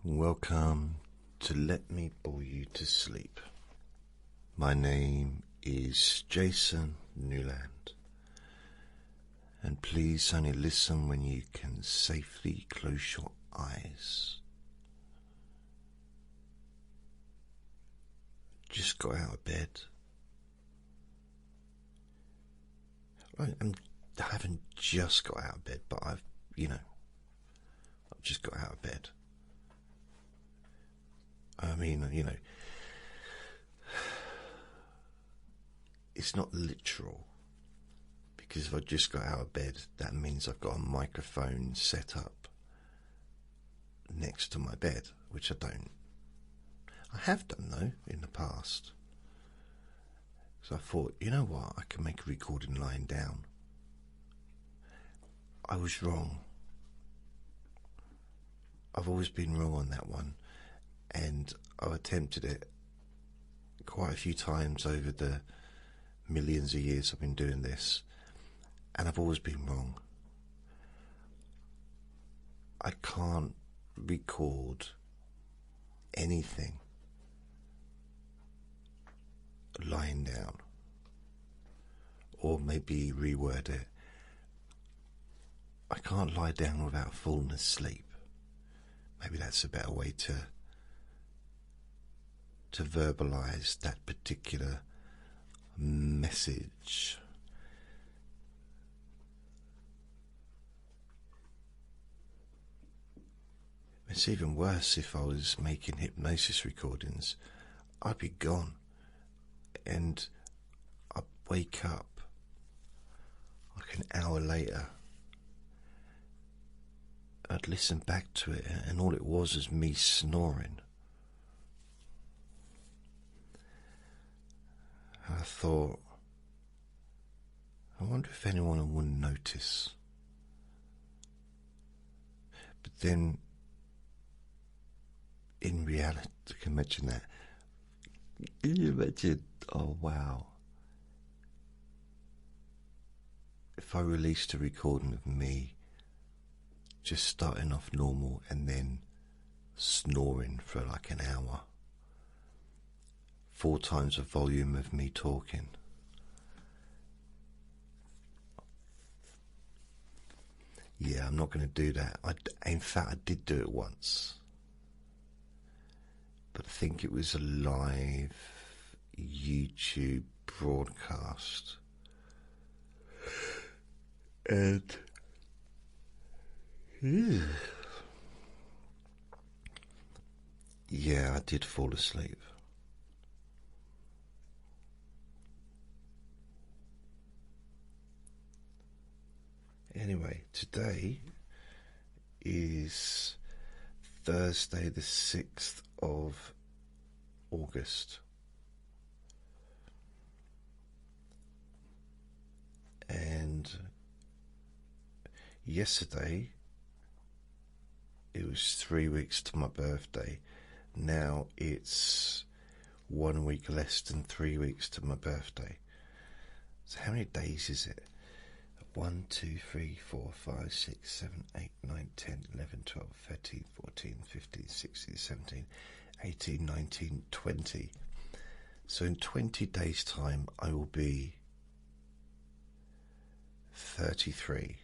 Welcome to Let Me Bore You to Sleep. My name is Jason Newland, and please only listen when you can safely close your eyes. Just got out of bed. I haven't just got out of bed, but I've just got out of bed. I mean, it's not literal, because if I just got out of bed, that means I've got a microphone set up next to my bed, which I don't. I have done, though, in the past. So I thought, you know what, I can make a recording lying down. I was wrong. I've always been wrong on that one. And I've attempted it quite a few times over the millions of years I've been doing this, and I've always been wrong. I can't record anything lying down, or maybe reword it. I can't lie down without falling asleep. Maybe that's a better way to verbalize that particular message. It's even worse if I was making hypnosis recordings. I'd be gone, and I'd wake up like an hour later. I'd listen back to it, and all it was me snoring. I thought, I wonder if anyone wouldn't notice. But then, in reality, I can imagine that. Can you imagine? Oh, wow. If I released a recording of me just starting off normal and then snoring for like an hour. 4 times the volume of me talking. Yeah, I'm not going to do that. In fact, I did do it once. But I think it was a live YouTube broadcast. And yeah, I did fall asleep. Anyway, today is Thursday the 6th of August. And yesterday, it was 3 weeks to my birthday. Now it's 1 week less than 3 weeks to my birthday. So how many days is it? 1, 2, 3, 4, 5, 6, 7, 8, 9, 10, 11, 12, 13, 14, 15, 16, 17, 18, 19, 20. So in 20 days' time, I will be 33.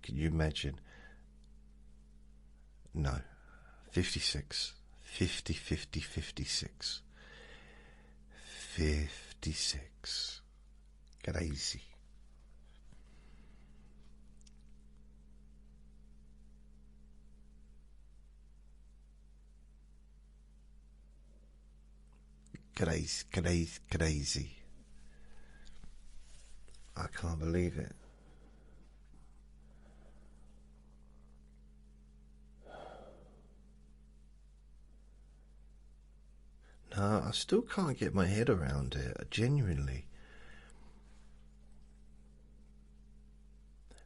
Can you imagine? No, 56. 56. Crazy. Crazy. I can't believe it. No, I still can't get my head around it, genuinely.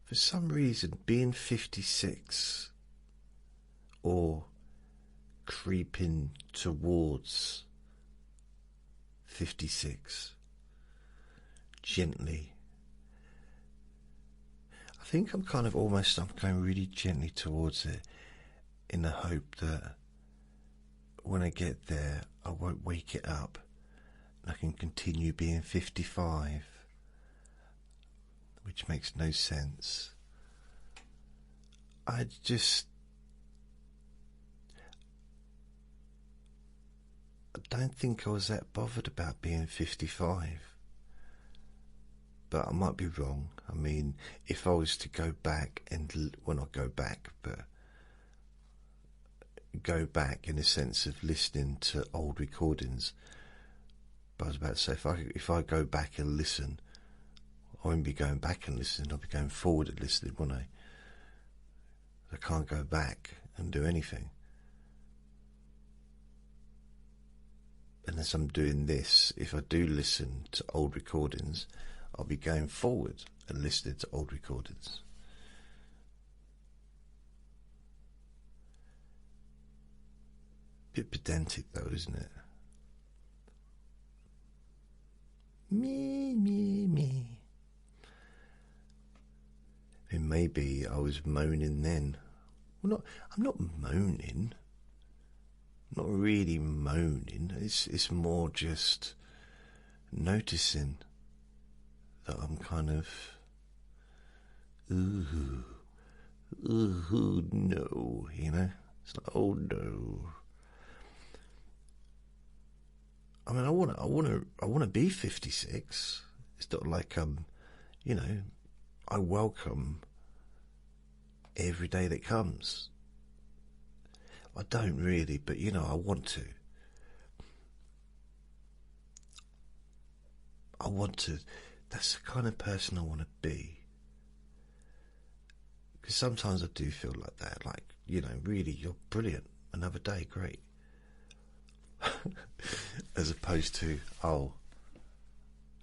For some reason, being 56 or creeping towards 56 gently think I'm going really gently towards it in the hope that when I get there, I won't wake it up and I can continue being 55, which makes no sense. I don't think I was that bothered about being 55. But I might be wrong. I mean, if I was to go back and, well, not go back, but go back in the sense of listening to old recordings. But I was about to say, if I go back and listen, I won't be going back and listening, I'll be going forward and listening, won't I? I can't go back and do anything. And as I'm doing this, if I do listen to old recordings, I'll be going forward and listening to old recordings. Bit pedantic though, isn't it? Me. And maybe I was moaning then. Well, I'm not moaning. Not really moaning. It's more just noticing that I'm kind of, ooh, no, you know? It's like, oh no. I mean, I want to be 56. It's not like you know, I welcome every day that comes. I don't really, but you know, I want to. That's the kind of person I want to be. Because sometimes I do feel like that, like, you know, really, you're brilliant. Another day, great. As opposed to, oh,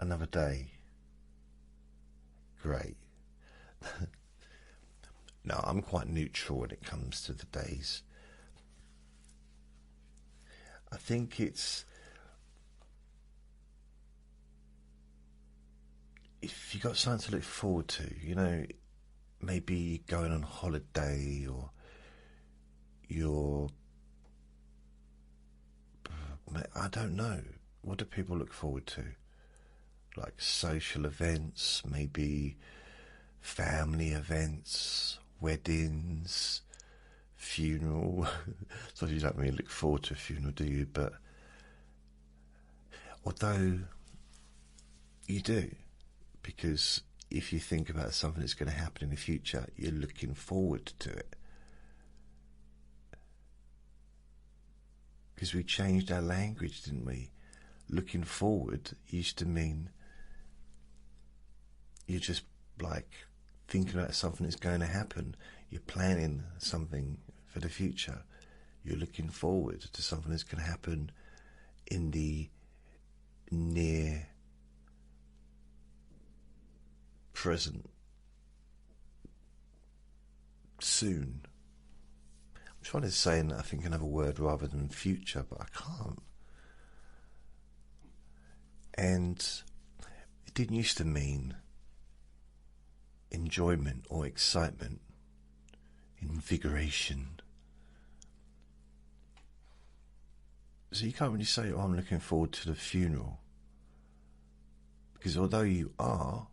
another day, great. No, I'm quite neutral when it comes to the days. I think it's, if you got something to look forward to, you know, maybe going on holiday, or you're, I don't know, what do people look forward to? Like social events, maybe family events, weddings, funeral. So you don't really look forward to a funeral, do you? But although you do, because if you think about something that's going to happen in the future, you're looking forward to it. Because we changed our language, didn't we? Looking forward used to mean you're just like thinking about something that's going to happen. You're planning something for the future. You're looking forward to something that's going to happen in the near present, soon. I'm trying to say, I think, another word rather than future, but I can't. And it didn't used to mean enjoyment or excitement, invigoration. So you can't really say, oh, I'm looking forward to the funeral. Because although you are,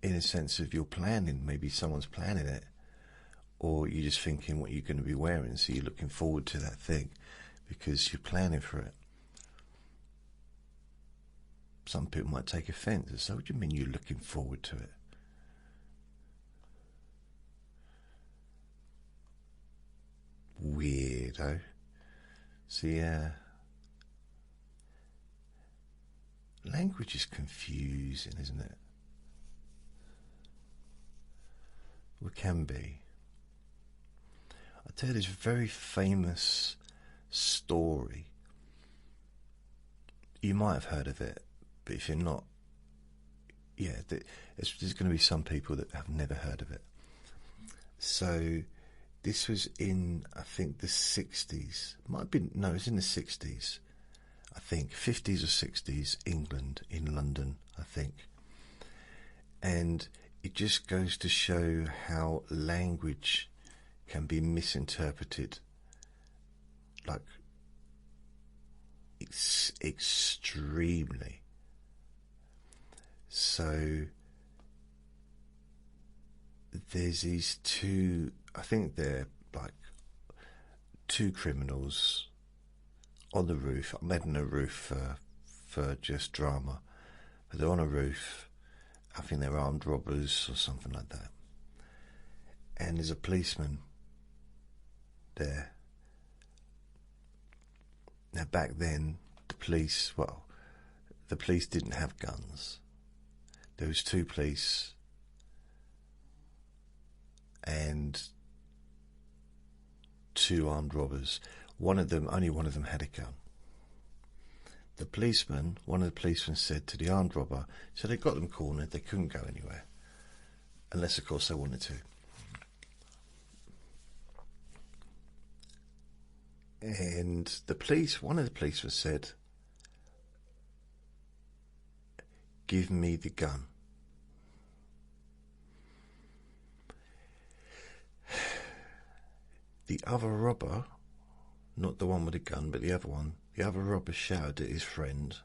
in a sense of you're planning, maybe someone's planning it, or you're just thinking what you're going to be wearing, so you're looking forward to that thing because you're planning for it. Some people might take offence and say, what do you mean you're looking forward to it? Weirdo. So yeah, language is confusing, isn't it? Well, it can be. I'll tell you this very famous story. You might have heard of it, but if you're not, yeah, there's going to be some people that have never heard of it. So this was in, I think, the 60s. Might have been, no, it was in the 60s. I think 50s or 60s, England, in London, I think. And it just goes to show how language can be misinterpreted, like it's extremely. So there's these two, I think they're like two criminals on the roof. I'm heading a roof for just drama, but they're on a roof. I think they're armed robbers or something like that. And there's a policeman there. Now back then, the police didn't have guns. There was two police and two armed robbers. Only one of them had a gun. One of the policemen said to the armed robber, so they got them cornered, they couldn't go anywhere. Unless, of course, they wanted to. And one of the policemen said, give me the gun. The other robber, not the one with the gun, but the other one, the other robber shouted at his friend,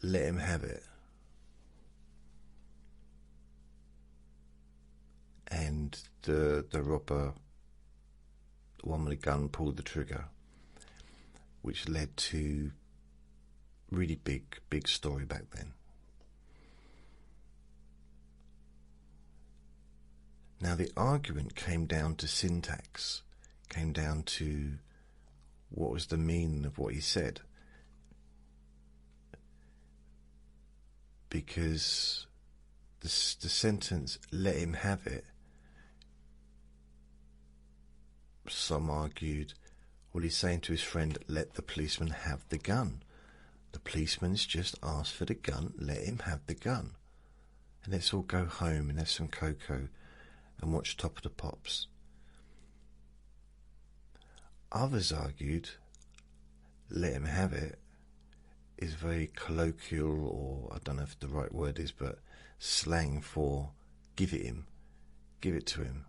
let him have it. And the robber, the one with the gun, pulled the trigger, which led to really big story back then. Now the argument came down to syntax, came down to what was the meaning of what he said. Because the sentence, let him have it, some argued, well, he's saying to his friend, let the policeman have the gun. The policeman's just asked for the gun, let him have the gun. And let's all go home and have some cocoa and watch Top of the Pops. Others argued, let him have it is very colloquial, or I don't know if the right word is, but slang for give it him, give it to him,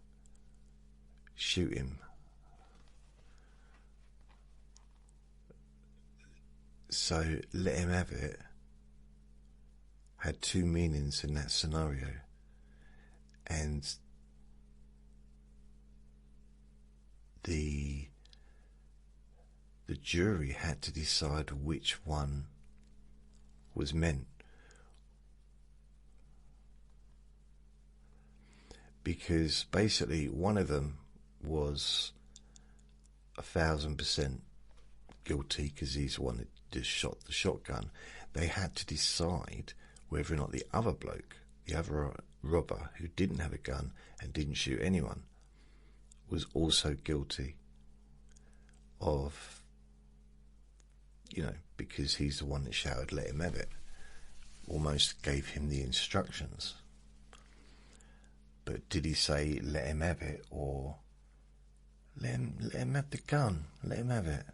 shoot him. So let him have it had two meanings in that scenario, and the jury had to decide which one was meant, because basically one of them was 1,000% guilty because he's the one that just shot the shotgun. They had to decide whether or not the other bloke, the other robber who didn't have a gun and didn't shoot anyone, was also guilty of, because he's the one that shouted let him have it, almost gave him the instructions. But did he say let him have it, or let him have the gun, let him have it,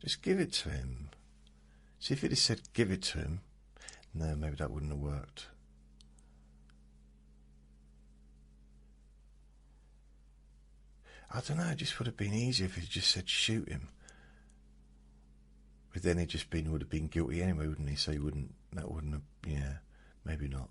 just give it to him? See, if it had said give it to him, no, maybe that wouldn't have worked. I don't know, it just would have been easier if it just said shoot him. But then he would have been guilty anyway, wouldn't he? So that wouldn't have, yeah, maybe not.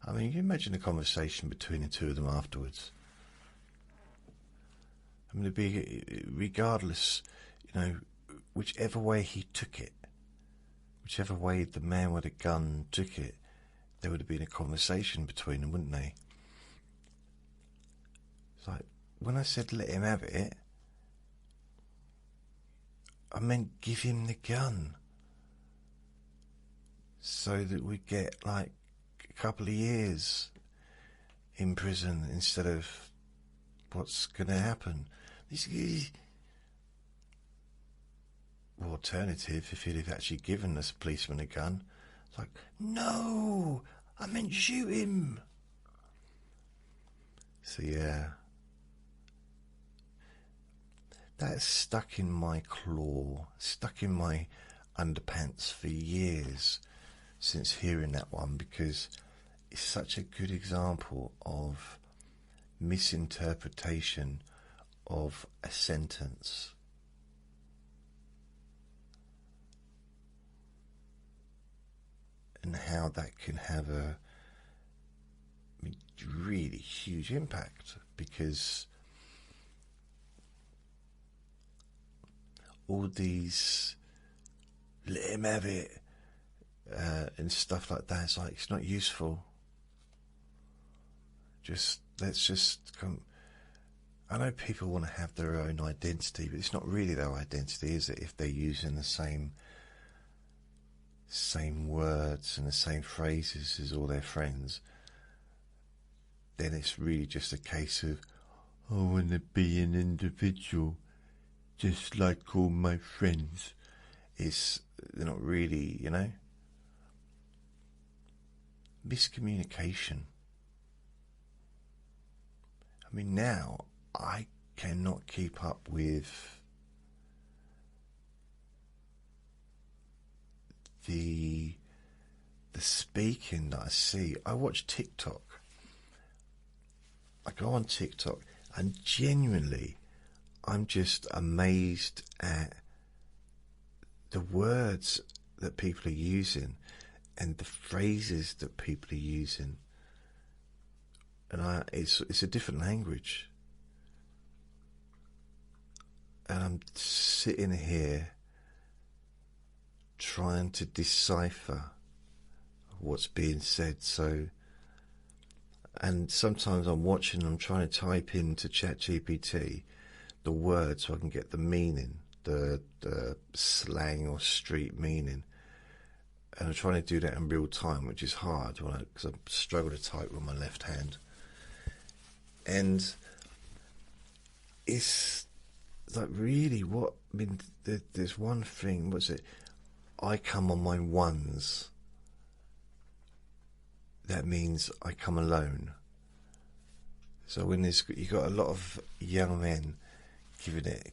I mean, you imagine a conversation between the two of them afterwards. I mean, it'd be, regardless, whichever way he took it, whichever way the man with a gun took it, there would have been a conversation between them, wouldn't they? It's like, when I said let him have it, I meant give him the gun, so that we get like a couple of years in prison instead of what's going to happen. Alternative, if he'd have actually given this policeman a gun, it's like, no, I meant shoot him. So yeah, that's stuck in my claw, stuck in my underpants for years since hearing that one, because it's such a good example of misinterpretation of a sentence. And how that can have a really huge impact, because all these let him have it and stuff like that, it's like, it's not useful. Let's just come. I know people want to have their own identity, but it's not really their identity, is it? If they're using the same words and the same phrases as all their friends, then it's really just a case of, I want to be an individual just like all my friends. They're not really, miscommunication. I mean, now I cannot keep up with the speaking that I see. I watch TikTok. I go on TikTok, and genuinely, I'm just amazed at the words that people are using and the phrases that people are using. And it's a different language. And I'm sitting here trying to decipher what's being said. And sometimes I'm watching, I'm trying to type into ChatGPT the words so I can get the meaning, the slang or street meaning. And I'm trying to do that in real time, which is hard because I struggle to type with my left hand. And it's like, really, there's one thing, what's it? I come on my ones. That means I come alone. So when you got a lot of young men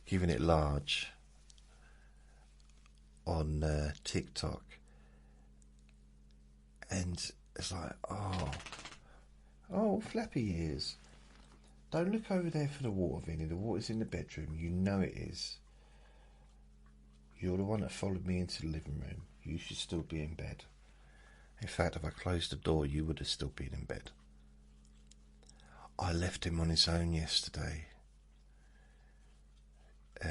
giving it large on TikTok, and it's like, oh, flappy ears. Don't look over there for the water, Vinny. The water's in the bedroom. You know it is. You're the one that followed me into the living room. You should still be in bed. In fact, if I closed the door, you would have still been in bed. I left him on his own yesterday. I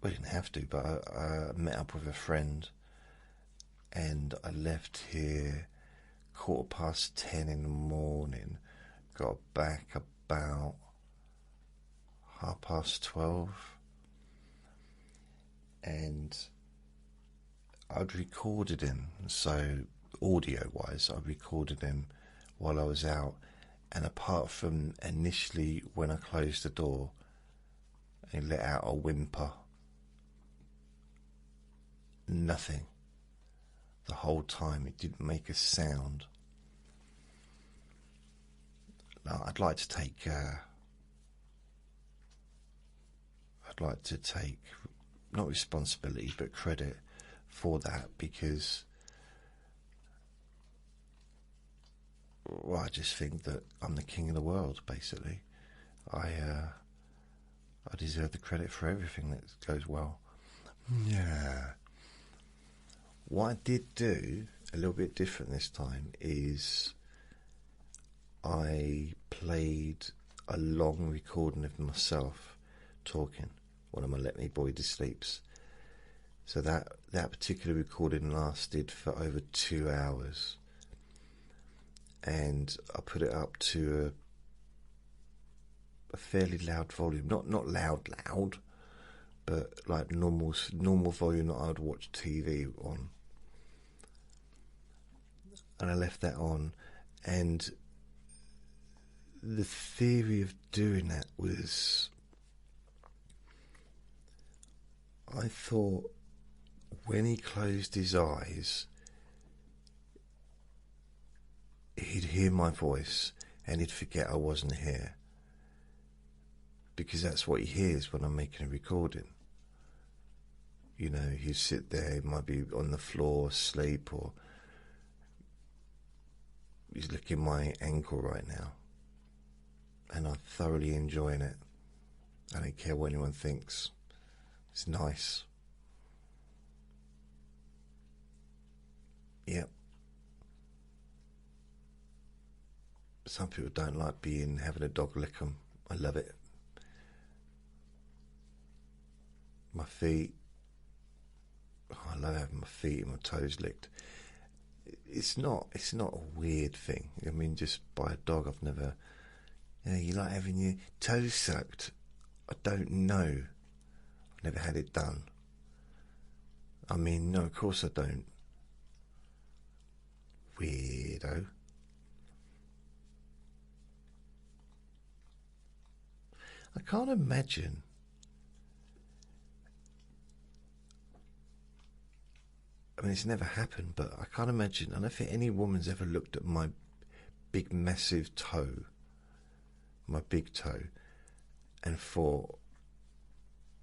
didn't have to, but I met up with a friend, and I left here 10:15 in the morning. Got back about 12:30, and I'd recorded him, so audio-wise, I recorded him while I was out, and apart from initially when I closed the door, he let out a whimper. Nothing. The whole time, it didn't make a sound. Now, I'd like to take not responsibility but credit for that, because I just think that I'm the king of the world, basically. I deserve the credit for everything that goes well. Yeah. What I did do a little bit different this time is I played a long recording of myself talking, one of my Let Me Boy to Sleeps. So that particular recording lasted for over 2 hours, and I put it up to a fairly loud volume, not loud, but like normal volume that I would watch TV on. And I left that on, and the theory of doing that was, I thought when he closed his eyes, he'd hear my voice and he'd forget I wasn't here. because that's what he hears when I'm making a recording. You know, he sit there, he might be on the floor asleep, or he's licking my ankle right now, and I'm thoroughly enjoying it. I don't care what anyone thinks. It's nice. Yep. Some people don't like having a dog lick them. I love it. My feet. Oh, I love having my feet and my toes licked. It's not a weird thing. I mean, just by a dog, I've never. You like having your toes sucked? I don't know. I've never had it done. I mean, no, of course I don't. Weirdo. I can't imagine. I mean, it's never happened, but I can't imagine. I don't think any woman's ever looked at my big, massive toe, my big toe, and thought,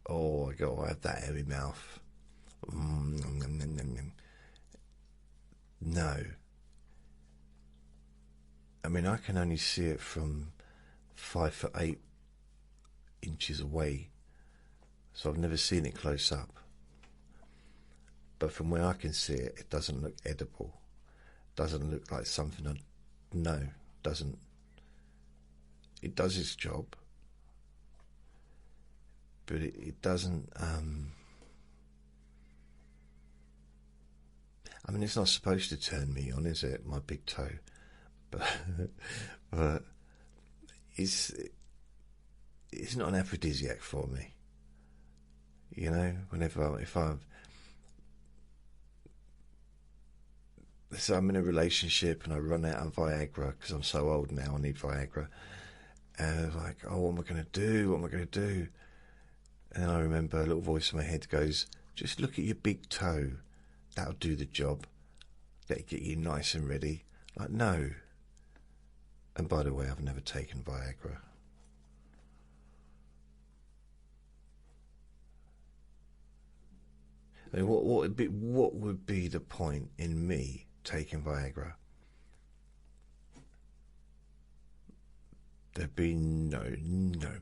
oh, I got to have that hairy mouth. No. I mean, I can only see it from 5'8" away, so I've never seen it close up. But from where I can see it, it doesn't look edible. Doesn't look like something doesn't. It does its job, but it doesn't. I mean, it's not supposed to turn me on, is it? My big toe, but it's not an aphrodisiac for me. You know, so I'm in a relationship and I run out of Viagra because I'm so old now, I need Viagra. And I was like, oh, what am I going to do? What am I going to do? And then I remember a little voice in my head goes, just look at your big toe. That'll do the job. That'll get you nice and ready. Like, no. And by the way, I've never taken Viagra. I mean, what would be the point in me taking Viagra? There'd be no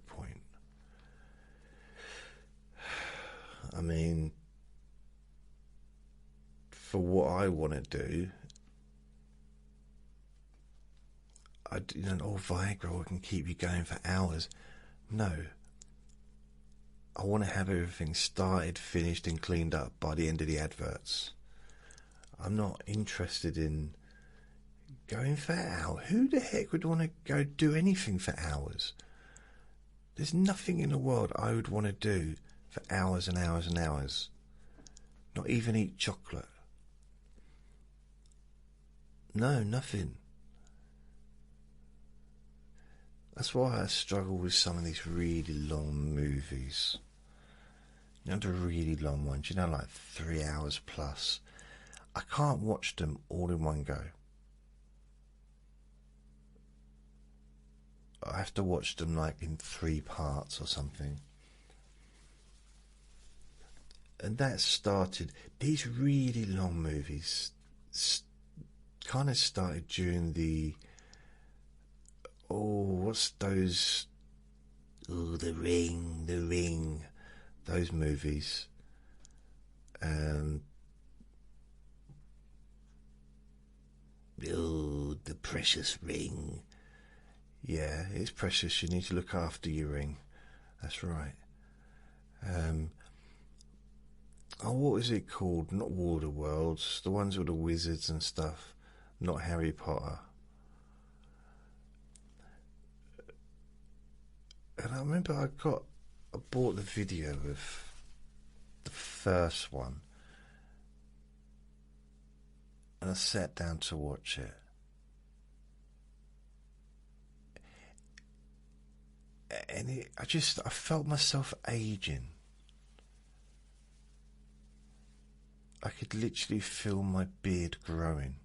point. I mean, for what I want to do, Viagra can keep you going for hours. No. I want to have everything started, finished and cleaned up by the end of the adverts. I'm not interested in going for hours. Who the heck would want to go do anything for hours? There's nothing in the world I would want to do for hours and hours and hours. Not even eat chocolate. No, nothing. That's why I struggle with some of these really long movies. You know, the really long ones, like 3 hours plus. I can't watch them all in one go. I have to watch them like in 3 parts or something. And that started, these really long movies kind of started during the, what's those, The Ring, those movies. The precious ring. Yeah, it's precious. You need to look after your ring. That's right. What is it called? Not War of the Worlds. The ones with the wizards and stuff. Not Harry Potter. And I remember I bought the video of the first one. And I sat down to watch it. And I felt myself aging. I could literally feel my beard growing.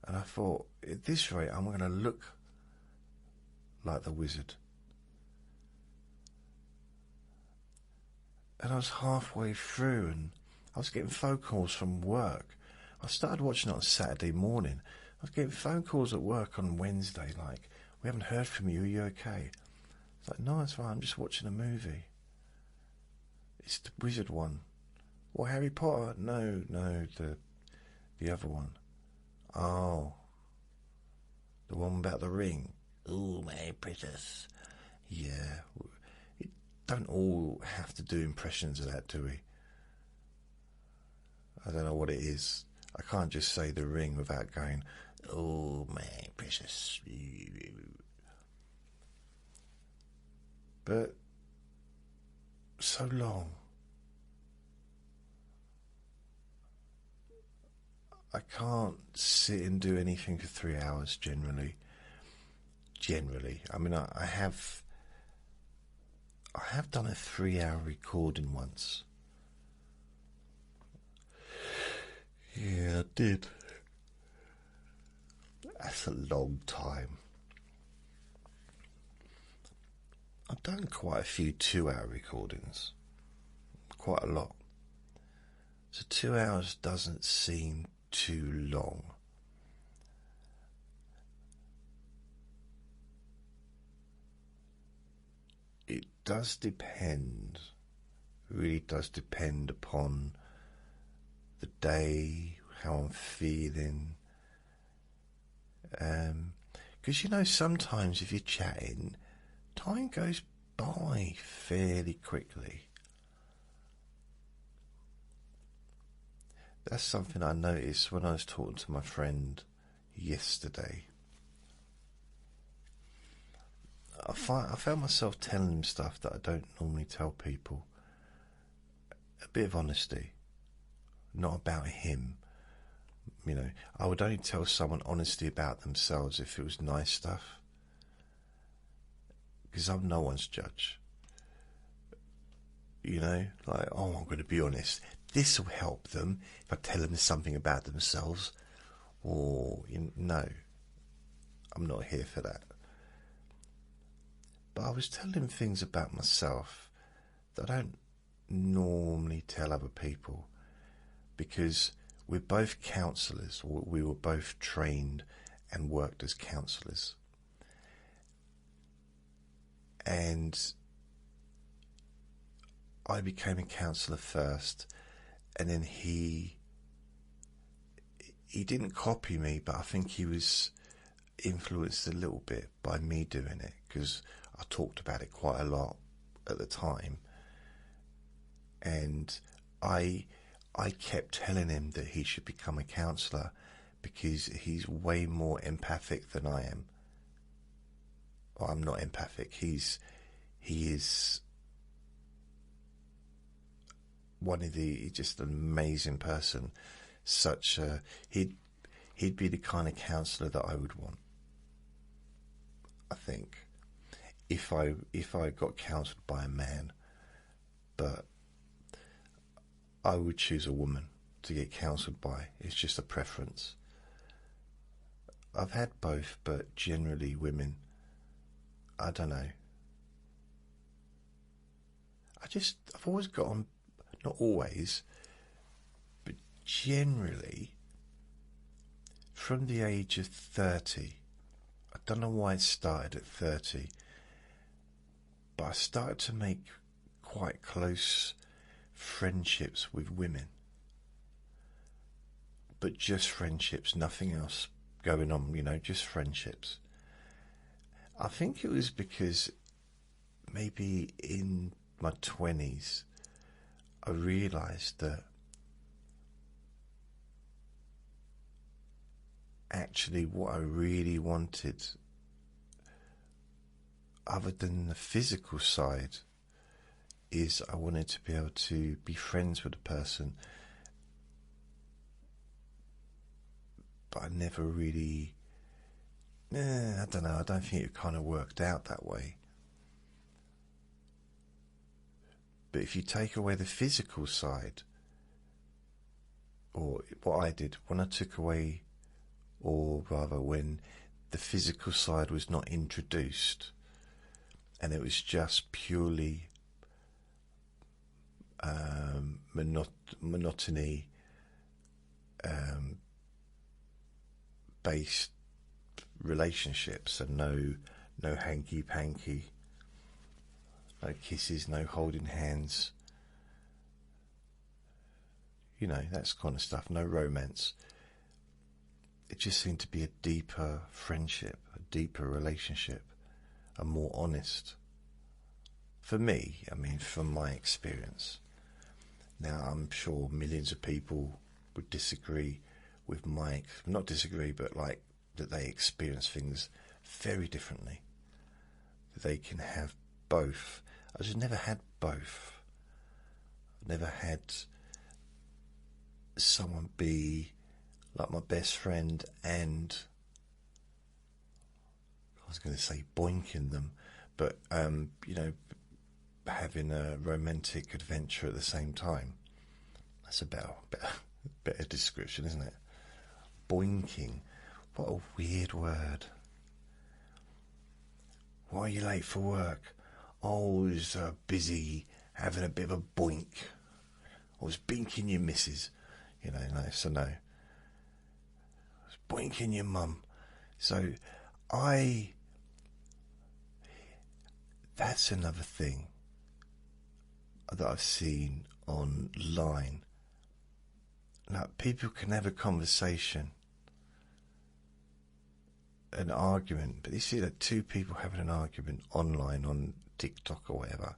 And I thought, at this rate, I'm going to look like the wizard. And I was halfway through and I was getting phone calls from work. I started watching it on Saturday morning. I was getting phone calls at work on Wednesday like, we haven't heard from you, are you okay? It's like, no, it's fine, I'm just watching a movie. It's the wizard one. Well, Harry Potter? No, the other one. Oh, the one about the ring. Oh, my precious. Yeah, we don't all have to do impressions of that, do we? I don't know what it is. I can't just say the ring without going, oh, my precious. But so long. I can't sit and do anything for 3 hours generally. I mean, I have done a 3-hour recording once. Yeah, I did. That's a long time. I've done quite a few 2-hour recordings. Quite a lot. So 2 hours doesn't seem too long. It does depend, really does depend upon the day, how I'm feeling. Because you know, sometimes if you're chatting, time goes by fairly quickly. That's something I noticed when I was talking to my friend yesterday. I found myself telling him stuff that I don't normally tell people. A bit of honesty, not about him. You know, I would only tell someone honesty about themselves if it was nice stuff. Because I'm no one's judge. You know, like, oh, I'm going to be honest. This will help them if I tell them something about themselves. Or, no, I'm not here for that. But I was telling him things about myself that I don't normally tell other people, because we're both counsellors, or we were both trained and worked as counsellors. And I became a counsellor first, and then he didn't copy me, but I think he was influenced a little bit by me doing it, because I talked about it quite a lot at the time, and I kept telling him that he should become a counsellor because he's way more empathic than I am. Well, I'm not empathic. He is he's just an amazing person. He'd be the kind of counsellor that I would want, I think, if I got counselled by a man. But I would choose a woman to get counselled by. It's just a preference. I've had both, but generally women. I don't know. I've always got on, not always, but generally, from the age of 30, I don't know why it started at 30, but I started to make quite close friendships with women. But just friendships, nothing else going on, just friendships. I think it was because maybe in my 20s, I realised that actually what I really wanted, other than the physical side, is I wanted to be able to be friends with a person, but I never really, I don't know, I don't think it kind of worked out that way. But if you take away the physical side, or what I did, when I took away, or rather when the physical side was not introduced, and it was just purely monotony based relationships, and no hanky panky, no kisses, no holding hands, that kind of stuff, no romance. It just seemed to be a deeper friendship, a deeper relationship, a more honest. For me, from my experience. Now, I'm sure millions of people would disagree with not disagree, but like that they experience things very differently. They can have both. I just never had both. Never had someone be like my best friend and, I was going to say boinking them, but having a romantic adventure at the same time. That's a better description, isn't it? Boinking. What a weird word. Why are you late for work? Oh, I was busy having a bit of a boink. I was binking your missus. No, so no. I was boinking your mum. So that's another thing that I've seen online. Now, people can have a conversation, an argument, but you see that two people having an argument online on TikTok or whatever,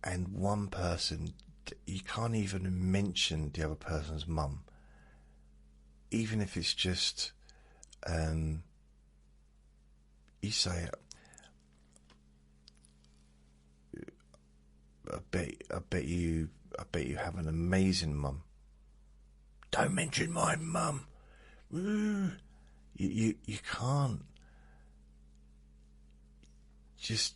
and one person, you can't even mention the other person's mum, even if it's just you say, I bet you have an amazing mum. Don't mention my mum. You can't.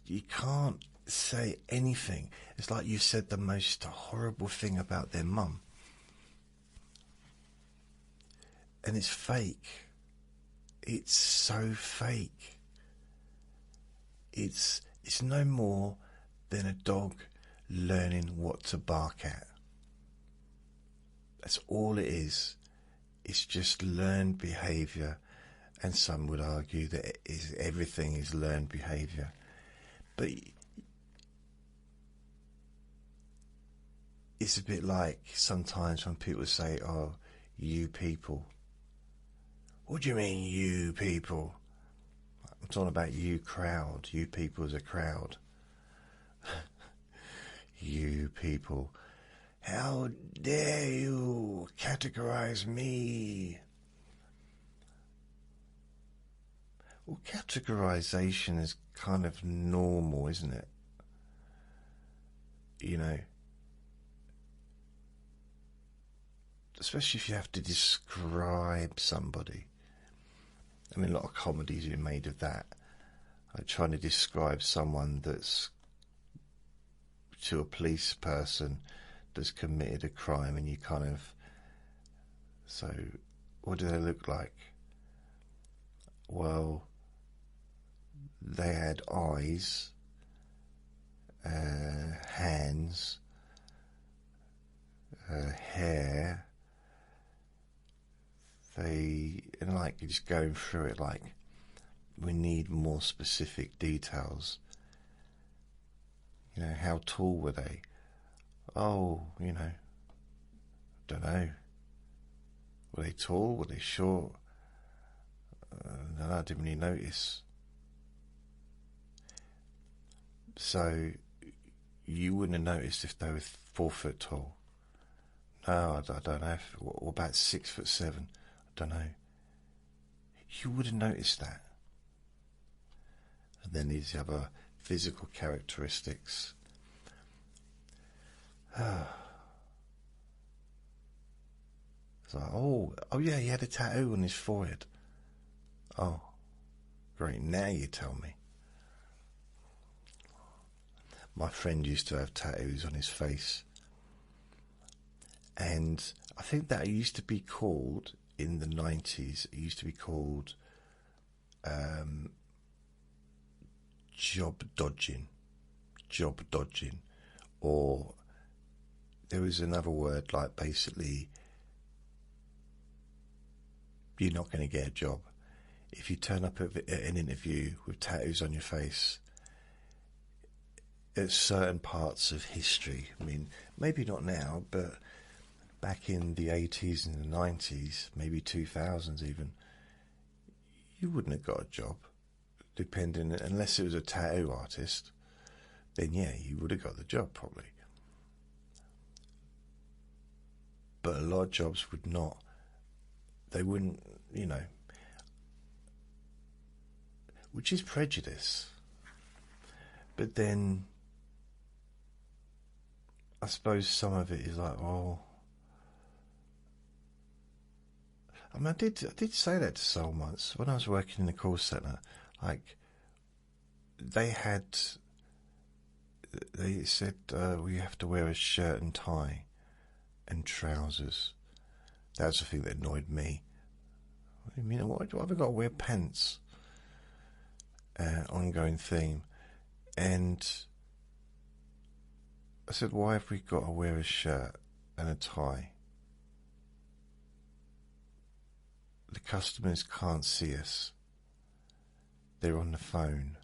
You can't say anything. It's like you said the most horrible thing about their mum. And it's fake. It's so fake. It's no more than a dog learning what to bark at. That's all it is. It's just learned behaviour, and some would argue that everything is learned behaviour. But it's a bit like sometimes when people say, oh, you people. What do you mean, you people? I'm talking about you crowd. You people as a crowd. You people. How dare you categorize me? Well, categorization is kind of normal, isn't it? Especially if you have to describe somebody. A lot of comedies are made of that. Like trying to describe someone that's, to a police person, that's committed a crime, and you kind of, so what do they look like? Well, they had eyes, hands, hair. And like you're just going through it, like we need more specific details. How tall were they? Oh, don't know. Were they tall? Were they short? No, I didn't really notice. So you wouldn't have noticed if they were 4 foot tall. No, I don't know. What about 6'7"? I don't know. You would have noticed that. And then these other physical characteristics. It's like, oh yeah, he had a tattoo on his forehead. Oh, great, now you tell me. My friend used to have tattoos on his face. And I think that used to be called, in the 90s, it used to be called job dodging. or there was another word like basically you're not going to get a job. If you turn up at an interview with tattoos on your face, at certain parts of history, I mean, maybe not now, but back in the 80s and the 90s, maybe 2000s even, you wouldn't have got a job, depending, unless it was a tattoo artist, then yeah, you would have got the job probably. But a lot of jobs would not, they wouldn't, you know, which is prejudice. But then I suppose some of it is like, well, I mean, I did say that to someone once when I was working in the call centre. Like, they said we have to wear a shirt and tie and trousers. That's the thing that annoyed me. What do you mean? Why have I got to wear pants? Ongoing theme. And I said, why have we got to wear a shirt and a tie? The customers can't see us. They're on the phone.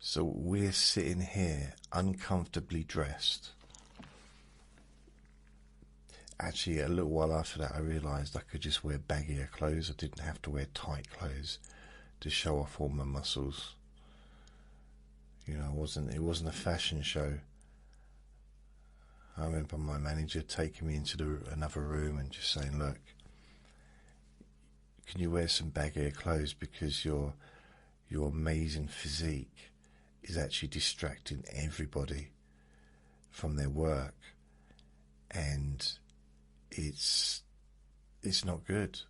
So we're sitting here uncomfortably dressed. Actually, a little while after that, I realised I could just wear baggier clothes. I didn't have to wear tight clothes to show off all my muscles. You know, it wasn't a fashion show. I remember my manager taking me into another room and just saying, look, can you wear some baggier clothes, because your amazing physique is actually distracting everybody from their work, and it's not good.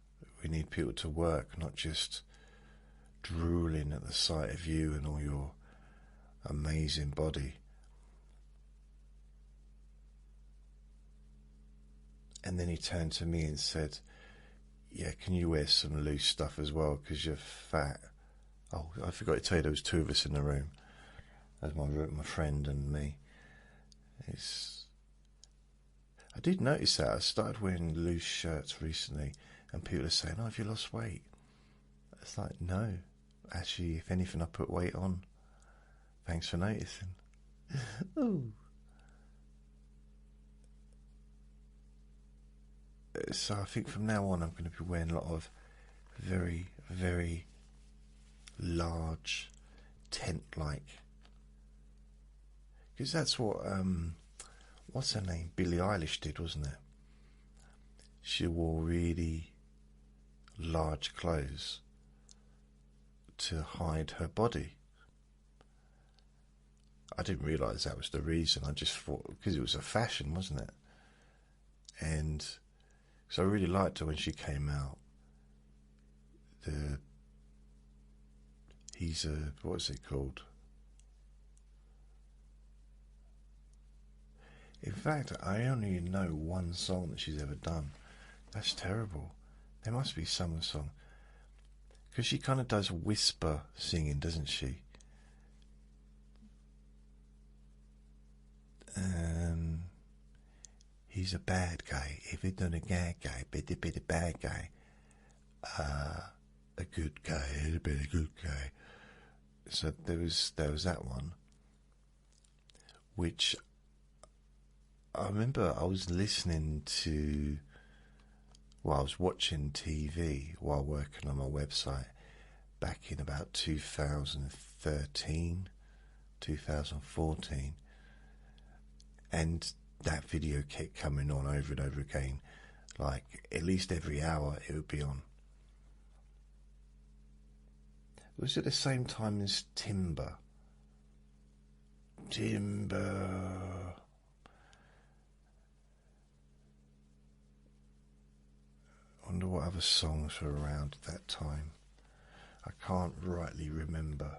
We need people to work, not just drooling at the sight of you and all your amazing body. And then he turned to me and said, yeah, can you wear some loose stuff as well, because you're fat. Oh, I forgot to tell you, there was two of us in the room. There's my friend and me. I did notice that. I started wearing loose shirts recently, and people are saying, oh, have you lost weight? It's like, no. Actually, if anything, I put weight on. Thanks for noticing. Ooh. So I think from now on I'm going to be wearing a lot of very, very large tent-like, because that's what what's her name, Billie Eilish did, wasn't it? She wore really large clothes to hide her body. I didn't realise that was the reason. I just thought because it was a fashion, wasn't it? And so I really liked her when she came out. What is it called? In fact, I only know one song that she's ever done. That's terrible. There must be some song. Because she kind of does whisper singing, doesn't she? He's a bad guy. If he's not a bad guy, better be a bad guy. A good guy, a better good guy. So there was that one, which I remember I was listening to. Well, I was watching TV while working on my website back in about 2013, 2014, and that video kept coming on over and over again. Like at least every hour it would be on. It was at the same time as Timber. I wonder what other songs were around at that time. I can't rightly remember.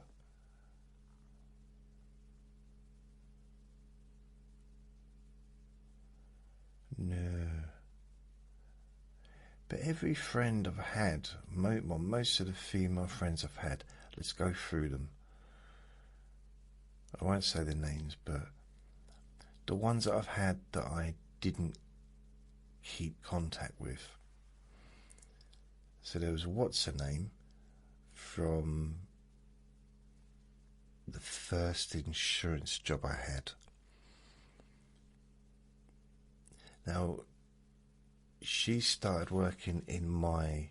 No. But every friend I've had, most of the female friends I've had, let's go through them. I won't say the names, but the ones that I've had that I didn't keep contact with. So there was what's her name from the first insurance job I had. Now, she started working in my...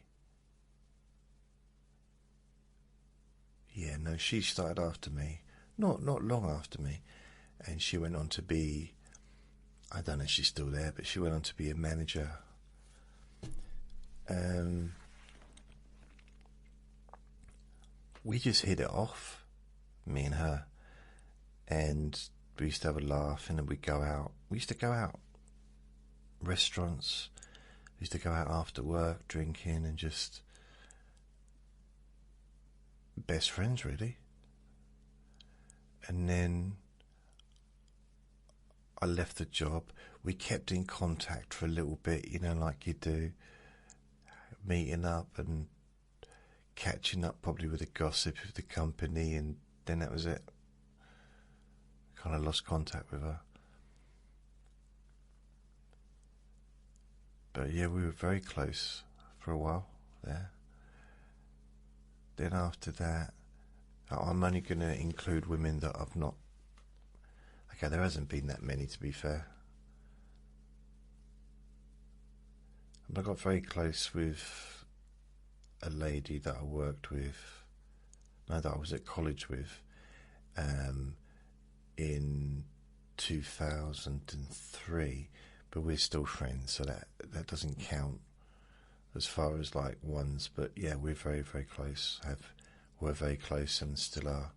she started after me. Not long after me. And she went on to be... I don't know if she's still there, but she went on to be a manager. We just hit it off, me and her. And we used to have a laugh, and then we'd go out. We used to go out. Restaurants. We used to go out after work, drinking, and just best friends, really. And then I left the job. We kept in contact for a little bit, like you do, meeting up and catching up, probably with the gossip of the company, and then that was it. Kind of lost contact with her. But yeah, we were very close for a while there. Then after that, I'm only going to include women that I've not... Okay, there hasn't been that many, to be fair. But I got very close with a lady that I worked with, that I was at college with, in 2003. But we're still friends, so that doesn't count as far as like ones. But yeah, we're very, very close. We're very close and still are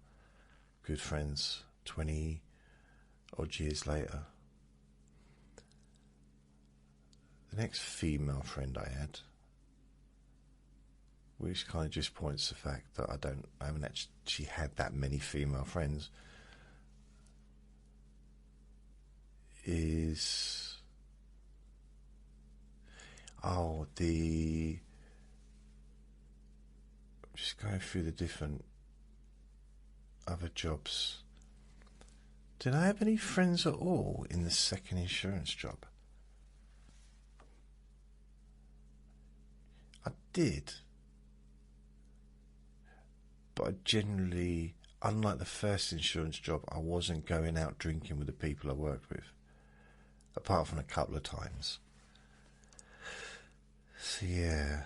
good friends 20 odd years later. The next female friend I had, which kind of just points to the fact that I haven't actually had that many female friends, is... I'm just going through the different other jobs. Did I have any friends at all in the second insurance job? I did. But I generally, unlike the first insurance job, I wasn't going out drinking with the people I worked with. Apart from a couple of times. So yeah.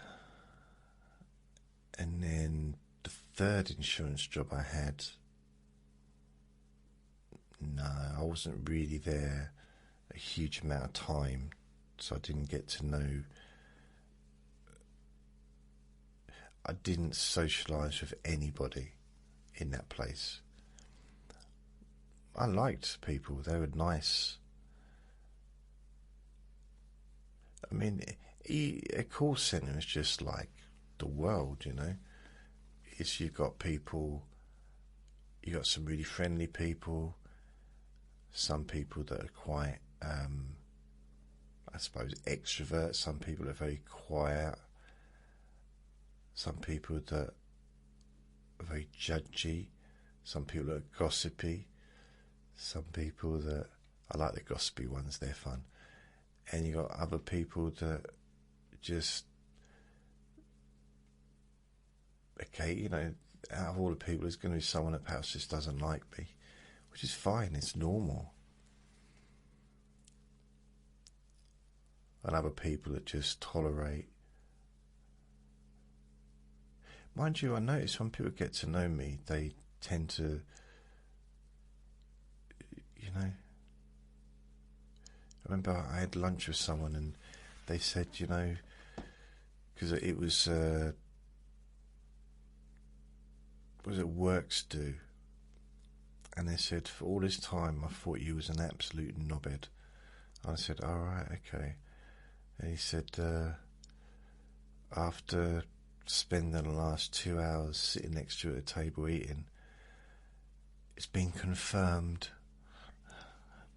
And then the third insurance job I had, no, I wasn't really there a huge amount of time, so I didn't get to know... I didn't socialise with anybody in that place. I liked people, they were nice. I mean, a call centre is just like the world, It's, you've got people, you've got some really friendly people, some people that are quite, I suppose, extroverts, some people are very quiet, some people that are very judgy, some people that are gossipy, some people that... I like the gossipy ones, they're fun. And you've got other people that just... Okay, out of all the people, there's going to be someone that perhaps just doesn't like me, which is fine, it's normal. And other people that just tolerate. Mind you, I notice when people get to know me, they tend to, I remember I had lunch with someone and they said, because it was it Works Do? And they said, for all this time, I thought you was an absolute knobhead. I said, all right, okay. And he said, after spending the last 2 hours sitting next to you at a table eating, it's been confirmed.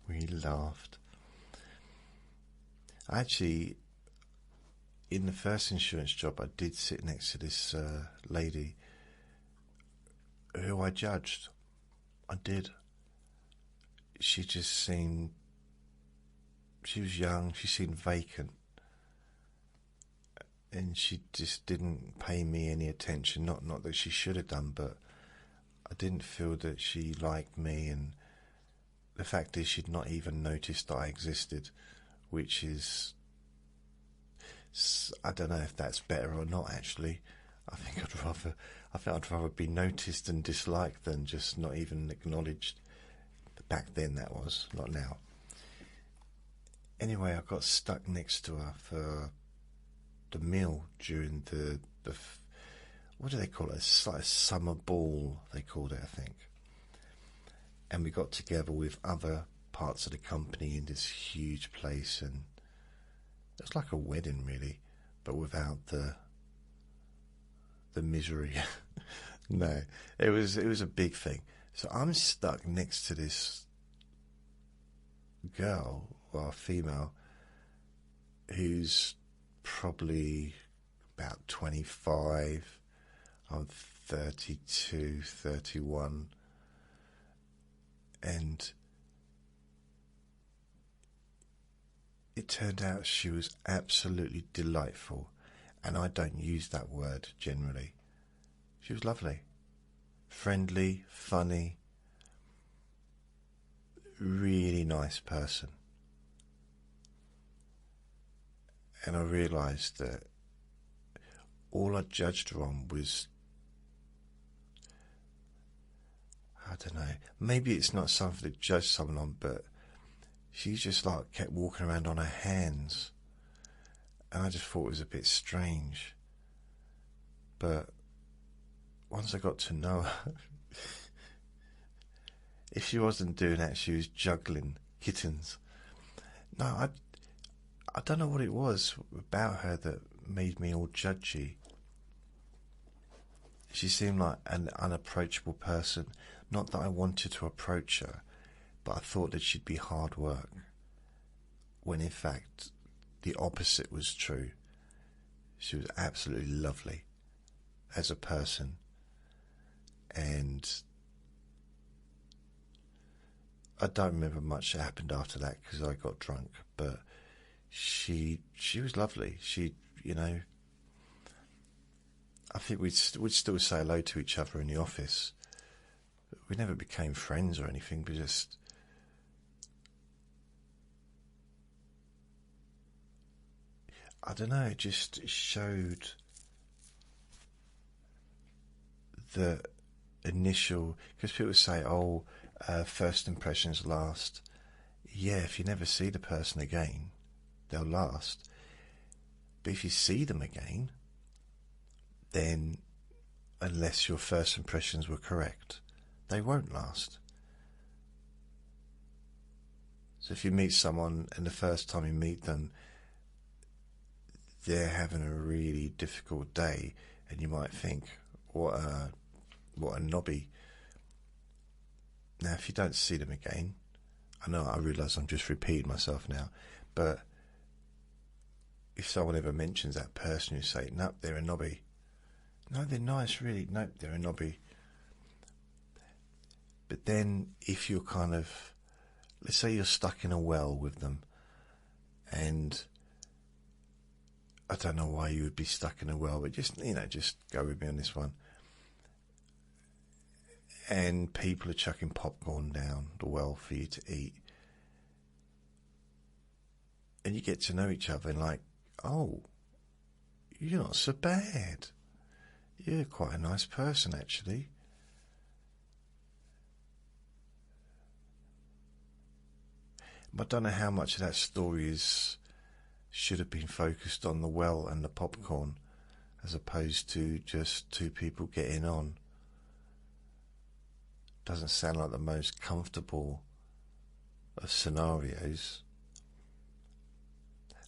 We laughed. Actually, in the first insurance job, I did sit next to this lady who I judged. I did. she just seemed, she was young, she seemed vacant, and she just didn't pay me any attention. Not that she should have done, but I didn't feel that she liked me, and the fact is she'd not even noticed that I existed, which is, I don't know if that's better or not, actually. I think I'd rather be noticed and disliked than just not even acknowledged. Back then that was, not now. Anyway, I got stuck next to her for the meal during the what do they call it? It's like a summer ball, they called it, I think. And we got together with other parts of the company in this huge place, and it was like a wedding, really, but without the misery. No, it was a big thing. So I'm stuck next to this girl, or female, who's probably about 25. I'm 32, 31, and it turned out she was absolutely delightful, and I don't use that word generally. She was lovely, friendly, funny, really nice person. And I realised that all I judged her on was, I don't know, maybe it's not something to judge someone on, but she just like kept walking around on her hands, and I just thought it was a bit strange. But once I got to know her, if she wasn't doing that, she was juggling kittens. No, I don't know what it was about her that made me all judgy. She seemed like an unapproachable person. Not that I wanted to approach her, but I thought that she'd be hard work, when in fact the opposite was true. She was absolutely lovely as a person, and I don't remember much that happened after that because I got drunk, but she was lovely. She, you know, I think we'd still say hello to each other in the office. We never became friends or anything, but just, I don't know, it just showed the initial, because people say, oh, first impressions last. Yeah, if you never see the person again, they'll last. But if you see them again, then unless your first impressions were correct, they won't last. So if you meet someone and the first time you meet them, they're having a really difficult day, and you might think, what a knobby. Now, if you don't see them again, I realise I'm just repeating myself now, but if someone ever mentions that person, you say, nope, they're a knobby. No, they're nice, really. Nope, they're a knobby. But then if you're kind of, let's say you're stuck in a well with them, and I don't know why you would be stuck in a well, but just go with me on this one. And people are chucking popcorn down the well for you to eat. And you get to know each other and like, oh, you're not so bad. You're quite a nice person, actually. But I don't know how much of that story should have been focused on the well and the popcorn, as opposed to just two people getting on. Doesn't sound like the most comfortable of scenarios.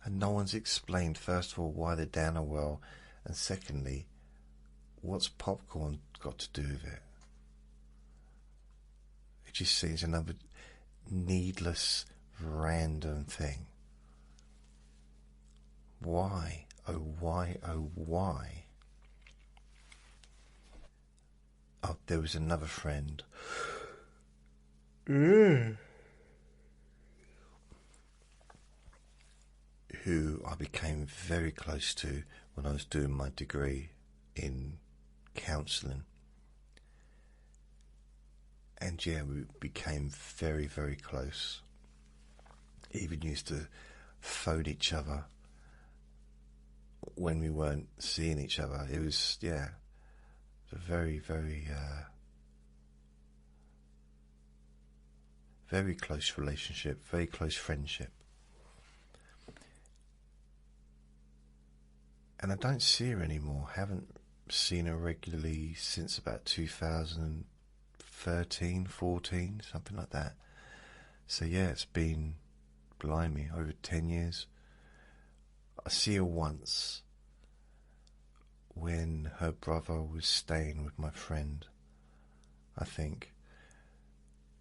And no one's explained, first of all, why they're down a well, and secondly, what's popcorn got to do with it? It just seems another needless, random thing. Why? Oh, why? Oh, why? Oh, there was another friend. who I became very close to when I was doing my degree in counselling. And yeah, we became very, very close. Even used to phone each other when we weren't seeing each other. It was, yeah, a very, very, very close relationship, very close friendship. And I don't see her anymore. Haven't seen her regularly since about 2013, 14, something like that. So yeah, it's been, blimey, over 10 years. I see her once when her brother was staying with my friend, I think.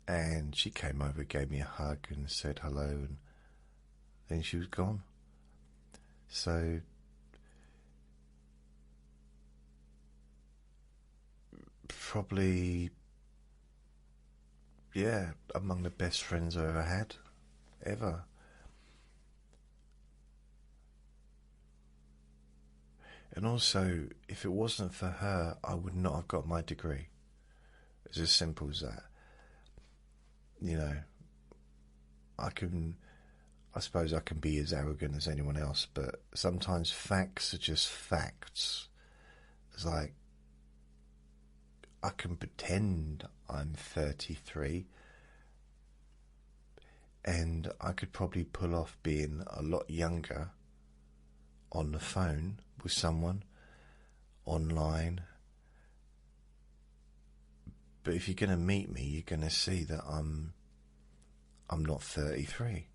And she came over, gave me a hug and said hello, and then she was gone. So probably, yeah, among the best friends I ever had, ever. And also, if it wasn't for her, I would not have got my degree. It's as simple as that. You know, I suppose I can be as arrogant as anyone else, but sometimes facts are just facts. It's like, I can pretend I'm 33 and I could probably pull off being a lot younger on the phone with someone, online. But if you're going to meet me, you're going to see that I'm not 33.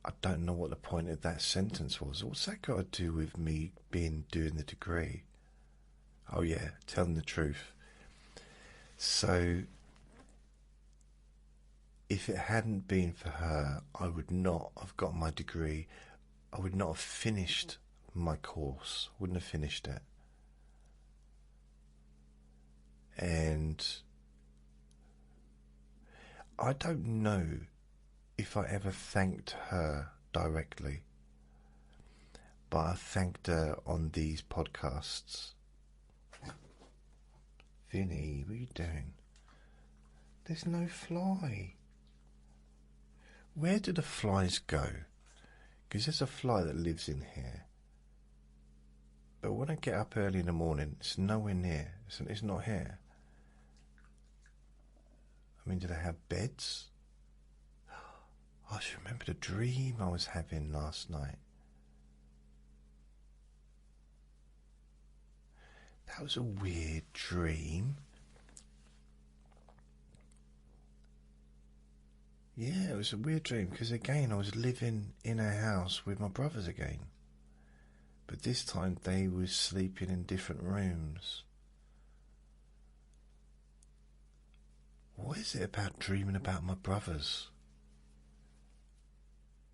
I don't know what the point of that sentence was. What's that got to do with me doing the degree? Oh yeah, telling the truth. So, if it hadn't been for her, I would not have got my degree. I would not have finished my course. Wouldn't have finished it. And I don't know if I ever thanked her directly, but I thanked her on these podcasts. Vinny, what are you doing? There's no fly. Where do the flies go? Because there's a fly that lives in here. But when I get up early in the morning, it's nowhere near. It's not here. I mean, do they have beds? I should remember the dream I was having last night. That was a weird dream. Yeah, it was a weird dream because again I was living in a house with my brothers again. But this time they were sleeping in different rooms. What is it about dreaming about my brothers?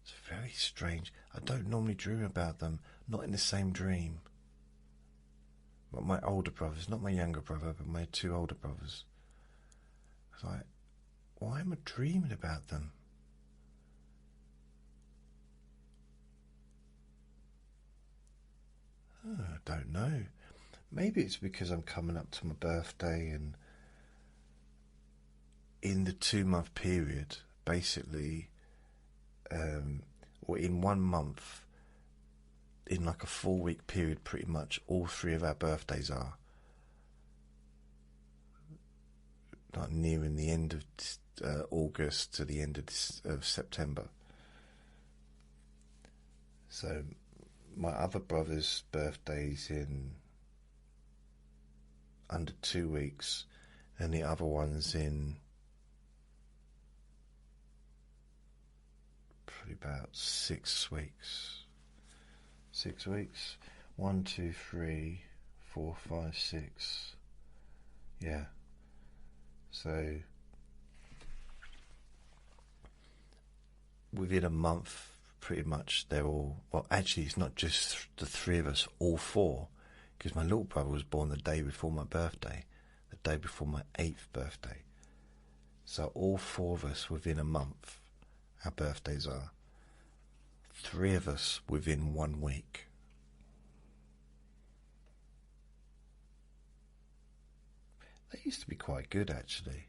It's very strange. I don't normally dream about them, not in the same dream. But my older brothers, not my younger brother, but my two older brothers. It's like, why am I dreaming about them? Oh, I don't know. Maybe it's because I'm coming up to my birthday, and in the 2-month period, basically, or in 1 month, in like a 4-week period, pretty much all 3 of our birthdays are. Like nearing the end of August to the end of September. So my other brother's birthday's in under 2 weeks, and the other one's in probably about 6 weeks. 6 weeks. 1, 2, 3, 4, 5, 6. Yeah. So within a month, pretty much they're all, well, actually it's not just the 3 of us, all 4, because my little brother was born the day before my birthday, the day before my 8th birthday. So all 4 of us within a month our birthdays are. 3 of us within 1 week. That used to be quite good, actually.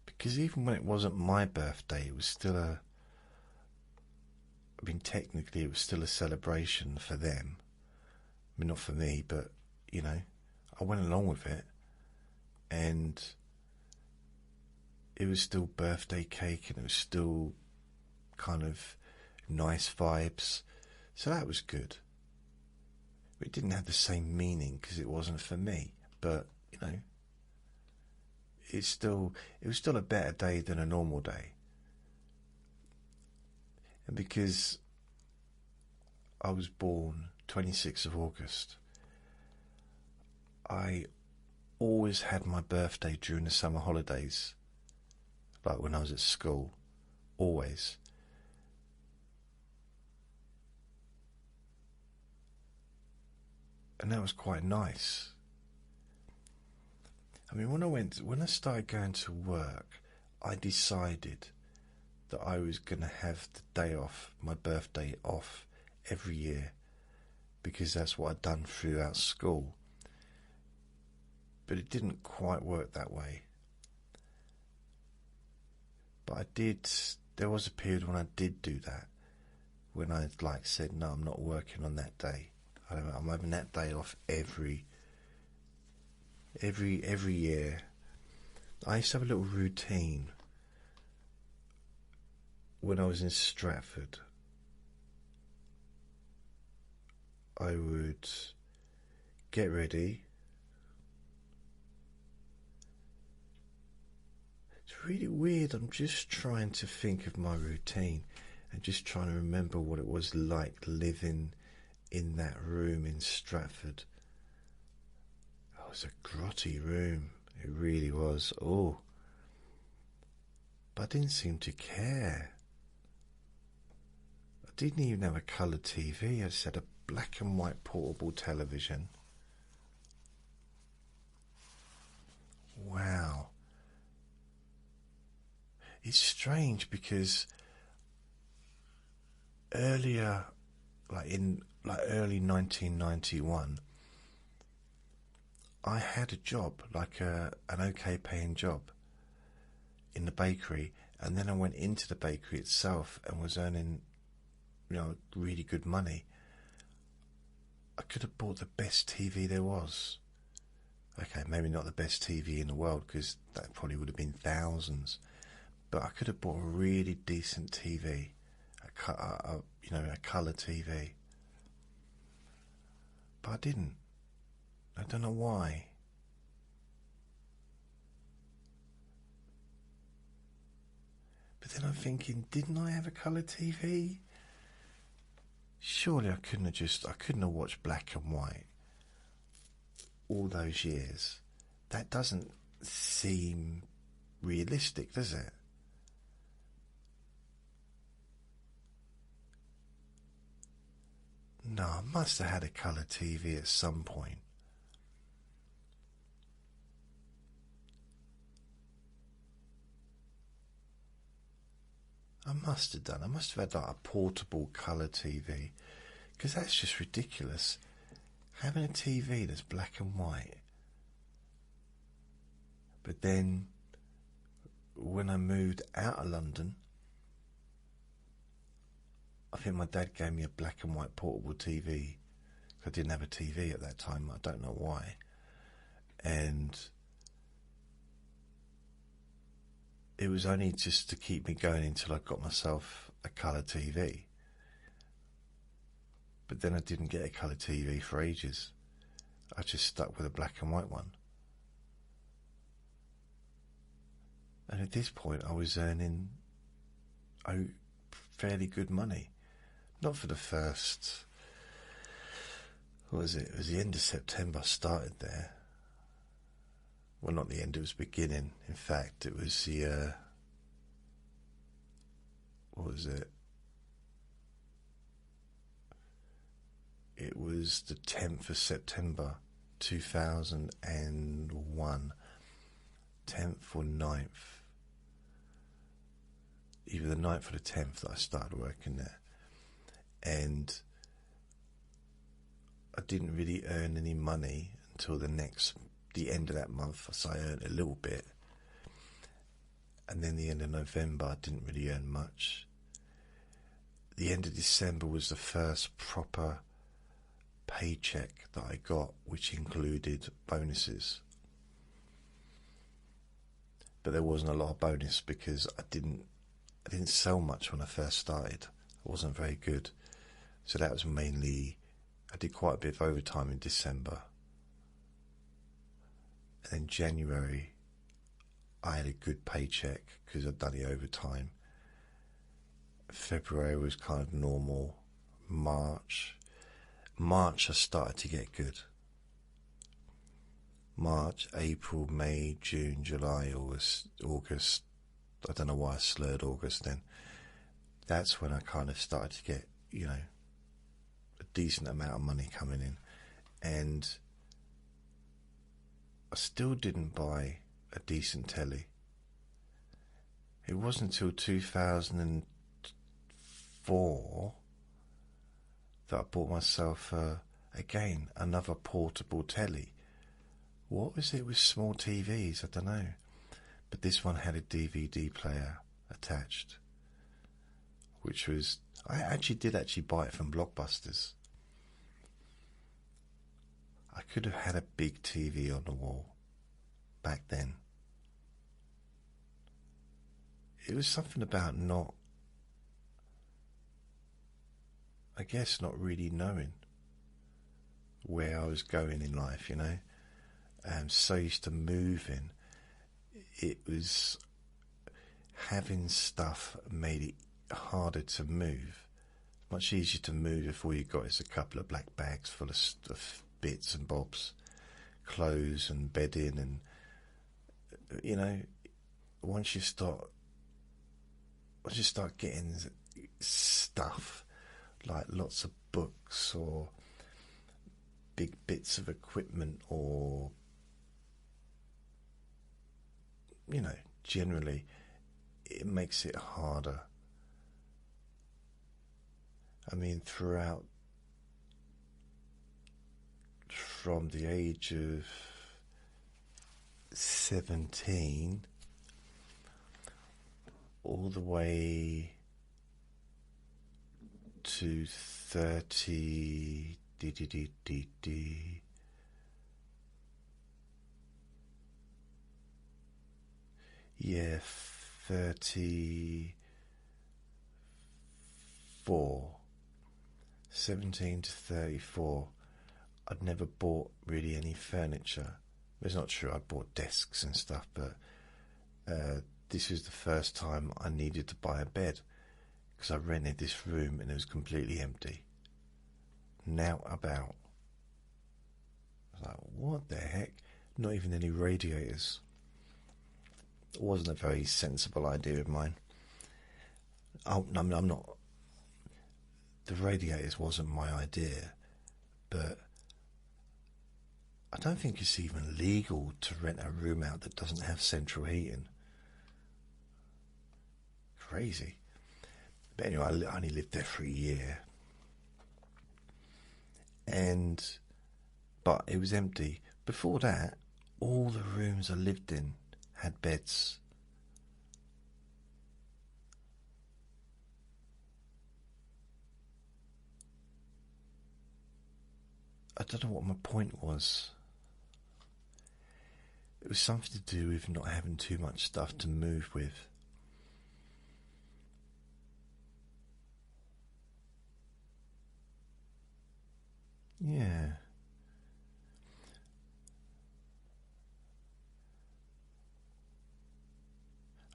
Because even when it wasn't my birthday, it was still technically it was still a celebration for them. I mean, not for me, but, I went along with it. And it was still birthday cake, and it was still kind of nice vibes. So that was good. It didn't have the same meaning because it wasn't for me. But, it was still a better day than a normal day. And because I was born 26th of August, I always had my birthday during the summer holidays, like when I was at school, always. And that was quite nice. I mean, when I started going to work, I decided that I was going to have the day off, my birthday off, every year, because that's what I'd done throughout school. But it didn't quite work that way. But there was a period when I did do that, when I said, no, I'm not working on that day. I'm having that day off every year. I used to have a little routine when I was in Stratford. I would get ready. It's really weird. I'm just trying to think of my routine and just trying to remember what it was like living in that room in Stratford. Oh, it was a grotty room. It really was. Oh. But I didn't seem to care. I didn't even have a colour TV. I just had a black and white portable television. Wow. It's strange because earlier, early 1991, I had a job, an okay paying job in the bakery, and then I went into the bakery itself and was earning, really good money. I could have bought the best TV there was. Okay, maybe not the best TV in the world, because that probably would have been thousands. But I could have bought a really decent TV, a colour TV. But I didn't. I don't know why. But then I'm thinking, didn't I have a colour TV? Surely I couldn't have watched black and white all those years. That doesn't seem realistic, does it? No, I must have had a colour TV at some point. I must have done. I must have had a portable colour TV, because that's just ridiculous. Having a TV that's black and white. But then, when I moved out of London, I think my dad gave me a black and white portable TV. I didn't have a TV at that time. I don't know why. And it was only just to keep me going until I got myself a colour TV. But then I didn't get a colour TV for ages. I just stuck with a black and white one. And at this point I was earning fairly good money. Not for the first, what was it? It was the end of September I started there. Well, not the end, it was the beginning. In fact, it was the, what was it? It was the 10th of September 2001. 10th or 9th. either the 9th or the 10th that I started working there. And I didn't really earn any money until the end of that month. So I earned a little bit. And then the end of November, I didn't really earn much. The end of December was the first proper paycheck that I got, which included bonuses. But there wasn't a lot of bonus because I didn't sell much when I first started. I wasn't very good. So that was mainly, I did quite a bit of overtime in December. And then January, I had a good paycheck because I'd done the overtime. February was kind of normal. March I started to get good. March, April, May, June, July, August. I don't know why I slurred August then. That's when I kind of started to get, a decent amount of money coming in. And I still didn't buy a decent telly. It wasn't until 2004 that I bought myself, again, another portable telly. What was it with small TVs? I don't know. But this one had a DVD player attached, which was, I did buy it from Blockbusters. I could have had a big TV on the wall back then. It was something about not really knowing where I was going in life, I'm so used to moving. It was having stuff made it harder to move. Much easier to move if all you got is a couple of black bags full of stuff, bits and bobs, clothes and bedding, and once you start getting stuff like lots of books or big bits of equipment, or generally it makes it harder. I mean, throughout, from the age of 17 all the way to 30, yeah, 34, 17 to 34, I'd never bought really any furniture. It's not true, I bought desks and stuff, but this was the first time I needed to buy a bed, because I rented this room and it was completely empty. Now about. I was like, what the heck? Not even any radiators. It wasn't a very sensible idea of mine. I'm not. The radiators wasn't my idea, but I don't think it's even legal to rent a room out that doesn't have central heating. Crazy. But anyway, I only lived there for a year. But it was empty. Before that, all the rooms I lived in had beds. I don't know what my point was. It was something to do with not having too much stuff to move with. Yeah.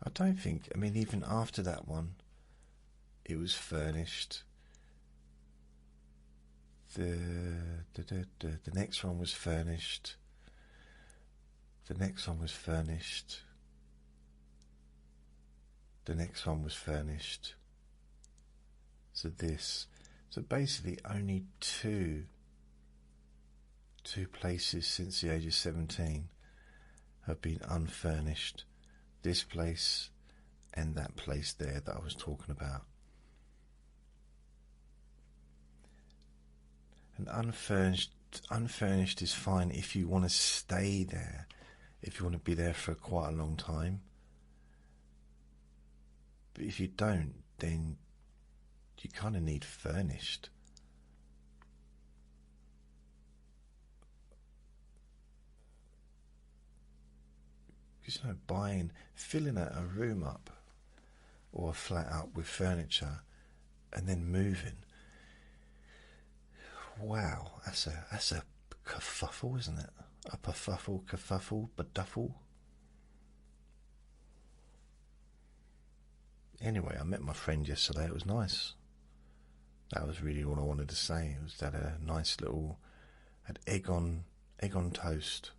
I don't think, even after that one, it was furnished. The next one was furnished. The next one was furnished. The next one was furnished. So basically only two places since the age of 17 have been unfurnished. This place and that place there that I was talking about. And unfurnished is fine if you want to stay there, if you want to be there for quite a long time. But if you don't, then you kind of need furnished. Because filling a room up or a flat up with furniture and then moving. Wow, that's a kerfuffle, isn't it? A kerfuffle, beduffle. Anyway, I met my friend yesterday. It was nice. That was really all I wanted to say. It was that a nice little, had egg on toast.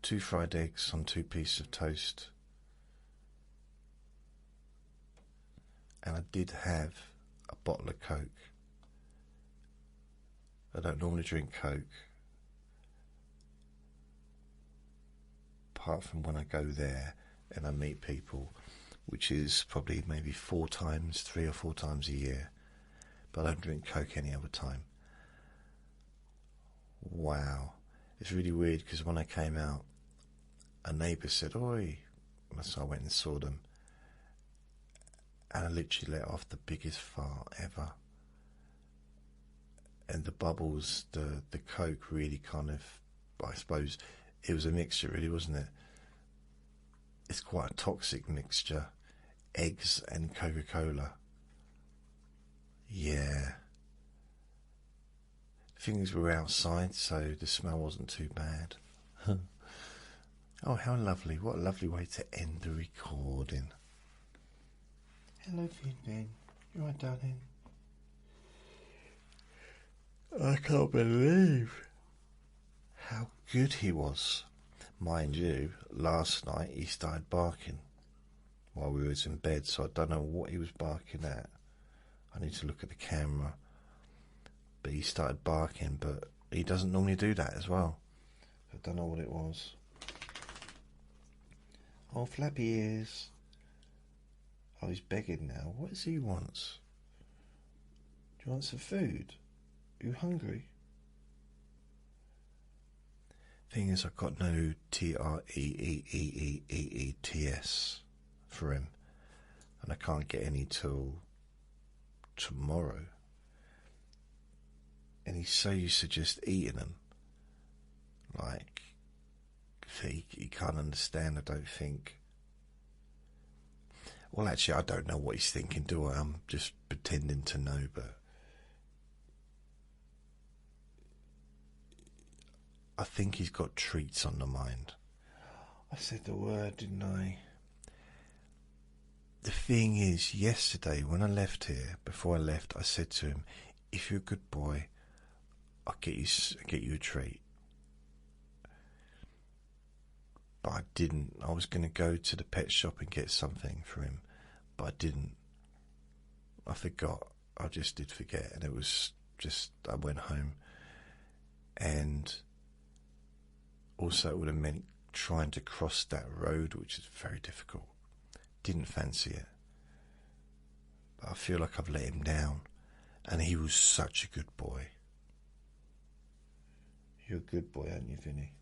2 fried eggs on 2 pieces of toast. And I did have a bottle of Coke. I don't normally drink Coke, apart from when I go there and I meet people, which is probably maybe 3 or 4 times a year. But I don't drink Coke any other time. Wow. It's really weird because when I came out, a neighbour said, "Oi," so I went and saw them, and I literally let off the biggest fart ever. And the bubbles, the Coke really kind of, I suppose, it was a mixture really, wasn't it? It's quite a toxic mixture. Eggs and Coca-Cola. Yeah. Things were outside, so the smell wasn't too bad. Oh, how lovely. What a lovely way to end the recording. Hello, Finley. You alright, darling? I can't believe how good he was. Mind you, last night he started barking while we was in bed, so I don't know what he was barking at. I need to look at the camera. But he started barking, but he doesn't normally do that as well. I don't know what it was. Oh, flappy ears. Oh, he's begging now. What is he wants? Do you want some food? Are you hungry? Thing is, I've got no TREEEEEEETS for him, and I can't get any till tomorrow. And he's so used to just eating them. Like, he can't understand, I don't think. Well, actually, I don't know what he's thinking, do I? I'm just pretending to know, but I think he's got treats on the mind. I said the word, didn't I? The thing is, yesterday when I left here, before I left, I said to him, "If you're a good boy, I'll get you a treat." But I didn't. I was going to go to the pet shop and get something for him, but I didn't. I forgot. I just did forget, and it was just, I went home, and also it would have meant trying to cross that road, which is very difficult. Didn't fancy it. But I feel like I've let him down, and he was such a good boy. You're a good boy, aren't you, Vinny?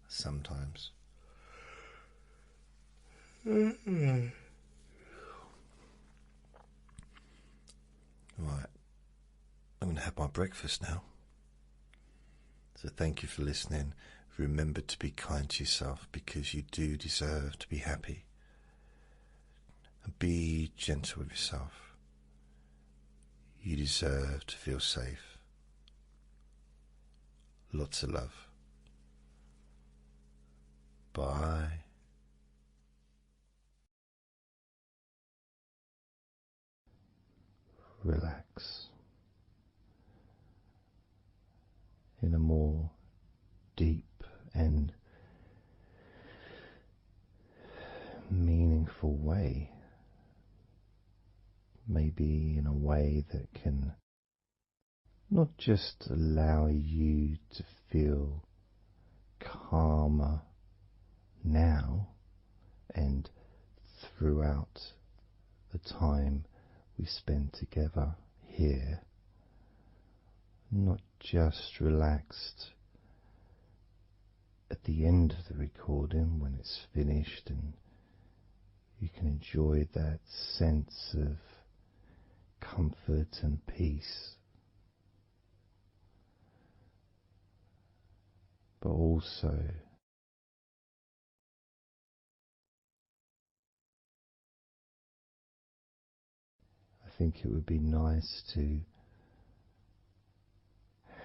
Sometimes. Right. I'm going to have my breakfast now. So thank you for listening. Remember to be kind to yourself, because you do deserve to be happy. And be gentle with yourself. You deserve to feel safe. Lots of love. Bye. Relax in a more deep and meaningful way. Maybe in a way that can not just allow you to feel calmer now and throughout the time we spend together here, not just relaxed at the end of the recording when it's finished and you can enjoy that sense of comfort and peace, but also I think it would be nice to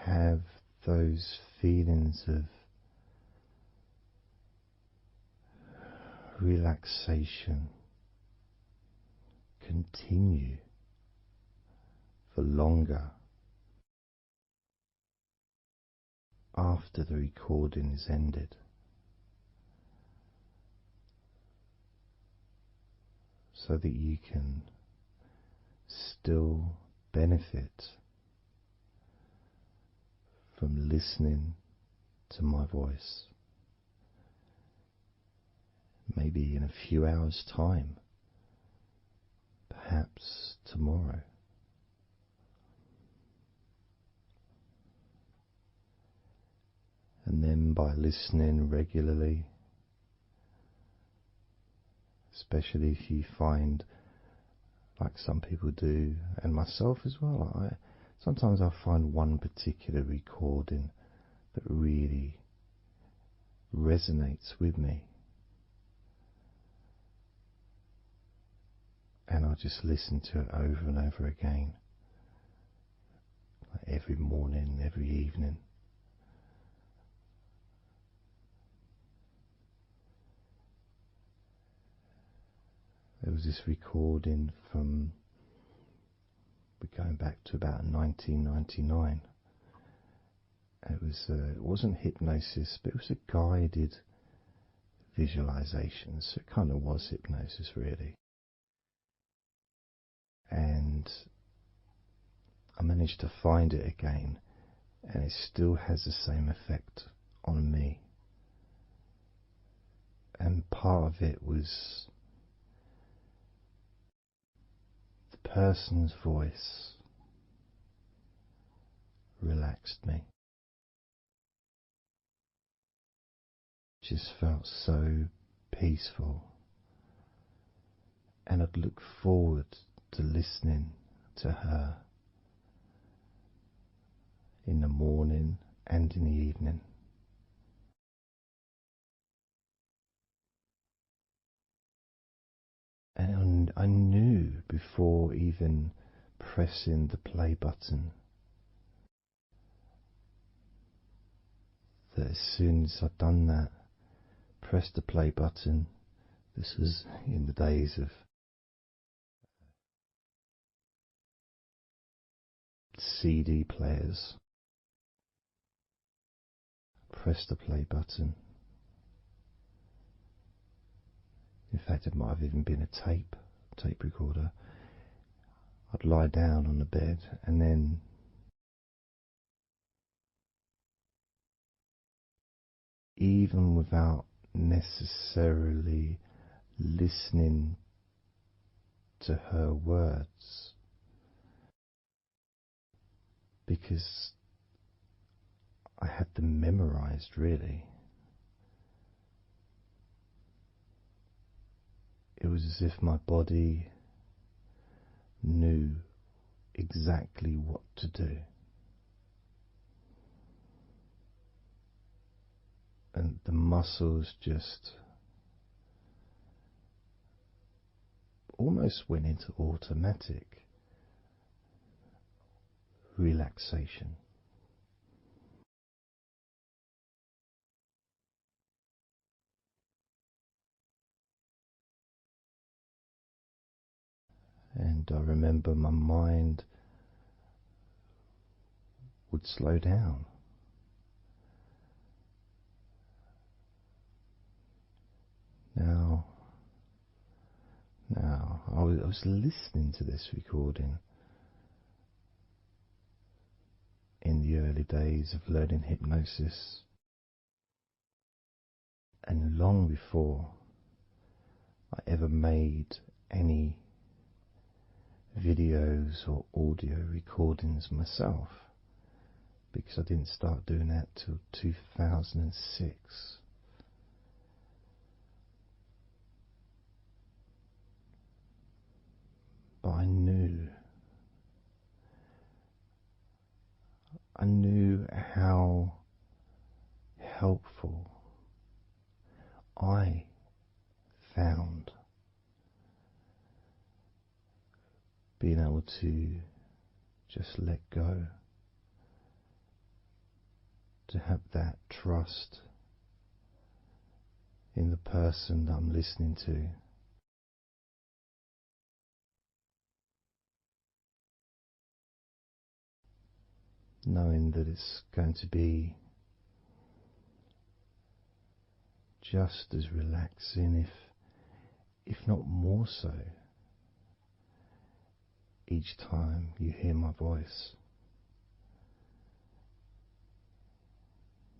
have those feelings of relaxation continue for longer after the recording is ended, so that you can still benefit from listening to my voice, maybe in a few hours' time, perhaps tomorrow. And then by listening regularly, especially if you find, like some people do, and myself as well, sometimes I find one particular recording that really resonates with me, and I'll just listen to it over and over again, like every morning, every evening. There was this recording from, we're going back to about 1999. It wasn't hypnosis, but it was a guided visualization, so it kind of was hypnosis really. And I managed to find it again, and it still has the same effect on me. And part of it was the person's voice relaxed me. Just felt so peaceful, and I'd look forward to listening to her in the morning and in the evening. And I knew before even pressing the play button that as soon as I'd done that, pressed the play button, this was in the days of CD players, pressed the play button. In fact, it might have even been a tape recorder. I'd lie down on the bed, and then even without necessarily listening to her words, because I had them memorized really, it was as if my body knew exactly what to do. And the muscles just almost went into automatic relaxation. And I remember my mind would slow down. Now, I was listening to this recording in the early days of learning hypnosis, and long before I ever made any videos or audio recordings myself, because I didn't start doing that till 2006. But I knew how helpful I found being able to just let go, to have that trust in the person that I'm listening to. Knowing that it's going to be just as relaxing, if not more so, each time you hear my voice.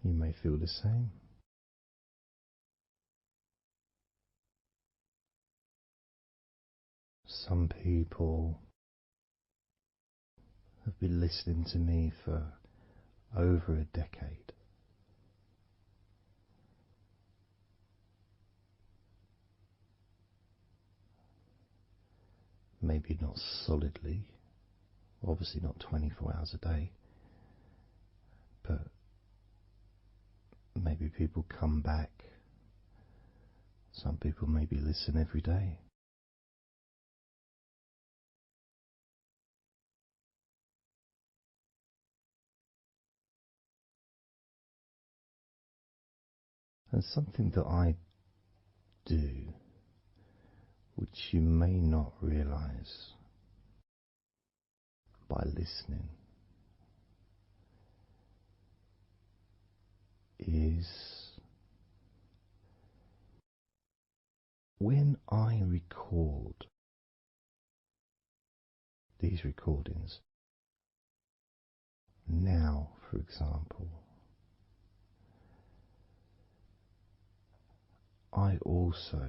You may feel the same. Some people have been listening to me for over a decade. Maybe not solidly, obviously not 24 hours a day, but maybe people come back. Some people maybe listen every day. And something that I do, which you may not realize by listening, is when I record these recordings, now for example, I also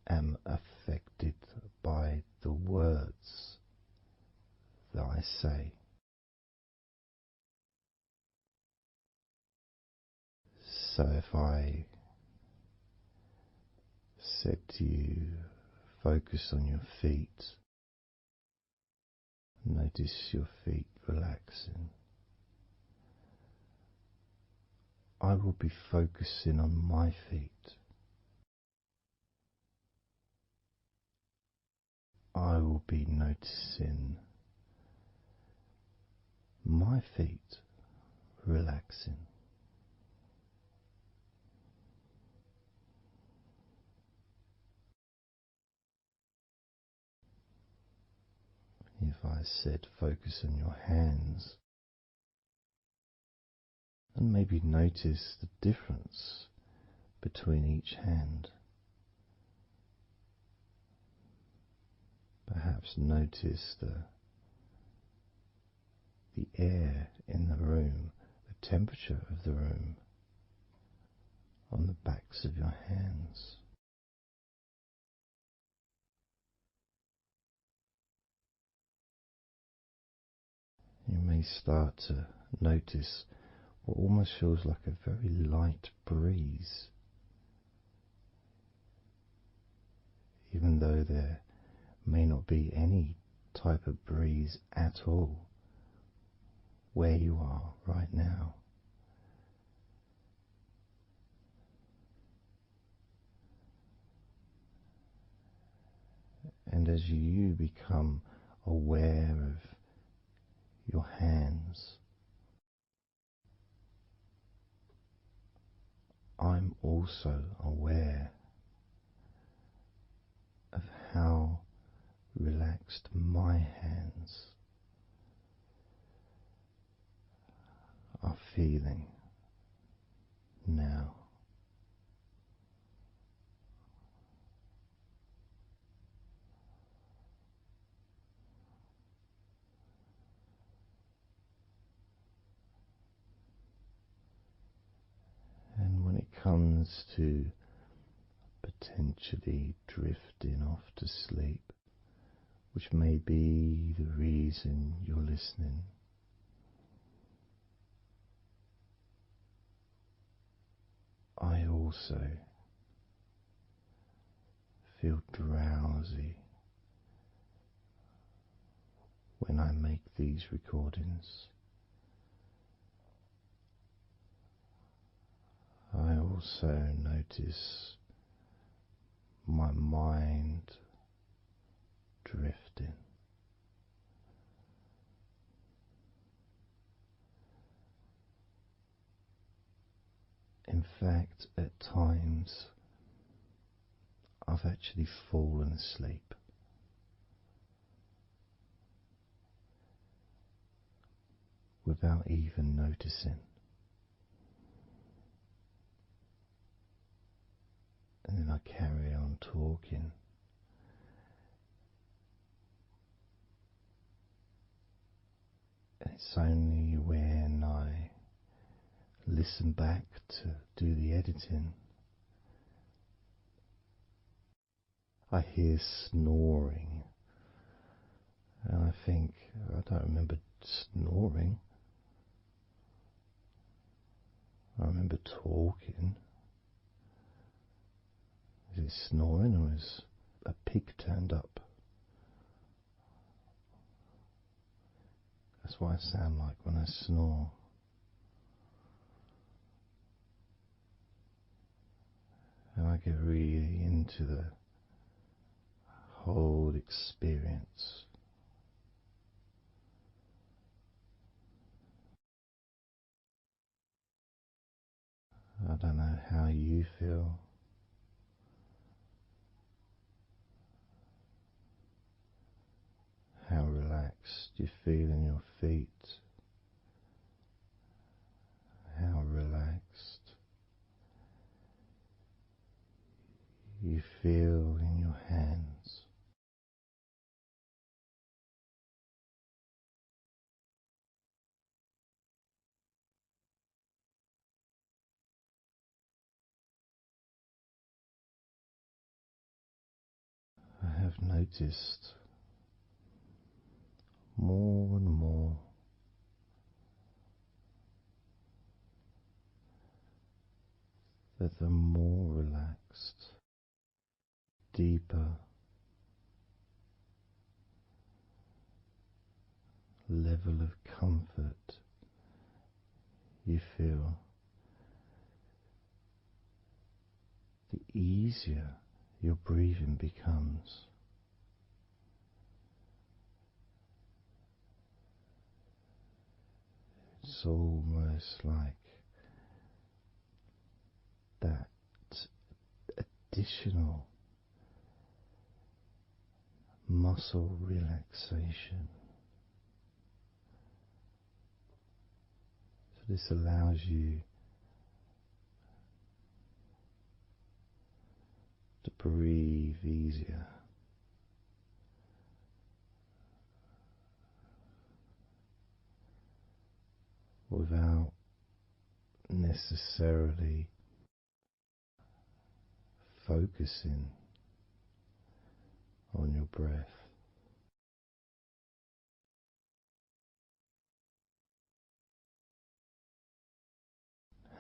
am affected by the words that I say. So if I said to you, focus on your feet, notice your feet relaxing, I will be focusing on my feet. I will be noticing my feet relaxing. If I said focus on your hands, and maybe notice the difference between each hand. Perhaps notice the air in the room, the temperature of the room on the backs of your hands. You may start to notice what almost feels like a very light breeze, even though there may not be any type of breeze at all where you are right now. And as you become aware of your hands, I'm also aware of how relaxed my hands are feeling now. And when it comes to potentially drifting off to sleep, which may be the reason you're listening. I also feel drowsy when I make these recordings. I also notice my mind drifting. In fact, at times I've actually fallen asleep. Without even noticing. And then I carry on talking. And it's only when I listen back to do the editing, I hear snoring. And I think, I don't remember snoring. I remember talking. Is it snoring or is a pig turned up? That's what I sound like when I snore. And I get really into the whole experience. I don't know how you feel. How relaxed you feel in your feet. How relaxed you feel in your hands. I have noticed more and more that the more relaxed, deeper level of comfort you feel, the easier your breathing becomes. It's almost like that additional muscle relaxation. So this allows you to breathe easier. Without necessarily focusing on your breath.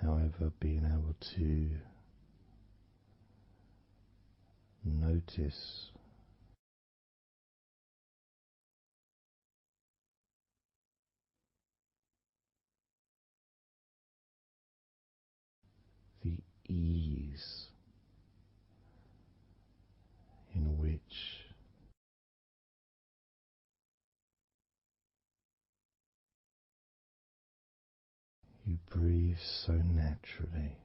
However, being able to notice the ease in which you breathe so naturally.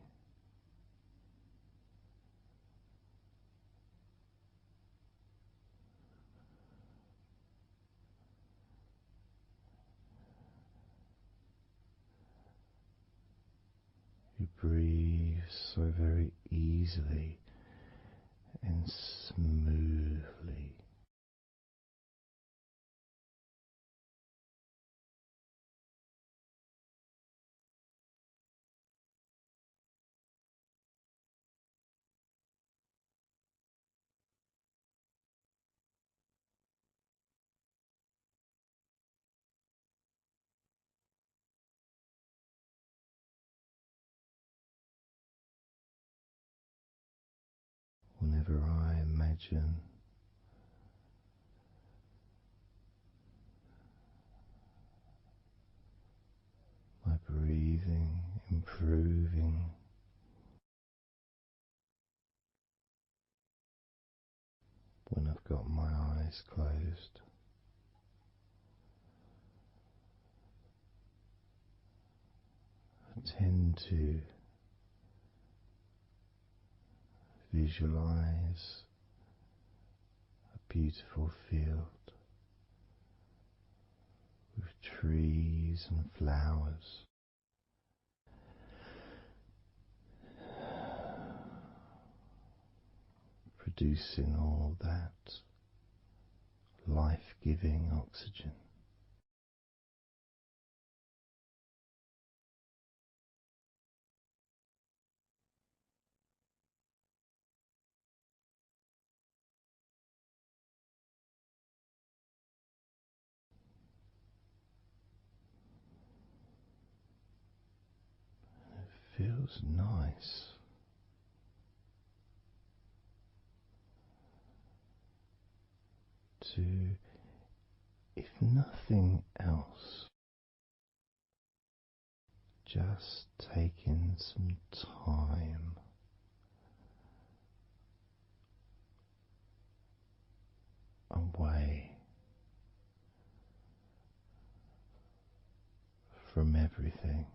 You breathe so very easily and smoothly. whenever I imagine my breathing improving, when I've got my eyes closed, I tend to visualize a beautiful field with trees and flowers, producing all that life-giving oxygen. It feels nice to, if nothing else, just taking some time away from everything.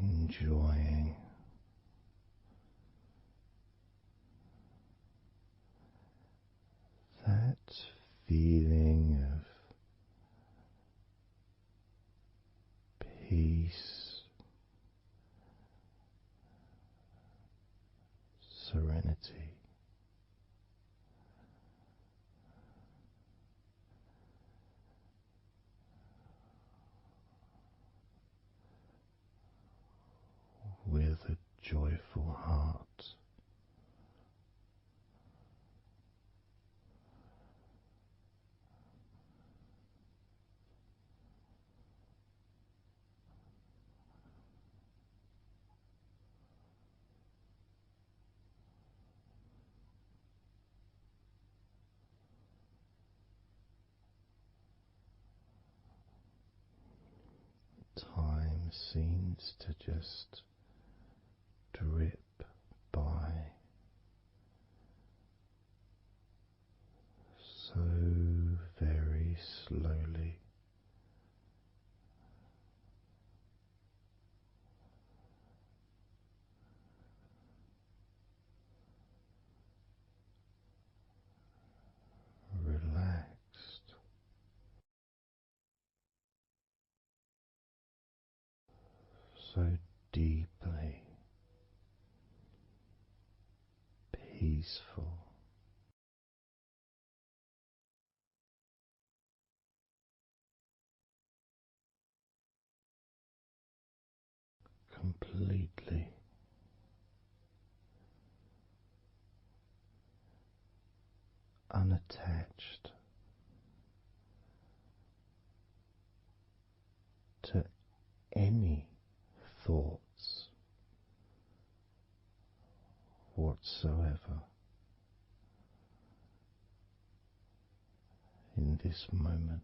Enjoying that feeling of peace, serenity, with a joyful heart. Time seems to just drip by so very slowly. Relaxed, so deeply peaceful, completely unattached to any thoughts whatsoever in this moment.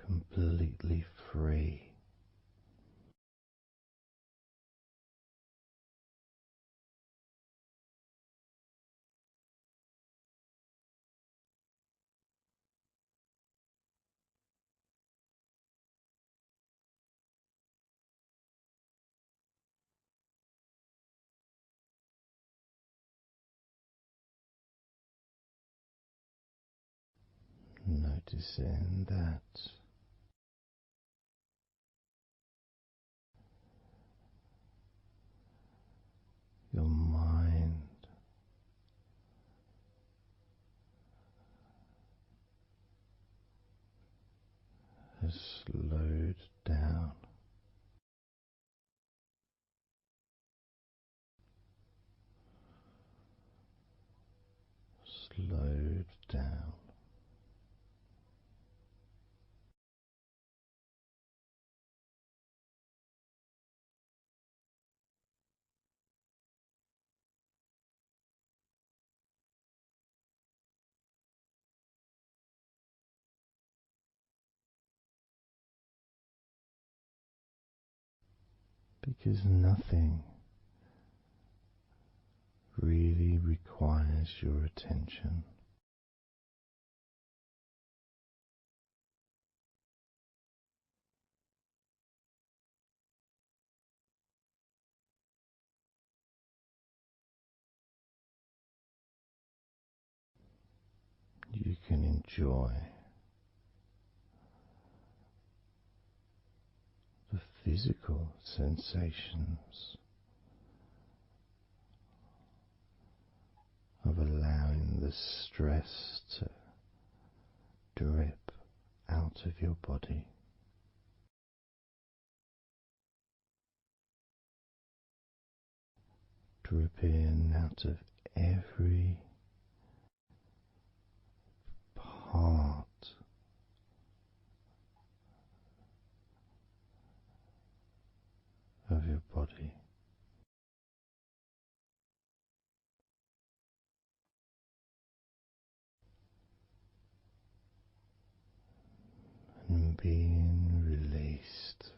Completely free. Noticing that your mind slowed down. Slowed down. Because nothing really requires your attention. You can enjoy the physical sensations of allowing the stress to drip out of your body. Drip in out of every part of your body. And being released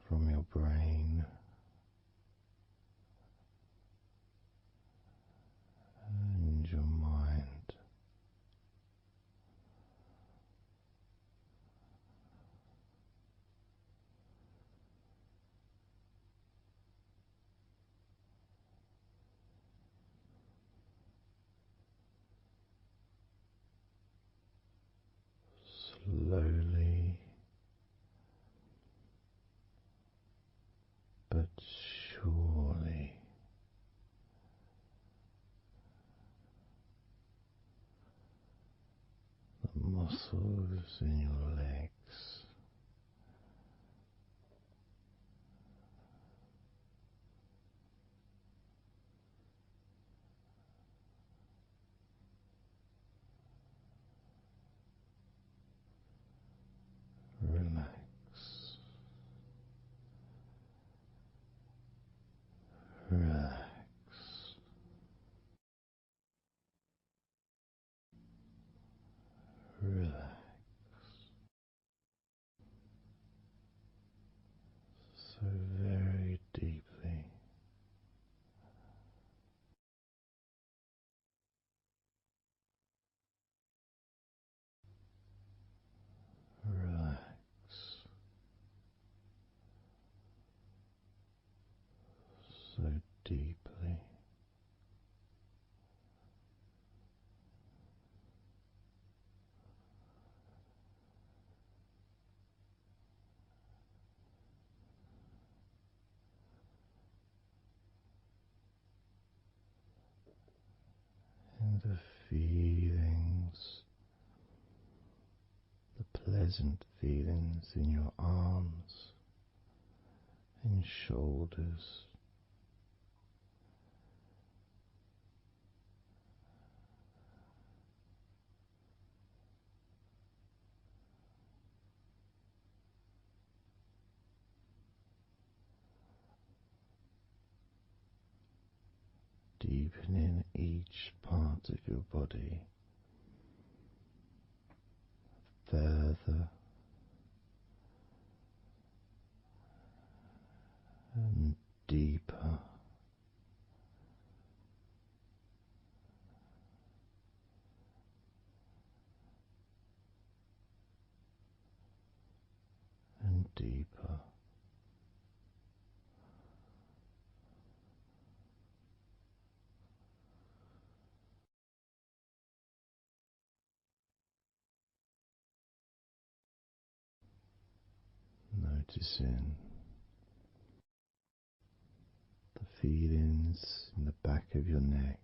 from your brain and your mind. Slowly but surely the muscles in your legs relax, relax, relax so very deeply. Relax so deeply. And the feelings, the pleasant feelings in your arms and shoulders, deepening each part of your body further and deeper and deeper. Noticing the feelings in the back of your neck,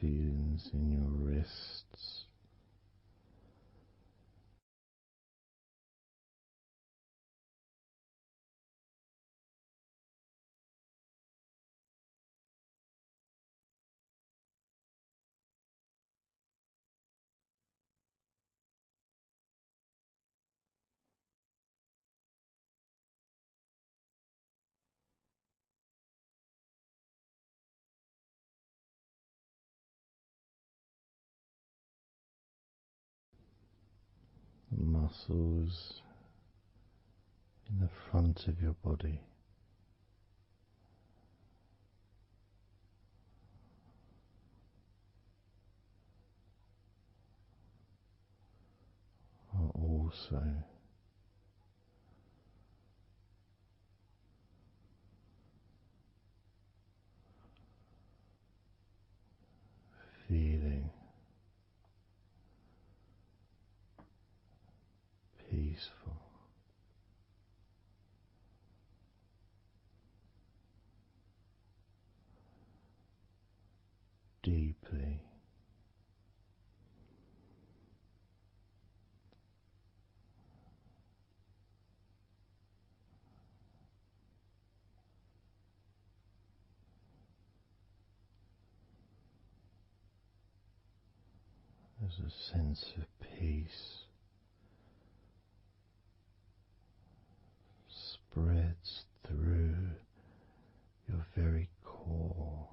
feelings in your wrists, the muscles in the front of your body, are also feeling peaceful. Deeply there's a sense of peace spreads through your very core.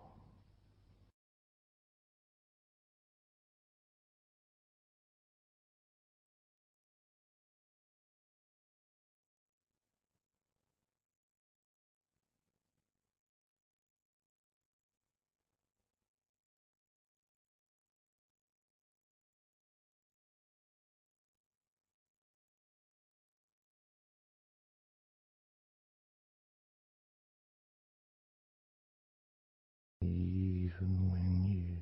Even when you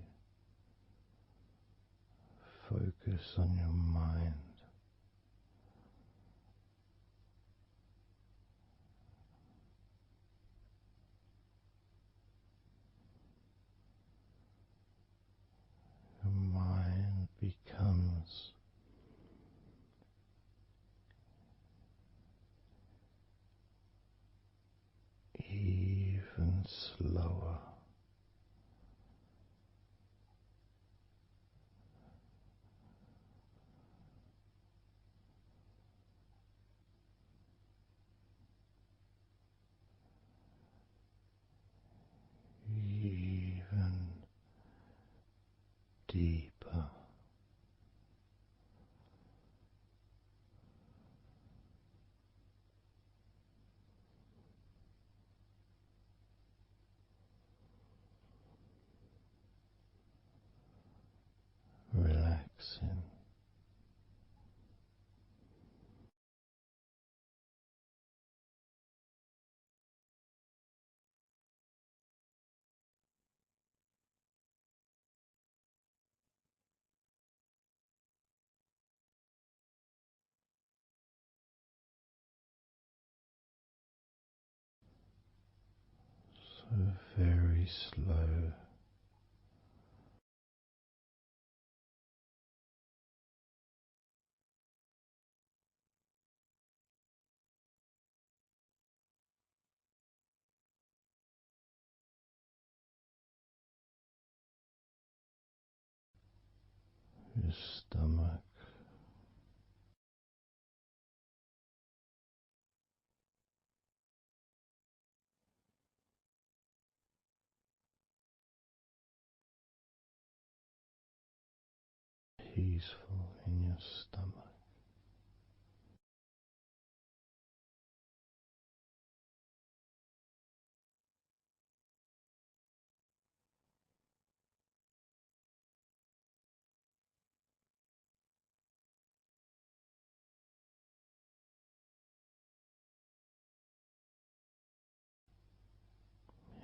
focus on your mind, your mind becomes even slower. Even deeper. Relaxing. So very slow. Your stomach. Peaceful in your stomach.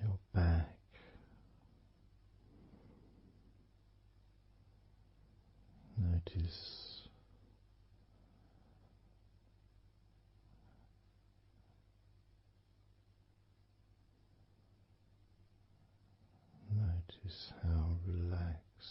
Your back. Notice how relaxed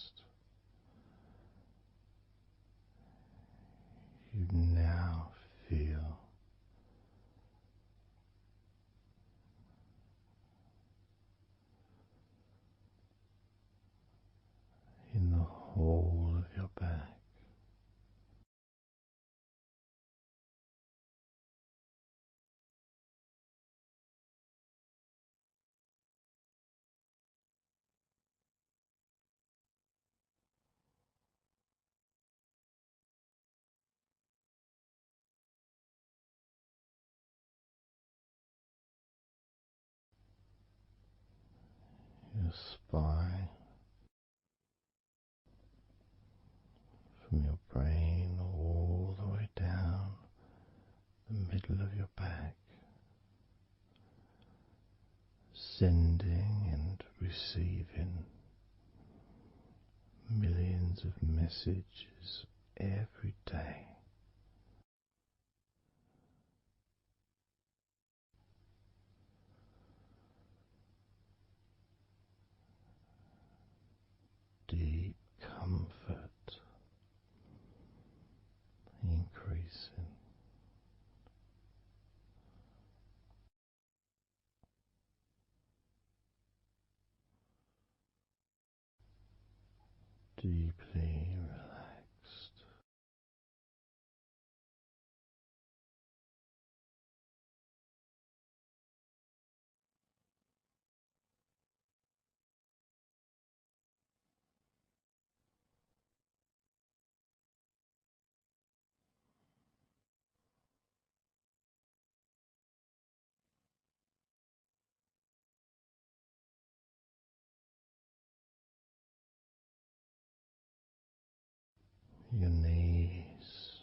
spine, from your brain all the way down the middle of your back, sending and receiving millions of messages every day. Deep comfort increasing. Deeply relaxed. Your knees,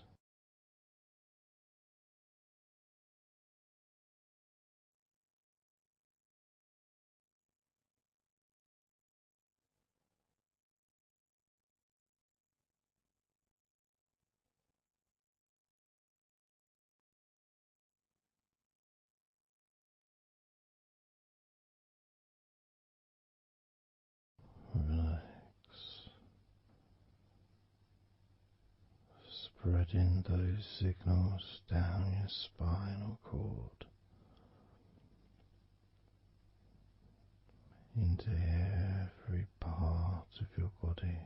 relax, spreading those signals down your spinal cord into every part of your body.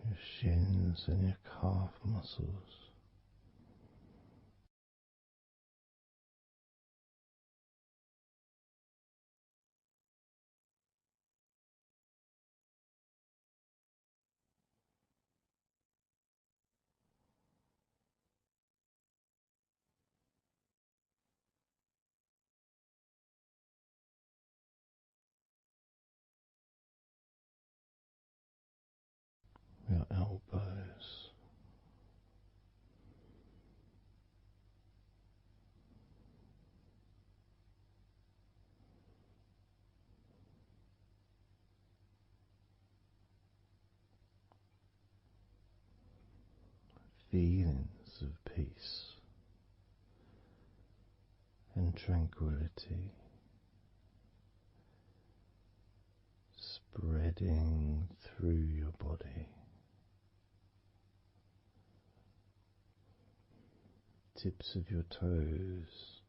Your shins and your calf muscles, your elbows, feelings of peace and tranquility spreading through your body, tips of your toes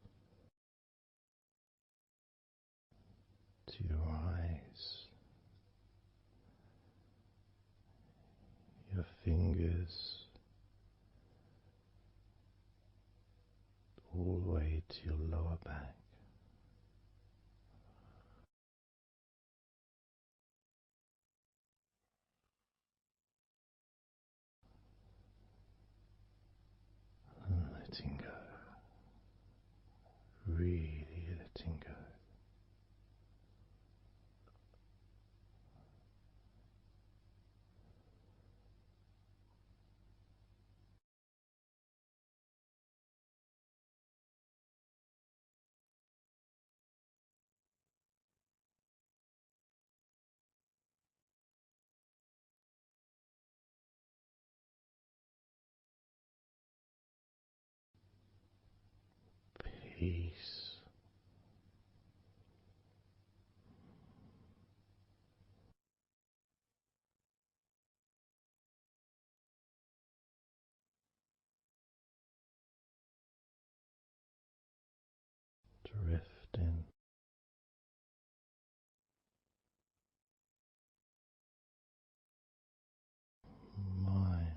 to your eyes, your fingers all the way to your lower back. And letting go, really letting go. Peace, drifting, mind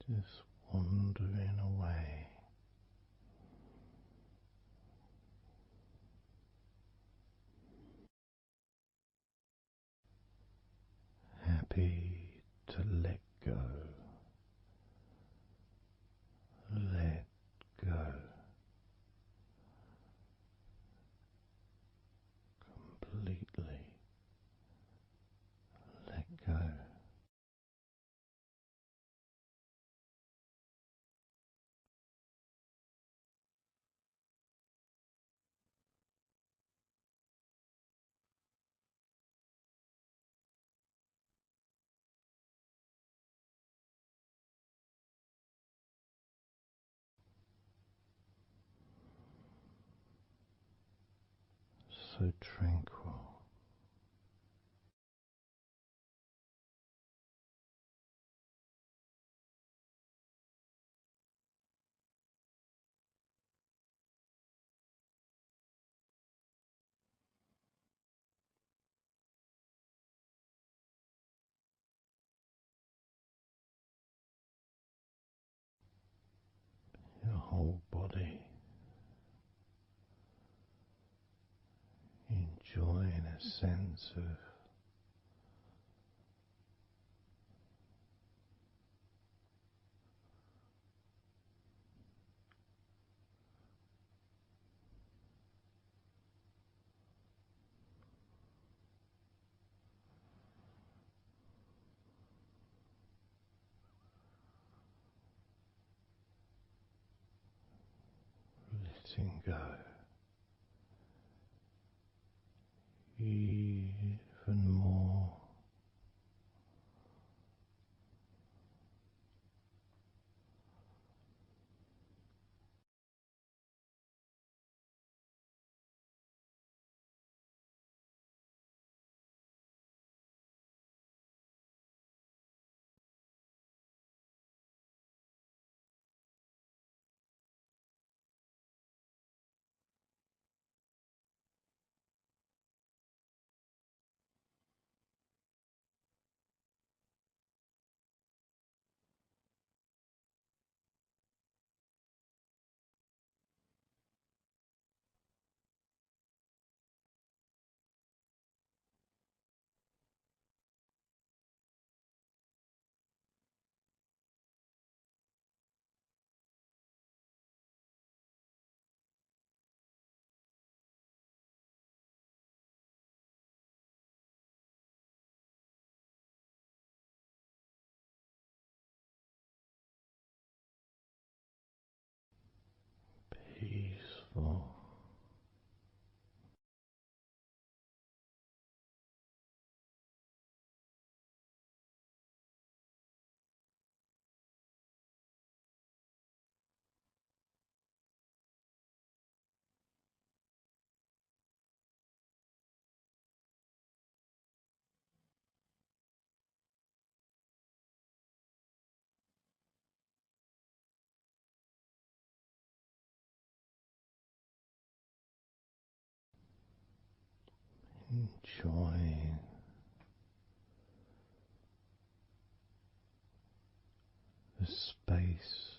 just wandering away, happy to let go. Let go completely. Let go. So tranquil. Your whole body enjoying a sense of letting go even more. Peaceful. Enjoying the space,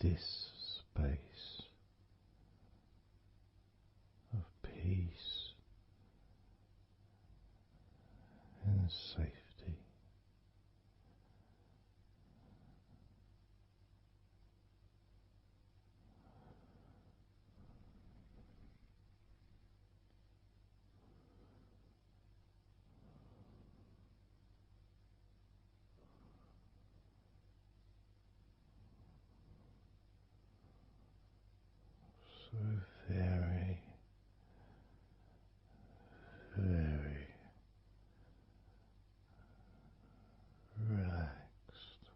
this space of peace and safety. So very, very relaxed.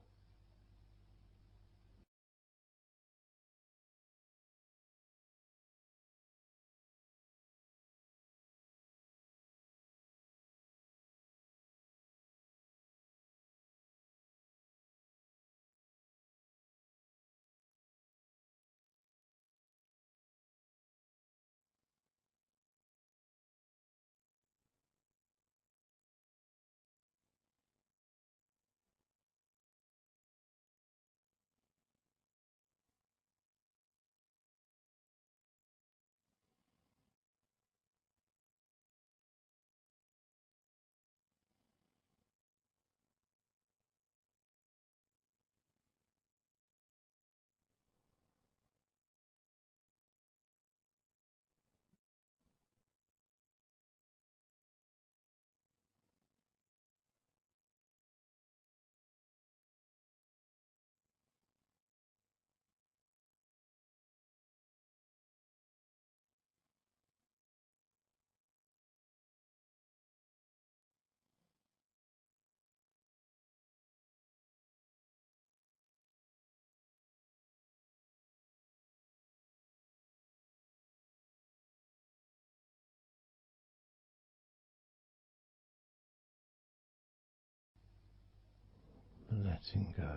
letting go.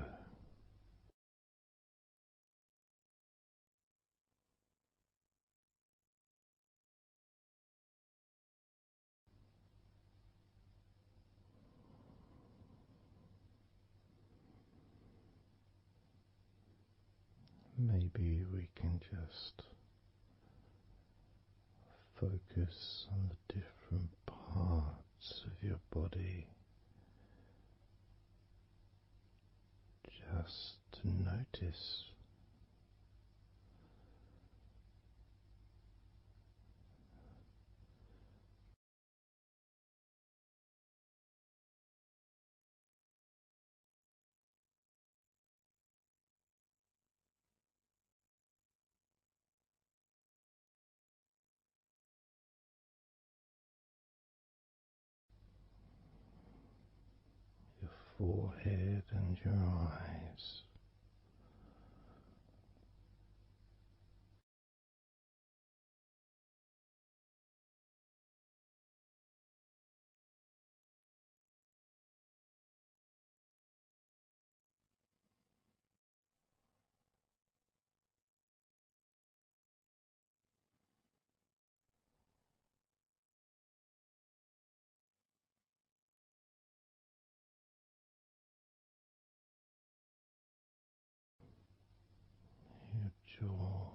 Maybe we can just focus on the different parts of your body, just to notice your forehead and your eyes. Your jaw,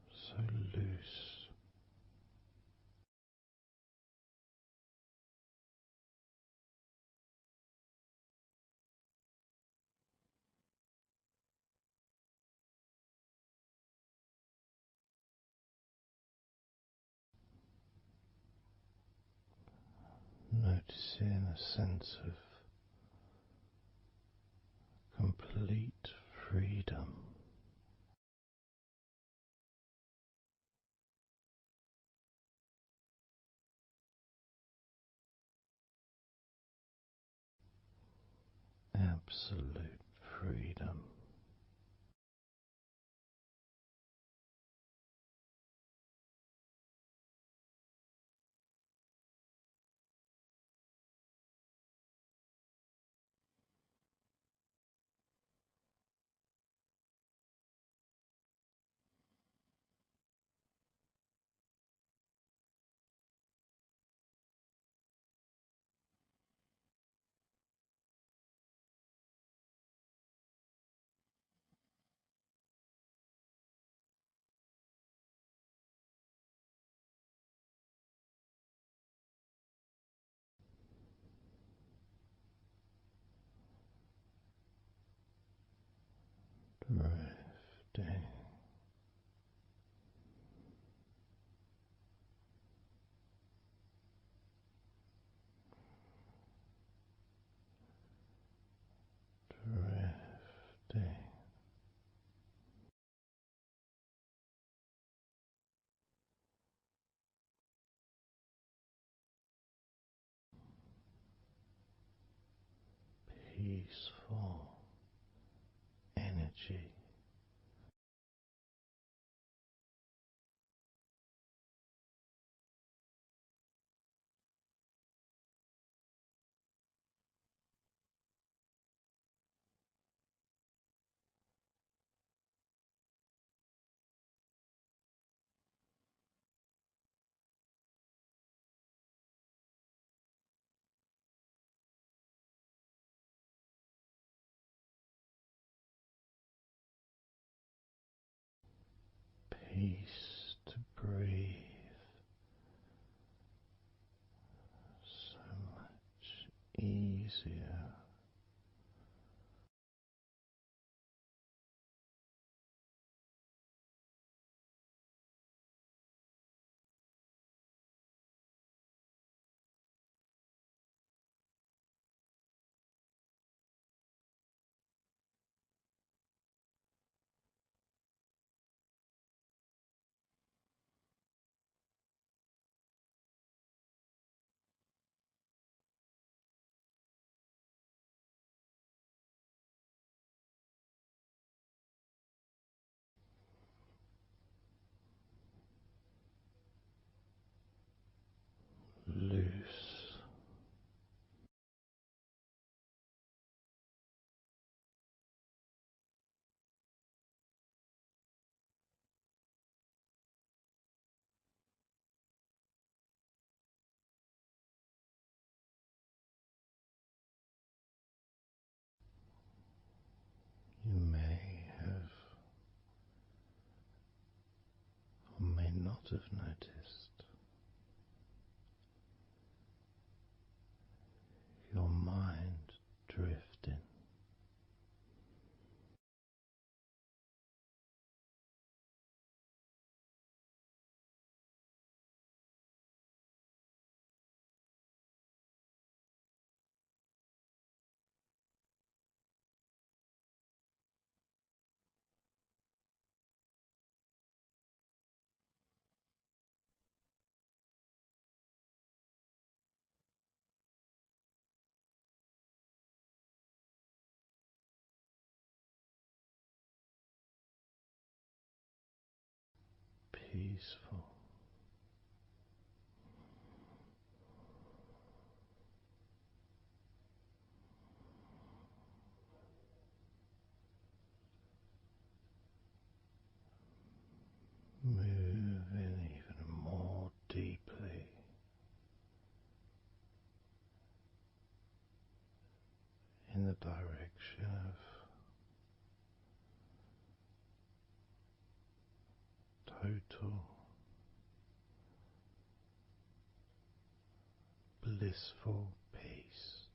so loose. Noticing a sense of complete freedom. Absolute freedom. Drifting, drifting, peaceful energy. Peace to breathe, so much easier. not have noticed your mind drifting. Peaceful. Moving even more deeply in the direction of total blissful peace.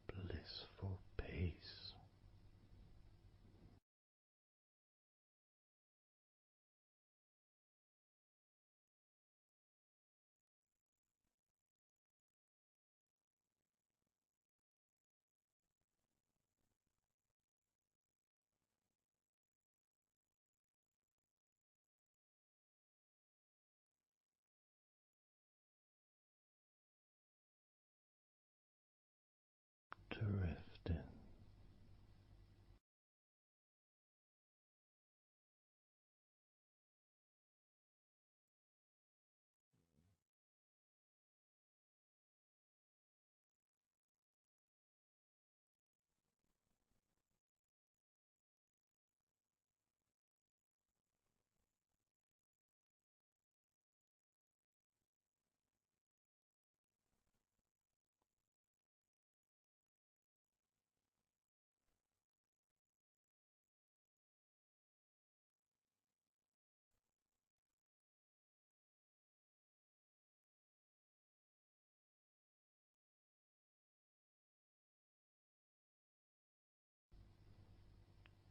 Blissful peace. Drifting.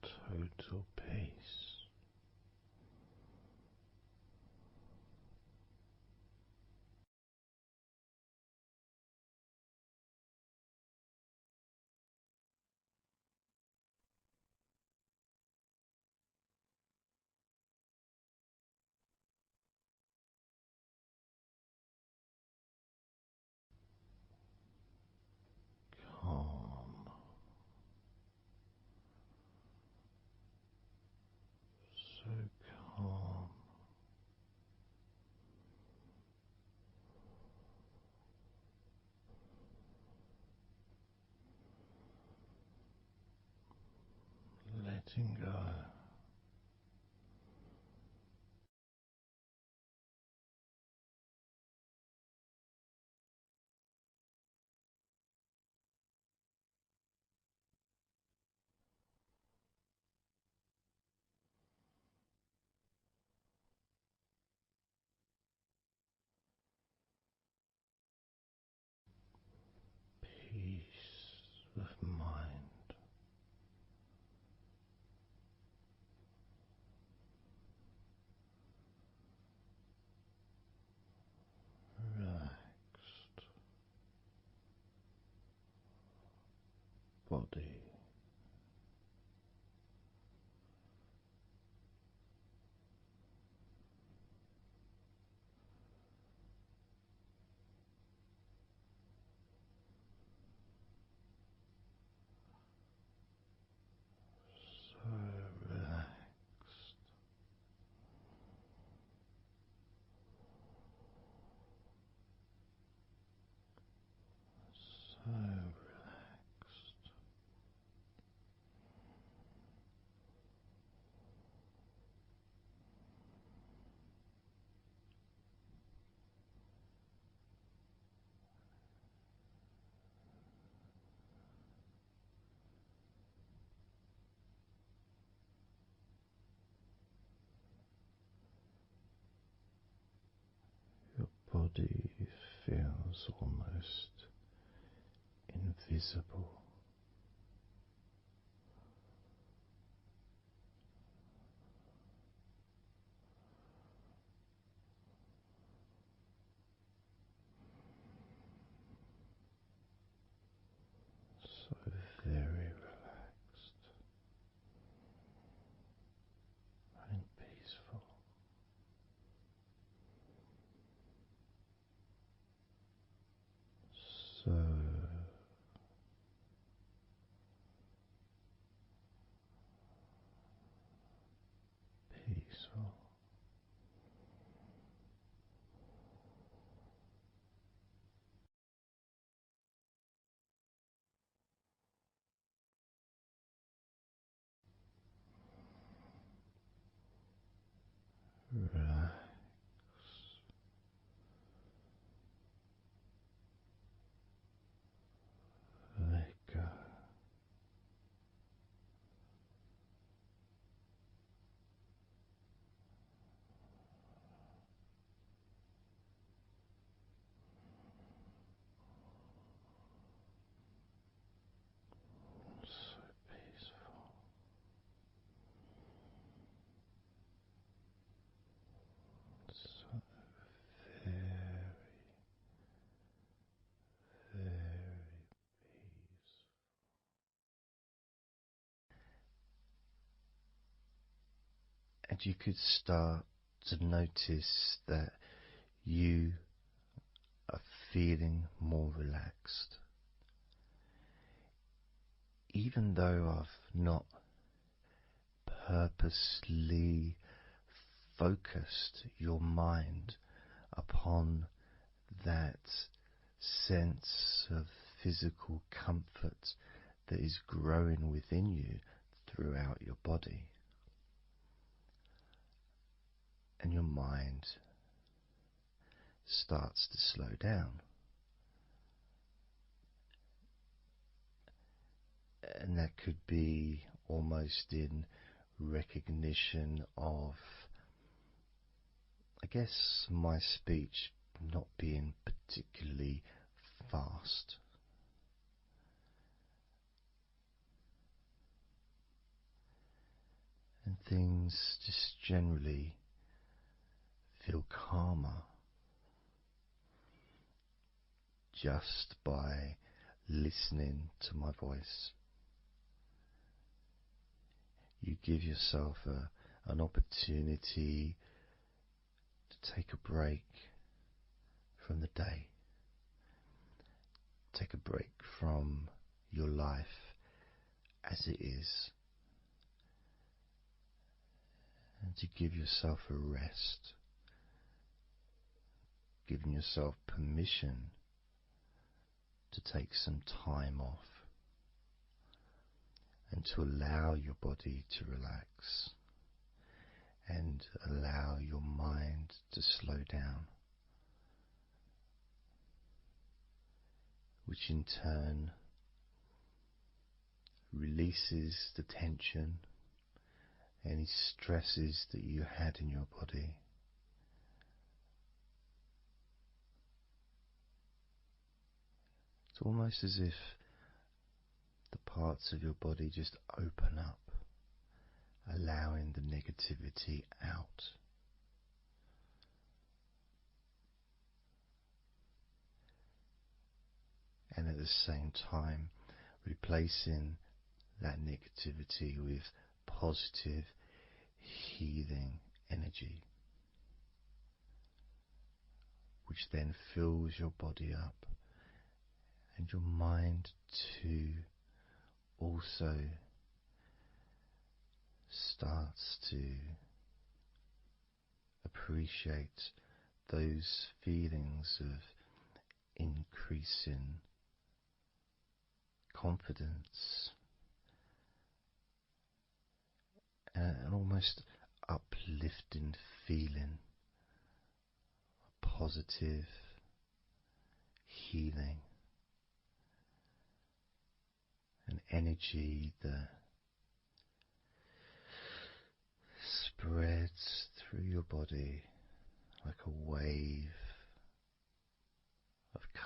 Total peace. Calm. So calm. Letting go. Peace of mind. Relaxed body. So relaxed. So relaxed. body feels almost invisible. So very relaxed and peaceful. So peaceful. Relax. Let go. So peaceful. So very, very peaceful. And you could start to notice that you are feeling more relaxed. Even though I've not purposely focused your mind upon that sense of physical comfort that is growing within you throughout your body. And your mind starts to slow down. And that could be almost in recognition of, I guess, my speech not being particularly fast. And things just generally feel calmer just by listening to my voice. You give yourself an opportunity to take a break from the day, take a break from your life as it is, and to give yourself a rest, giving yourself permission to take some time off and to allow your body to relax and allow your mind to slow down, which in turn releases the tension, any stresses that you had in your body. It's almost as if the parts of your body just open up, allowing the negativity out. And at the same time, replacing that negativity with positive, healing energy, which then fills your body up and your mind too also starts to appreciate those feelings of increasing confidence and an almost uplifting feeling, positive healing, an energy that spreads through your body like a wave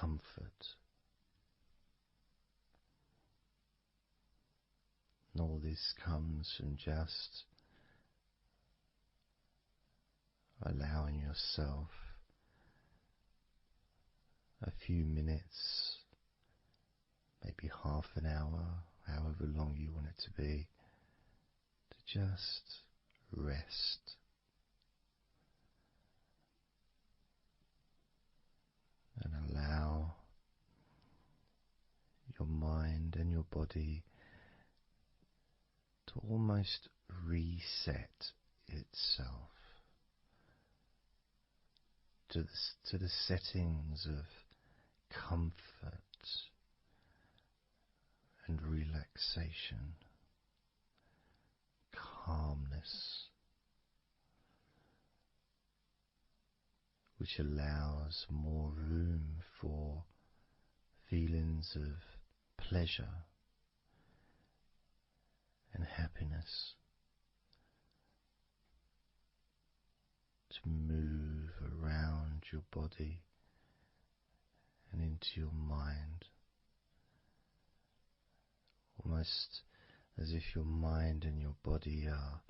comfort. And all this comes from just allowing yourself a few minutes, maybe half an hour, however long you want it to be, to just rest. And allow your mind and your body to almost reset itself to the settings of comfort and relaxation, calmness, which allows more room for feelings of pleasure and happiness to move around your body and into your mind, almost as if your mind and your body are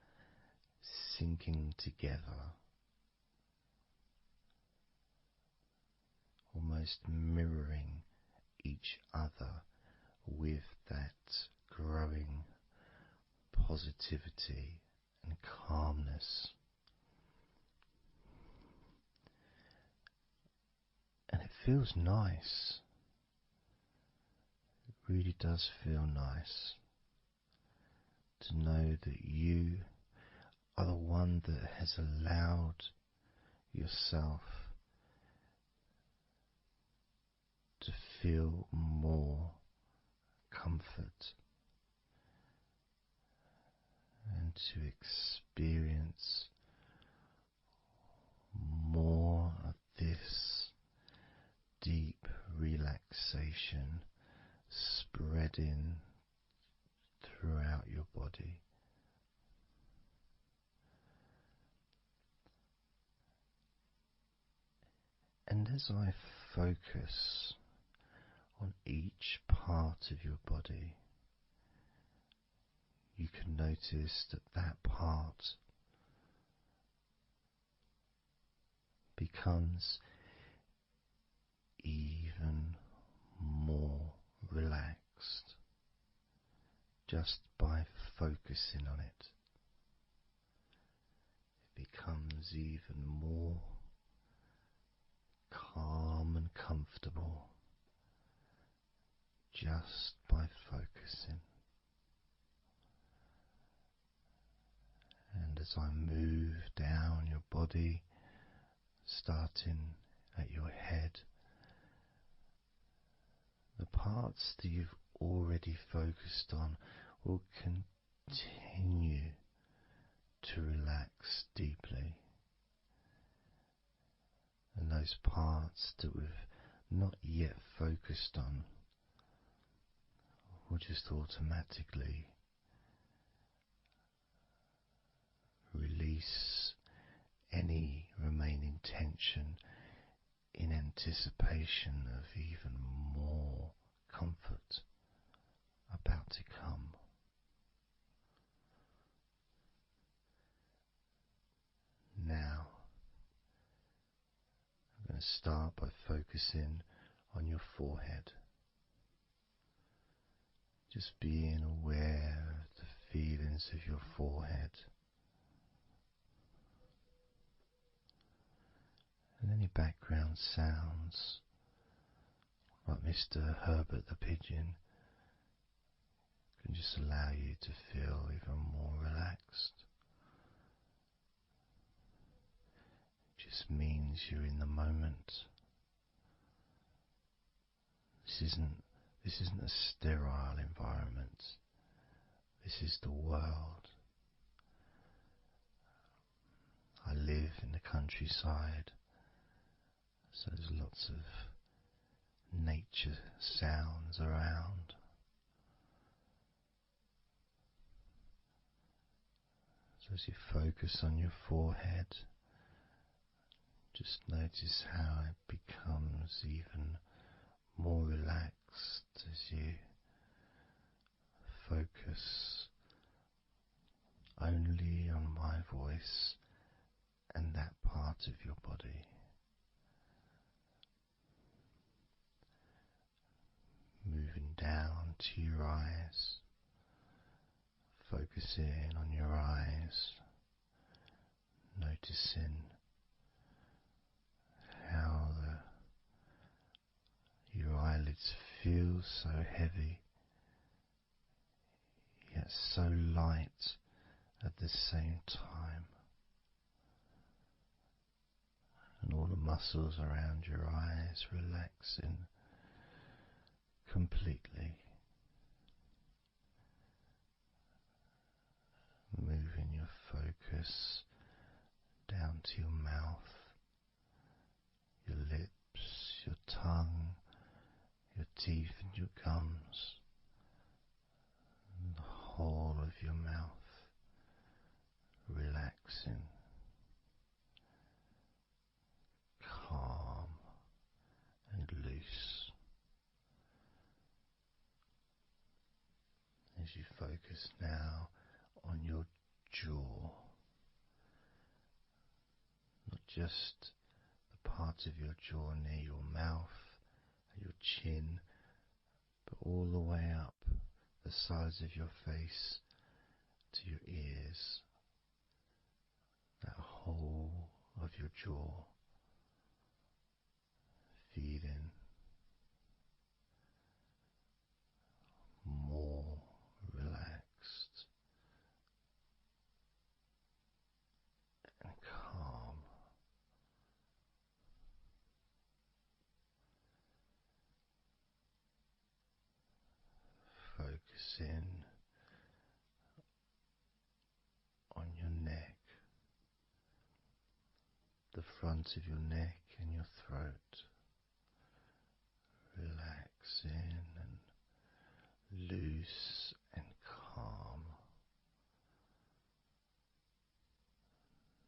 sinking together, almost mirroring each other with that growing positivity and calmness. And it feels nice. It really does feel nice to know that you are the one that has allowed yourself to feel more comfort and to experience more of this deep relaxation spreading throughout your body. And as I focus on each part of your body, you can notice that that part becomes even more relaxed just by focusing on it. It becomes even more calm and comfortable just by focusing. And as I move down your body, starting at your head, the parts that you've already focused on will continue to relax deeply. And those parts that we've not yet focused on will just automatically release any remaining tension in anticipation of even more comfort about to come. Now, I'm going to start by focusing on your forehead. Just being aware of the feelings of your forehead and any background sounds, like Mr. Herbert the pigeon, can just allow you to feel even more relaxed. It just means you're in the moment. This isn't a sterile environment. This is the world. I live in the countryside, so there's lots of nature sounds around. So as you focus on your forehead, just notice how it becomes even more relaxed as you focus only on my voice and that part of your body. Moving down to your eyes, focusing on your eyes, noticing how your eyelids feel so heavy, yet so light at the same time, and all the muscles around your eyes relaxing completely. Moving your focus down to your mouth, your lips, your tongue, your teeth and your gums, and the whole of your mouth relaxing, calm and loose. As you focus now on your jaw, not just the part of your jaw near your mouth, your chin, but all the way up the sides of your face to your ears, that whole of your jaw, feeling more relaxed and calm. Focusing on your neck, the front of your neck and your throat, relaxing and loose and calm.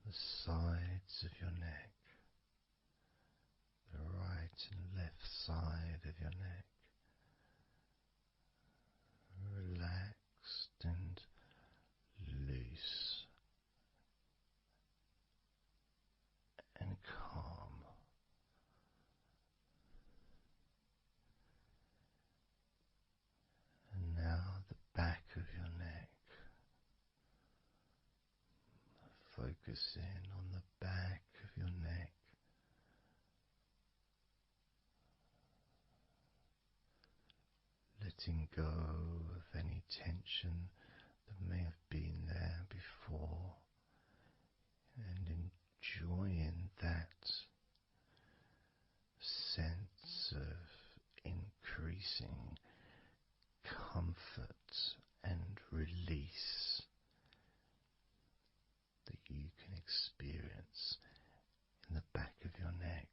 The sides of your neck, the right and left side of your neck, relaxed and loose and calm. And now the back of your neck, focusing on the back of your neck, letting go of any tension that may have been there before, and enjoying that sense of increasing comfort and release that you can experience in the back of your neck.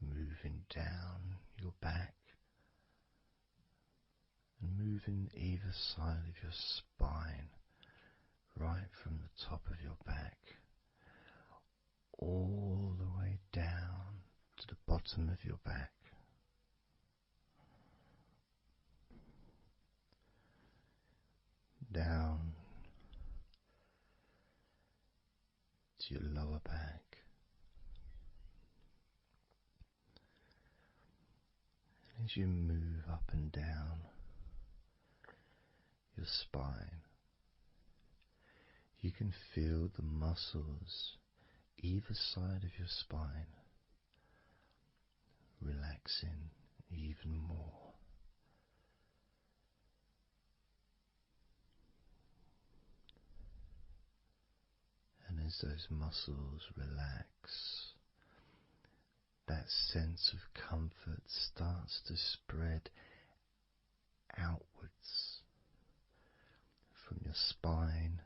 Moving down your back and moving either side of your spine, right from the top of your back all the way down to the bottom of your back. Down to your lower back. And as you move up and down your spine, you can feel the muscles either side of your spine relaxing even more. And as those muscles relax, that sense of comfort starts to spread outwards from your spine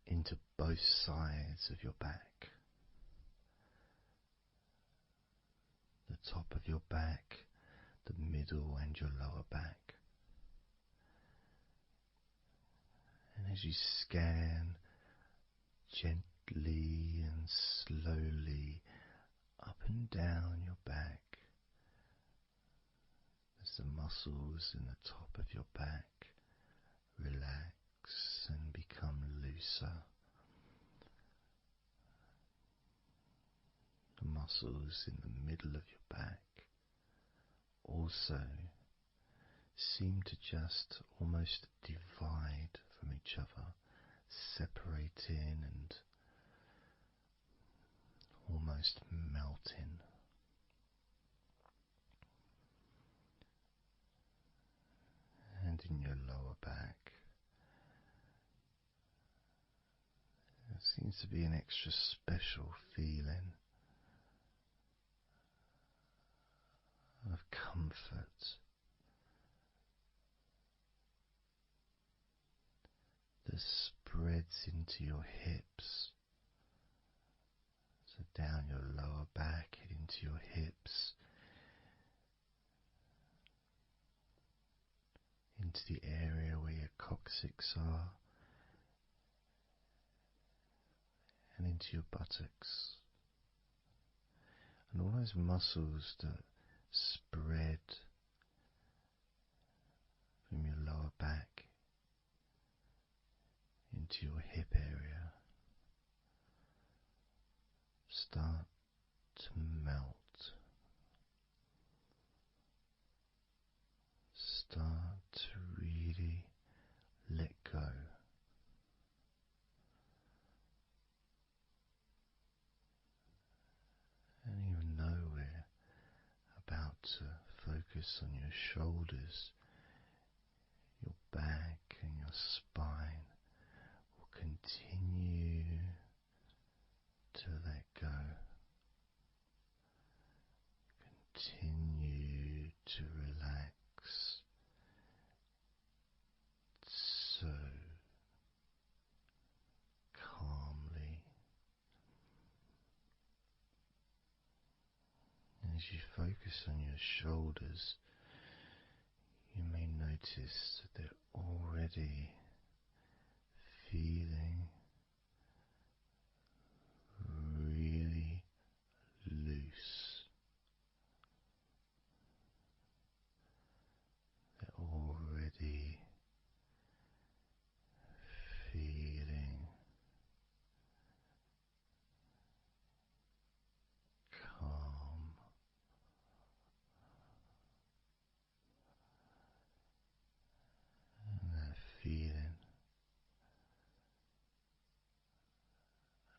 into both sides of your back. The top of your back, the middle and your lower back. And as you scan gently gently and slowly up and down your back as the muscles in the top of your back relax and become looser. The muscles in the middle of your back also seem to just almost divide from each other, separating and almost melting. And in your lower back, there seems to be an extra special feeling of comfort that spreads into your hips. So down your lower back and into your hips, into the area where your coccyx are, and into your buttocks. And all those muscles that spread from your lower back into your hip area start to melt, start to really let go. And even though we're about to focus on your shoulders, your back and your spine will continue to let go. Continue to relax so calmly. And as you focus on your shoulders, you may notice that they're already feeling really loose. They're already feeling calm. And that feeling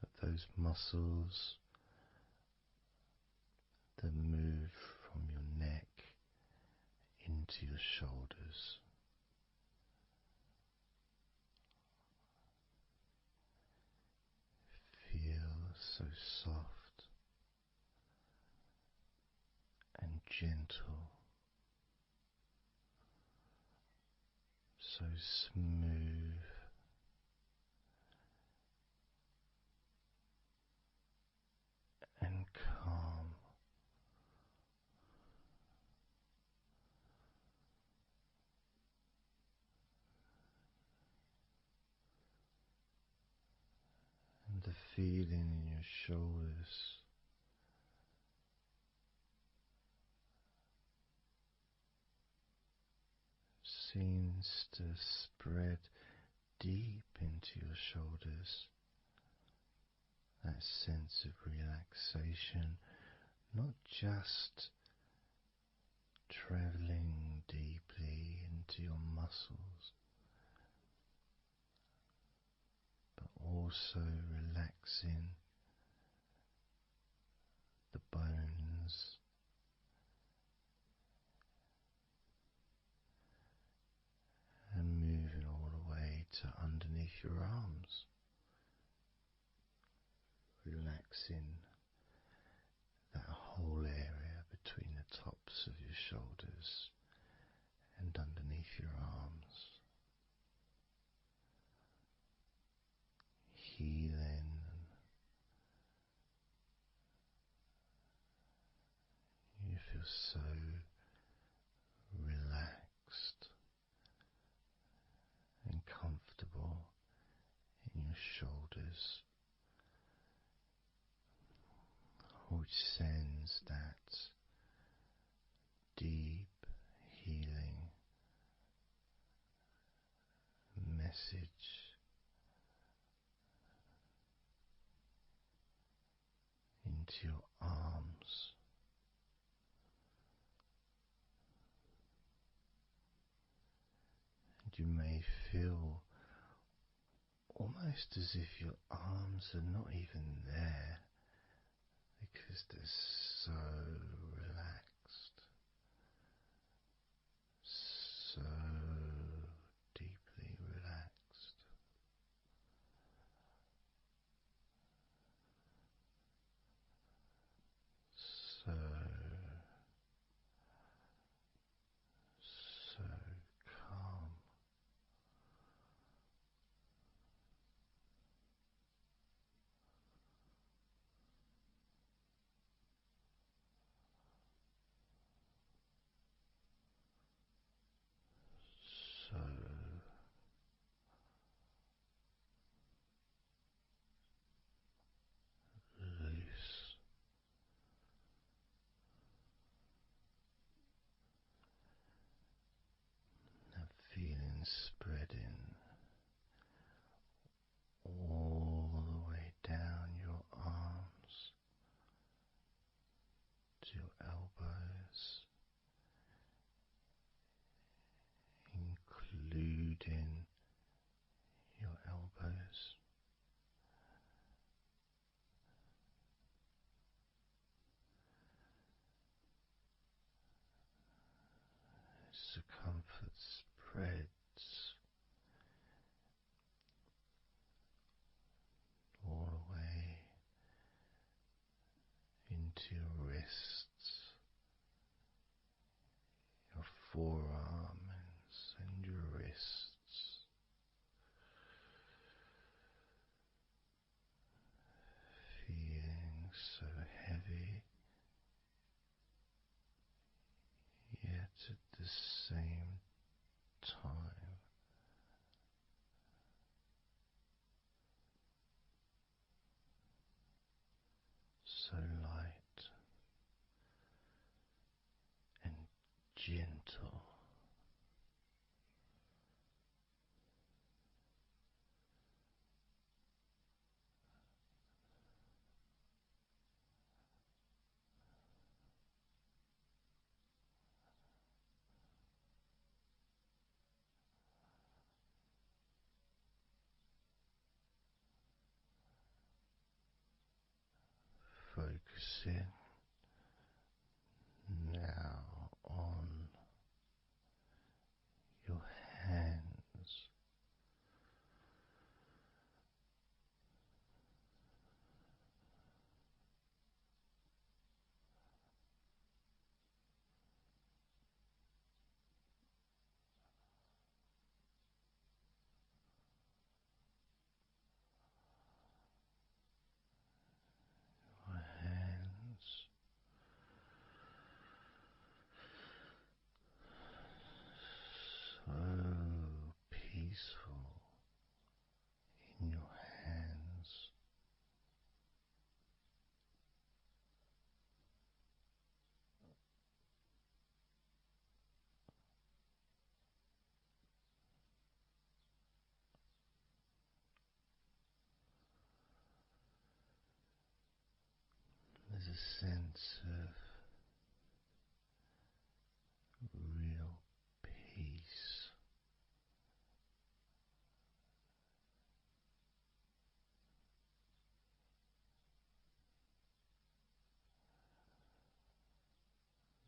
of those muscles that move from your neck into your shoulders. Feel so soft and gentle, so smooth and calm. And the feeling in your shoulders seems to spread deep into your shoulders. That sense of relaxation, not just traveling deeply into your muscles, but also relaxing the bones and moving all the way to underneath your arms, relaxing that whole area between the tops of your shoulders and underneath your arms, healing. You feel so relaxed and comfortable in your shoulders message into your arms. And you may feel almost as if your arms are not even there because they're so relaxed, so deeply relaxed. So, so calm. So loose. That feeling spreading all the way down your arms to your elbows, including your elbows. Circumference spreads all the way into your wrists, your forearms and your wrists, feeling so heavy, yet at the same time so light and gentle. Focusing now on your hands, your hands so peaceful in your hands. There's a sense of real peace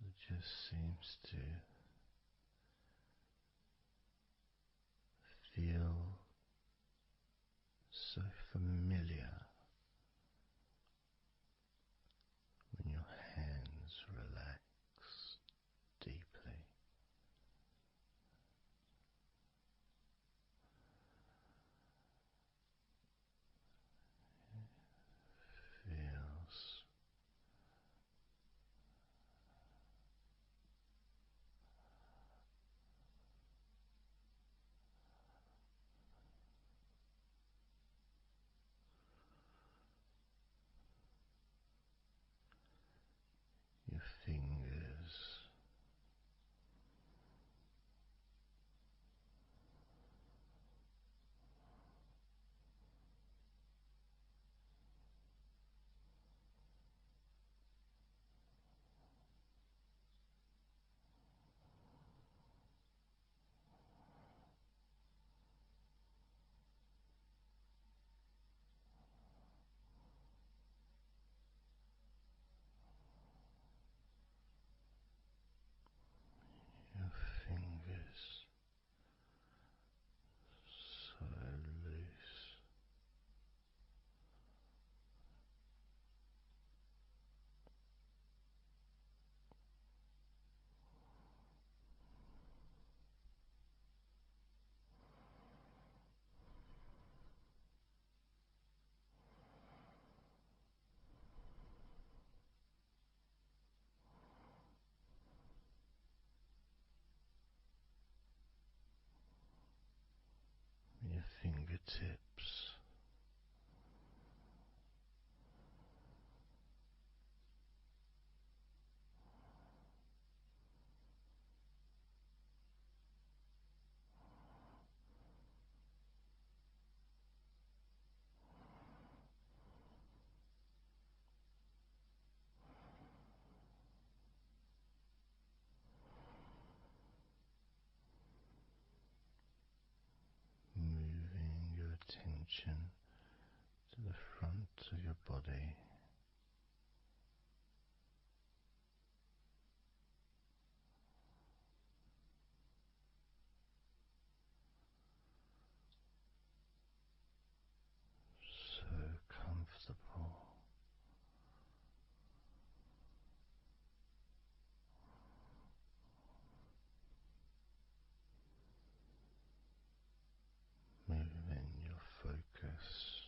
that just seems to feel so familiar when your hands relax deeply. Feels fingertips. Moving your attention to the front of your body, so comfortable. Moving your focus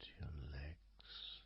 to your legs,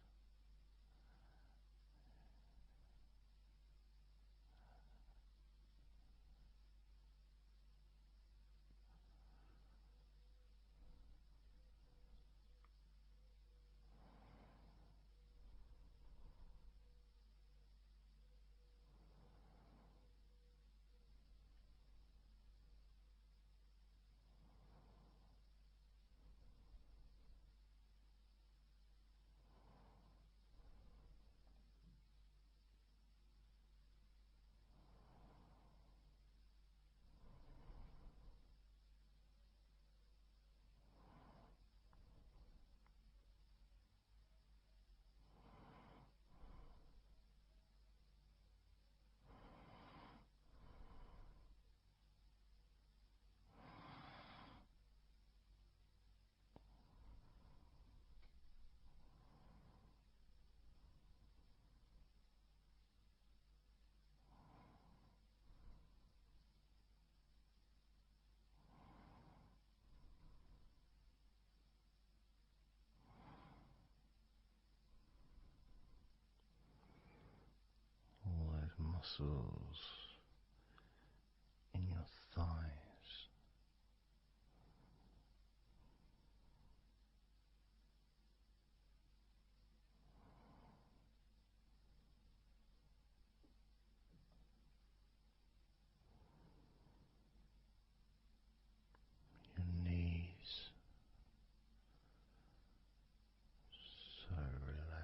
all those muscles in your thighs, your knees, so relaxed.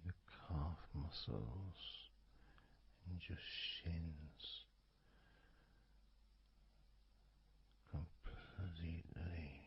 Your calf muscles and your shins completely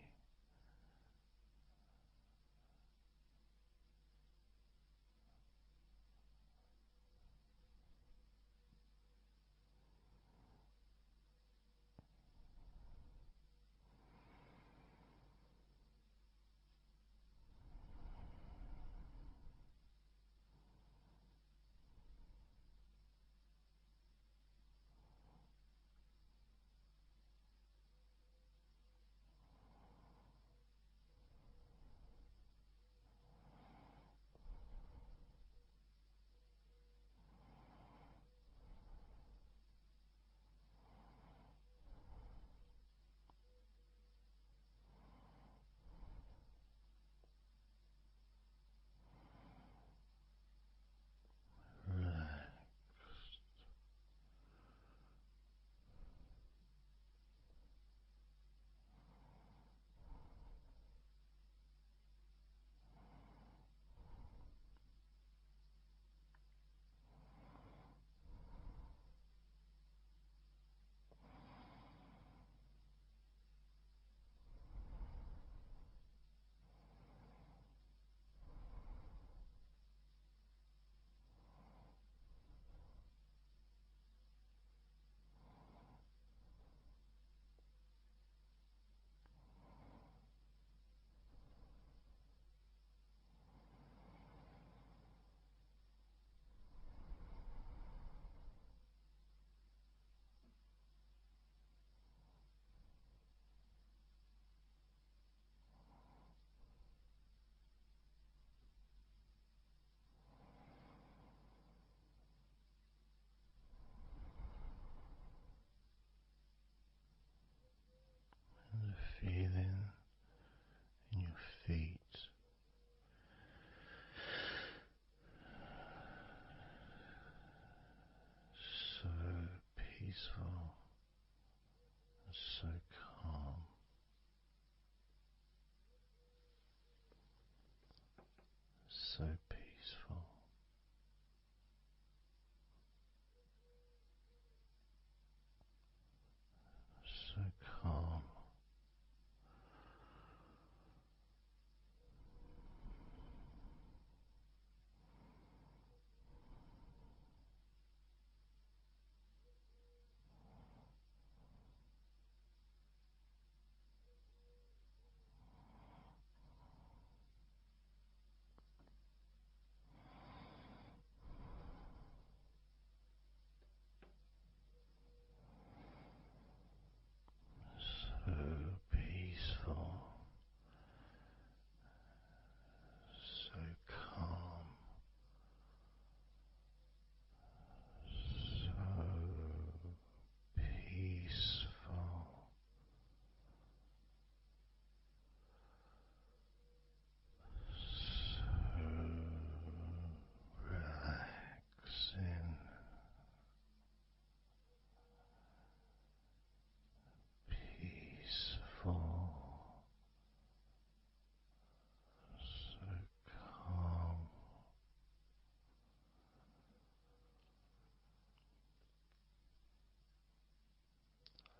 feeling in your feet. So peaceful, so calm, so peaceful, so calm. So peaceful, so calm, so peaceful, so relaxing, peaceful, so calm.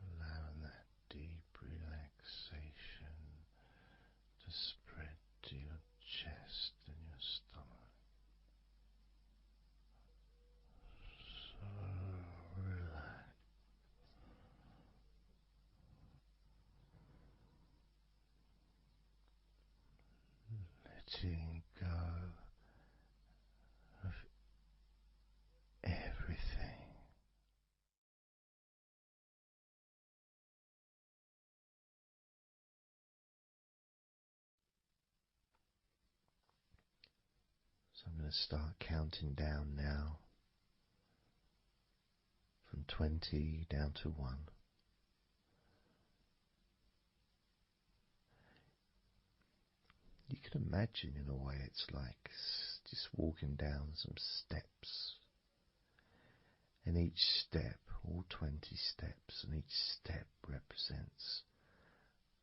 Allowing that deep relaxation to spread to your chest and your stomach. So relaxed. Letting go of everything. So I'm going to start counting down now from 20 down to 1. You can imagine, in a way, it's like just walking down some steps. And each step, all 20 steps, and each step represents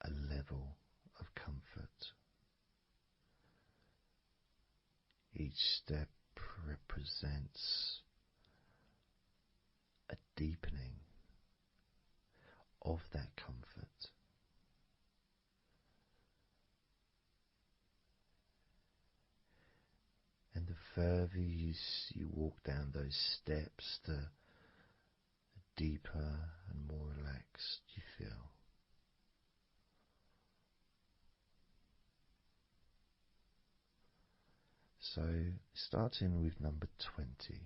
a level of comfort. Each step represents a deepening of that comfort. And the further you walk down those steps, the deeper and more relaxed you feel. So, starting with number 20.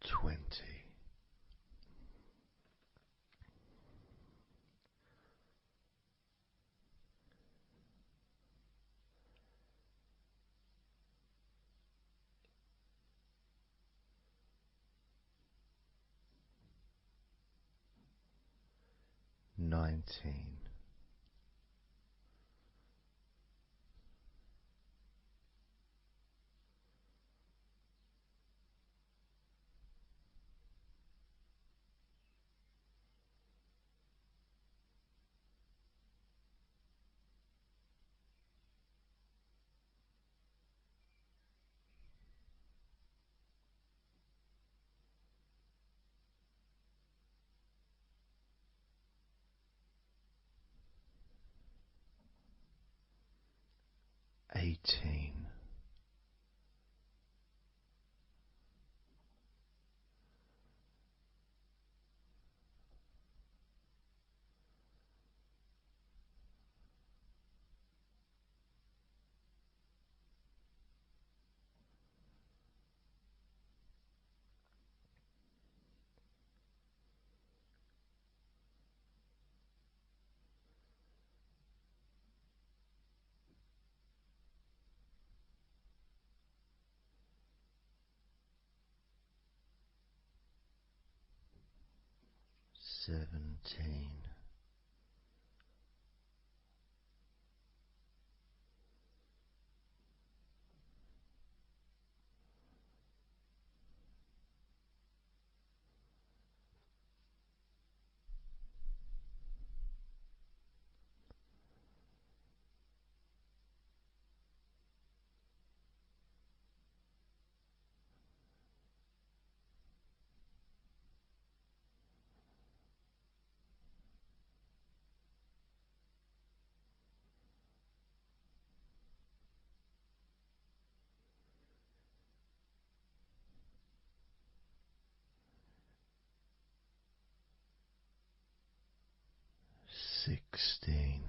Twenty. 19. 18. 17. 16.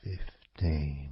15.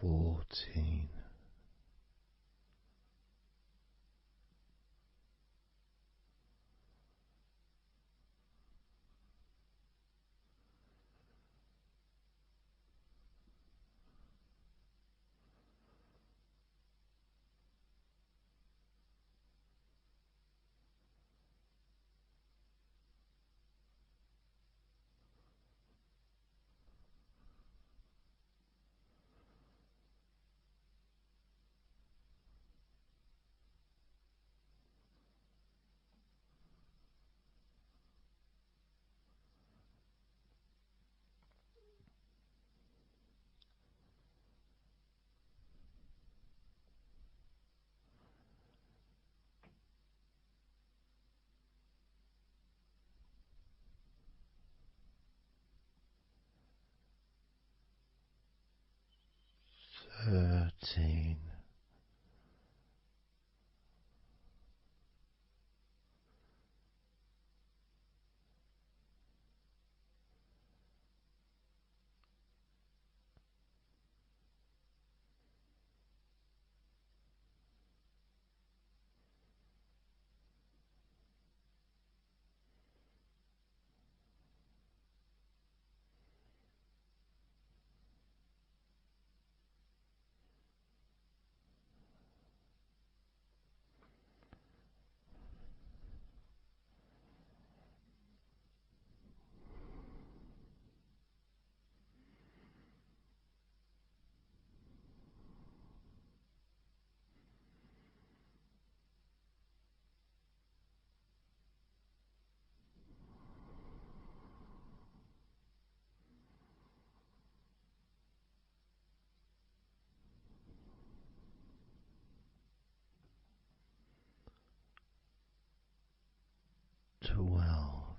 14. 13. 12.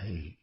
8.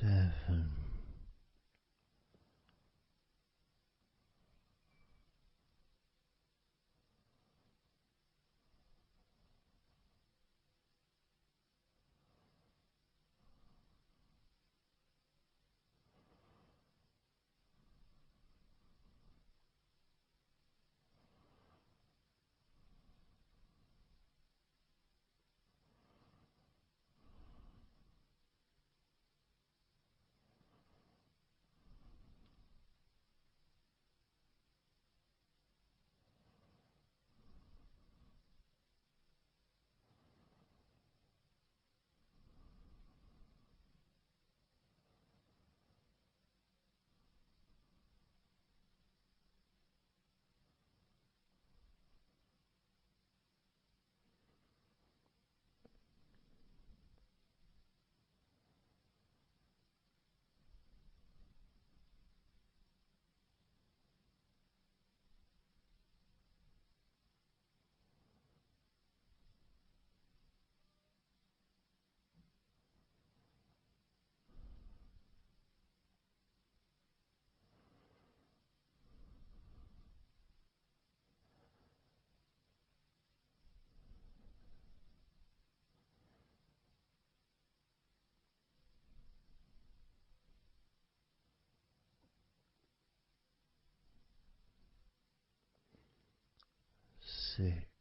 7. 6.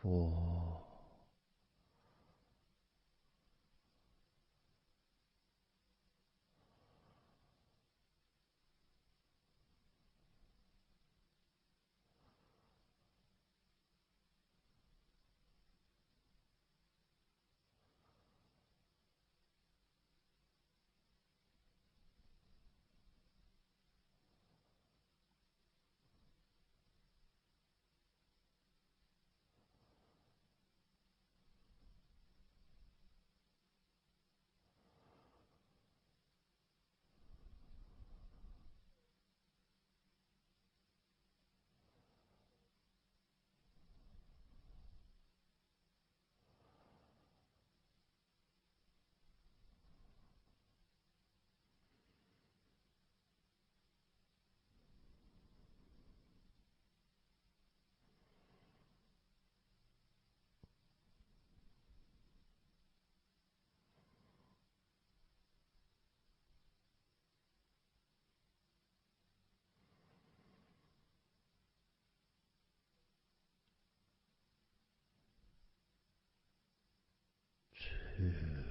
4. 2.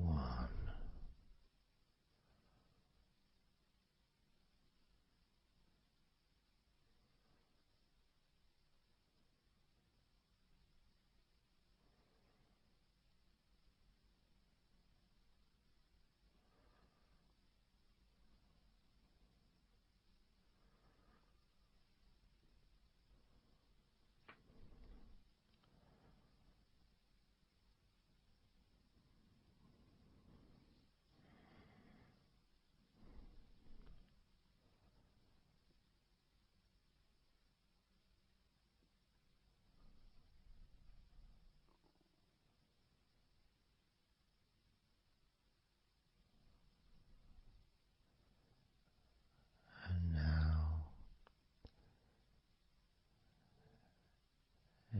1. And now,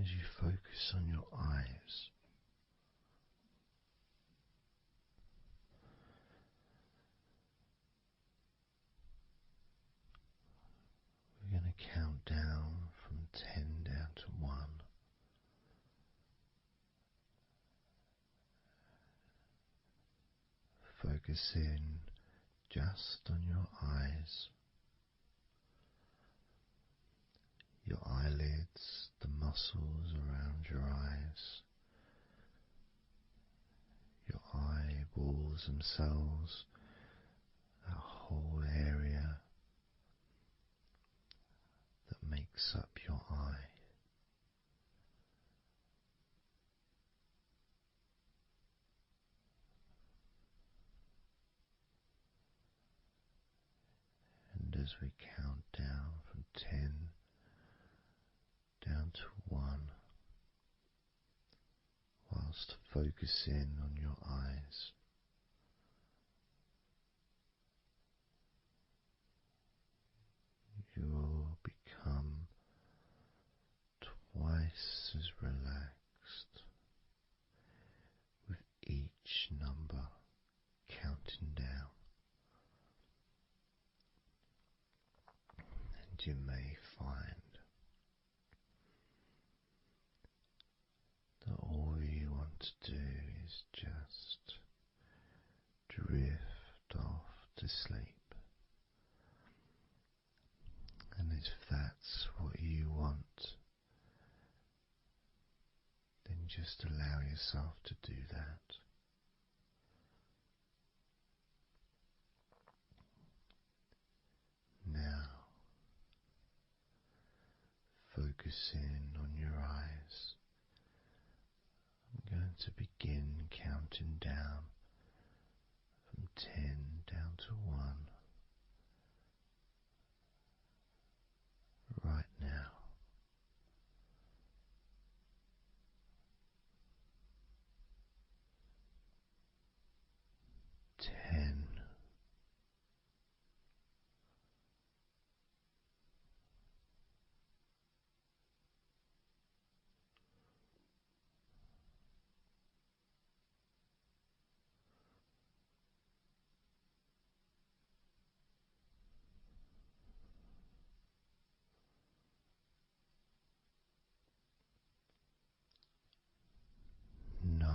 as you focus on your eyes, we're going to count down from 10 down to 1. Focus in just on your eyes. muscles around your eyes, your eyeballs themselves, that whole area that makes up your eye. And as we count down from 10 down to 1, whilst focusing on your eyes, you will become twice as relaxed with each number counting down. And you may find that all you want to do is just drift off to sleep. And if that's what you want, then just allow yourself to do that. Now, focusing on your eyes, I'm going to begin counting down from 10 down to 1 right now. 10. 9.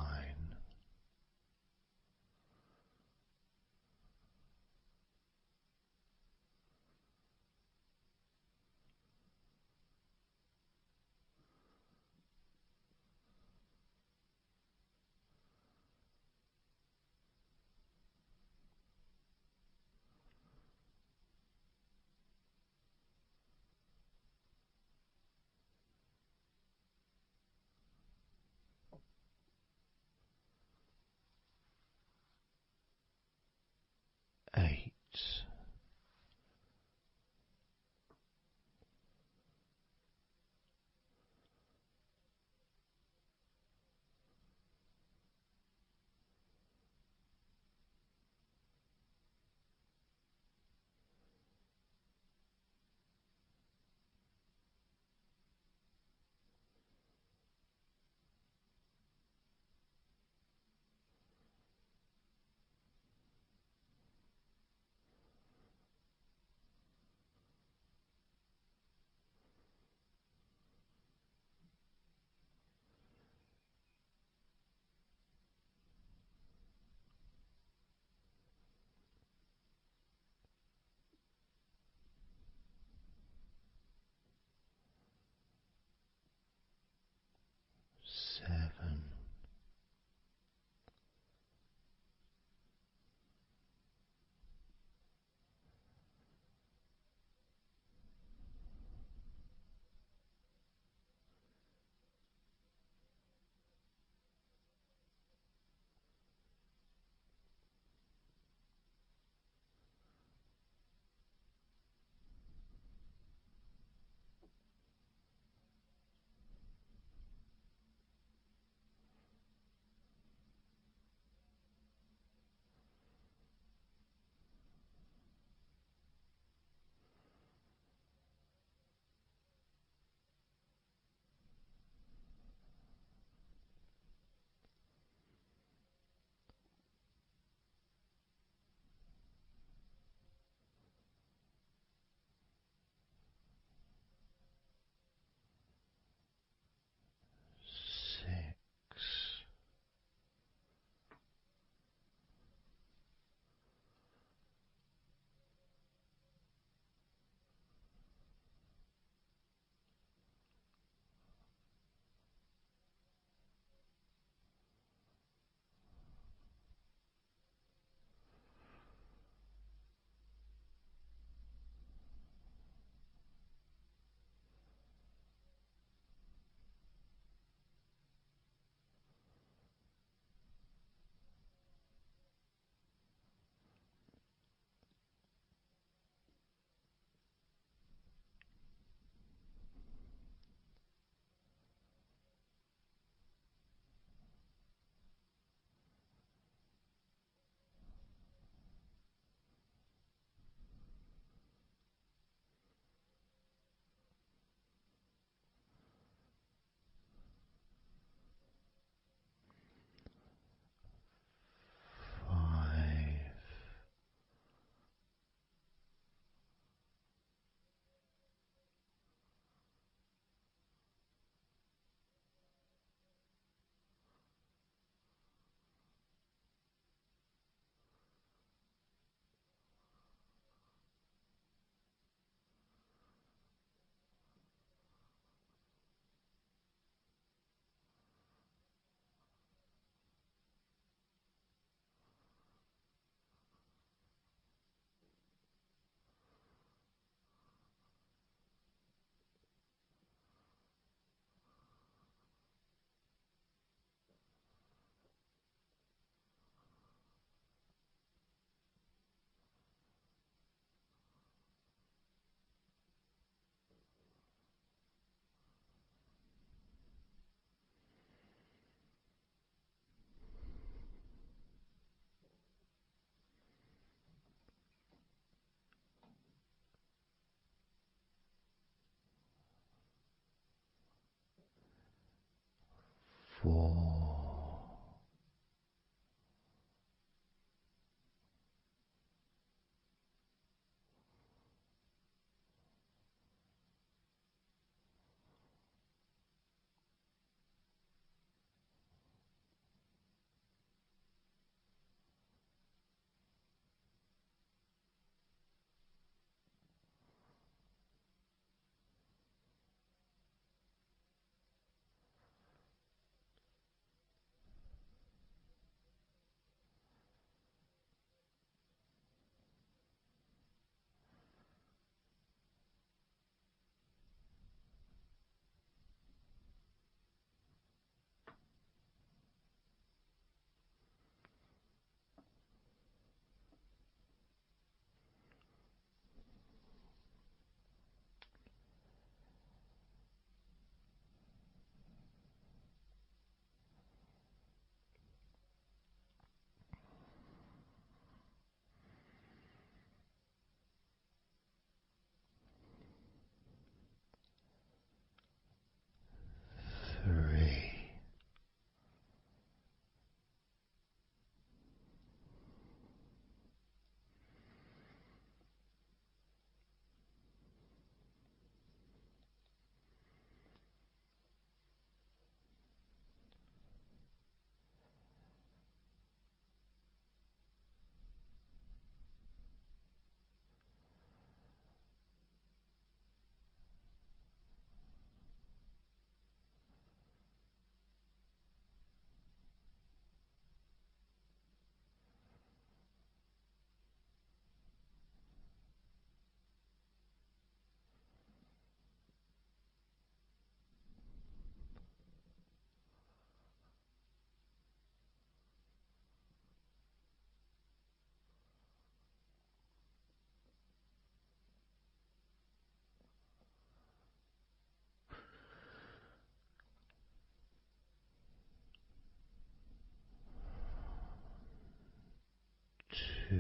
2.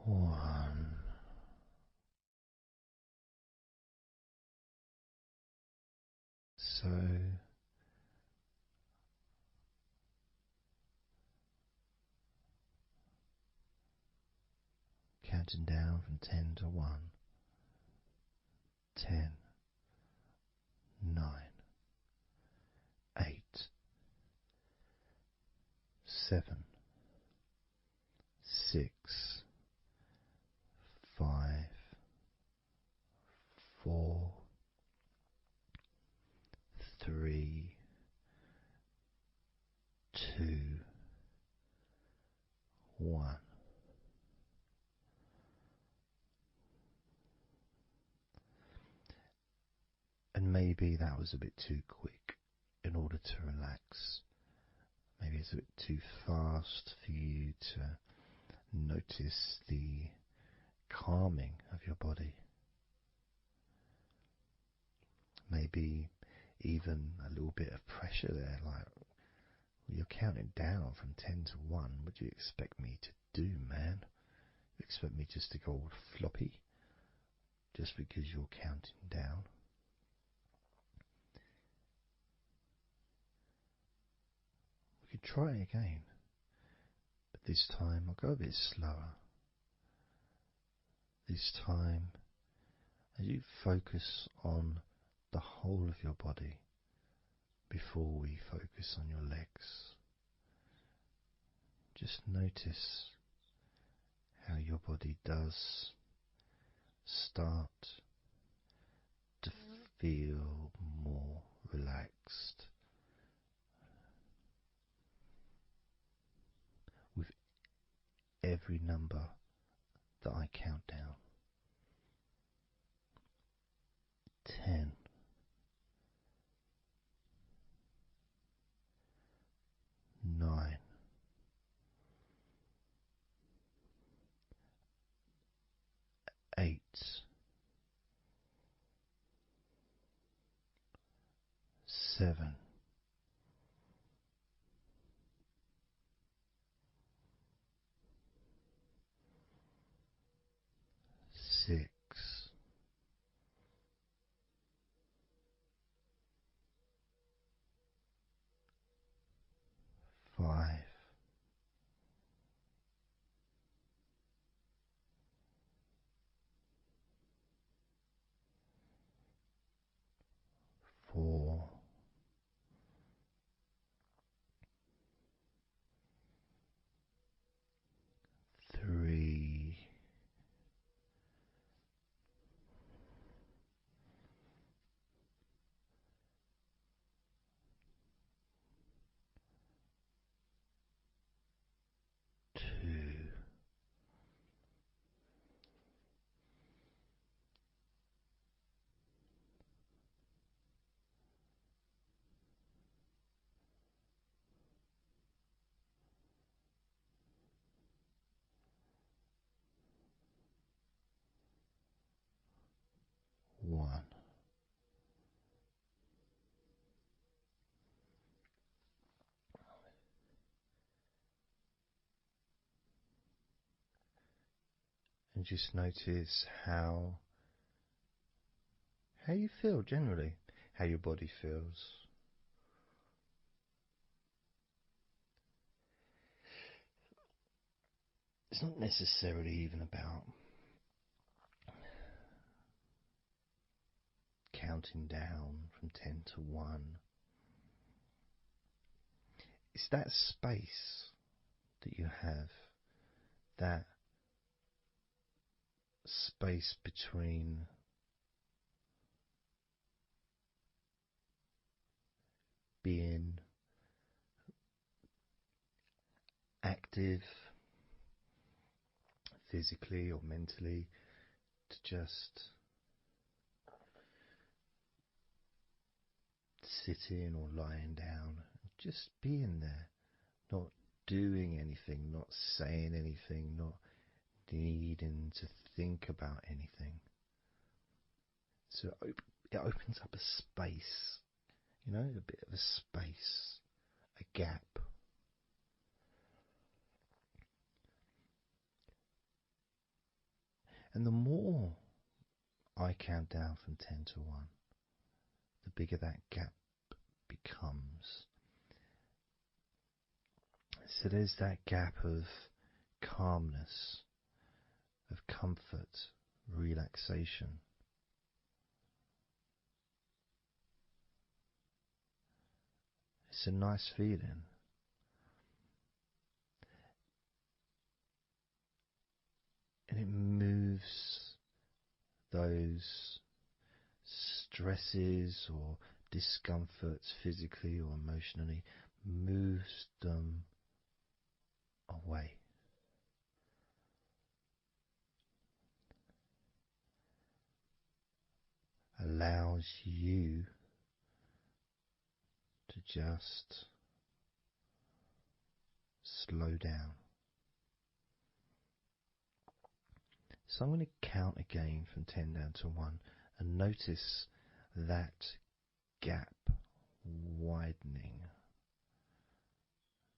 1. So counting down from 10 to 1. 10, 9, 8, 7, 6, 5, 4, 3, 2, 1. And maybe that was a bit too quick in order to relax. Maybe it's a bit too fast for you to notice the calming of your body. Maybe even a little bit of pressure there, like you're counting down from 10 to 1. What do you expect me to do, man? You expect me just to go all floppy just because you're counting down? We could try again, but this time I'll go a bit slower. This time, as you focus on the whole of your body before we focus on your legs, just notice how your body does start to feel more relaxed with every number that I count down. 10, 9, 8, 7, 6, 5, 4, 3, 2, 1. And just notice how you feel generally, how your body feels. It's not necessarily even about counting down from 10 to 1. It's that space that you have, that space between being active physically or mentally to just sitting or lying down, just being there, not doing anything, not saying anything, not needing to think about anything. So it opens up a space, a bit of a space, a gap. And the more I count down from 10 to 1, the bigger that gap becomes. So there's that gap of calmness, of comfort, relaxation. It's a nice feeling. And it moves those stresses or discomforts physically or emotionally, moves them away. Allows you to just slow down. So I'm going to count again from 10 down to 1 and notice that gap widening.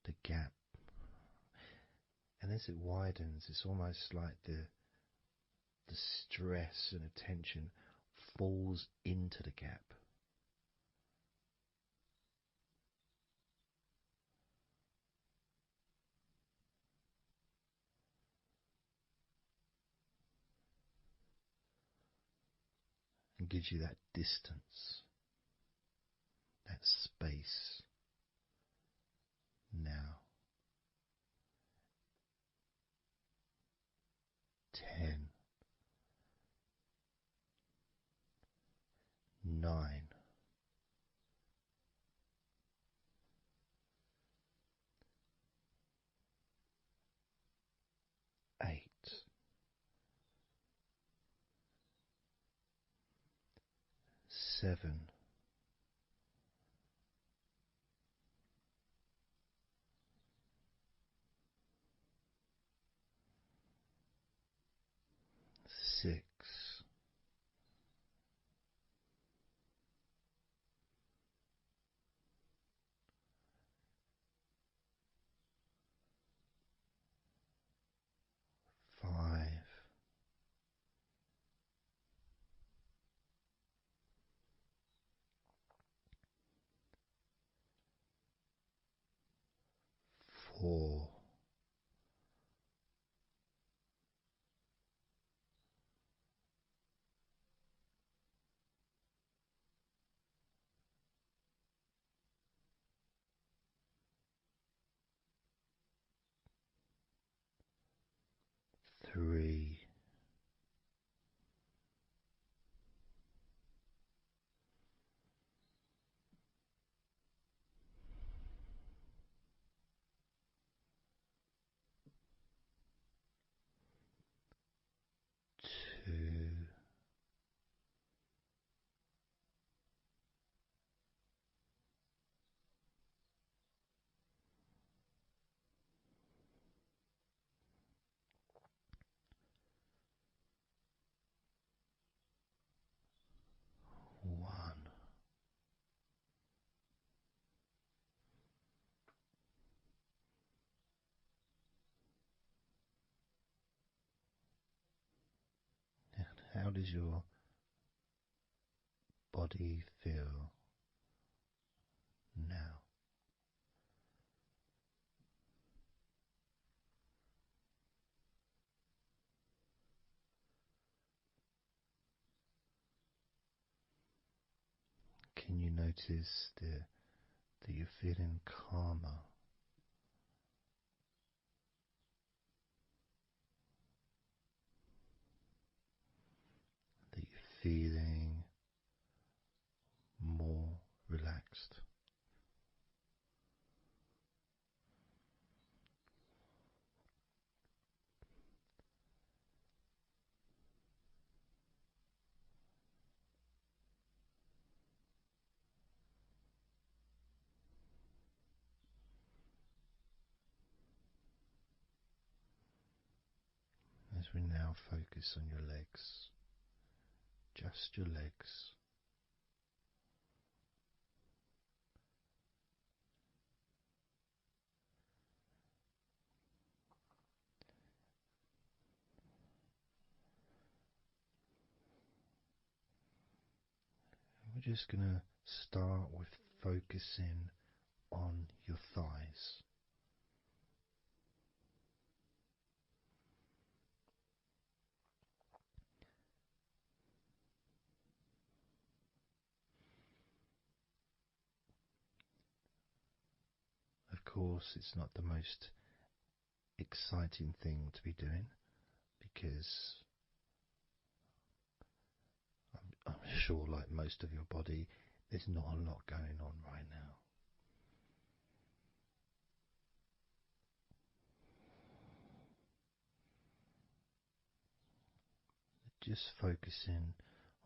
The gap. And as it widens, it's almost like the stress and attention falls into the gap. And gives you that distance, that space. Now, 10, 9, 8, 7, 6, 5, 4, 3, 2, 1. how does your body feel now? Can you notice that you're feeling calmer? That you're feeling more relaxed? As we now focus on your legs, just your legs. We're just going to start with focusing on your thighs. Of course, it's not the most exciting thing to be doing because I'm sure, like most of your body, there's not a lot going on right now. Just focusing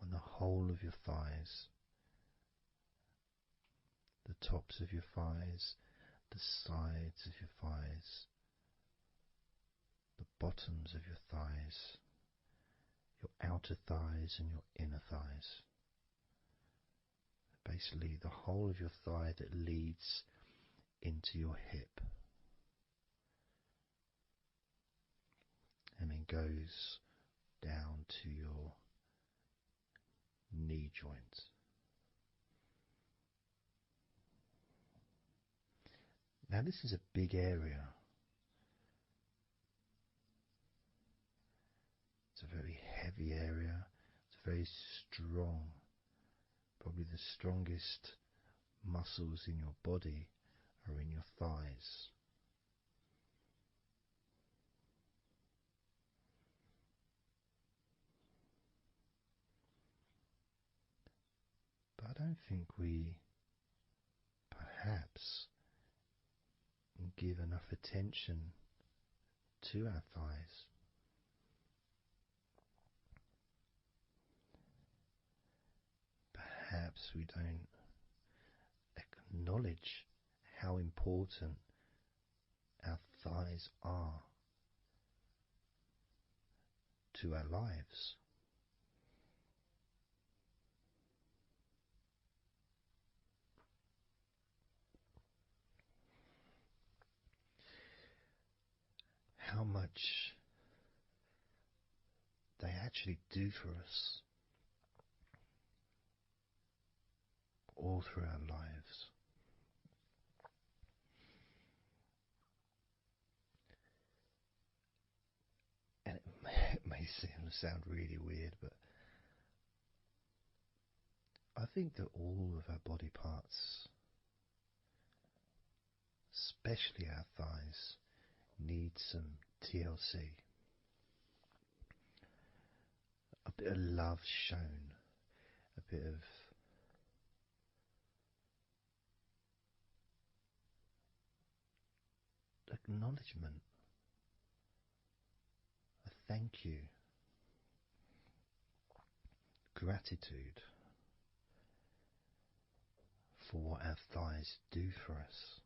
on the whole of your thighs, the tops of your thighs, the sides of your thighs, the bottoms of your thighs, your outer thighs and your inner thighs. Basically, the whole of your thigh that leads into your hip and then goes down to your knee joint. Now, this is a big area. It's a very heavy area. It's very strong. Probably the strongest muscles in your body are in your thighs. But I don't think we perhaps give enough attention to our thighs. Perhaps we don't acknowledge how important our thighs are to our lives. How much they actually do for us all through our lives. And it may sound really weird, but I think that all of our body parts, especially our thighs, need some TLC. A bit of love shown, a bit of acknowledgement, a thank you, gratitude for what our thighs do for us.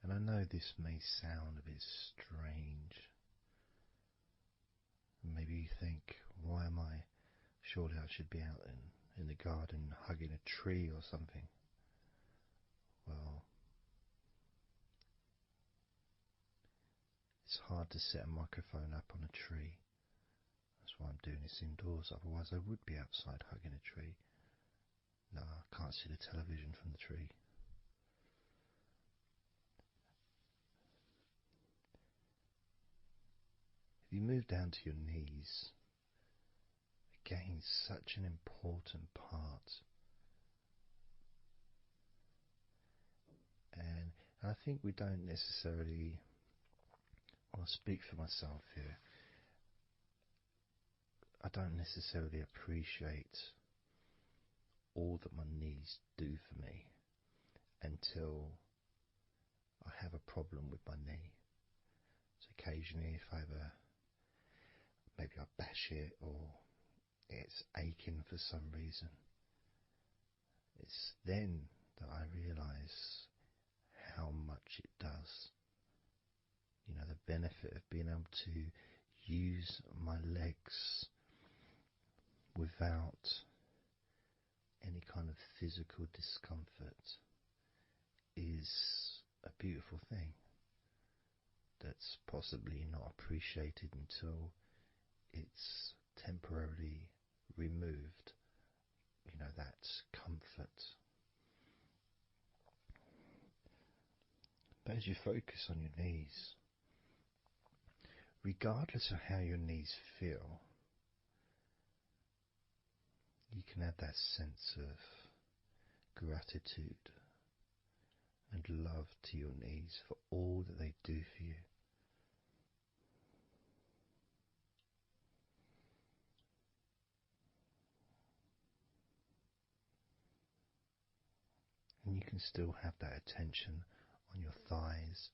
And I know this may sound a bit strange. Maybe you think, why am I? Surely I should be out in the garden hugging a tree or something. Well, it's hard to set a microphone up on a tree. That's why I'm doing this indoors, otherwise I would be outside hugging a tree. No, I can't see the television from the tree. If you move down to your knees, again, such an important part. And I think we don't necessarily, I'll speak for myself here, I don't necessarily appreciate all that my knees do for me until I have a problem with my knee. So occasionally if maybe I bash it or it's aching for some reason, it's then that I realise how much it does. You know, the benefit of being able to use my legs without any kind of physical discomfort is a beautiful thing that's possibly not appreciated until it's temporarily removed, you know, that comfort. But as you focus on your knees, regardless of how your knees feel, you can add that sense of gratitude and love to your knees for all that they do for you. And you can still have that attention on your thighs,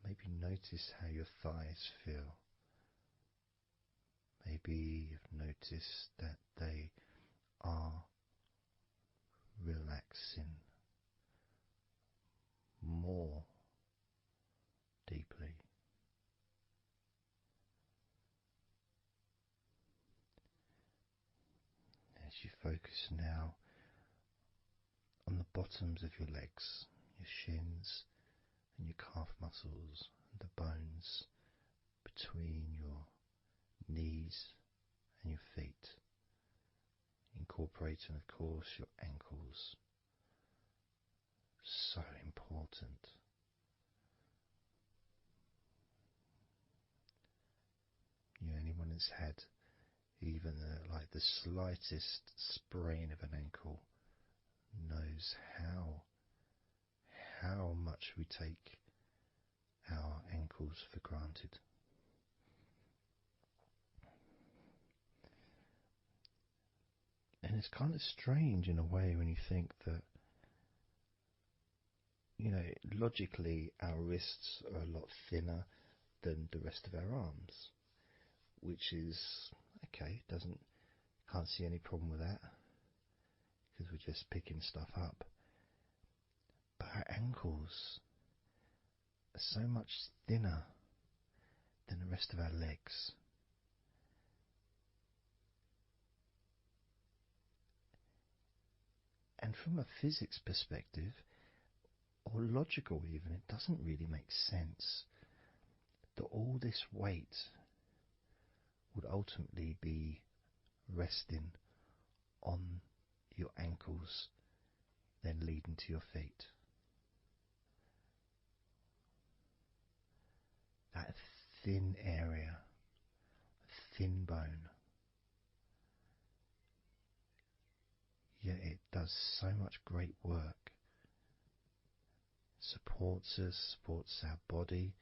and maybe notice how your thighs feel. Maybe you've noticed that they are relaxing more deeply. As you focus now on the bottoms of your legs, your shins and your calf muscles, and the bones between your knees and your feet, incorporating of course your ankles. So important. You know, anyone that's had even like the slightest sprain of an ankle knows how much we take our ankles for granted. And it's kind of strange in a way when you think that, you know, logically our wrists are a lot thinner than the rest of our arms, which is okay, can't see any problem with that because we're just picking stuff up. But our ankles are so much thinner than the rest of our legs. And from a physics perspective, or logical even, it doesn't really make sense that all this weight would ultimately be resting on your ankles, then leading to your feet. That thin area, thin bone, yet it does so much great work. Supports us, supports our body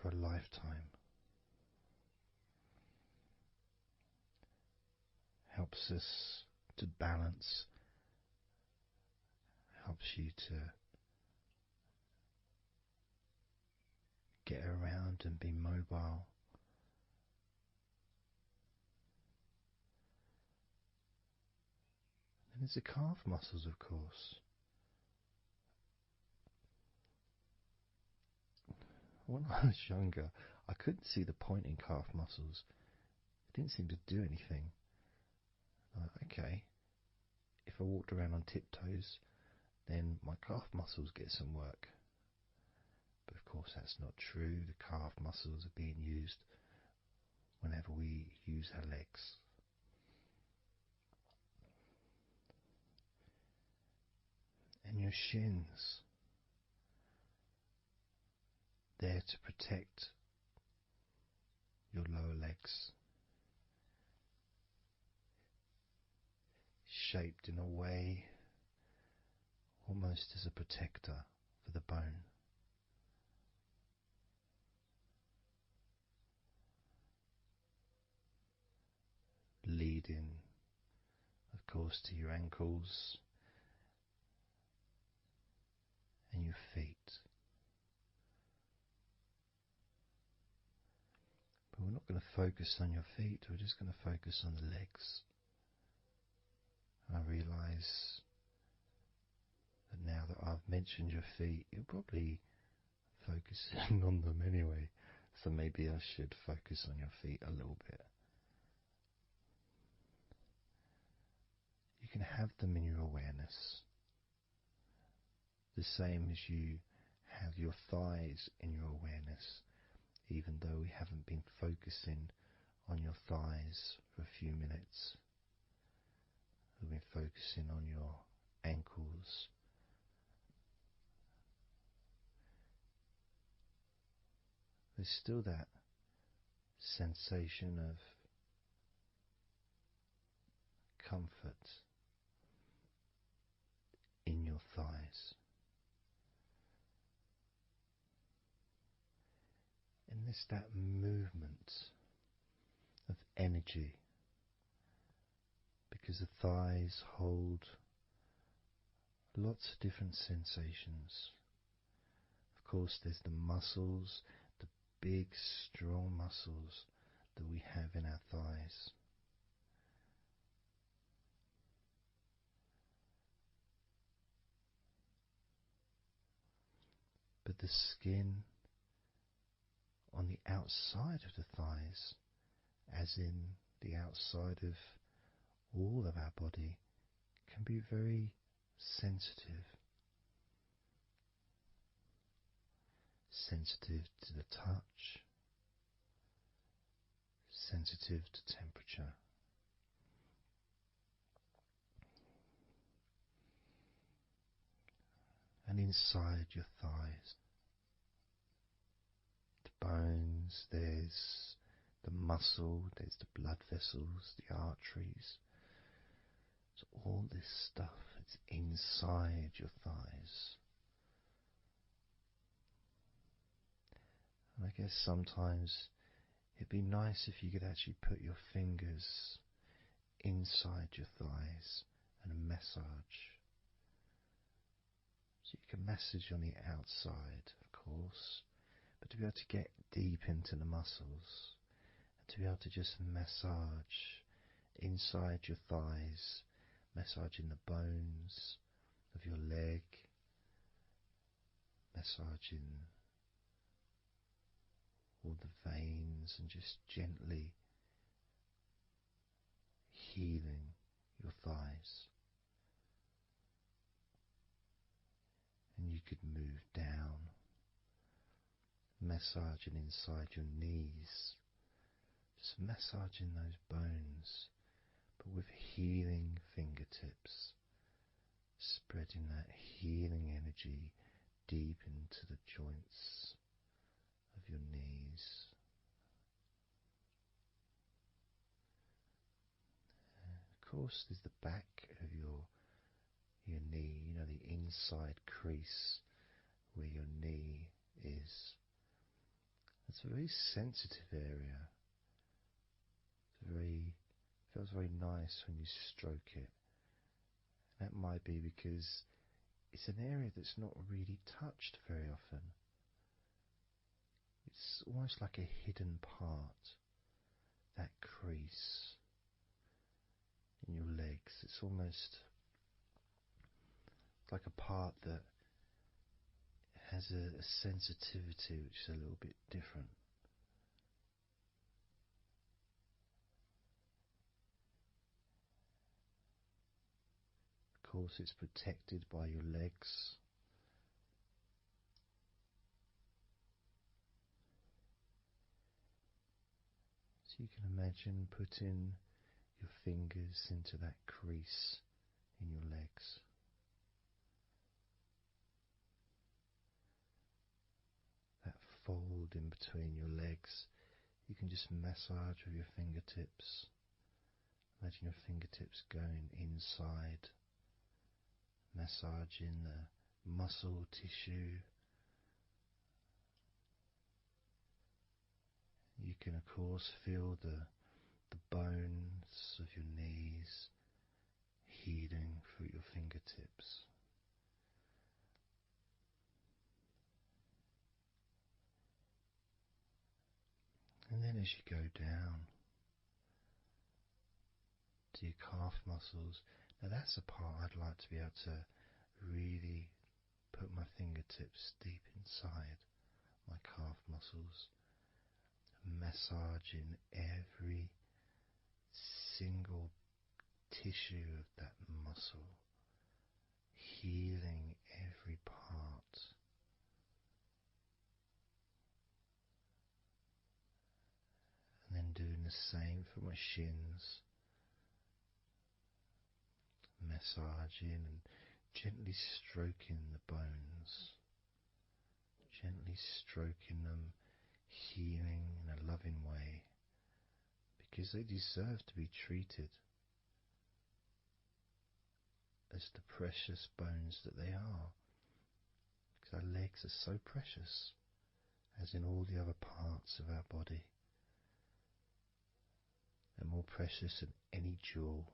for a lifetime. Helps us to balance, helps you to get around and be mobile. And there's the calf muscles, of course. When I was younger, I couldn't see the point in calf muscles. It didn't seem to do anything. Okay, if I walked around on tiptoes, then my calf muscles get some work. But of course, that's not true. The calf muscles are being used whenever we use our legs. And your shins, there to protect your lower legs, shaped in a way almost as a protector for the bone. Leading, of course, to your ankles and your feet. But we're not going to focus on your feet, we're just going to focus on the legs. And I realise that now that I've mentioned your feet, you're probably focusing on them anyway. So maybe I should focus on your feet a little bit. You can have them in your awareness, the same as you have your thighs in your awareness, even though we haven't been focusing on your thighs for a few minutes. We've been focusing on your ankles, there's still that sensation of comfort in your thighs. And there's that movement of energy, because the thighs hold lots of different sensations. Of course, there's the muscles, the big strong muscles that we have in our thighs. But the skin on the outside of the thighs, as in the outside of all of our body, can be very sensitive. Sensitive to the touch, sensitive to temperature. And inside your thighs, the bones, there's the muscle, there's the blood vessels, the arteries. So all this stuff is inside your thighs. And I guess sometimes it'd be nice if you could actually put your fingers inside your thighs and massage. So you can massage on the outside, of course, but to be able to get deep into the muscles and to be able to just massage inside your thighs, massaging the bones of your leg, massaging all the veins and just gently healing your thighs. And you could move down, massaging inside your knees, just massaging those bones, but with healing fingertips, spreading that healing energy deep into the joints of your knees. Of course, there's the back of your knee, you know, the inside crease where your knee is. It's a very sensitive area. Feels very nice when you stroke it. That might be because it's an area that's not really touched very often. It's almost like a hidden part, that crease in your legs. It's almost like a part that has a sensitivity which is a little bit different. Of course, it's protected by your legs. So you can imagine putting your fingers into that crease in your legs. That fold in between your legs, you can just massage with your fingertips. Imagine your fingertips going inside, massaging the muscle tissue. You can of course feel the bones of your knees healing through your fingertips. And then as you go down to your calf muscles, now that's a part I'd like to be able to really put my fingertips deep inside my calf muscles, massaging every single tissue of that muscle, healing every part. And then doing the same for my shins, massaging and gently stroking the bones, gently stroking them, healing in a loving way, because they deserve to be treated as the precious bones that they are, because our legs are so precious, as in all the other parts of our body. They're more precious than any jewel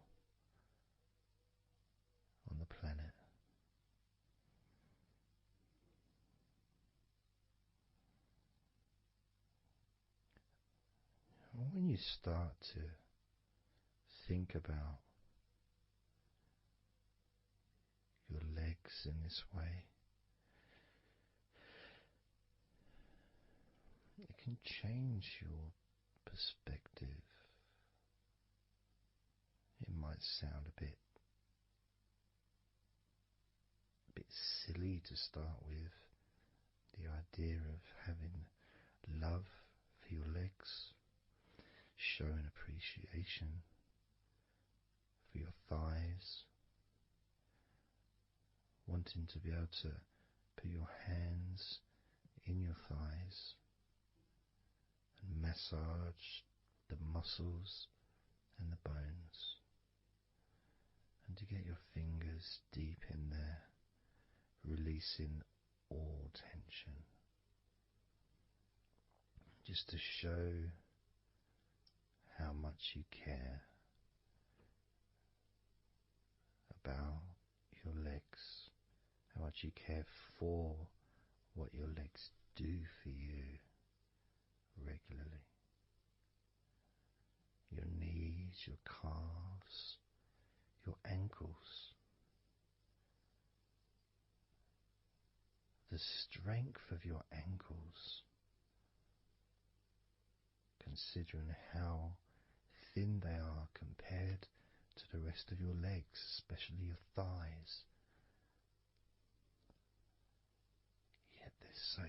on the planet. And when you start to think about your legs in this way, it can change your perspective. It might sound a bit silly to start with, the idea of having love for your legs, showing appreciation for your thighs, wanting to be able to put your hands in your thighs and massage the muscles and the bones, and to get your fingers deep in there, releasing all tension, just to show how much you care about your legs, how much you care for what your legs do for you regularly. Your knees, your calves, your ankles, the strength of your ankles, considering how thin they are compared to the rest of your legs, especially your thighs. Yet they're so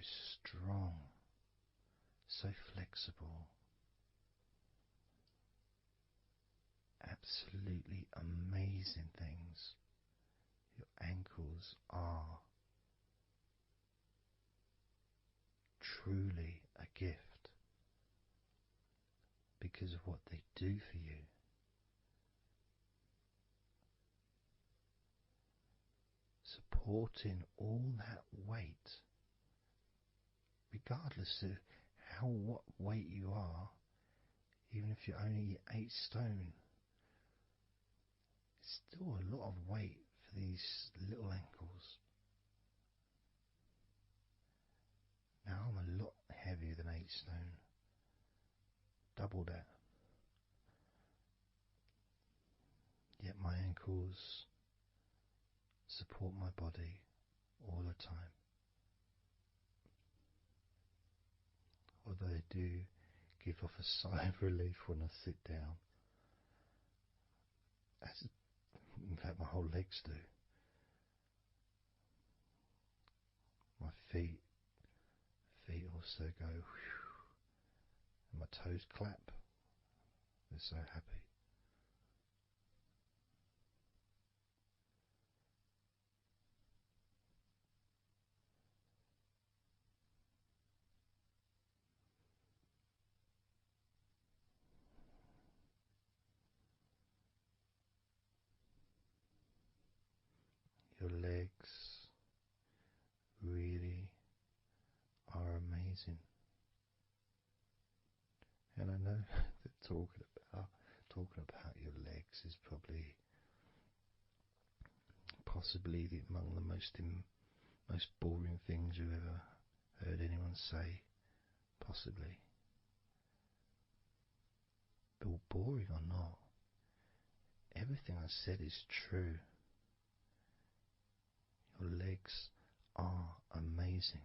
strong, so flexible, absolutely amazing things your ankles are. Truly a gift because of what they do for you. Supporting all that weight, regardless of what weight you are, even if you're only 8 stone, it's still a lot of weight for these little ankles. Now I'm a lot heavier than 8 stone, double that. Yet my ankles support my body all the time. Although they do give off a sigh of relief when I sit down. As, in fact, my whole legs do. My feet also go whew, and my toes clap They're so happy. Your legs really are amazing. And I know that talking about your legs is probably possibly among the most boring things you've ever heard anyone say, possibly. But boring or not, everything I said is true. Your legs are amazing.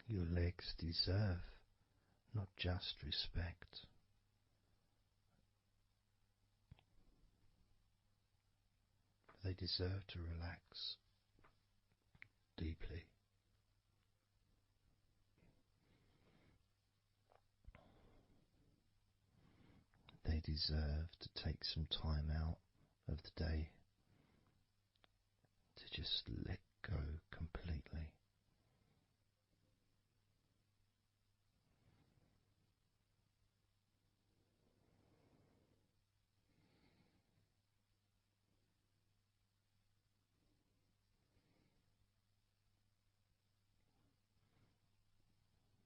Your legs deserve not just respect, they deserve to relax deeply. They deserve to take some time out of the day to just let go completely.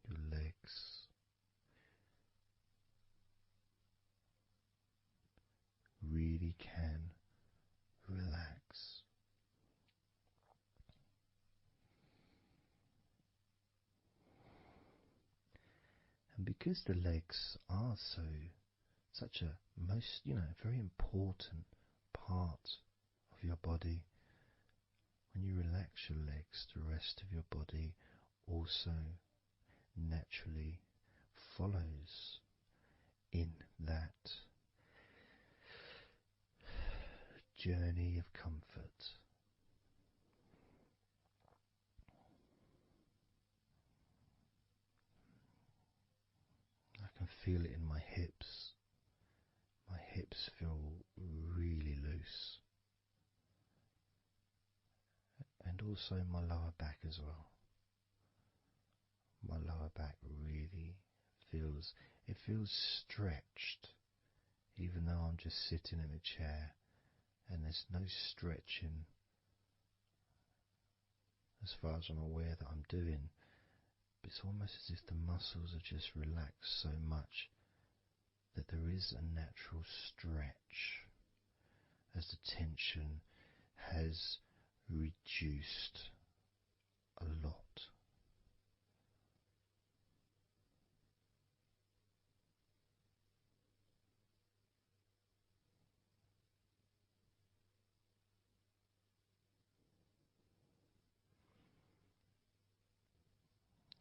Your legs really can relax. And because the legs are such a very important part of your body, when you relax your legs, the rest of your body also naturally follows in that journey of comfort. I can feel it in my hips. My hips feel really loose. And also my lower back as well. My lower back really feels stretched, even though I'm just sitting in a chair and there's no stretching as far as I'm aware that I'm doing. But it's almost as if the muscles are just relaxed so much that there is a natural stretch as the tension has reduced a lot.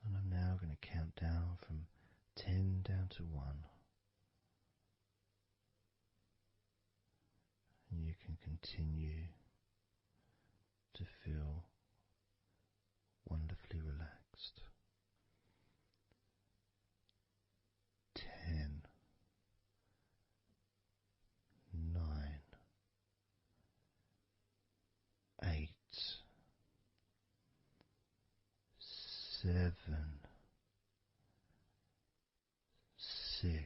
And I'm now going to count down from 10 down to 1. And you can continue to feel wonderfully relaxed. 10, 9, 8, 7, 6,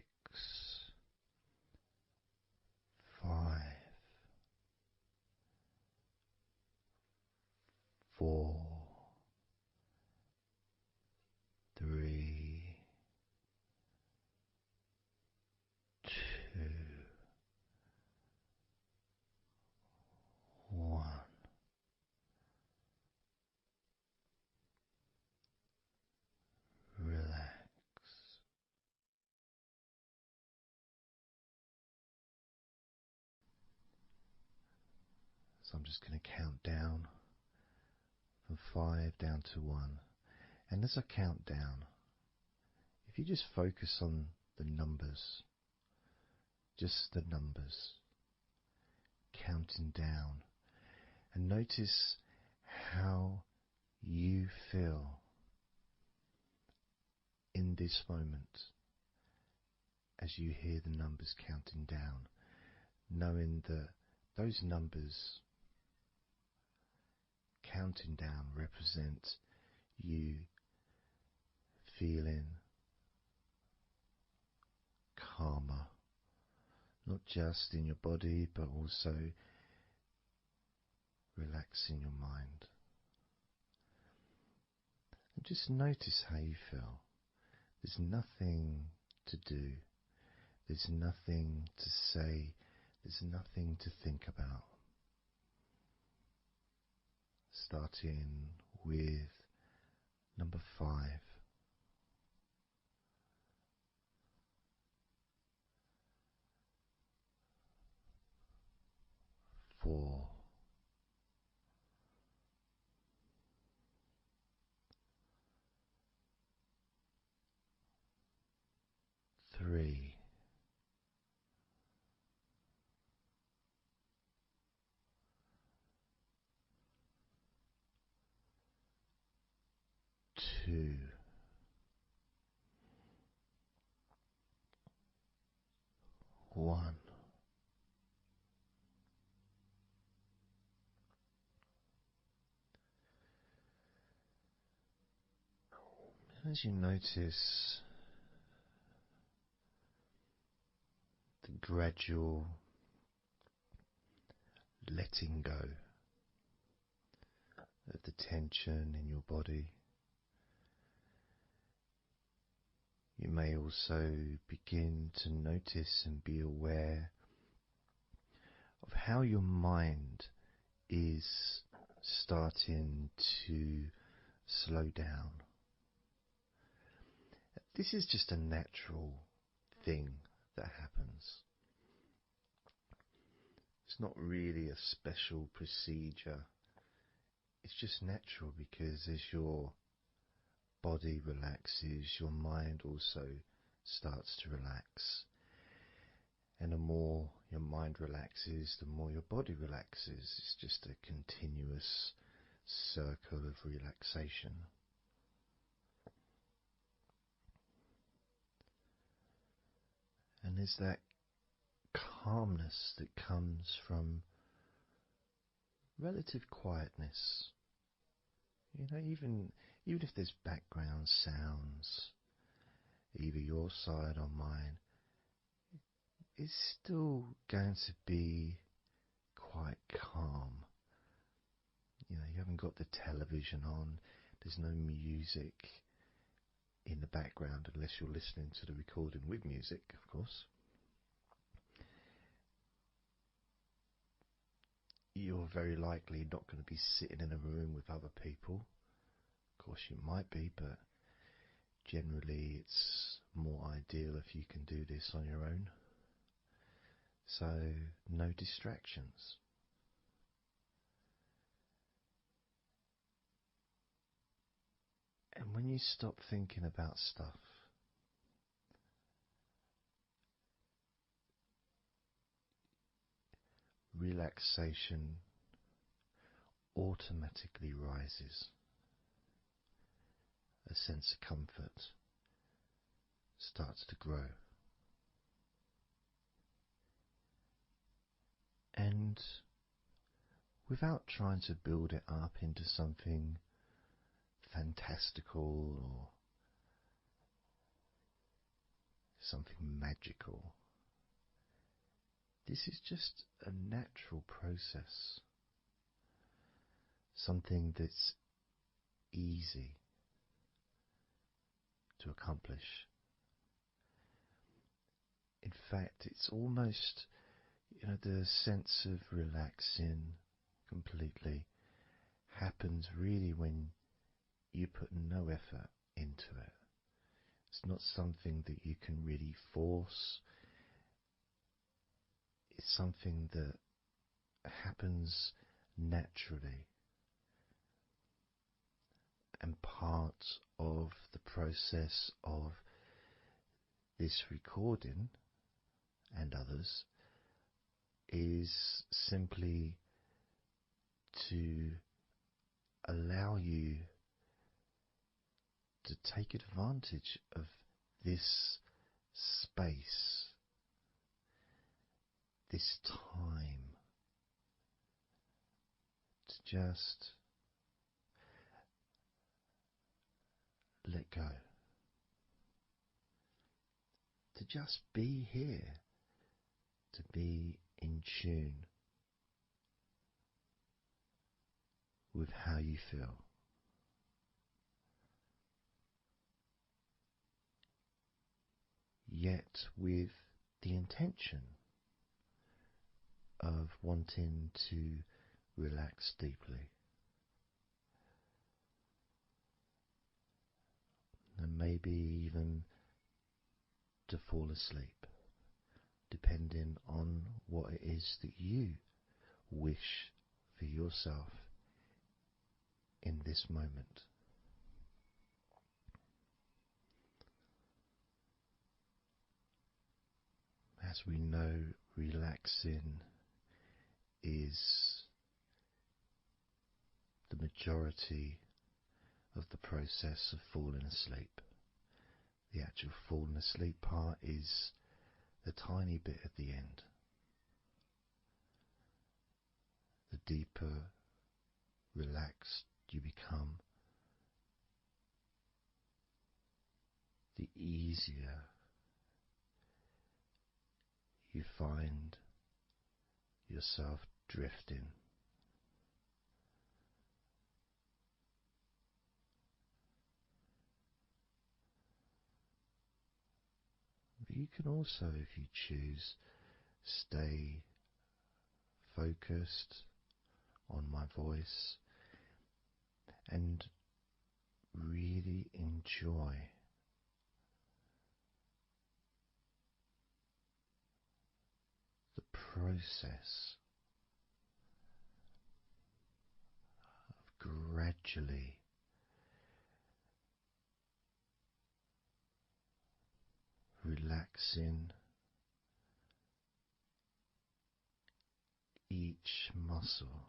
5, 4, 3, 2, 1. Relax. So I'm just going to count down from 5 down to 1. And as I count down, if you just focus on the numbers, just the numbers, counting down, and notice how you feel in this moment as you hear the numbers counting down, knowing that those numbers counting down represent you feeling calmer, not just in your body but also relaxing your mind. And just notice how you feel. There's nothing to do, there's nothing to say, there's nothing to think about. Starting with number 5. 4. 3. 2. 1. As you notice the gradual letting go of the tension in your body, you may also begin to notice and be aware of how your mind is starting to slow down. This is just a natural thing that happens. It's not really a special procedure. It's just natural because as your body relaxes, your mind also starts to relax. And the more your mind relaxes, the more your body relaxes. It's just a continuous circle of relaxation. And there's that calmness that comes from relative quietness. You know, even if there's background sounds, either your side or mine, it's still going to be quite calm. You know, you haven't got the television on, there's no music in the background unless you're listening to the recording with music, of course. You're very likely not going to be sitting in a room with other people. Of course you might be, but generally it's more ideal if you can do this on your own. So no distractions. And when you stop thinking about stuff, relaxation automatically rises. A sense of comfort starts to grow. And without trying to build it up into something fantastical or something magical, this is just a natural process, something that's easy to accomplish. In fact, it's almost, the sense of relaxing completely happens really when you put no effort into it. It's not something that you can really force. It's something that happens naturally. And part of the process of this recording and others is simply to allow you to take advantage of this space, this time, to just let go, to just be here, to be in tune with how you feel. Yet with the intention of wanting to relax deeply, and maybe even to fall asleep, depending on what it is that you wish for yourself in this moment. As we know, relaxing is the majority of the process of falling asleep. The actual falling asleep part is the tiny bit at the end. The deeper relaxed you become, the easier you find yourself drifting. But you can also, if you choose, stay focused on my voice and really enjoy the process of gradually relaxing each muscle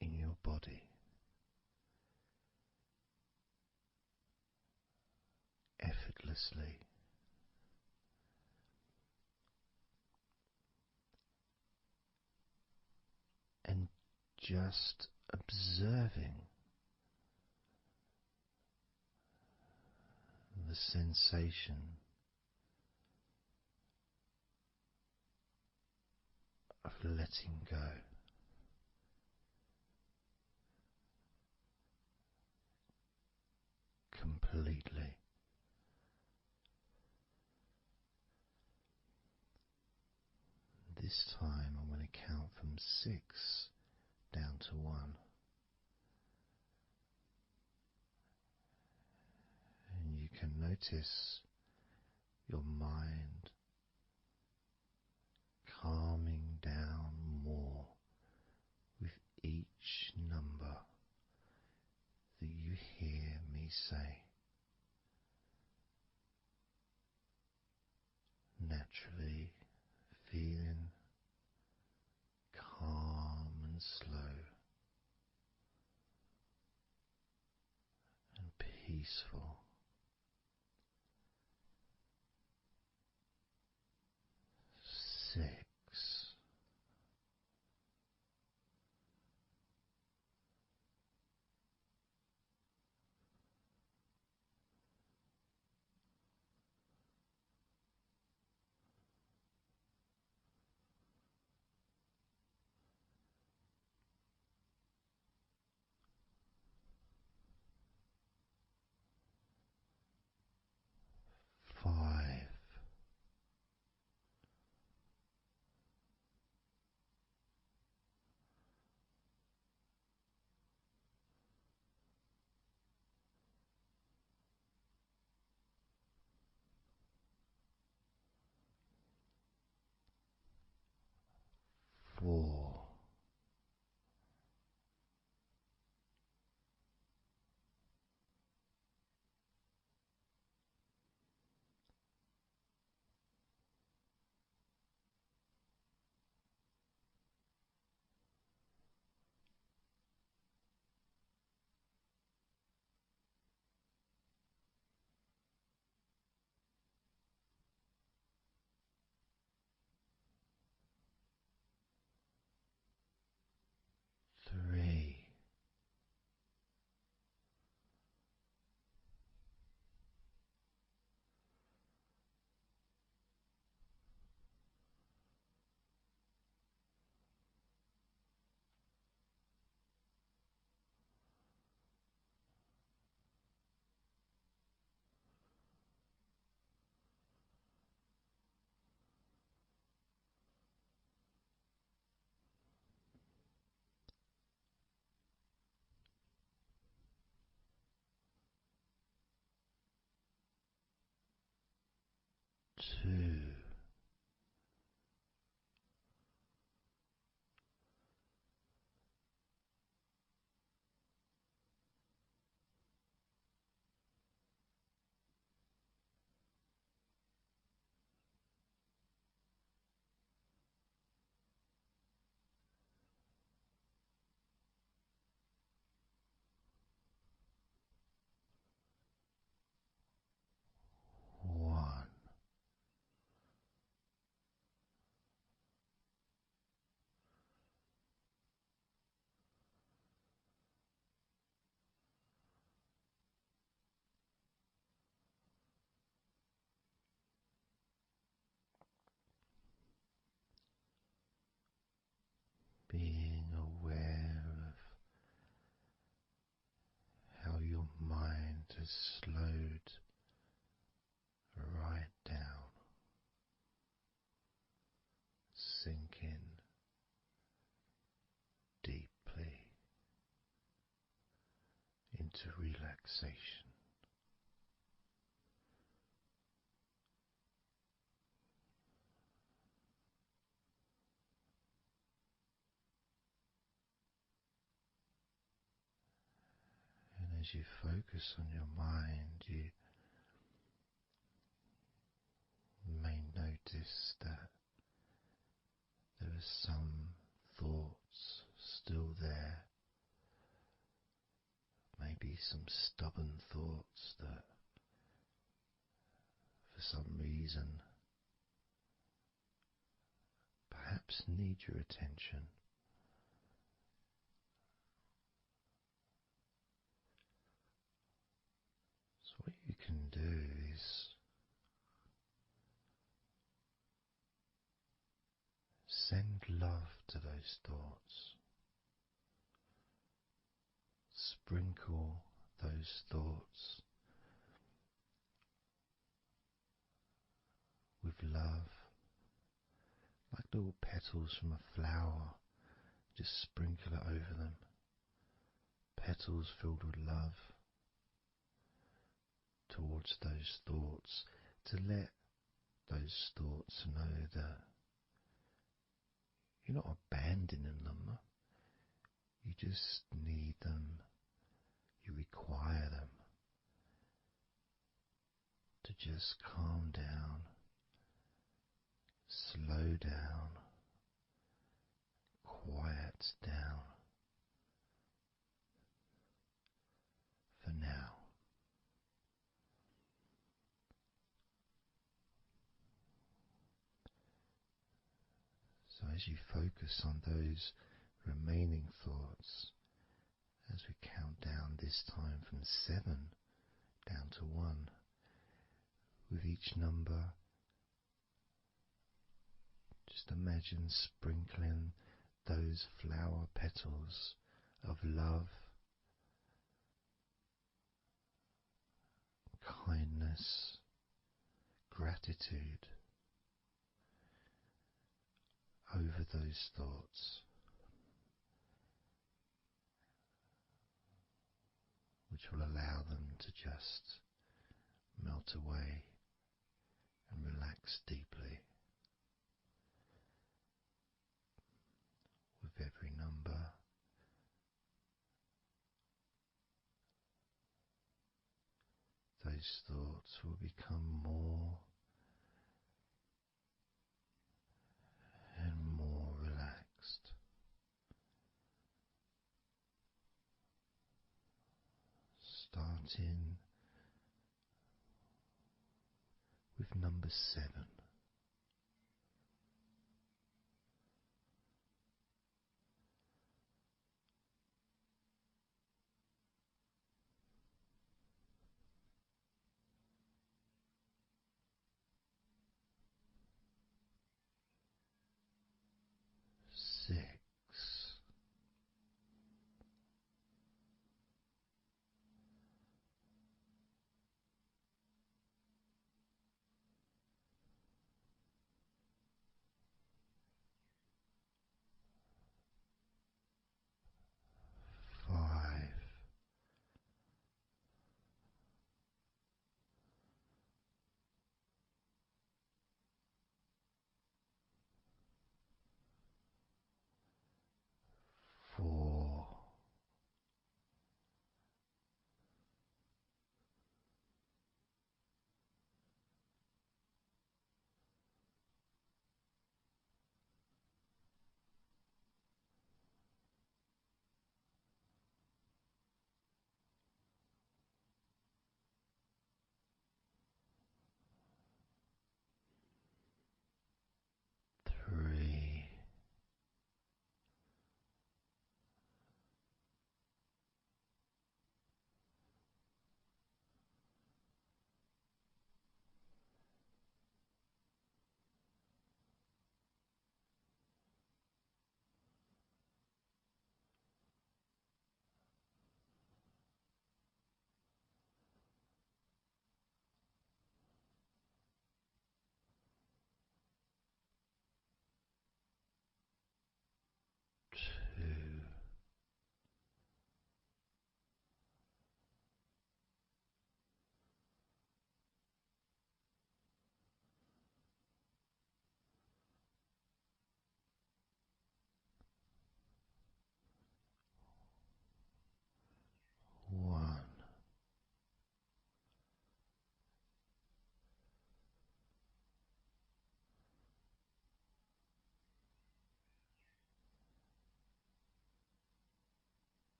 in your body effortlessly, and just observing the sensation of letting go. Completely. This time I'm going to count from 6 down to 1. And you can notice your mind calming down more with each number that you hear me say. Naturally feeling calm and slow and peaceful. 6. 2. One. Being aware of how your mind has slowed right down, sink in deeply into relaxation. And as you focus on your mind, you may notice that there are some thoughts still there, maybe some stubborn thoughts that for some reason perhaps need your attention. So what you can do is send love to those thoughts. Sprinkle those thoughts with love, like little petals from a flower. Just sprinkle it over them. Petals filled with love towards those thoughts, to let those thoughts know that you're not abandoning them. You just need them. You require them to just calm down, slow down, quiet down for now. So as you focus on those remaining thoughts, as we count down this time from 7 down to 1, with each number, just imagine sprinkling those flower petals of love, kindness, gratitude over those thoughts, which will allow them to just melt away and relax deeply. With every number, those thoughts will become more and more relaxed, starting with number 7. 6. 5.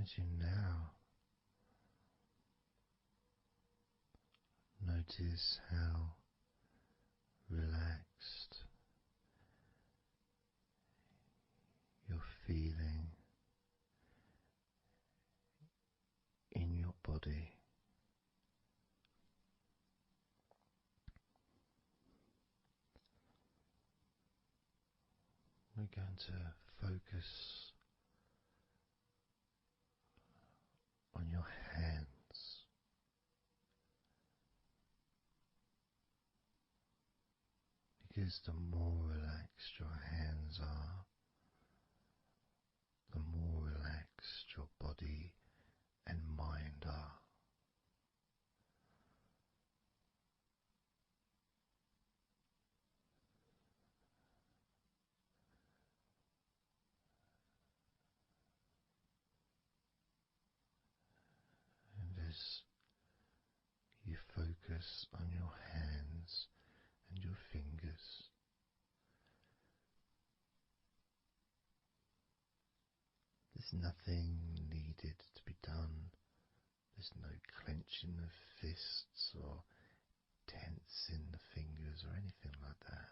as you now notice how relaxed you're feeling in your body. We're going to focus on your hands. Because the more relaxed your hands are, the more relaxed your body and mind are. And as you focus on your hands and your fingers, there's nothing needed to be done. There's no clenching of fists or tensing the fingers or anything like that.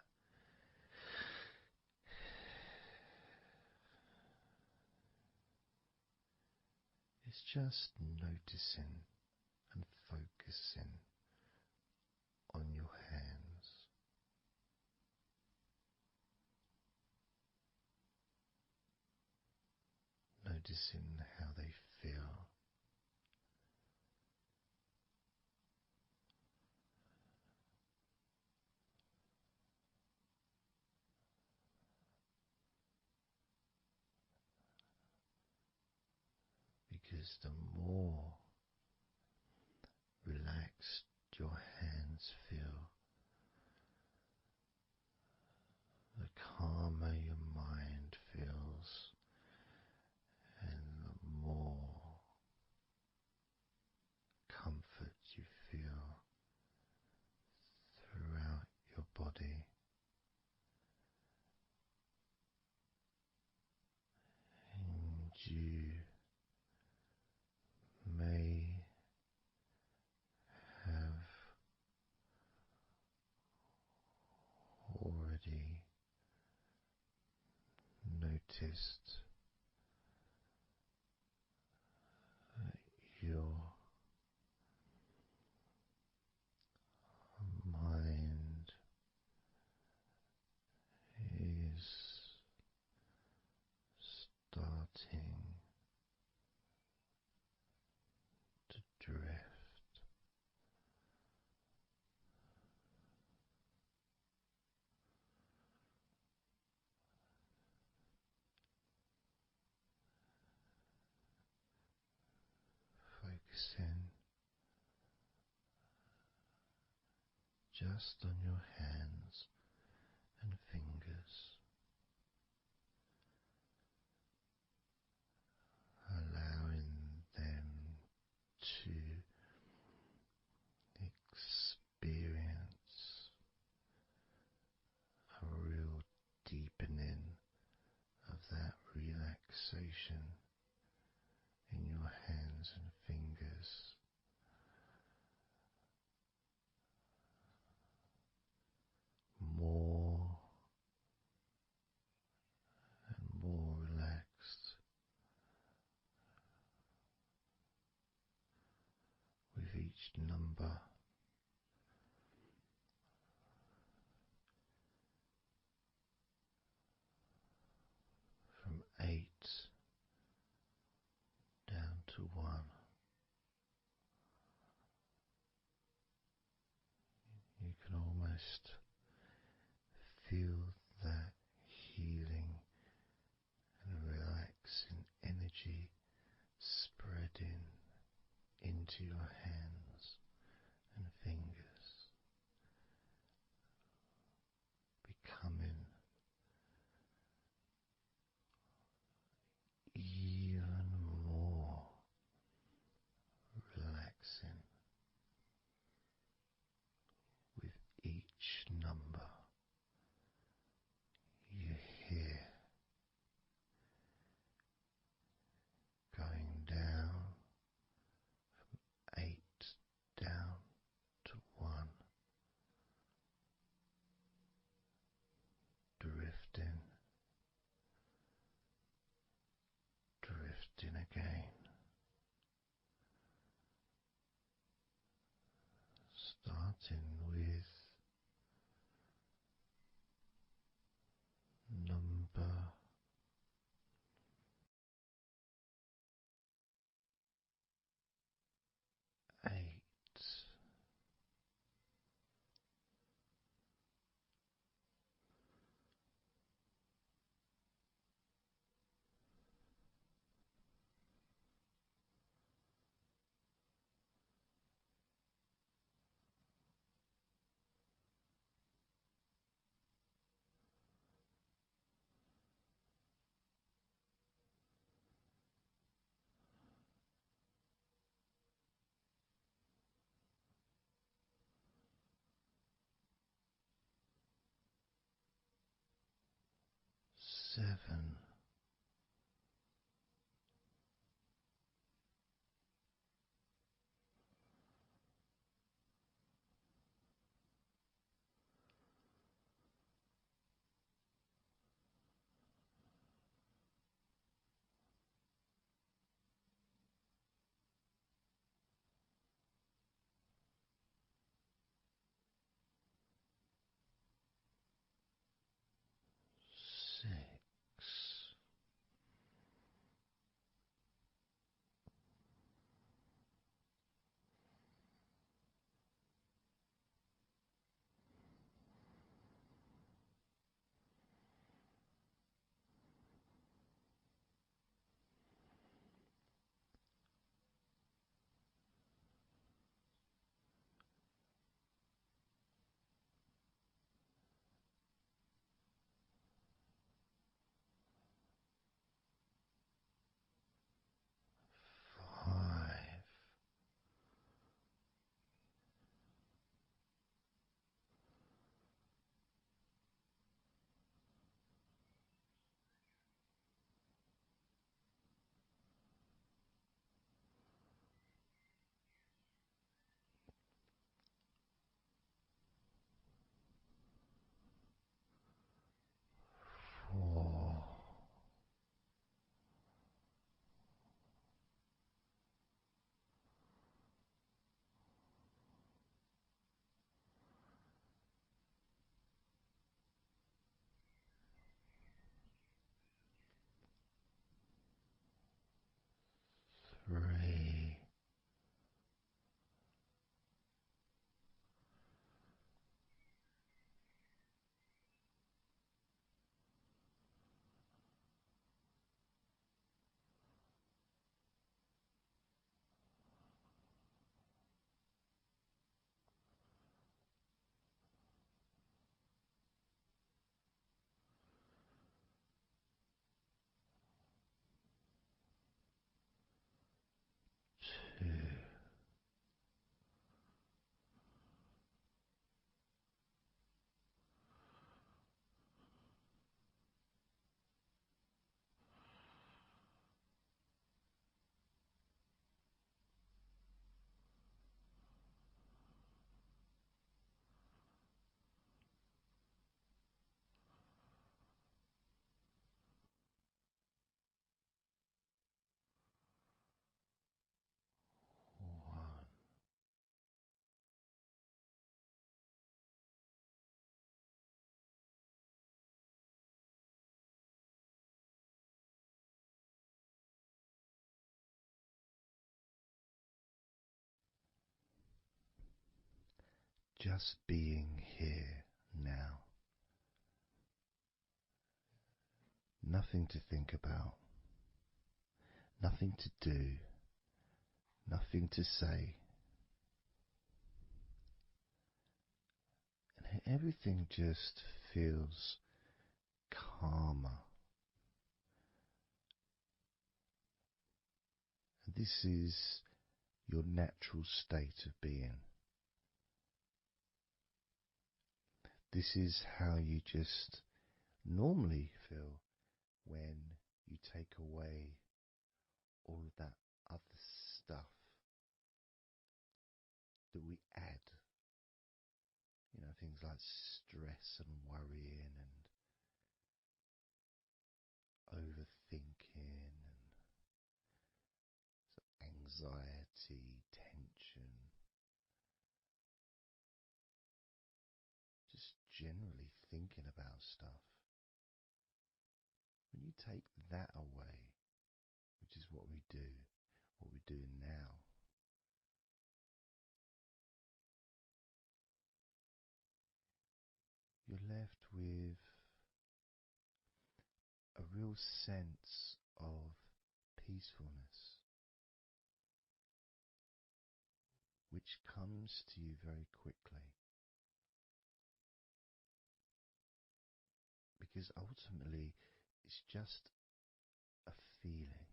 It's just noticing and focusing on your hands. Noticing how they feel. Because the more relaxed your hands feel, the calmer your mind feels, and the more comfort you feel throughout your body. And you may have already noticed that your mind is starting to drift. Focusing just on your hands and fingers, allowing them to experience a real deepening of that relaxation in your hands and fingers. More and more relaxed with each number. From 8 down to 1. You can almost feel that healing and relaxing energy spreading into your hands and fingers, becoming even more starting with number 8. 7. 6. 5. 4. 3. 2. 1. Just being here now. Nothing to think about, nothing to do, nothing to say, and everything just feels calmer. And this is your natural state of being. This is how you just normally feel when you take away all of that other stuff that we add. Things like stress and worrying and overthinking and anxiety, tension. generally thinking about stuff. When you take that away, which is what we're doing now, you're left with a real sense of peacefulness, which comes to you very quickly. Because ultimately, it's just a feeling.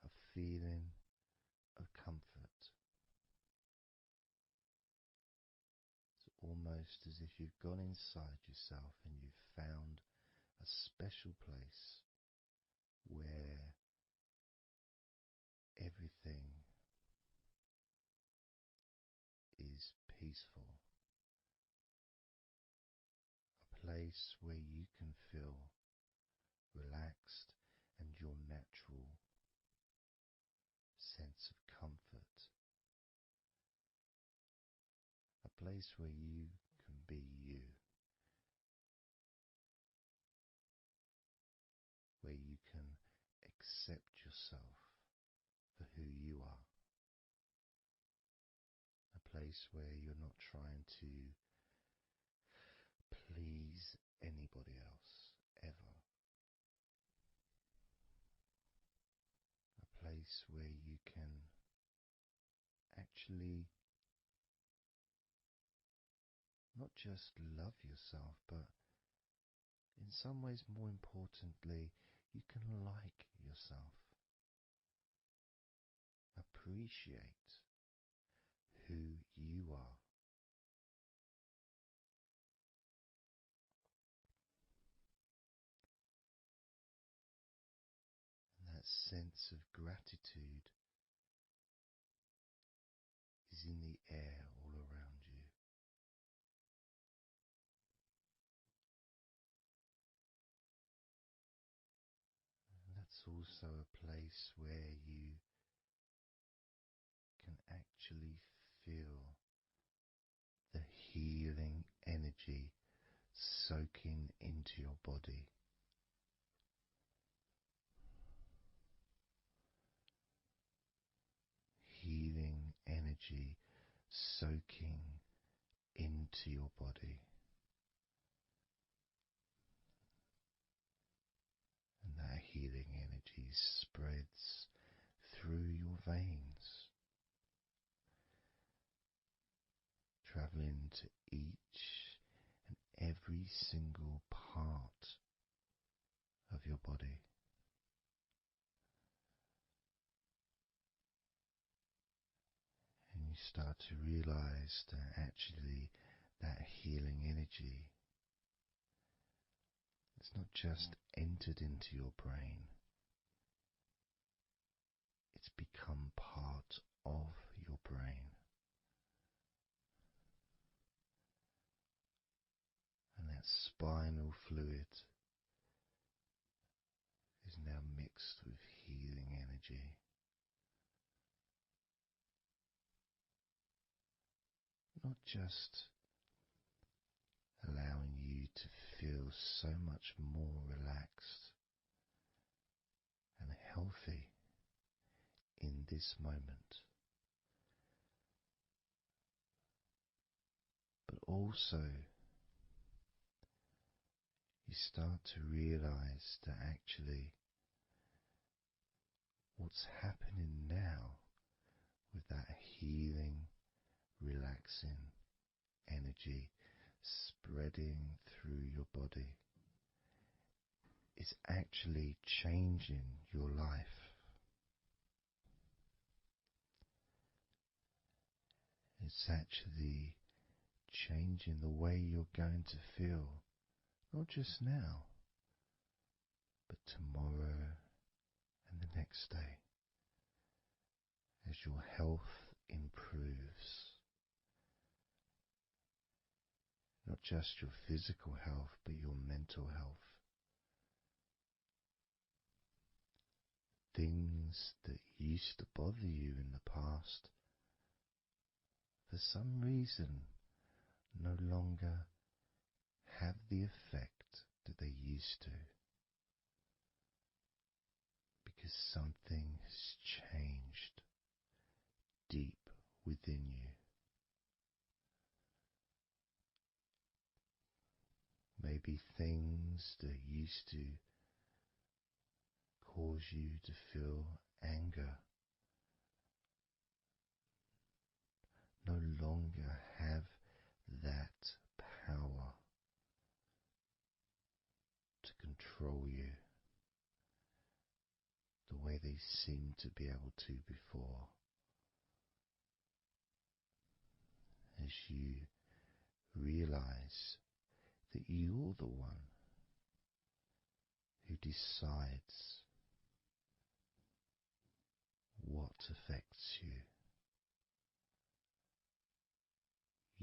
A feeling of comfort. It's almost as if you've gone inside yourself and you've found a special place where everything is peaceful. A place where you can feel relaxed and your natural sense of comfort. A place where you can be you. Where you can accept yourself for who you are. A place where you're not trying to please anybody else, ever. A place where you can actually not just love yourself, but in some ways, more importantly, you can like yourself. Appreciate who you are. And that sense of gratitude is in the air all around you. And that's also a place where you can actually feel the healing energy soaking into your body. Healing energy soaking into your body. And that healing energy spreads through your veins, traveling to each and every single part of your body. And you start to realize that actually that healing energy has not just entered into your brain, it's become part of your brain. And that spinal fluid is now mixed with healing energy. Not just allowing you to feel so much more relaxed and healthy in this moment, but also you start to realize that actually what's happening now with that healing, relaxing energy spreading through your body is actually changing your life. It's actually changing the way you're going to feel, not just now, but tomorrow and the next day, as your health improves. Not just your physical health, but your mental health. Things that used to bother you in the past for some reason no longer have the effect that they used to, because something has changed deep within you. Maybe things that used to cause you to feel anger no longer have that power to control you the way they seemed to be able to before. As you realize that you're the one who decides what affects you.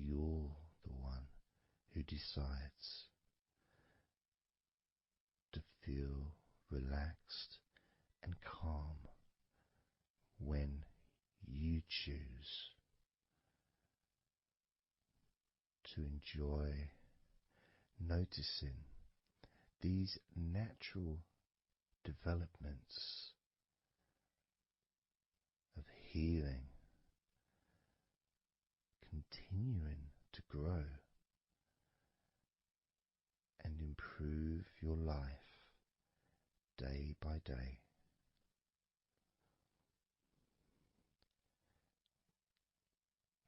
You're the one who decides to feel relaxed and calm when you choose to enjoy noticing these natural developments of healing continuing to grow and improve your life day by day.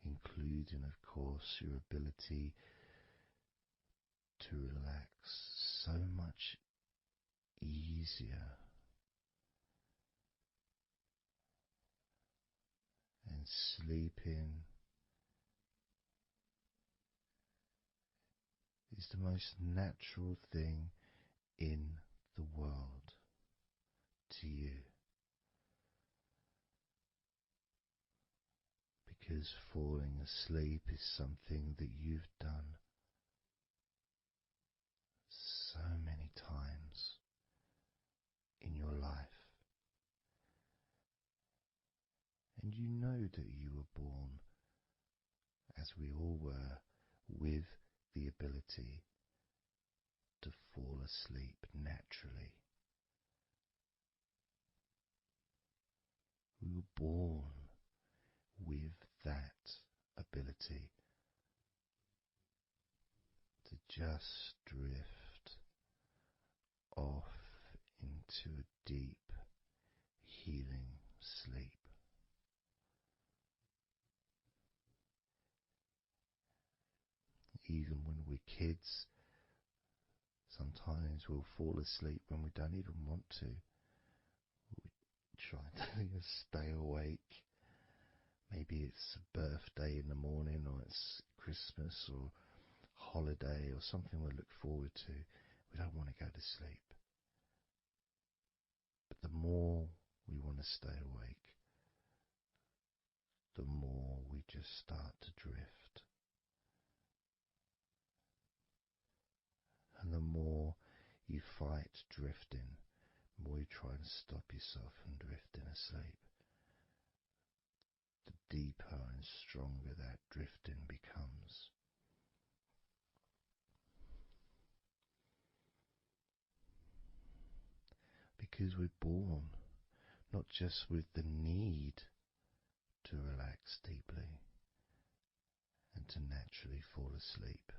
Including, of course, your ability to relax so much easier and sleeping is the most natural thing in the world to you, because falling asleep is something that you've done so many times in your life, and you know that you were born, as we all were, with the ability to fall asleep naturally. We were born with that ability to just drift off into a deep, healing sleep. Even when we're kids, sometimes we'll fall asleep when we don't even want to. We try to stay awake. Maybe it's a birthday in the morning, or it's Christmas or holiday or something we look forward to. We don't want to go to sleep. But the more we want to stay awake, the more we just start to drift. And the more you fight drifting, the more you try and stop yourself from drifting asleep, the deeper and stronger that drifting becomes. Because we're born not just with the need to relax deeply and to naturally fall asleep,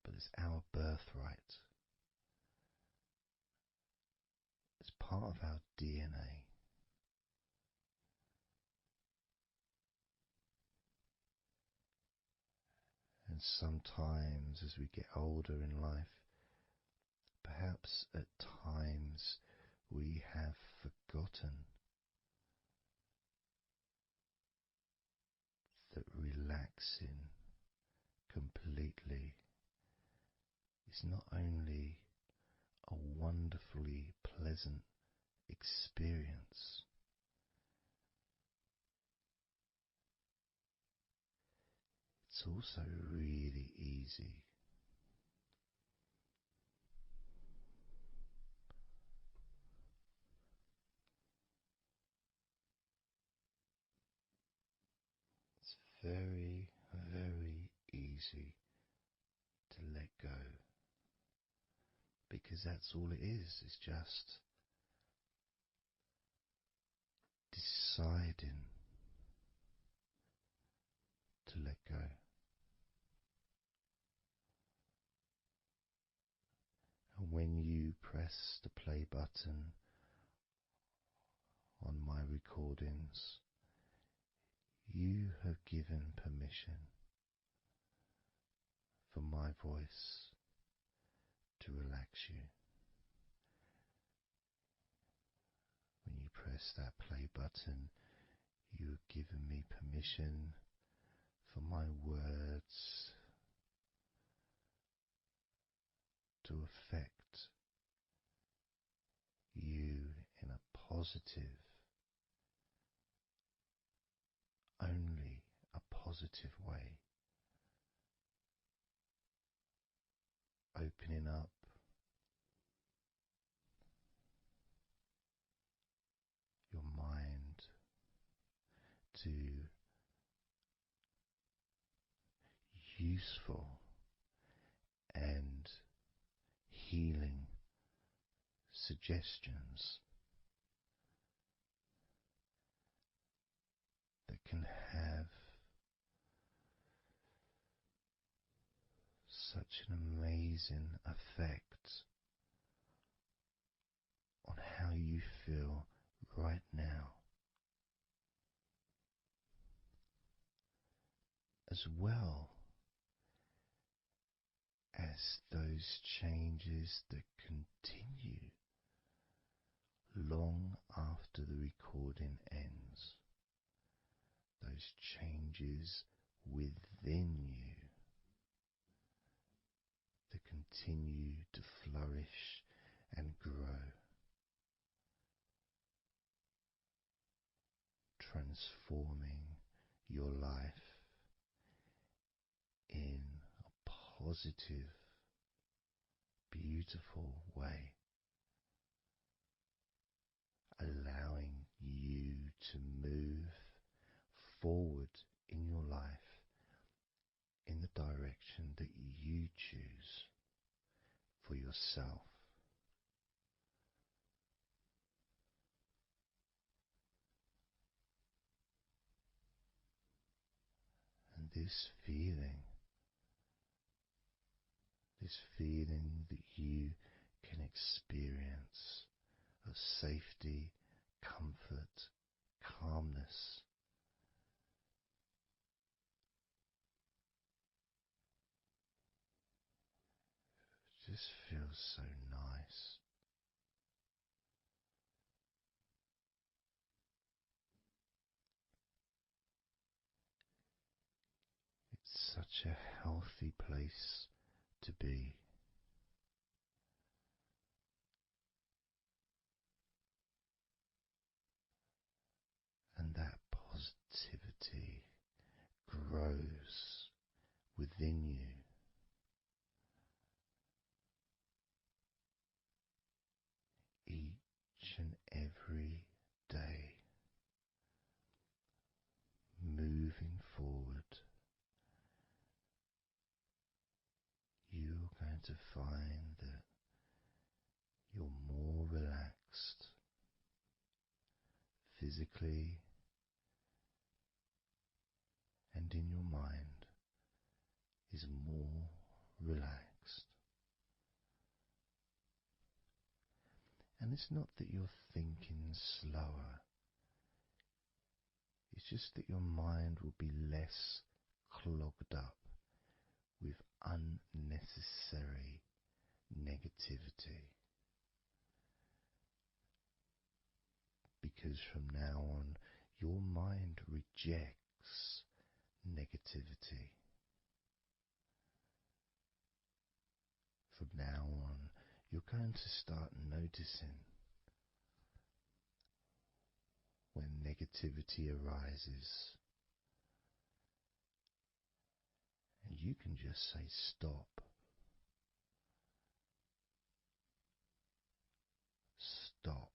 but it's our birthright. It's part of our DNA. And sometimes as we get older in life, perhaps at times we have forgotten that relaxing completely is not only a wonderfully pleasant experience, it's also really easy. very, very easy to let go, because that's all it is. It's just deciding to let go. And when you press the play button on my recordings, you have given permission for my voice to relax you. When you press that play button, you have given me permission for my words to affect you in a positive, only a positive way, opening up your mind to useful and healing suggestions that can have such an amazing effect on how you feel right now, as well as those changes that continue long after the recording ends, those changes within you that continue to flourish and grow, transforming your life in a positive, beautiful way, allowing you to move forward in your life in the direction that you choose for yourself. And this feeling that you can experience of safety, comfort, calmness, just feels so nice. It's such a healthy place to be. And that positivity grows within you. Each and every day, moving forward, you're going to find that you're more relaxed physically and in your mind is more relaxed. And it's not that you're thinking slower, it's just that your mind will be less clogged up with unnecessary negativity. Because from now on, your mind rejects negativity. From now on, you're going to start noticing when negativity arises, and you can just say stop. Stop.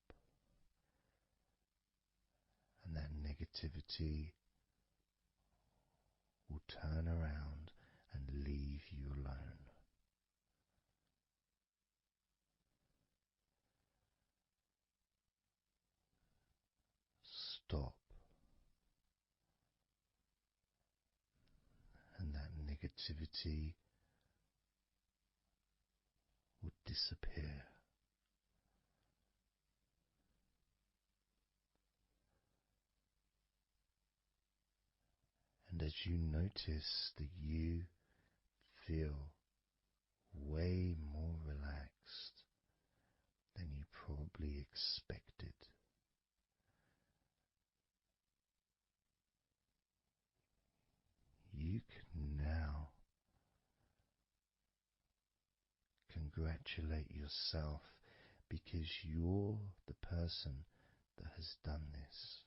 And that negativity turn around and leave you alone. Stop, and that negativity will disappear. And as you notice that you feel way more relaxed than you probably expected, you can now congratulate yourself because you're the person that has done this.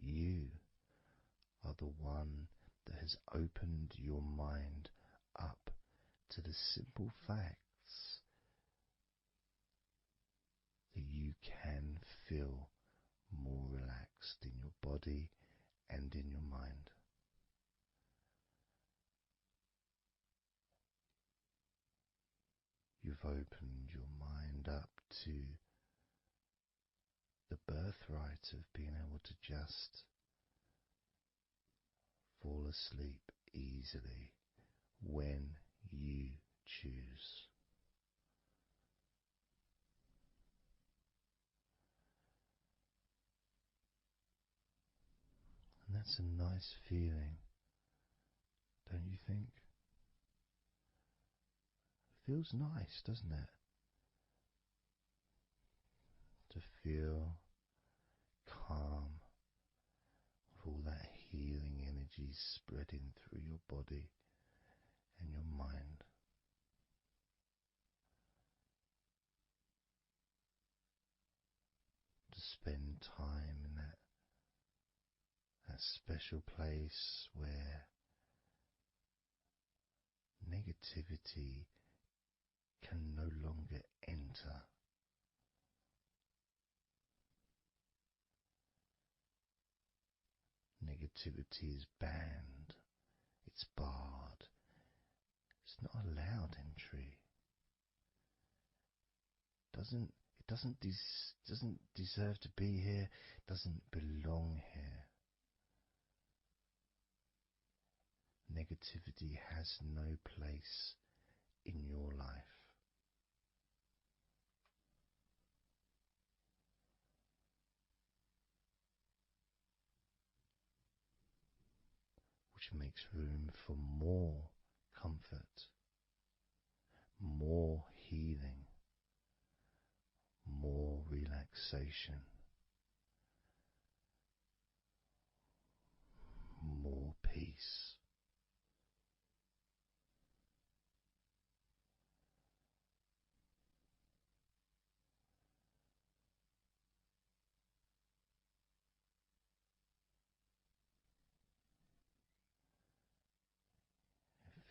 You are the one that has opened your mind up to the simple facts that you can feel more relaxed in your body and in your mind. You've opened your mind up to the birthright of being able to just fall asleep easily when you choose. And that's a nice feeling, don't you think? It feels nice, doesn't it? To feel calm with all that healing energy spreading through your body and your mind. To spend time in that special place where negativity can no longer enter. Negativity is banned, it's barred, it's not allowed entry. It doesn't deserve to be here, doesn't belong here. Negativity has no place in your life. Which makes room for more comfort, more healing, more relaxation, more peace.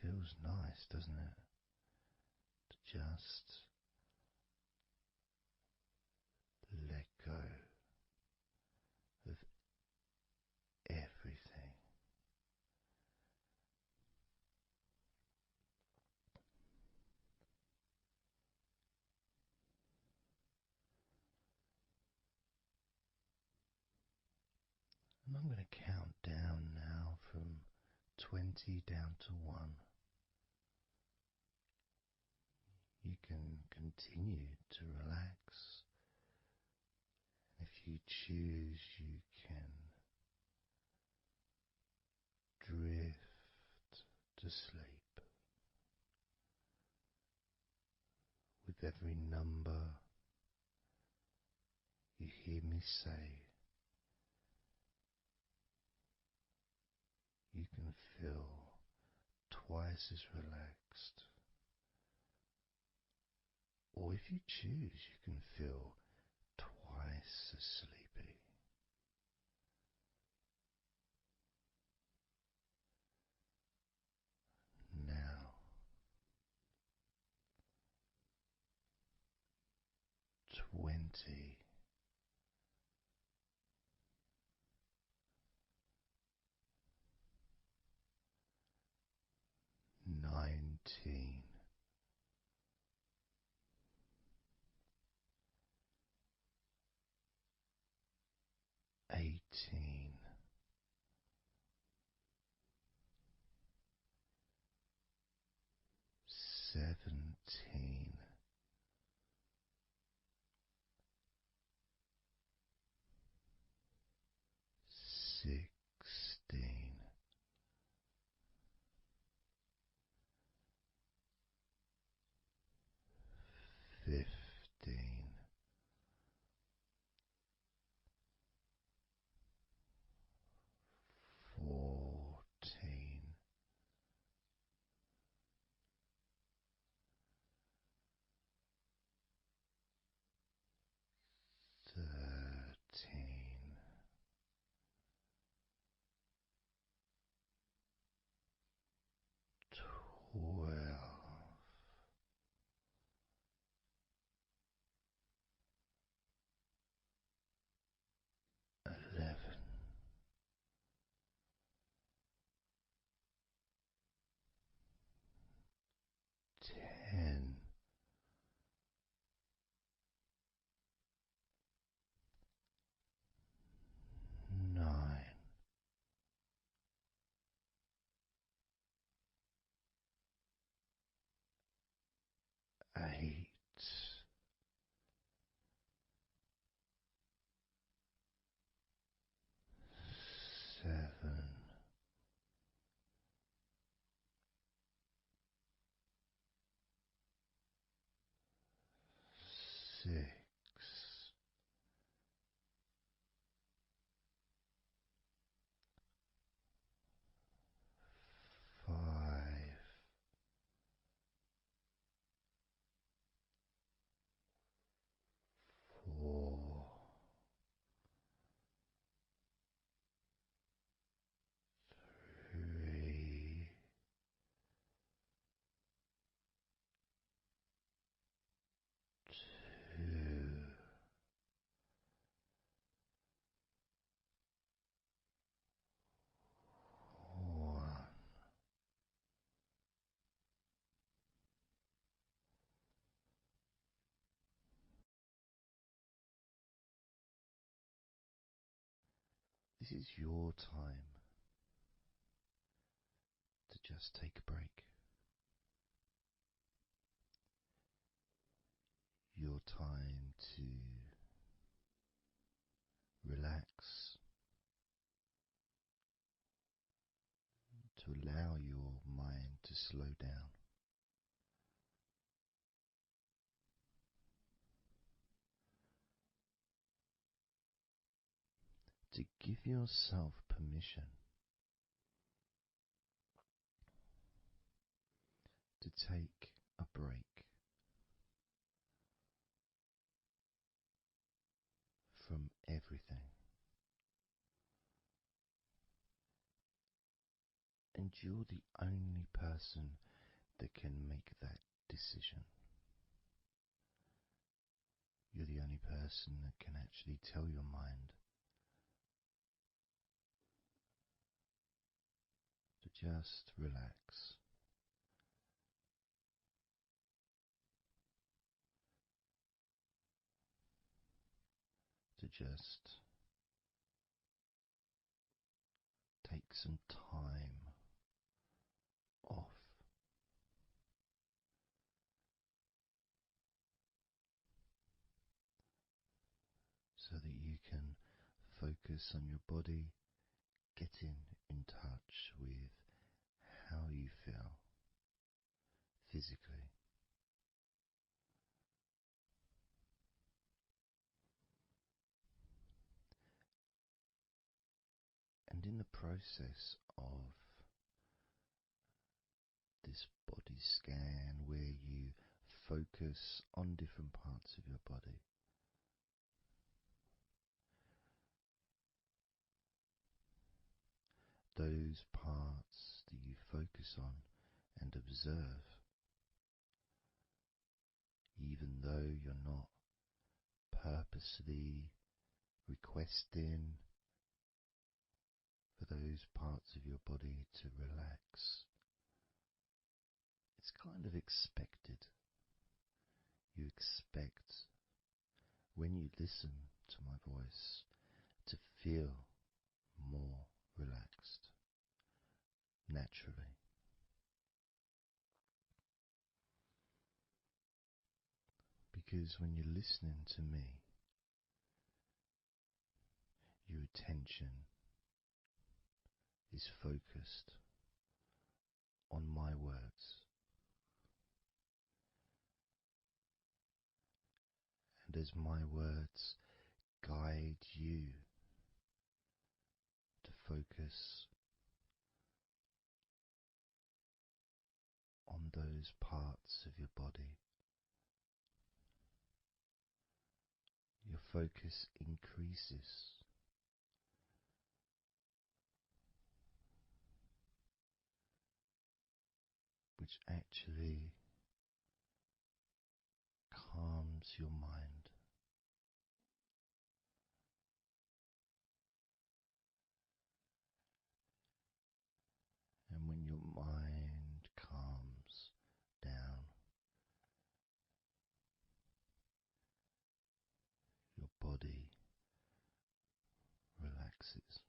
It feels nice, doesn't it? To just let go of everything. And I'm going to count down now from 20 down to 1. You can continue to relax. If you choose, you can drift to sleep. With every number you hear me say, you can feel twice as relaxed. Or if you choose, you can feel twice as sleepy. Now, 20. 17, 16, 15, 14, 13, 12, 11, 10, 9, 8, 7, 6, 5, 4, 3, 2, 1. This is your time to just take a break. Your time to relax, to allow your mind to slow down, to give yourself permission to take a break from everything. And you're the only person that can make that decision. You're the only person that can actually tell your mind to just relax, to just take some time off, so that you can focus on your body, getting in touch with how you feel physically. And in the process of this body scan, where you focus on different parts of your body, those parts that you focus on and observe, even though you're not purposely requesting for those parts of your body to relax, it's kind of expected. You expect, when you listen to my voice, to feel more relaxed naturally. Because when you're listening to me, your attention is focused on my words, and as my words guide you to focus on those parts of your body, your focus increases, which actually calms your mind. And when your mind calms down, your body relaxes.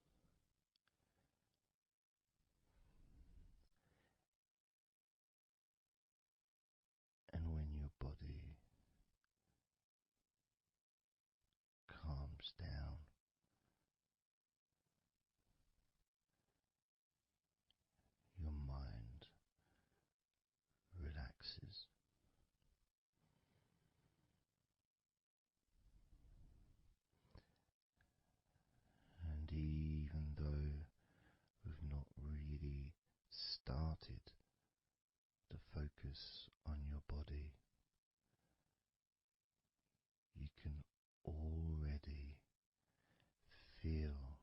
And when your body calms down, your mind relaxes. And even though we've not really started to focus on your body, you can already feel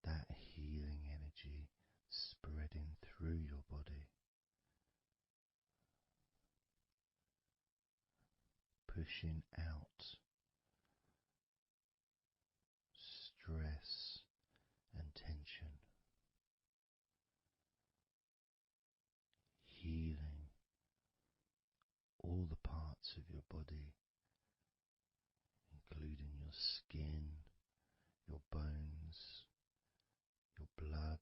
that healing energy spreading through your body, pushing out stress and tension, healing all the parts of your body, including your skin, your bones, your blood,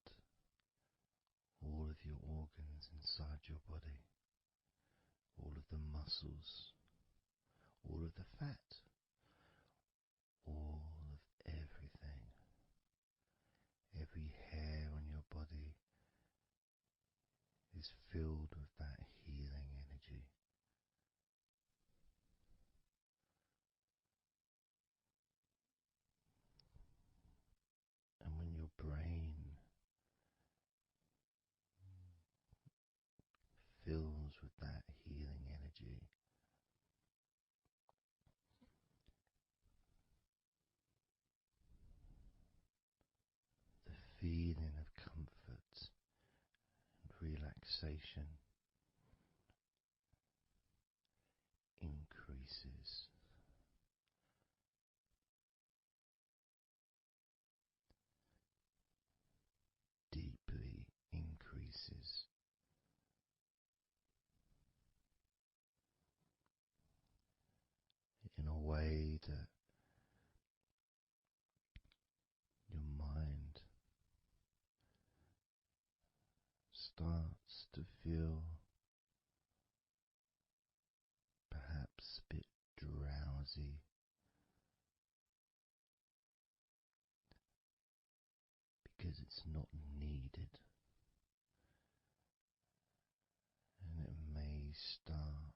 all of your organs inside your body, all of the muscles, all of the fat, all of everything. Every hair on your body is filled with that healing energy. And when your brain fills with that healing energy, the feeling of comfort and relaxation increases. Deeply increases. In a way that your mind starts to feel perhaps a bit drowsy, because it's not needed, and it may start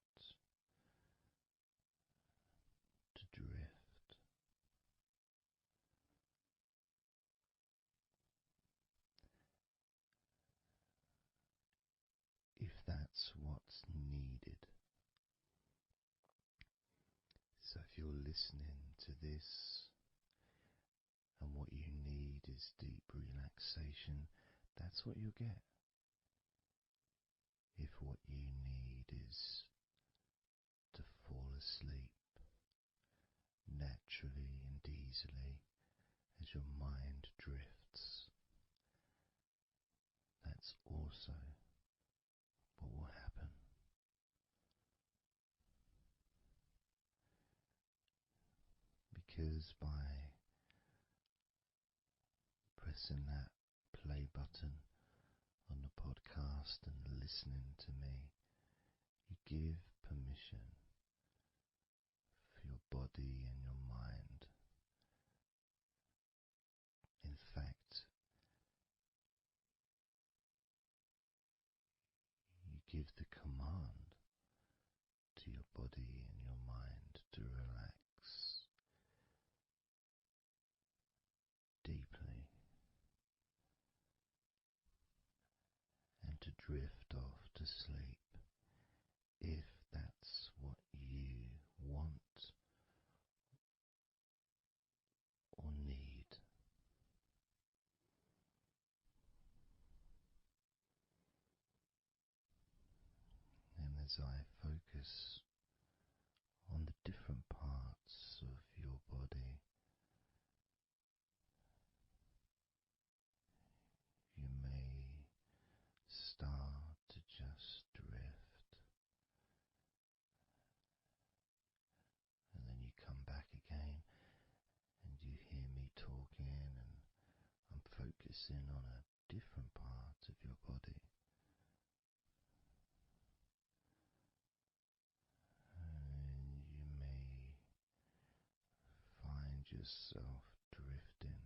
to drift. If that's what's needed. So if you're listening to this and what you need is deep relaxation, that's what you'll get. If what you need is to fall asleep naturally and easily as your mind drifts, that's also what will happen. Because by pressing that play button on the podcast and listening to me, you give permission for your body and your mind. In fact, you give the command to your body and your mind to relax deeply and to drift off to sleep if that's what you want or need. And as I focus on the different parts of your body, you may start to just drift, and then you come back again and you hear me talking, and I'm focusing on a different part of your body. And you may find yourself drifting,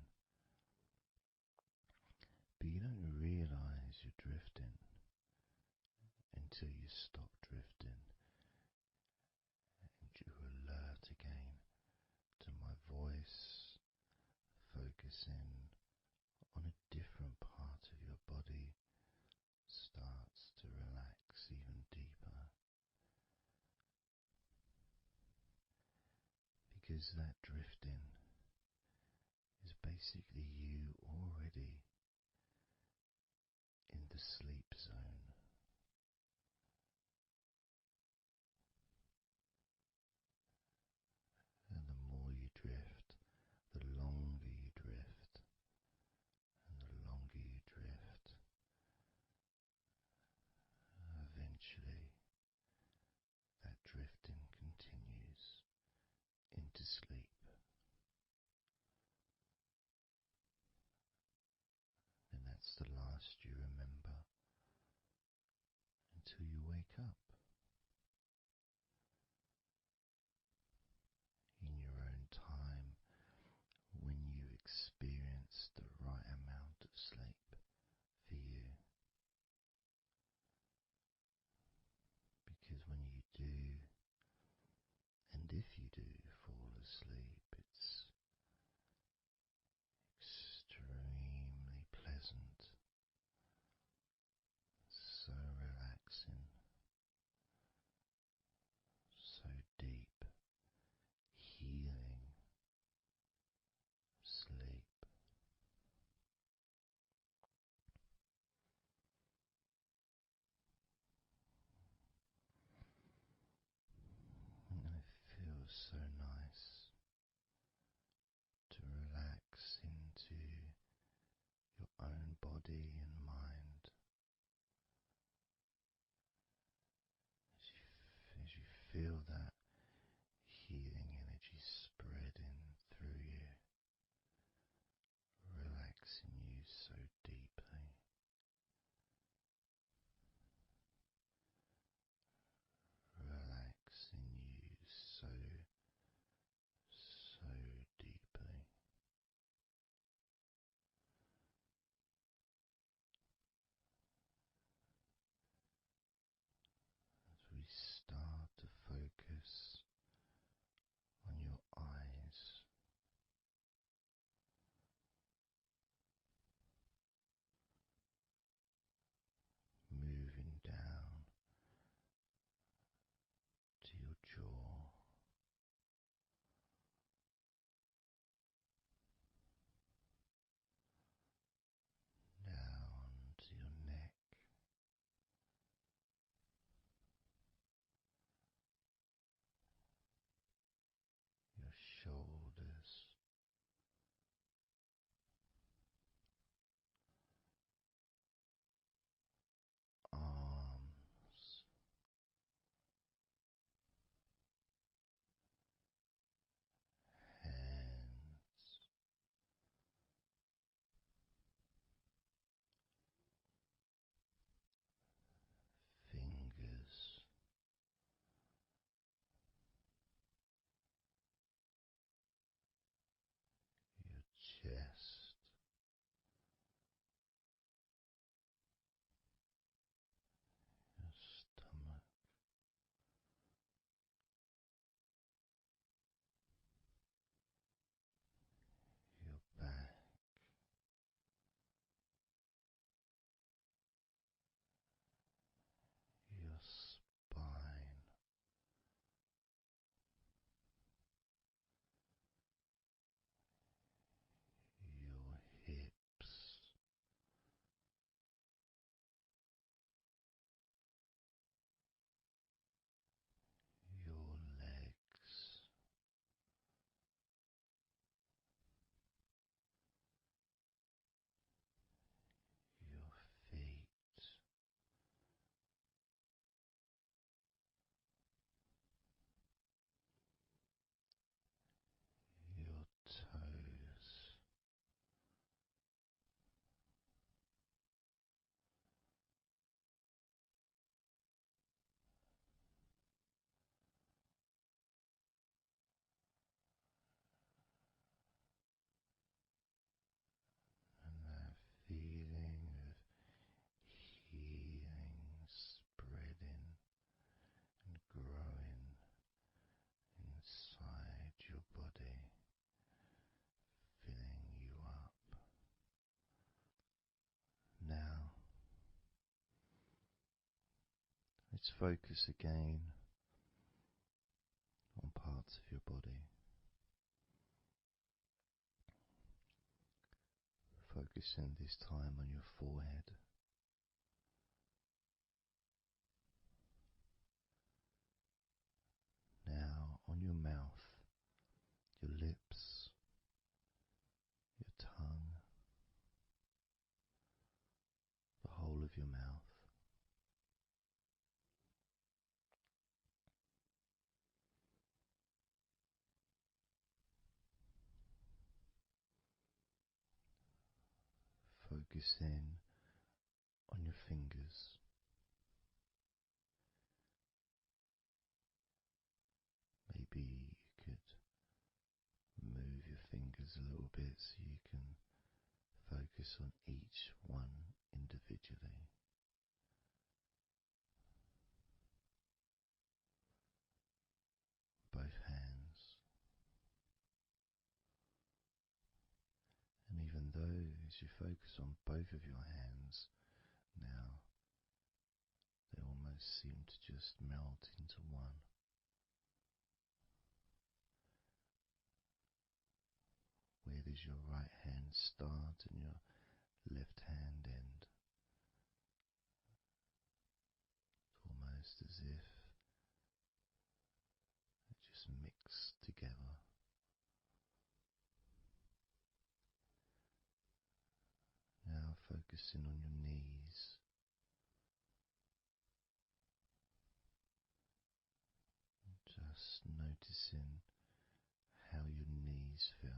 but you don't realize you're drifting until you stop drifting and you're alert again to my voice, focusing on a different part of your body starts to relax even deeper, because that drifting is basically you already in the sleep zone. And the more you drift, the longer you drift, and the longer you drift, eventually that drifting continues into sleep. And that's the last you remember until you wake up in your own time, when you experience the right amount of sleep for you. Because when you do, and if you do fall asleep, it's extremely pleasant, so relaxing, so deep, healing sleep. And it feels so nice to relax into your own body and mind as you feel that healing energy spreading through you, relaxing you so deeply, relaxing you so, so deeply. let's focus again on parts of your body. Focusing this time on your forehead. Now on your mouth, your lips, your tongue, the whole of your mouth. Focusing on your fingers. Maybe you could move your fingers a little bit so you can focus on each one individually. Both hands. And even though as you focus on both of your hands now, they almost seem to just melt into one. Where does your right hand start and your left hand end? It's almost as if they just mix together. Now focusing on your knees. Just noticing how your knees feel.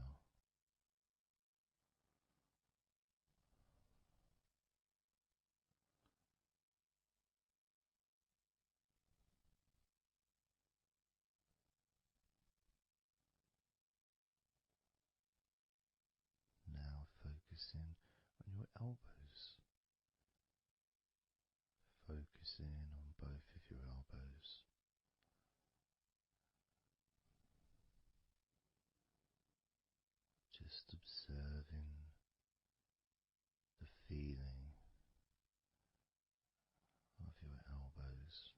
Now focusing on your elbows. Focusing on both of your elbows. Just observing the feeling of your elbows.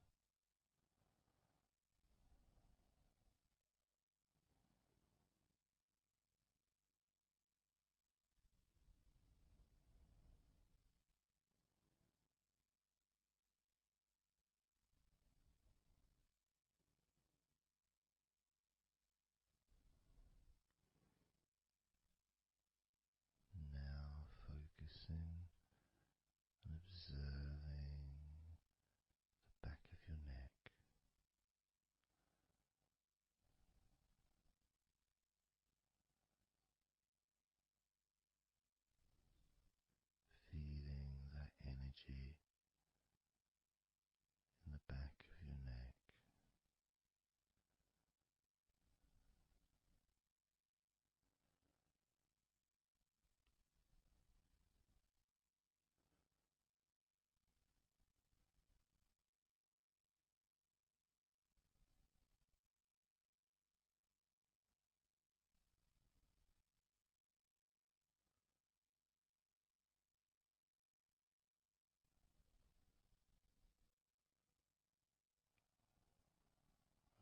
Now focusing and observing the back of your neck. Feeling that energy in the back of your neck.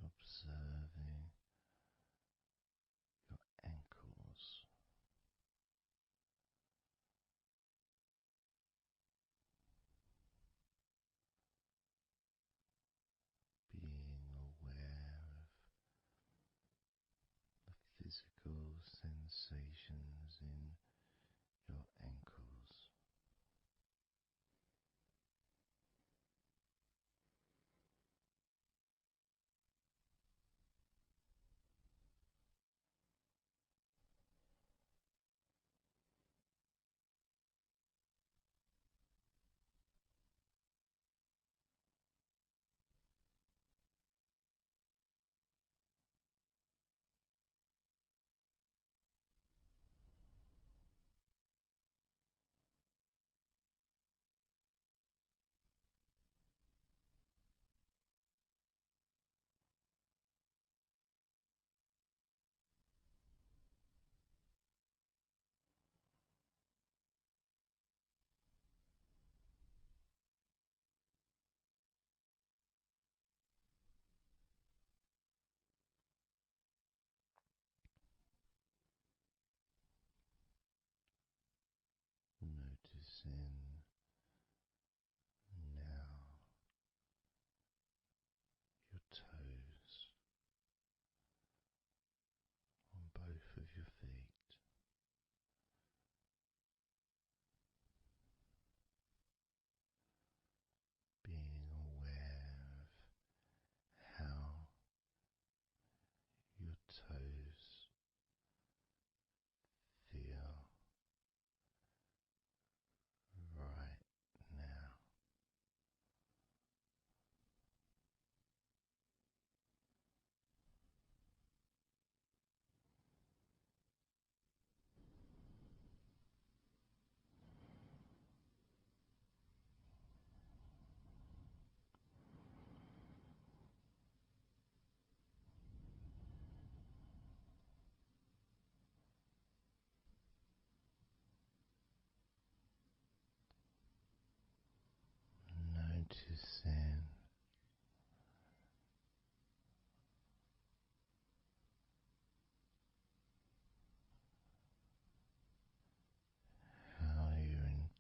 Observing your ankles. Being aware of the physical sensations in your ankles.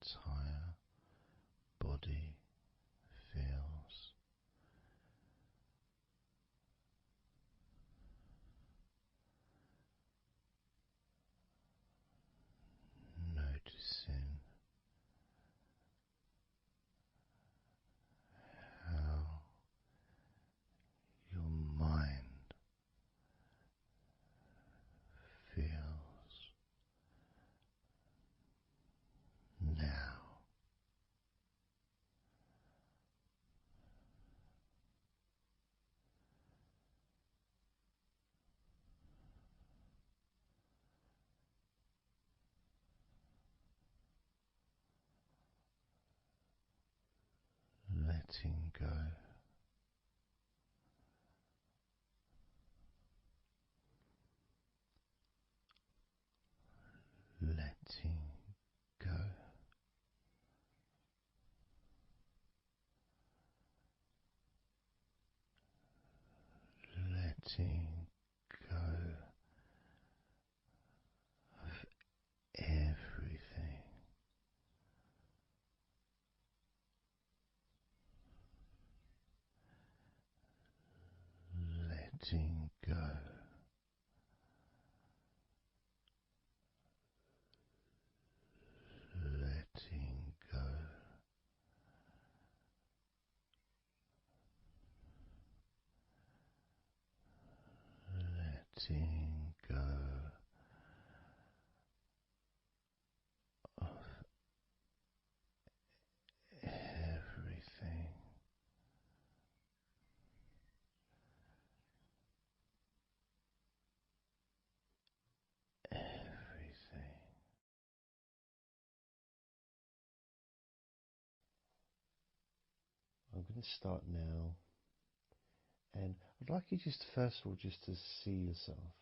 entire body feels. Noticing how your mind feels now. Letting go. Letting go. Letting go of everything. Letting go. Letting go. Letting go of everything. Everything. I'm going to start now, and I'd like you just first of all just to see yourself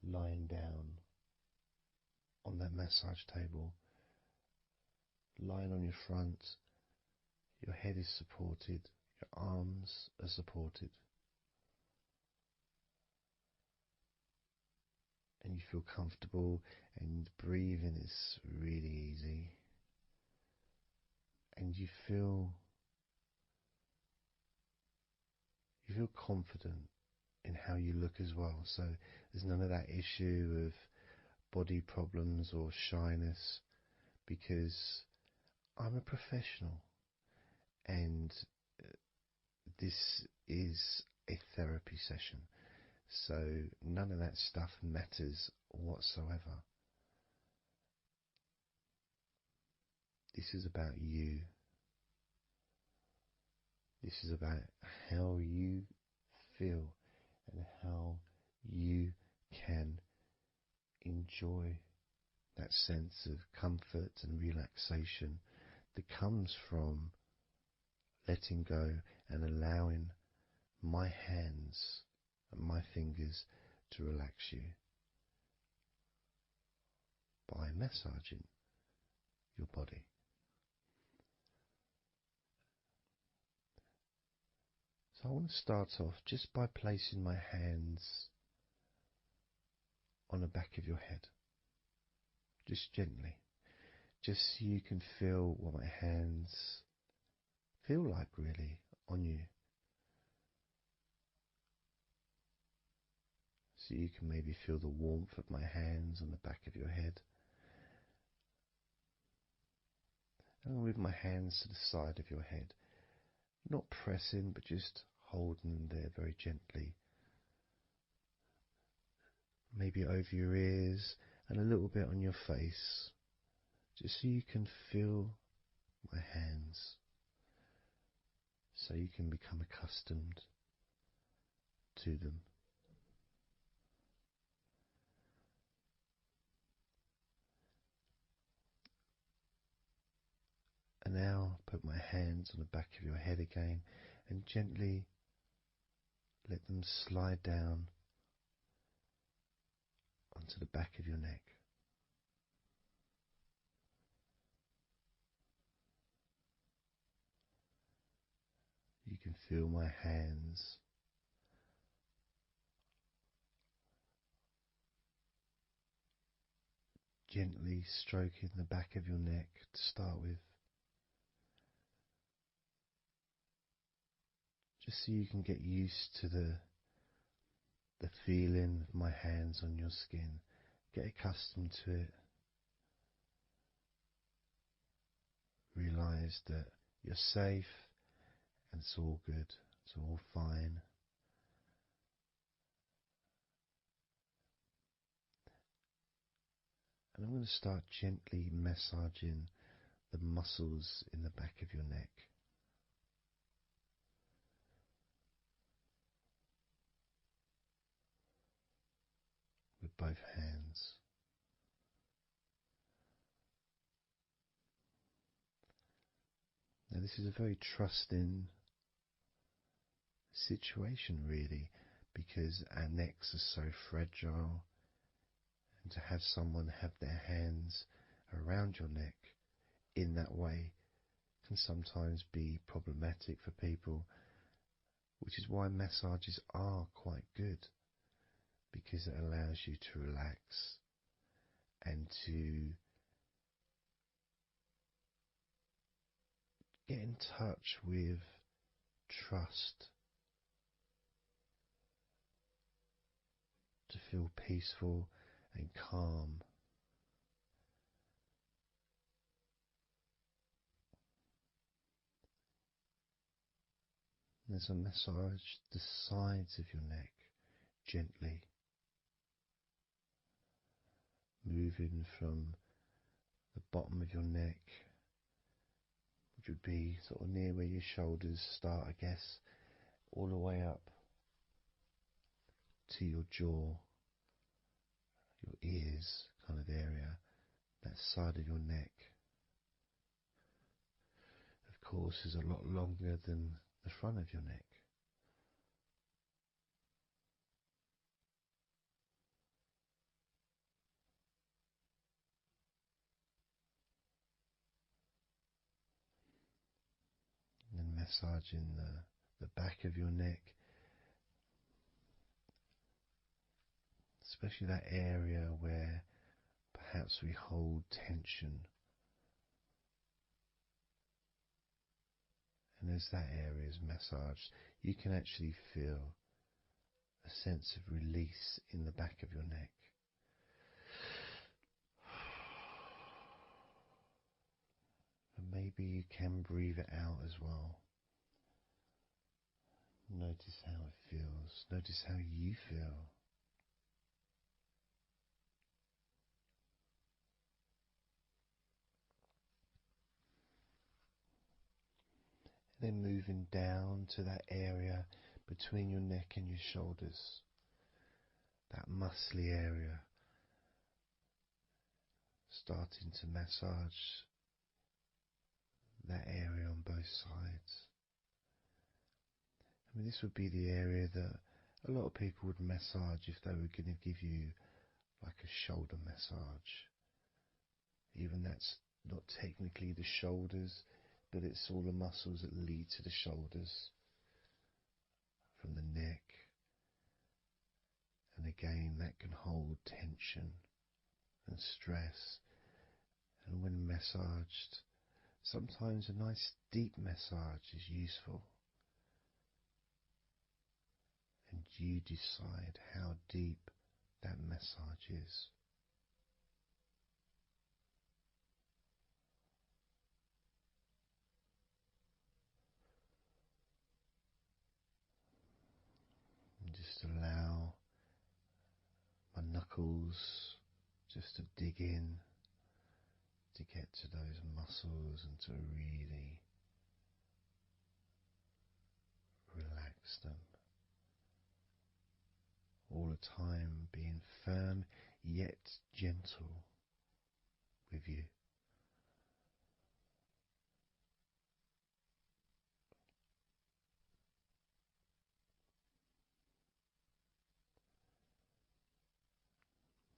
lying down on that massage table, lying on your front, your head is supported, your arms are supported, and you feel comfortable, and breathing is really easy, and you feel confident in how you look as well. So there's none of that issue of body problems or shyness, because I'm a professional, and this is a therapy session, so none of that stuff matters whatsoever. This is about you. This is about how you feel and how you can enjoy that sense of comfort and relaxation that comes from letting go and allowing my hands and my fingers to relax you by massaging your body. So I want to start off just by placing my hands on the back of your head, just gently, just so you can feel what my hands feel like really on you. So you can maybe feel the warmth of my hands on the back of your head. And I'll move my hands to the side of your head, not pressing, but just holding them there very gently. Maybe over your ears and a little bit on your face, just so you can feel my hands, so you can become accustomed to them. And now put my hands on the back of your head again and gently let them slide down onto the back of your neck. You can feel my hands gently stroking the back of your neck to start with, just so you can get used to the feeling of my hands on your skin. Get accustomed to it. Realize that you're safe and it's all good, it's all fine. And I'm going to start gently massaging the muscles in the back of your neck. With both hands. Now this is a very trusting situation really, because our necks are so fragile, and to have someone have their hands around your neck in that way can sometimes be problematic for people, which is why massages are quite good, because it allows you to relax and to get in touch with trust, to feel peaceful and calm. There's a massage the sides of your neck, gently, moving from the bottom of your neck, which would be sort of near where your shoulders start, I guess, all the way up to your jaw, your ears kind of area, that side of your neck. Of course, is a lot longer than the front of your neck. And then massaging the back of your neck, especially that area where perhaps we hold tension. And as that area is massaged, you can actually feel a sense of release in the back of your neck. And maybe you can breathe it out as well. Notice how it feels. Notice how you feel. Then moving down to that area between your neck and your shoulders, that muscly area, starting to massage that area on both sides. I mean, this would be the area that a lot of people would massage if they were going to give you like a shoulder massage. Even that's not technically the shoulders, but it's all the muscles that lead to the shoulders, from the neck. And again, that can hold tension and stress. And when massaged, sometimes a nice deep massage is useful. And you decide how deep that massage is. And just allow my knuckles just to dig in, to get to those muscles and to really relax them. All the time being firm yet gentle with you.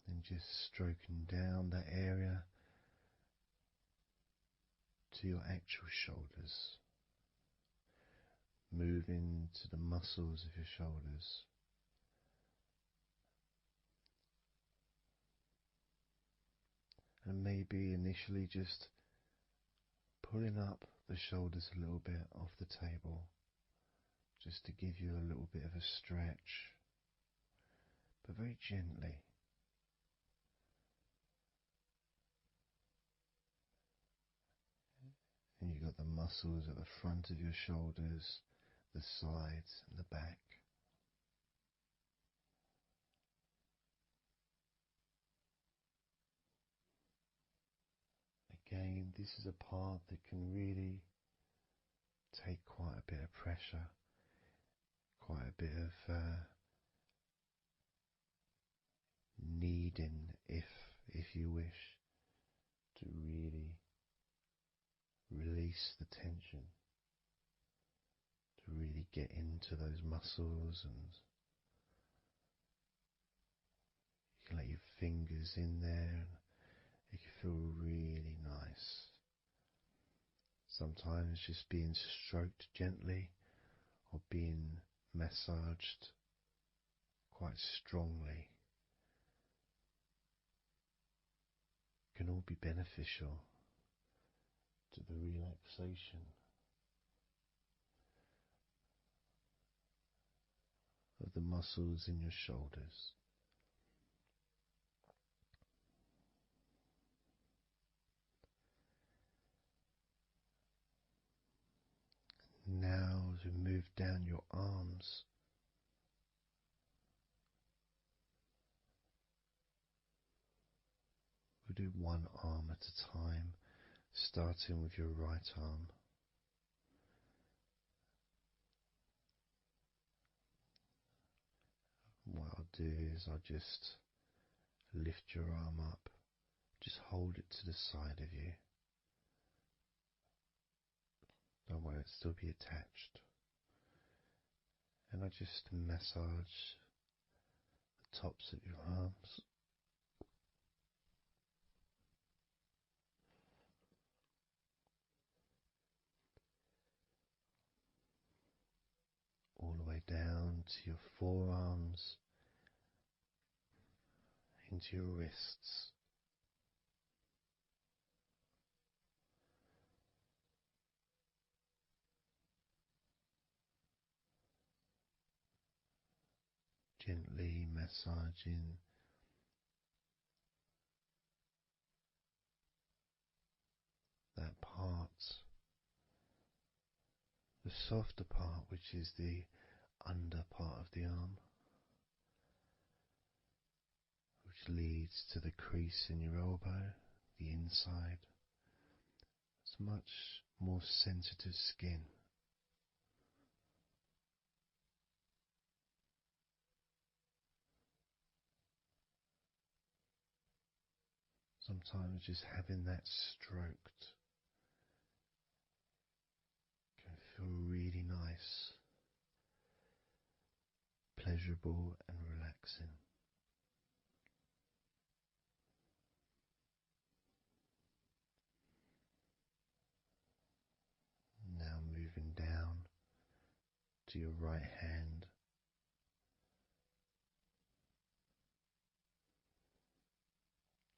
And just stroking down that area to your actual shoulders, moving to the muscles of your shoulders. And maybe initially just pulling up the shoulders a little bit off the table, just to give you a little bit of a stretch, but very gently. And you've got the muscles at the front of your shoulders, the sides and the back. Again, this is a part that can really take quite a bit of pressure, quite a bit of needing, if you wish, to really release the tension, to really get into those muscles, and you can let your fingers in there and it can feel really nice. Sometimes just being stroked gently or being massaged quite strongly can all be beneficial to the relaxation of the muscles in your shoulders. Now, as we move down your arms, we'll do one arm at a time, starting with your right arm. What I'll do is I'll just lift your arm up, just hold it to the side of you. Don't worry, it'll still be attached. And I just massage the tops of your arms. All the way down to your forearms, into your wrists. Gently massaging that part, the softer part, which is the under part of the arm, which leads to the crease in your elbow, the inside. It's much more sensitive skin. Sometimes just having that stroked can feel really nice, pleasurable and relaxing. Now moving down to your right hand.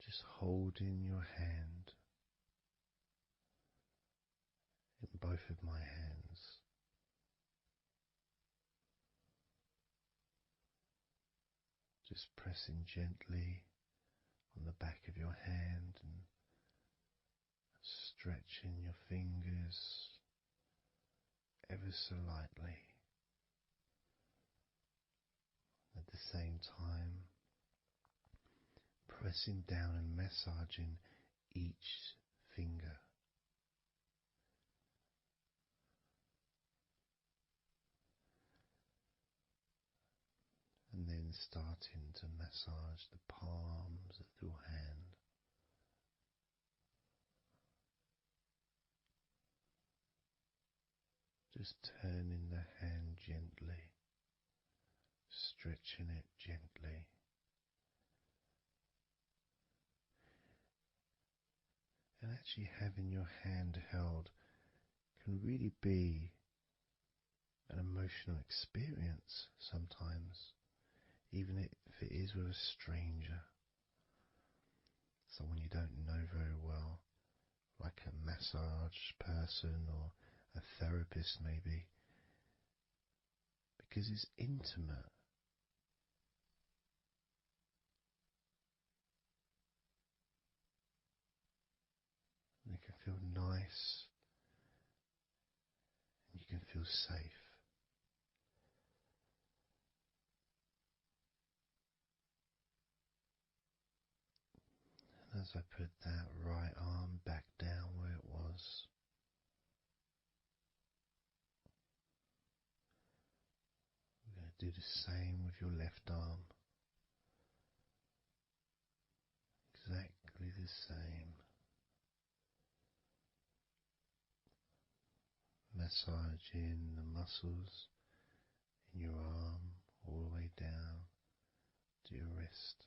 Just holding your hand in both of my hands. Just pressing gently on the back of your hand and stretching your fingers ever so lightly. At the same time, pressing down and massaging each finger. And then starting to massage the palms of your hand. Just turning the hand gently, stretching it gently. And actually having your hand held can really be an emotional experience sometimes, even if it is with a stranger. someone you don't know very well, like a massage person or a therapist maybe, because it's intimate. And it can feel nice and you can feel safe. And as I put that right arm back down where it was, we're going to do the same with your left arm. Exactly the same. Massaging the muscles in your arm all the way down to your wrist.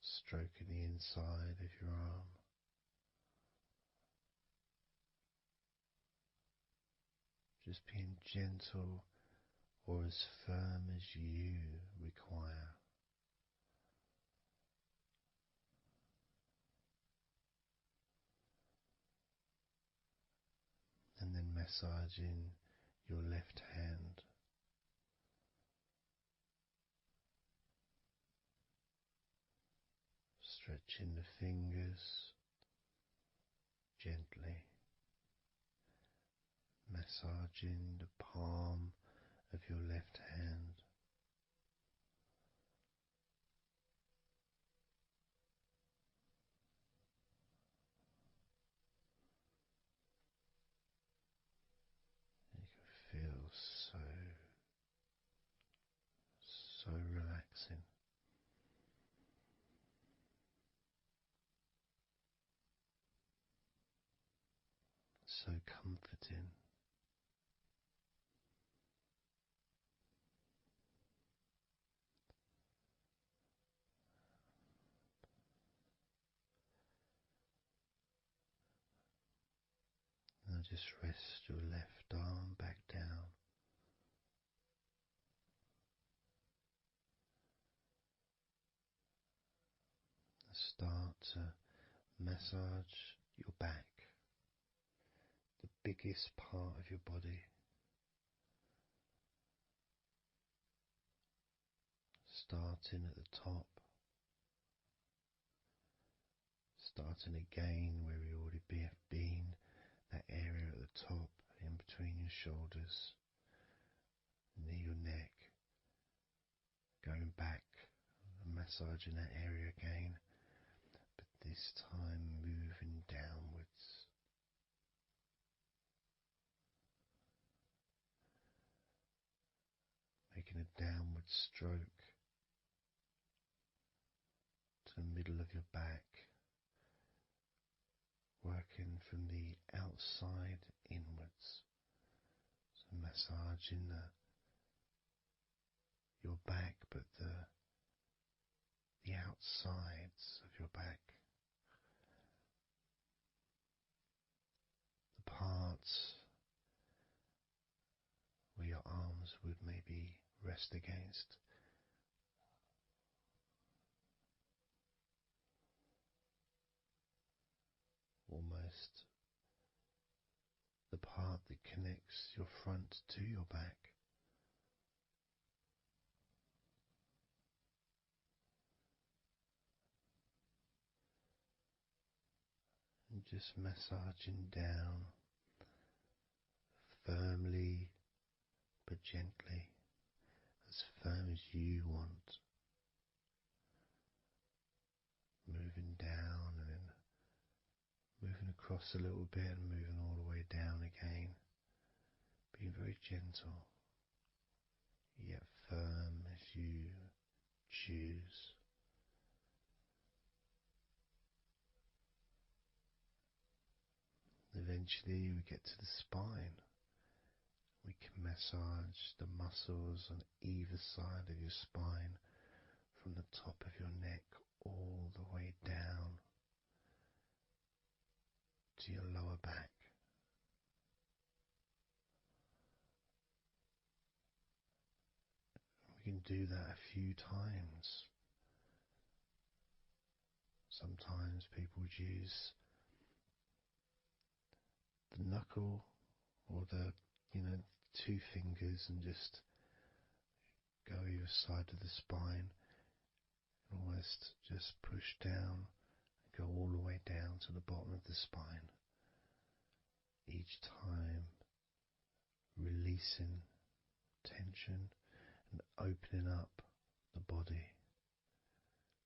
Stroking the inside of your arm. Just being gentle or as firm as you require. And then massaging your left hand. Stretching the fingers gently. Massaging the palm of your left hand. You can feel so relaxing. So comforting. Now just rest your left arm back down. Start to massage your back, the biggest part of your body. Starting at the top, starting again where we already have been, that area at the top, in between your shoulders, near your neck, going back and massaging that area again, but this time moving downwards. Making a downward stroke to the middle of your back, working from the outside inwards, so massaging your back, but the outsides of your back, the parts where your arms would maybe rest against. Almost the part that connects your front to your back. And just massaging down firmly but gently, as firm as you want. Moving down and then moving across a little bit and moving all the way down again. Being very gentle, yet firm as you choose. Eventually we get to the spine. We can massage the muscles on either side of your spine, from the top of your neck all the way down to your lower back. We can do that a few times, Sometimes people would use the knuckle or the, 2 fingers and just go either side of the spine, almost just push down, go all the way down to the bottom of the spine. Each time releasing tension and opening up the body,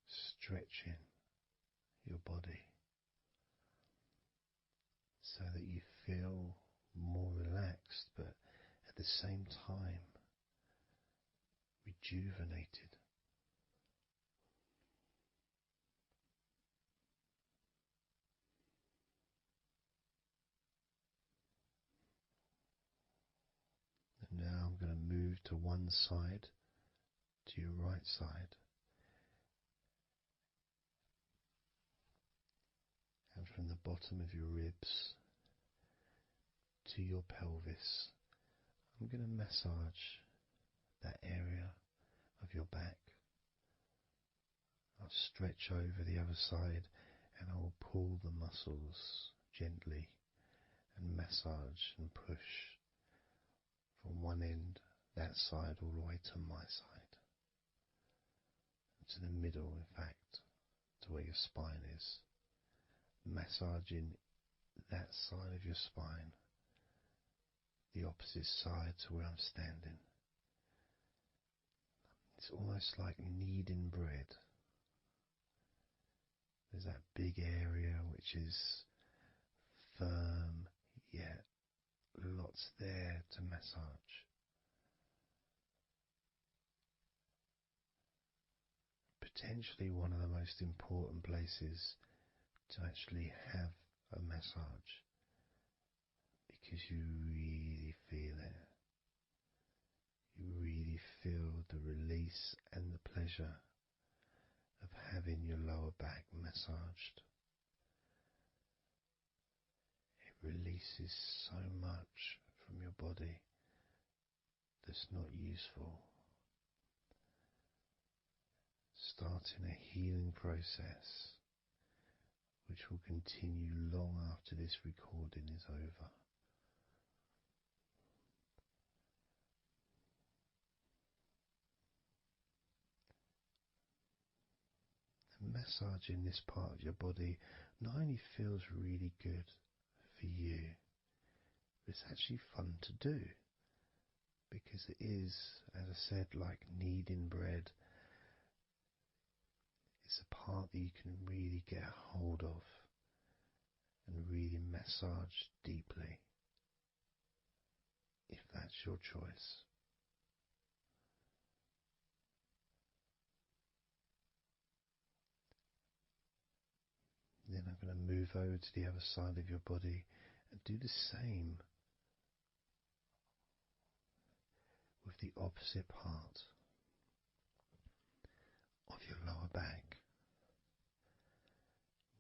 stretching your body so that you feel more relaxed, but at the same time rejuvenated. And now I'm going to move to one side, to your right side, and from the bottom of your ribs to your pelvis, I'm going to massage that area of your back. I'll stretch over the other side and I will pull the muscles gently and massage and push from one end, that side, all the way to my side, to the middle, in fact, to where your spine is, massaging that side of your spine, the opposite side to where I'm standing. It's almost like kneading bread. There's that big area which is firm, yet lots there to massage. Potentially one of the most important places to actually have a massage, because you really feel it. You really feel the release and the pleasure of having your lower back massaged. It releases so much from your body that's not useful, starting a healing process which will continue long after this recording is over. And massaging this part of your body not only feels really good for you, but it's actually fun to do, because it is, as I said, like kneading bread. It's a part that you can really get a hold of and really massage deeply, if that's your choice. Then I'm going to move over to the other side of your body and do the same with the opposite part of your lower back,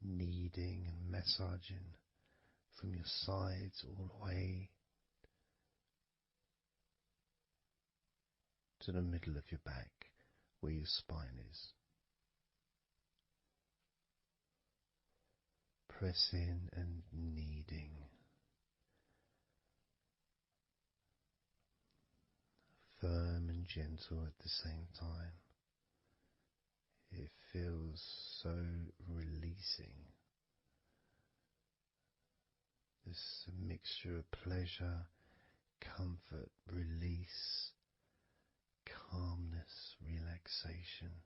kneading and massaging from your sides all the way to the middle of your back where your spine is. Pressing and kneading, firm and gentle at the same time. It feels so releasing. This mixture of pleasure, comfort, release, calmness, relaxation,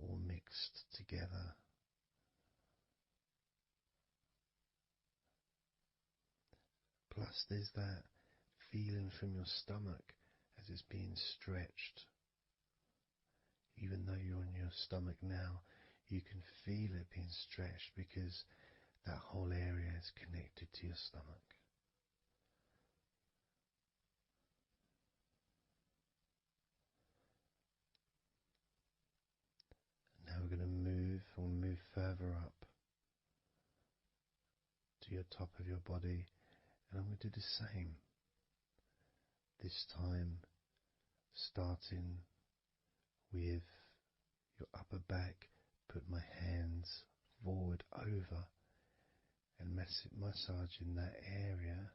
all mixed together. Plus there's that feeling from your stomach as it's being stretched. Even though you're on your stomach now, you can feel it being stretched because that whole area is connected to your stomach. Now we're going to move further up to your top of your body, and I'm going to do the same. This time starting with your upper back, put my hands forward over and massaging that area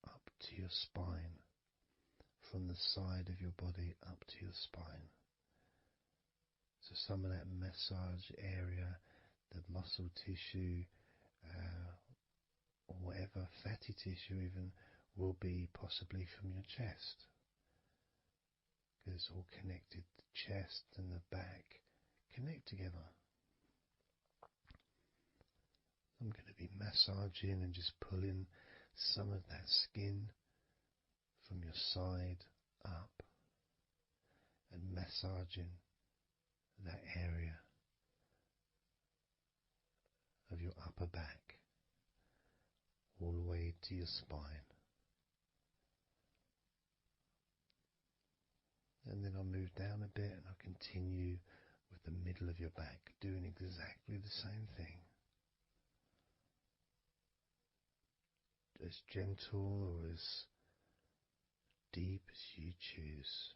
up to your spine, from the side of your body up to your spine. So some of that massage area, the muscle tissue, or whatever, fatty tissue even, will be possibly from your chest. Because it's all connected, the chest and the back connect together. I'm going to be massaging and just pulling some of that skin from your side up and massaging that area of your upper back all the way to your spine. And then I'll move down a bit and I'll continue with the middle of your back, doing exactly the same thing. As gentle or as deep as you choose.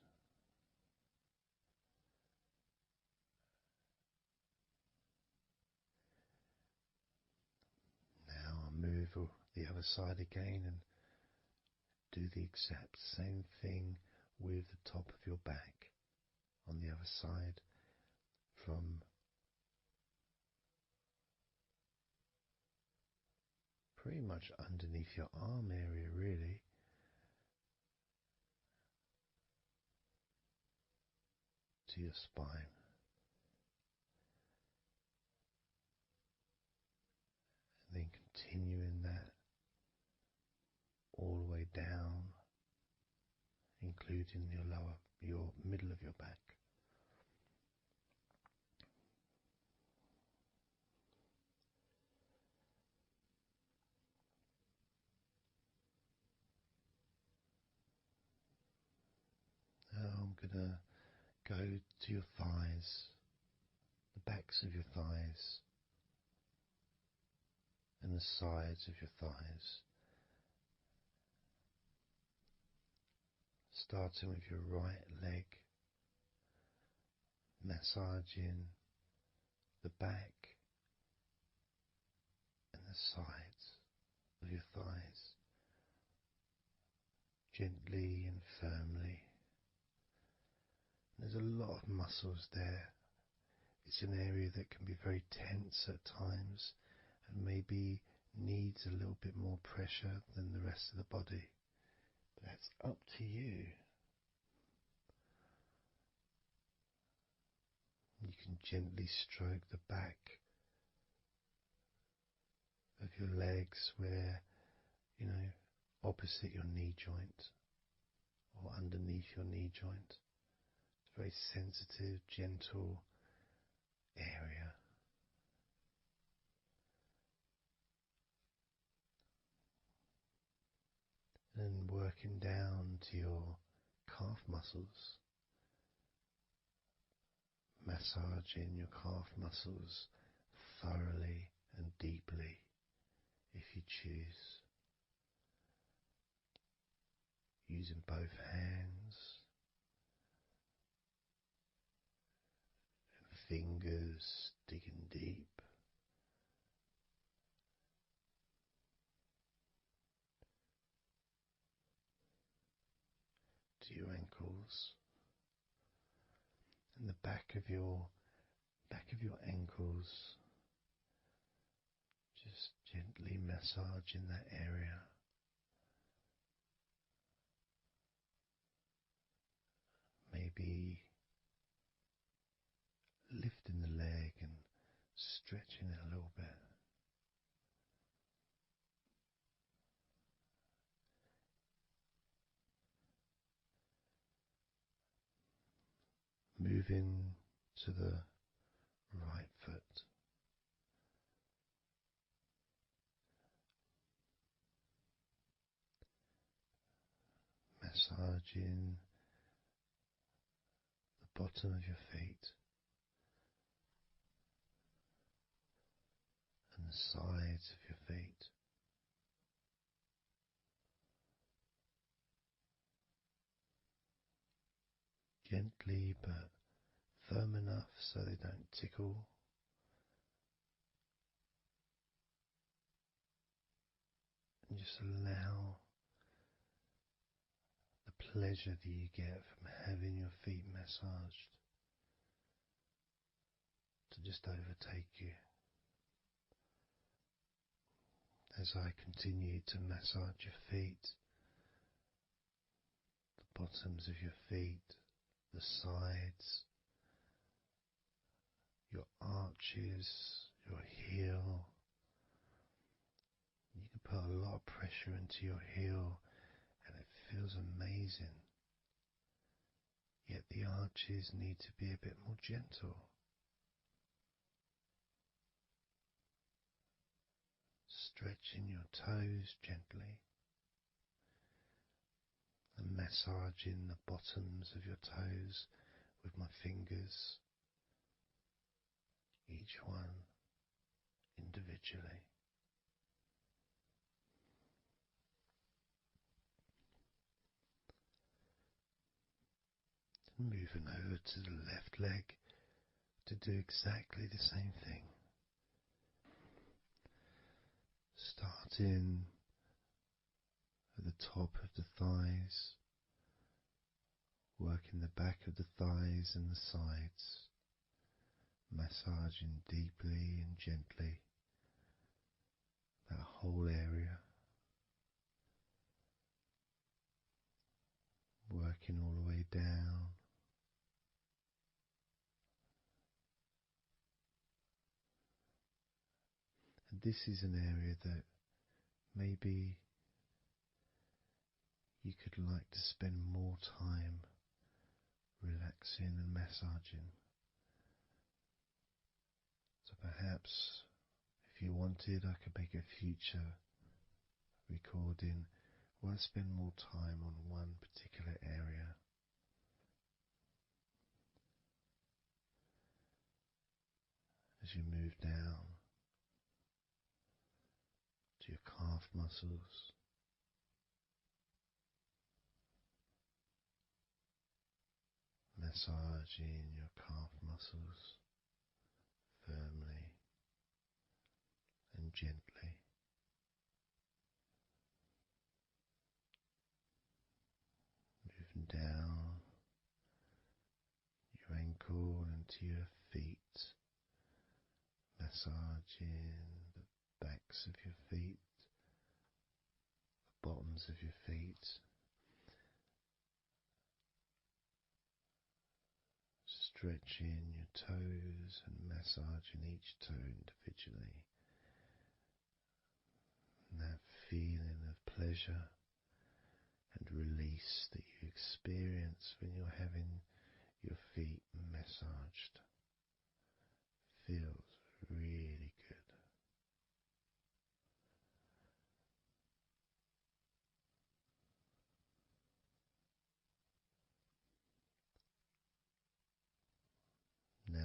Now I'll move the other side again and do the exact same thing with the top of your back on the other side, from pretty much underneath your arm area, really, to your spine. And then continuing that all the way down, including your middle of your back. Now I'm gonna go to your thighs, the backs of your thighs, and the sides of your thighs. Starting with your right leg, massaging the back and the sides of your thighs, gently and firmly. There's a lot of muscles there. It's an area that can be very tense at times and maybe needs a little bit more pressure than the rest of the body. But that's up to you. You can gently stroke the back of your legs where, opposite your knee joint or underneath your knee joint. It's a very sensitive, gentle area. And working down to your calf muscles, massaging your calf muscles thoroughly and deeply if you choose, using both hands and fingers, digging deep. To your ankles and the back of your ankles, just gently massaging that area. Maybe lifting the leg and stretching it a little bit. Moving to the right foot. Massaging the bottom of your feet and the sides of your feet. Gently but firm enough so they don't tickle. And just allow the pleasure that you get from having your feet massaged to just overtake you. As I continue to massage your feet, the bottoms of your feet, the sides, your arches, your heel. You can put a lot of pressure into your heel and it feels amazing. Yet the arches need to be a bit more gentle. Stretching your toes gently and massaging the bottoms of your toes with my fingers, each one individually. Moving over to the left leg to do exactly the same thing. Starting at the top of the thighs, working the back of the thighs and the sides, massaging deeply and gently that whole area, working all the way down. And this is an area that maybe you could like to spend more time relaxing and massaging. So perhaps if you wanted, I could make a future recording where I spend more time on one particular area. As you move down to your calf muscles, massaging your calf muscles firmly and gently. Moving down your ankle into your feet, massaging the backs of your feet, the bottoms of your feet, stretching your toes and massaging each toe individually. And that feeling of pleasure and release that you experience when you're having your feet massaged feels really good. Now,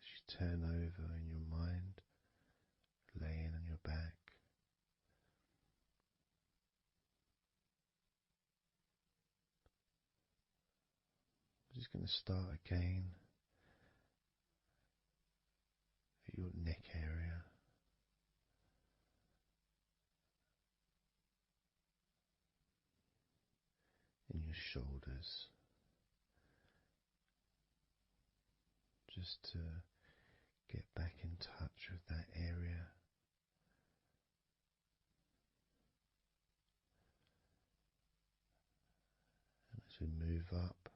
as you turn over in your mind, laying on your back, I'm just going to start again at your neck area. In your shoulders, just to get back in touch with that area. And as we move up,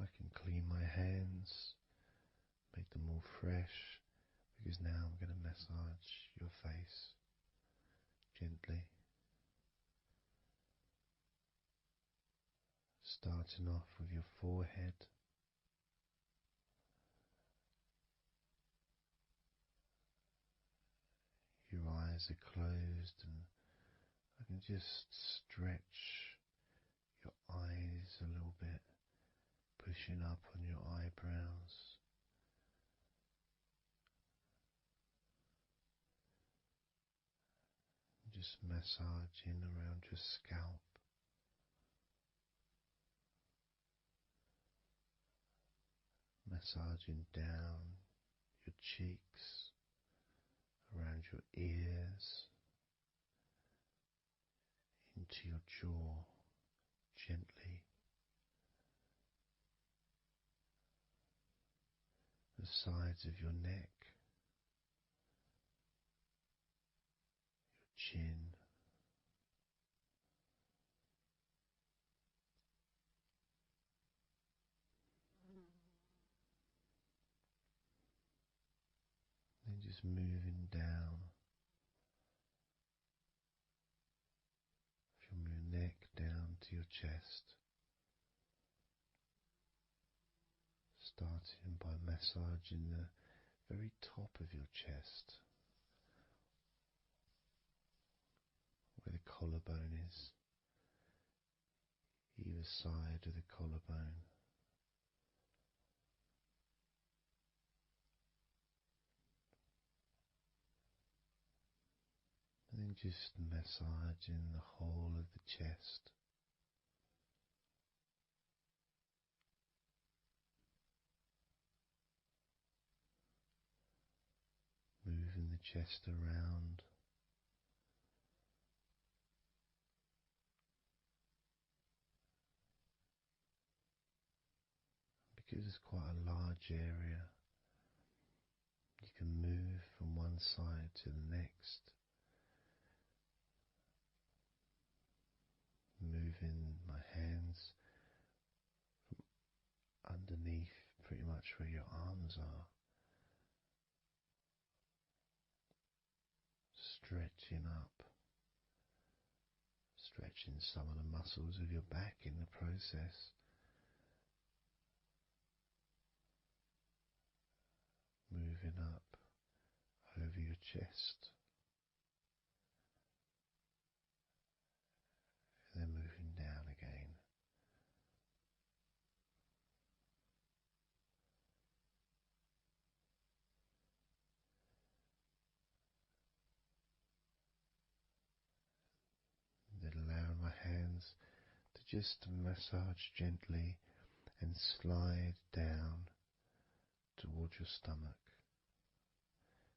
I can clean my hands, make them all fresh, because now I'm going to massage your face gently. Starting off with your forehead, your eyes are closed and I can just stretch your eyes a little bit, pushing up on your eyebrows. just massaging around your scalp, massaging down your cheeks, around your ears, into your jaw, gently, the sides of your neck, your chin, then just moving down from your neck down to your chest, starting by massaging the very top of your chest, where the collarbone is, either side of the collarbone. And then just massaging the whole of the chest. Moving the chest around. Because it's quite a large area, you can move from one side to the next, moving my hands from underneath pretty much where your arms are, stretching up, stretching some of the muscles of your back in the process. Moving up over your chest, and then moving down again. Then allowing my hands to just massage gently and slide down towards your stomach,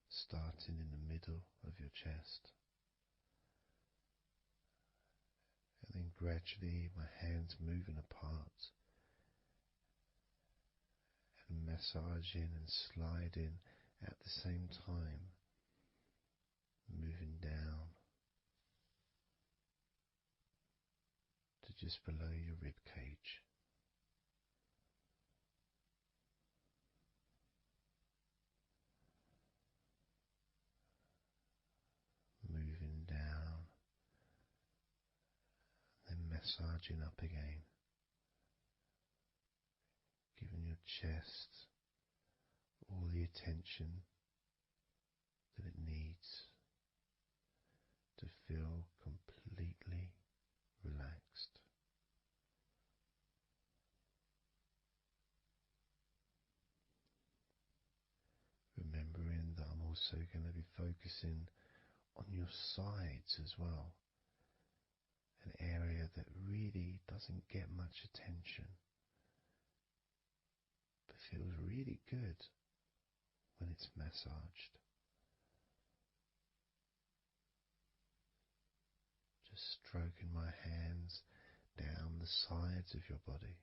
starting in the middle of your chest. And then gradually my hands moving apart and massaging and sliding at the same time, moving down to just below your rib cage. Moving down, then massaging up again, giving your chest all the attention that it needs to feel completely relaxed. Remembering that I'm also going to be focusing on your sides as well, an area that really doesn't get much attention but feels really good when it's massaged. Just stroking my hands down the sides of your body,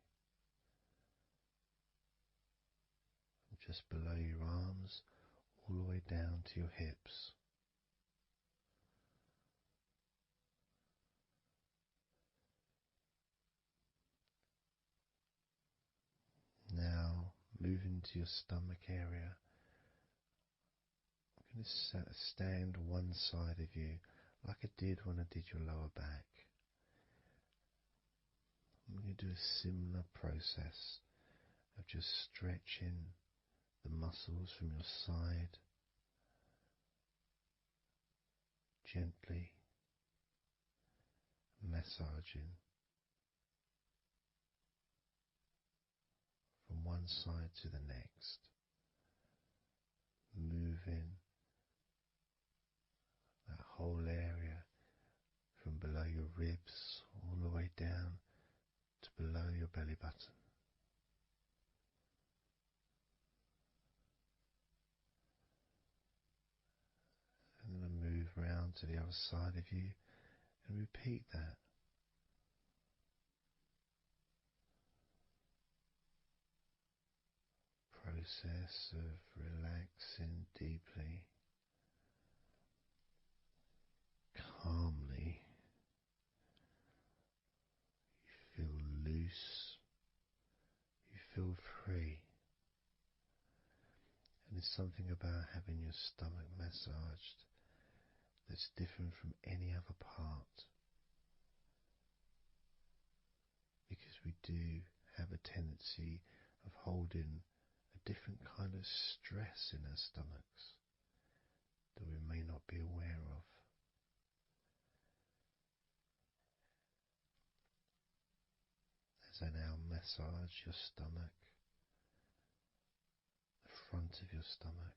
just below your arms, all the way down to your hips. Now, moving to your stomach area, I'm going to stand one side of you like I did when I did your lower back. I'm going to do a similar process of just stretching the muscles from your side, gently massaging from one side to the next, moving that whole area below your belly button. And then move round to the other side of you and repeat that. Process of relaxing deeply, calmly. You feel loose, you feel free. And there's something about having your stomach massaged that's different from any other part, because we do have a tendency of holding a different kind of stress in our stomachs that we may not be aware of. As I now massage your stomach, the front of your stomach,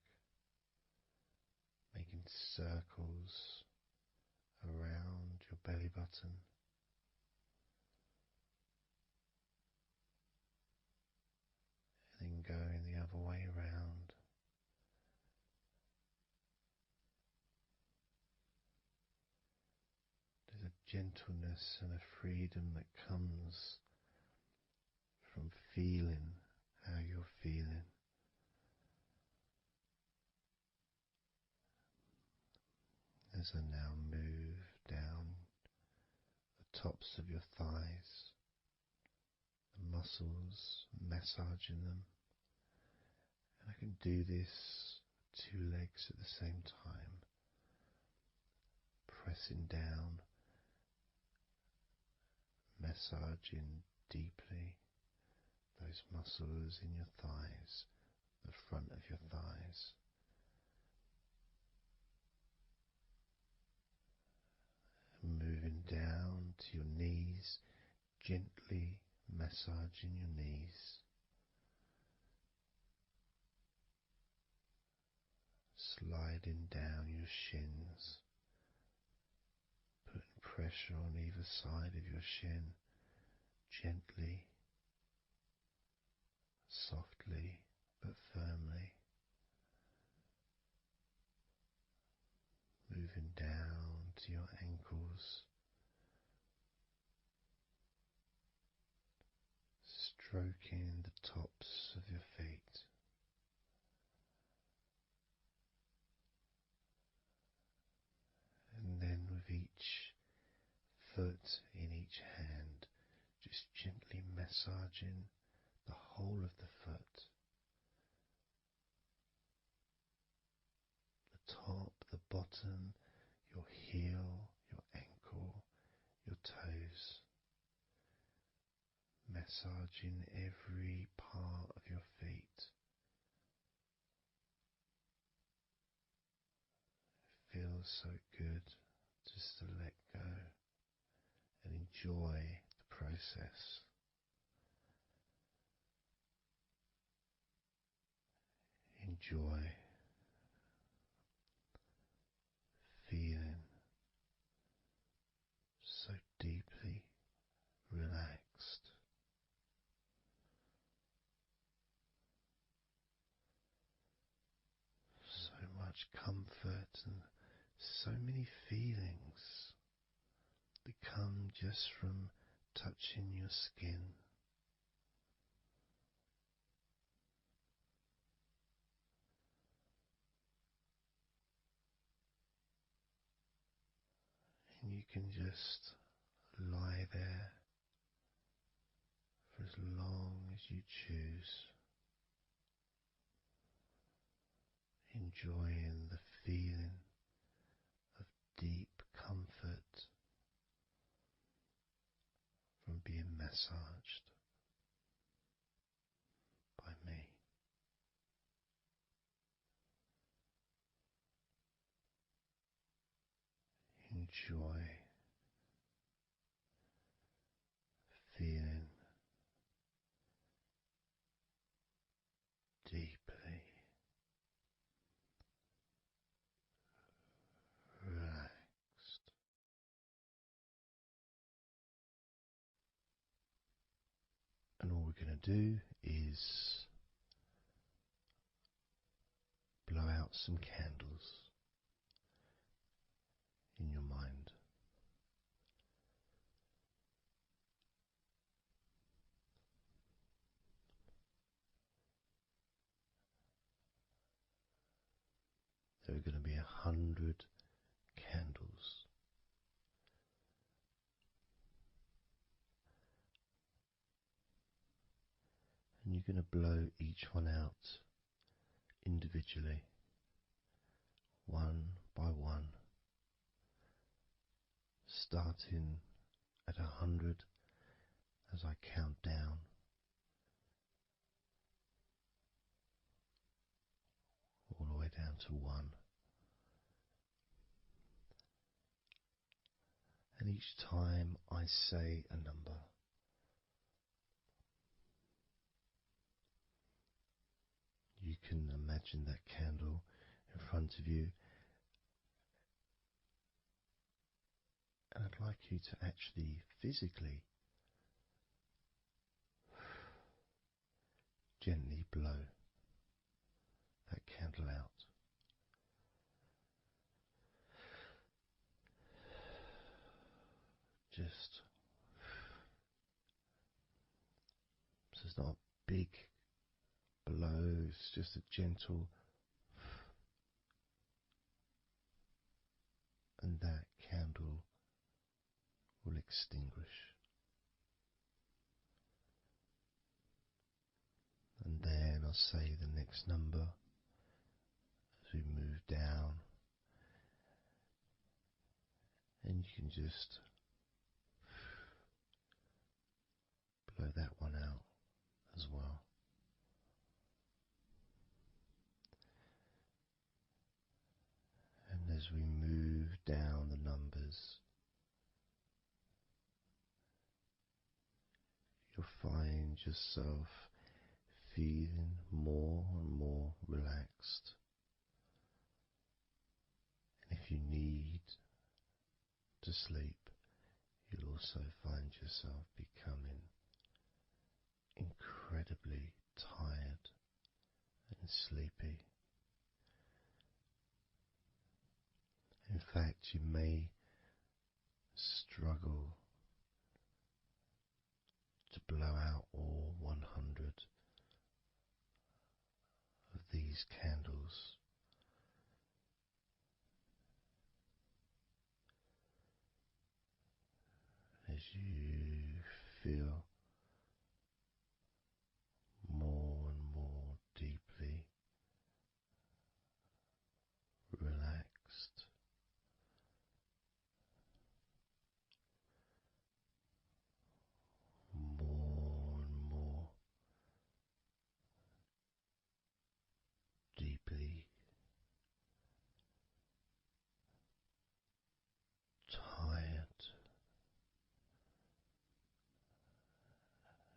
making circles around your belly button, and then going the other way around. There's a gentleness and a freedom that comes from feeling how you're feeling. As I now move down the tops of your thighs, the muscles, massaging them. And I can do this with two legs at the same time, pressing down, massaging deeply those muscles in your thighs, the front of your thighs. And moving down to your knees, gently massaging your knees. Sliding down your shins, putting pressure on either side of your shin, gently, softly but firmly. Moving down to your ankles, stroking the tops of your feet. And then with each foot in each hand, just gently massaging the whole of the foot. The top, the bottom, your heel, your ankle, your toes. Massaging every part of your feet. It feels so good just to let go and enjoy the process. Enjoy feeling so deeply relaxed. So much comfort and so many feelings that come just from touching your skin. And you can just lie there for as long as you choose, enjoying the feeling of deep comfort from being massaged by me. Enjoy feeling deeply relaxed. to do is blow out some candles in your mind. There are going to be 100 candles. And you're going to blow each one out individually, one by one, starting at 100 as I count down, all the way down to 1. And each time I say a number, you can imagine that candle in front of you, and I'd like you to actually physically gently blow that candle out. Just, so it's not a big blow, it's just a gentle, and that candle will extinguish. And then I'll say the next number as we move down, and you can just blow that one out as well. And as we move down the numbers, you'll find yourself feeling more and more relaxed. And if you need to sleep, you'll also find yourself becoming incredibly tired and sleepy. In fact, you may struggle to blow out all 100 of these candles. As you feel more and more deeply relaxed, more and more deeply tired,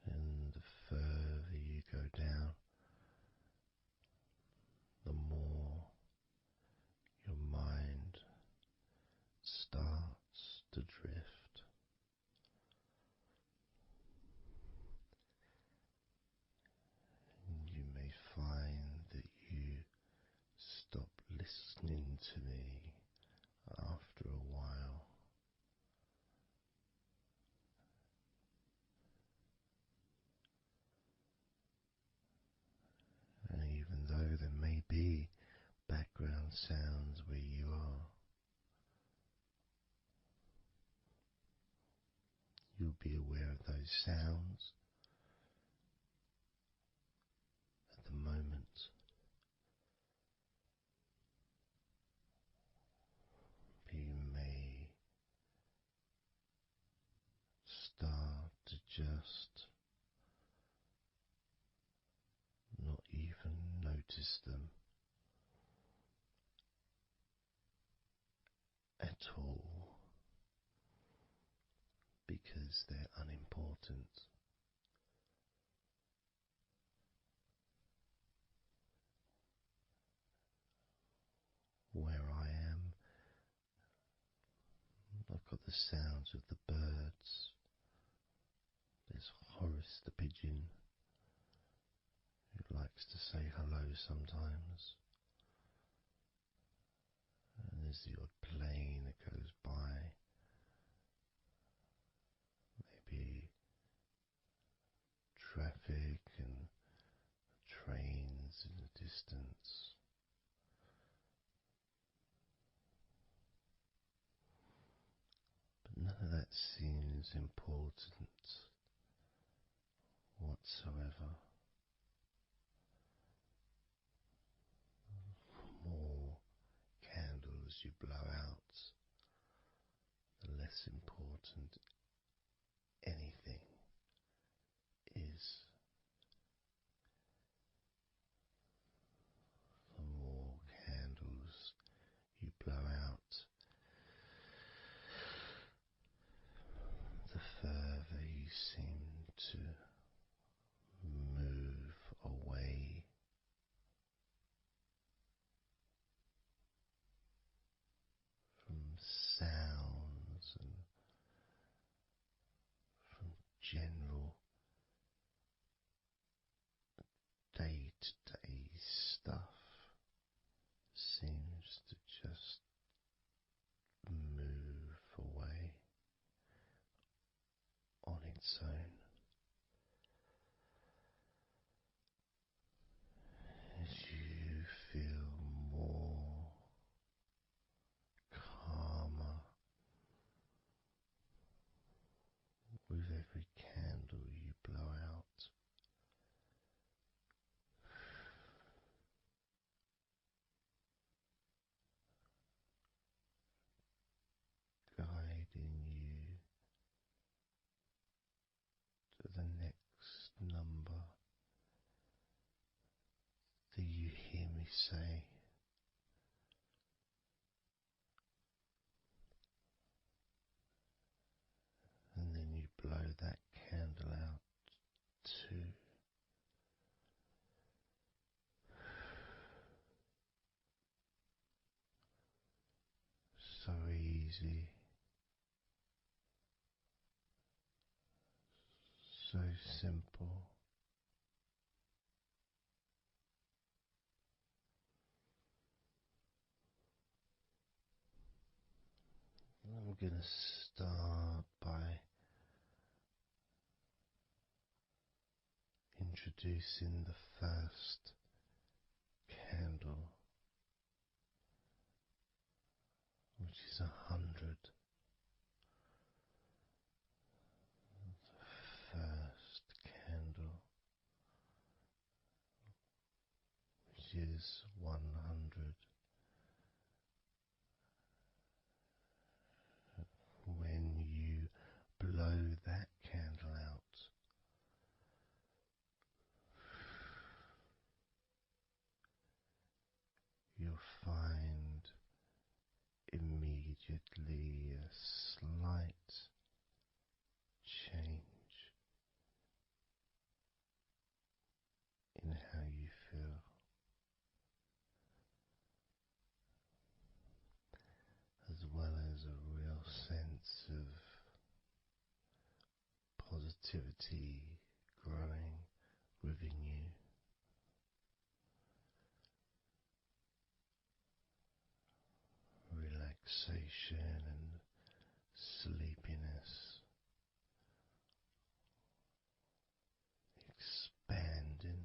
and the further you go down, the more your mind starts to drift. And you may find that you stop listening to me after a while. And even though there may be background sounds where you are, you'll be aware of those sounds at the moment. You may start to just not even notice them at all, because they're unimportant. Where I am, I've got the sounds of the birds. There's Horace the pigeon who likes to say hello sometimes, and there's the odd plane that goes by, maybe traffic and trains in the distance. But none of that seems important whatsoever. The more candles you blow out, the less important anything is. The more candles you blow out, the further you seem to move away from sounds and from general day-to-day stuff. Seems to just move away on its own as you feel more calmer with every candle you blow out. Guiding you to the next number that you hear me say, and then you blow that candle out too. So easy, so simple. I'm going to start by introducing the first candle, which is 100. The first candle, which is 100. When you blow that candle out, you'll find immediately a slight change in how you feel, as well as a real sense of positivity growing within you. Relaxation and sleepiness expanding,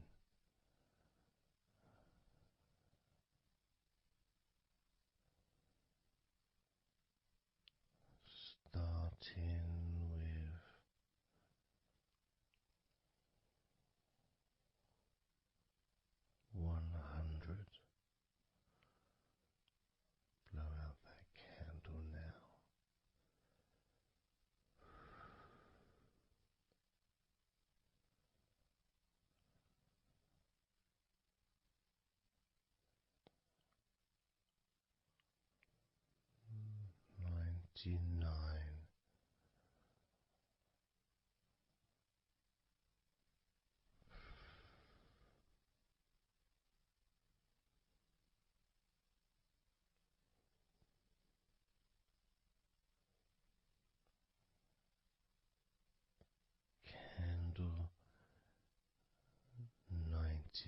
starting with 100. Blow out that candle now. 99. Candle 98.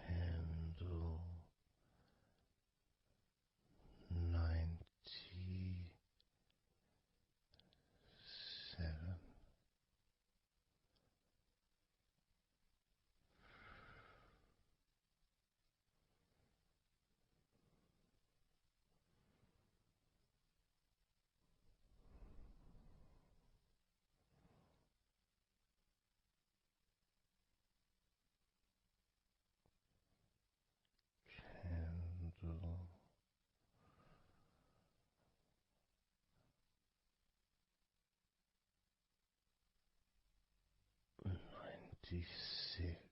Candle 97. Candle 96.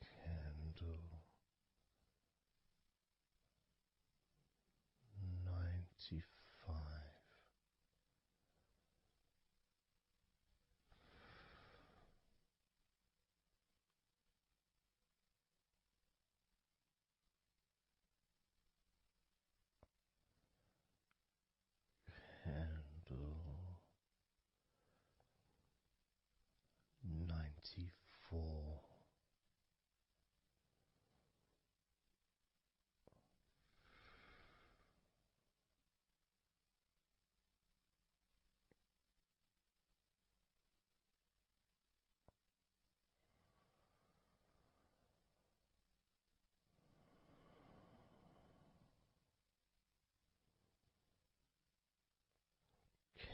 Candle 95. Candle 94.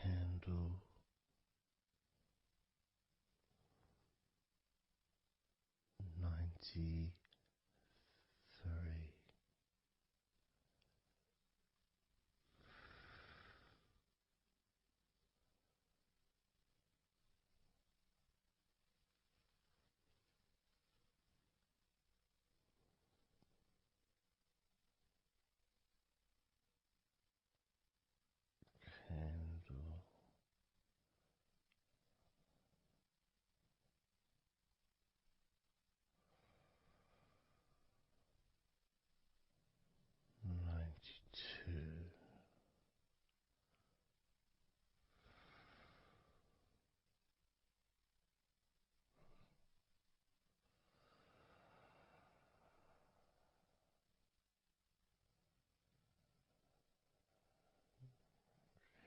Candle 93. Candle 92.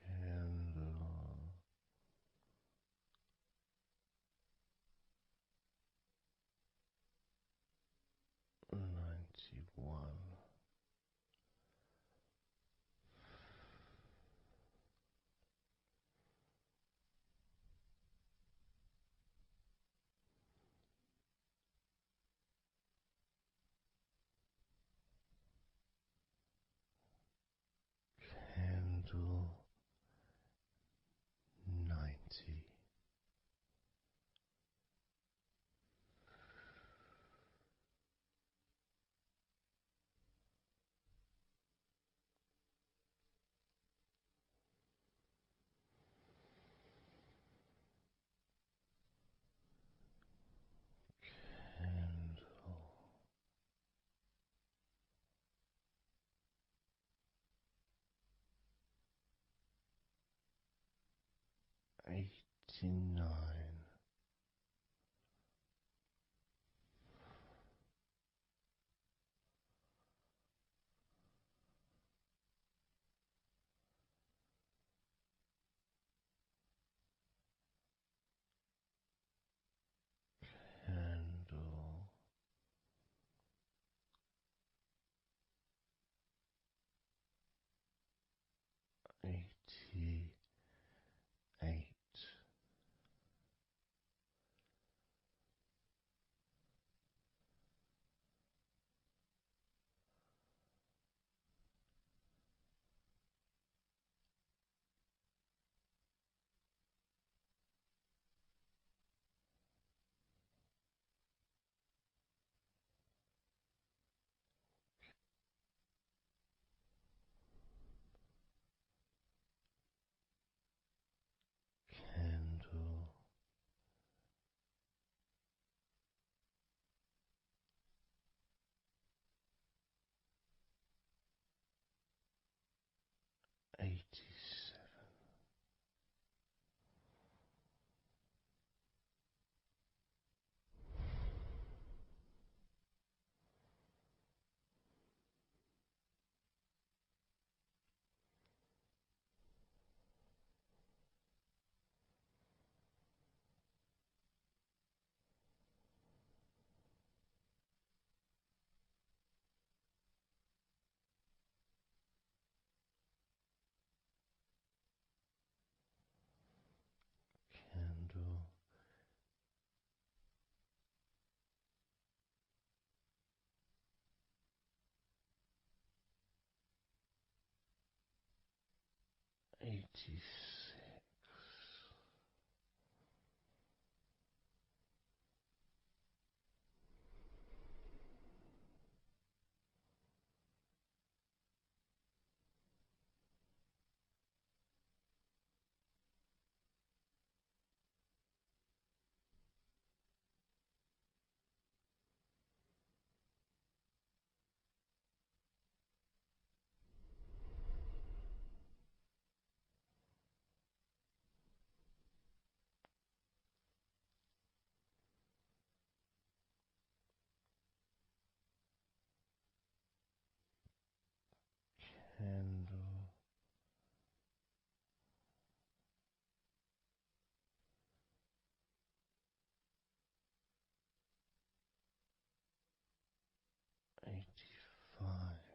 Candle 91. Candle 90. Candle 89. Candle 88. 86, candle 85,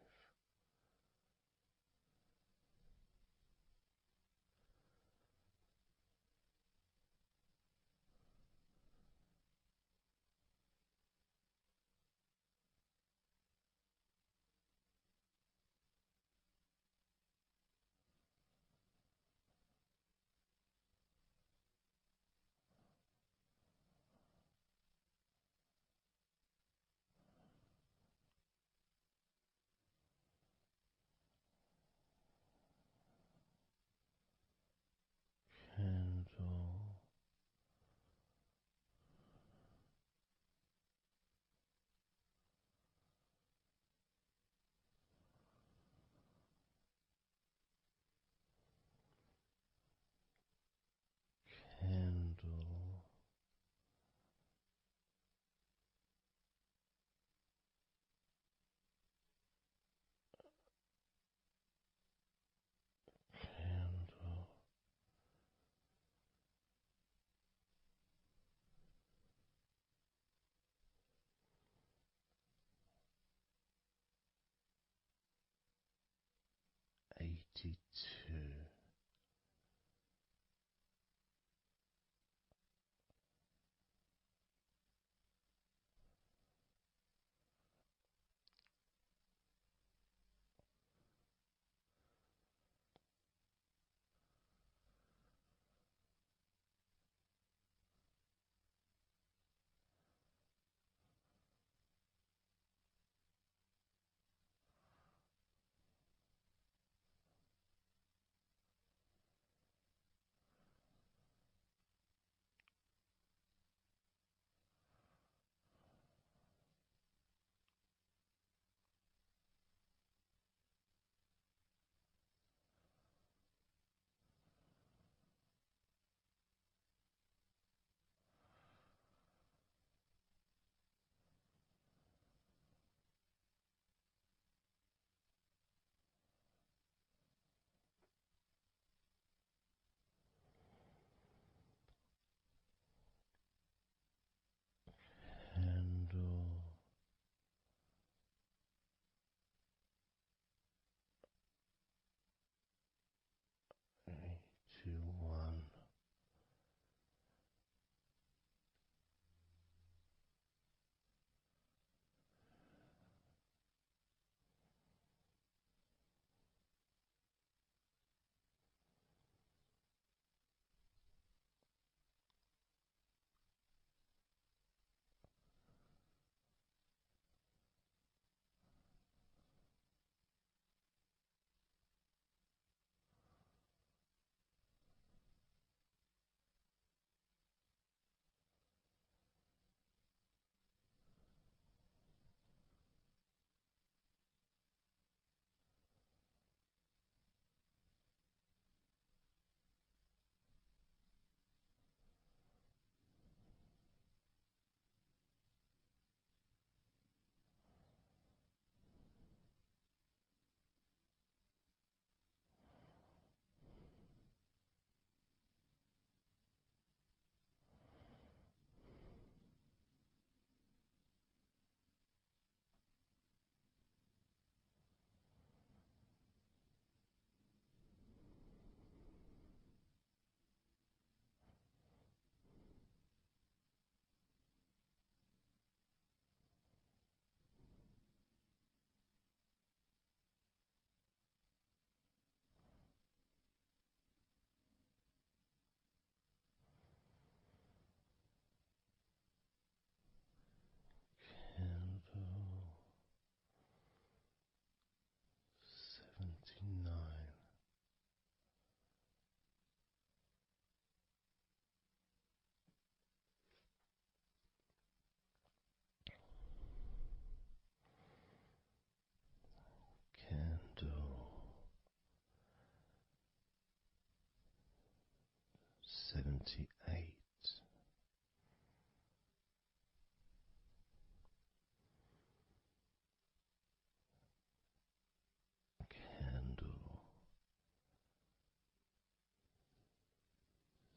82, 78. Candle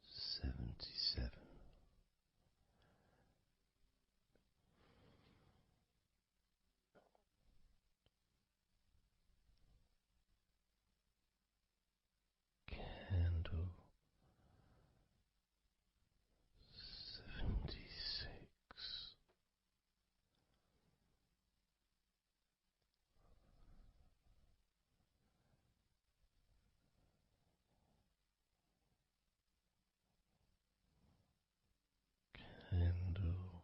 77. Candle 76. Candle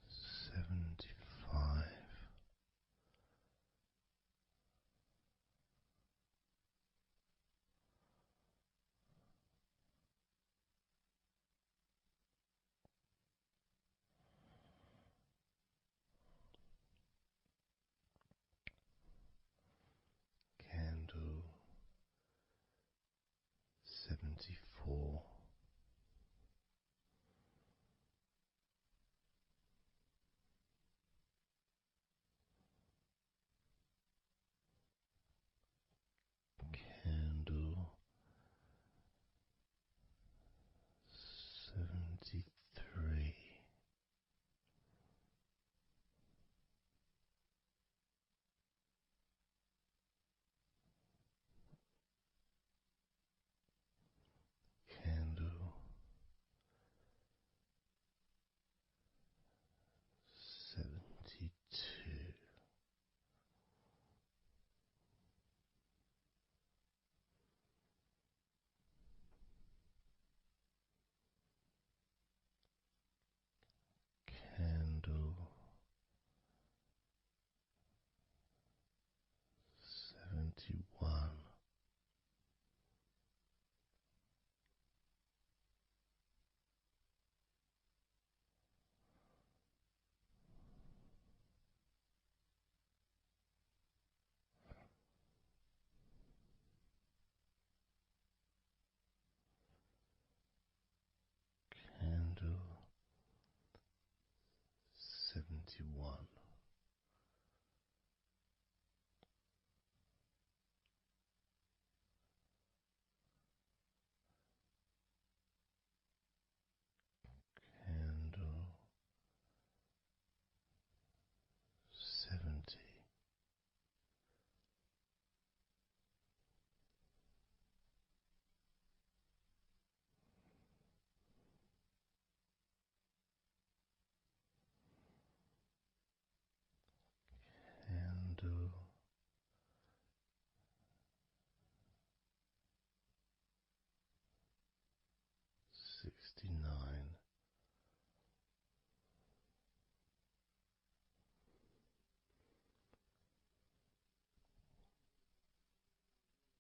75. Candle 74. Candle 73. Candle 72. Candle 71. Candle 71. Candle 70. Candle 69.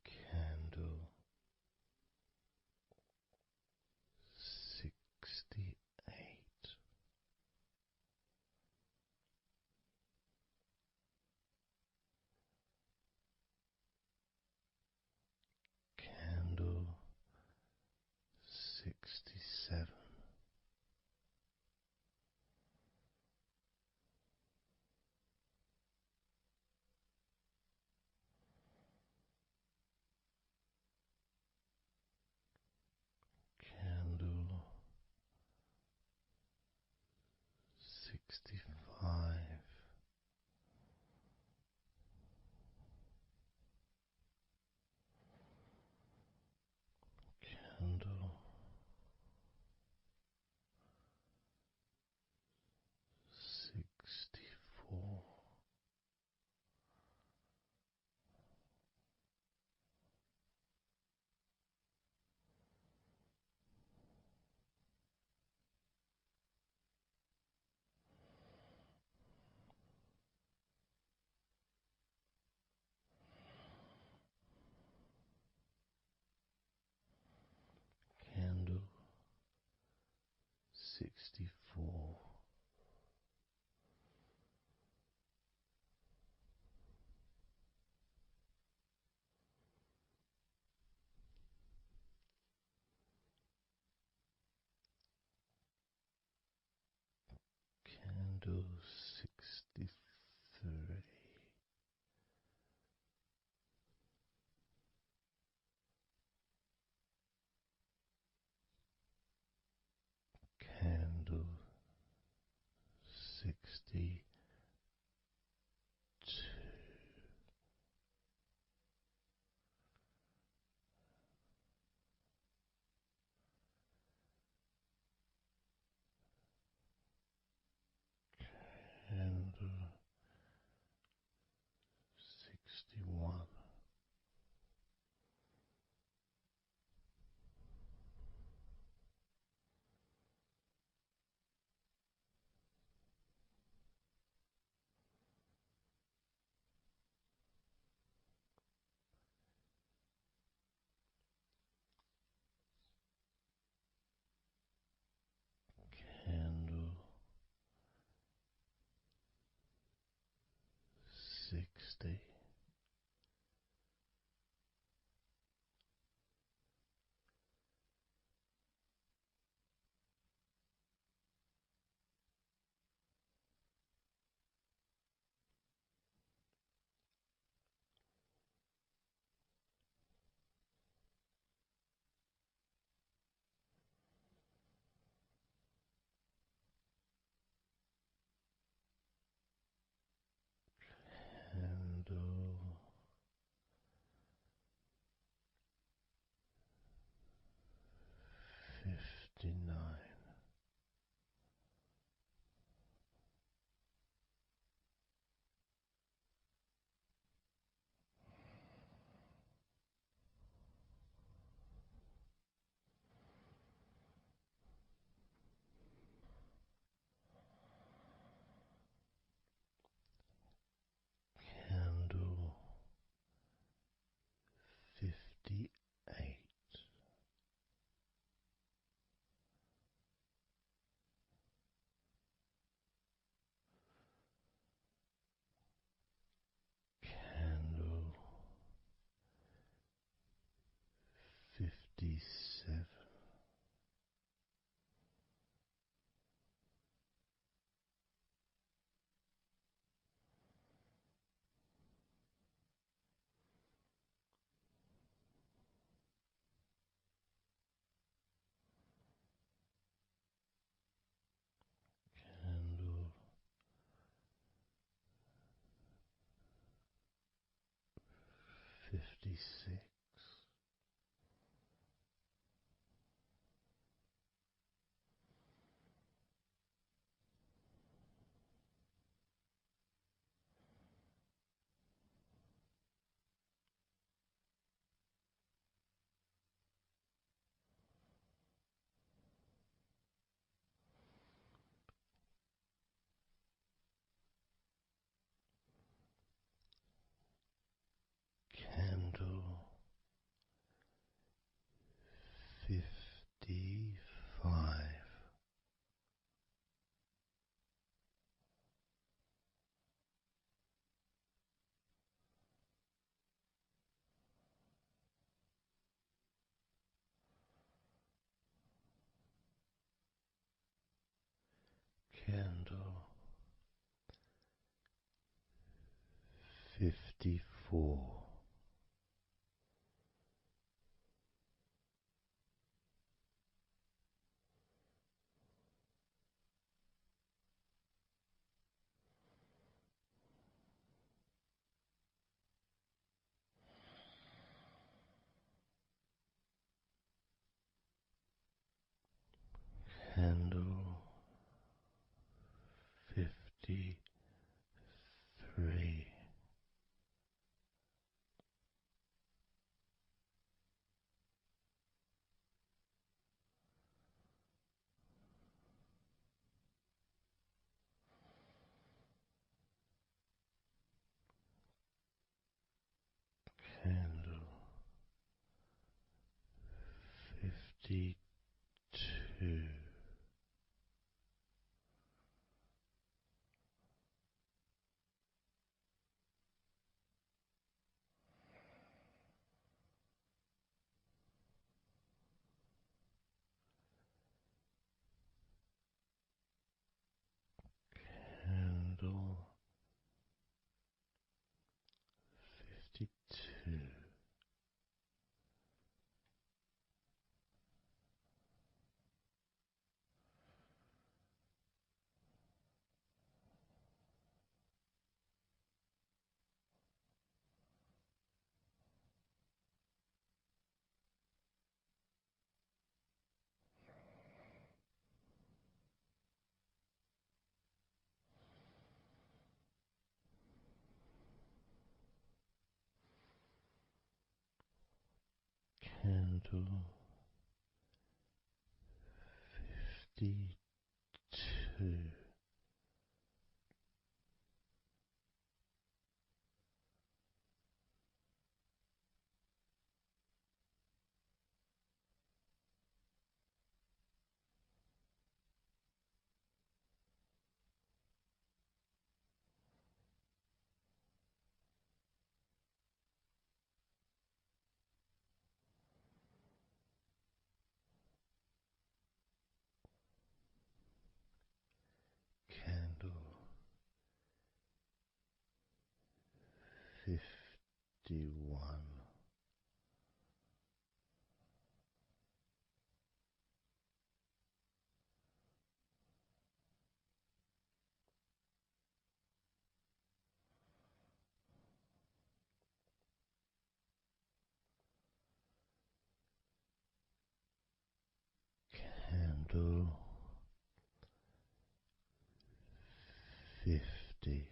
Candle 68. Candle 67. Candle 65. Candle 64. Candle 64. 60. Candle 59. Candle 58. Candle 57. Candle 56. Candle 55. Candle 54. Candle 53. Candle 52. Candle 52. Candle 52. 51. Candle 50.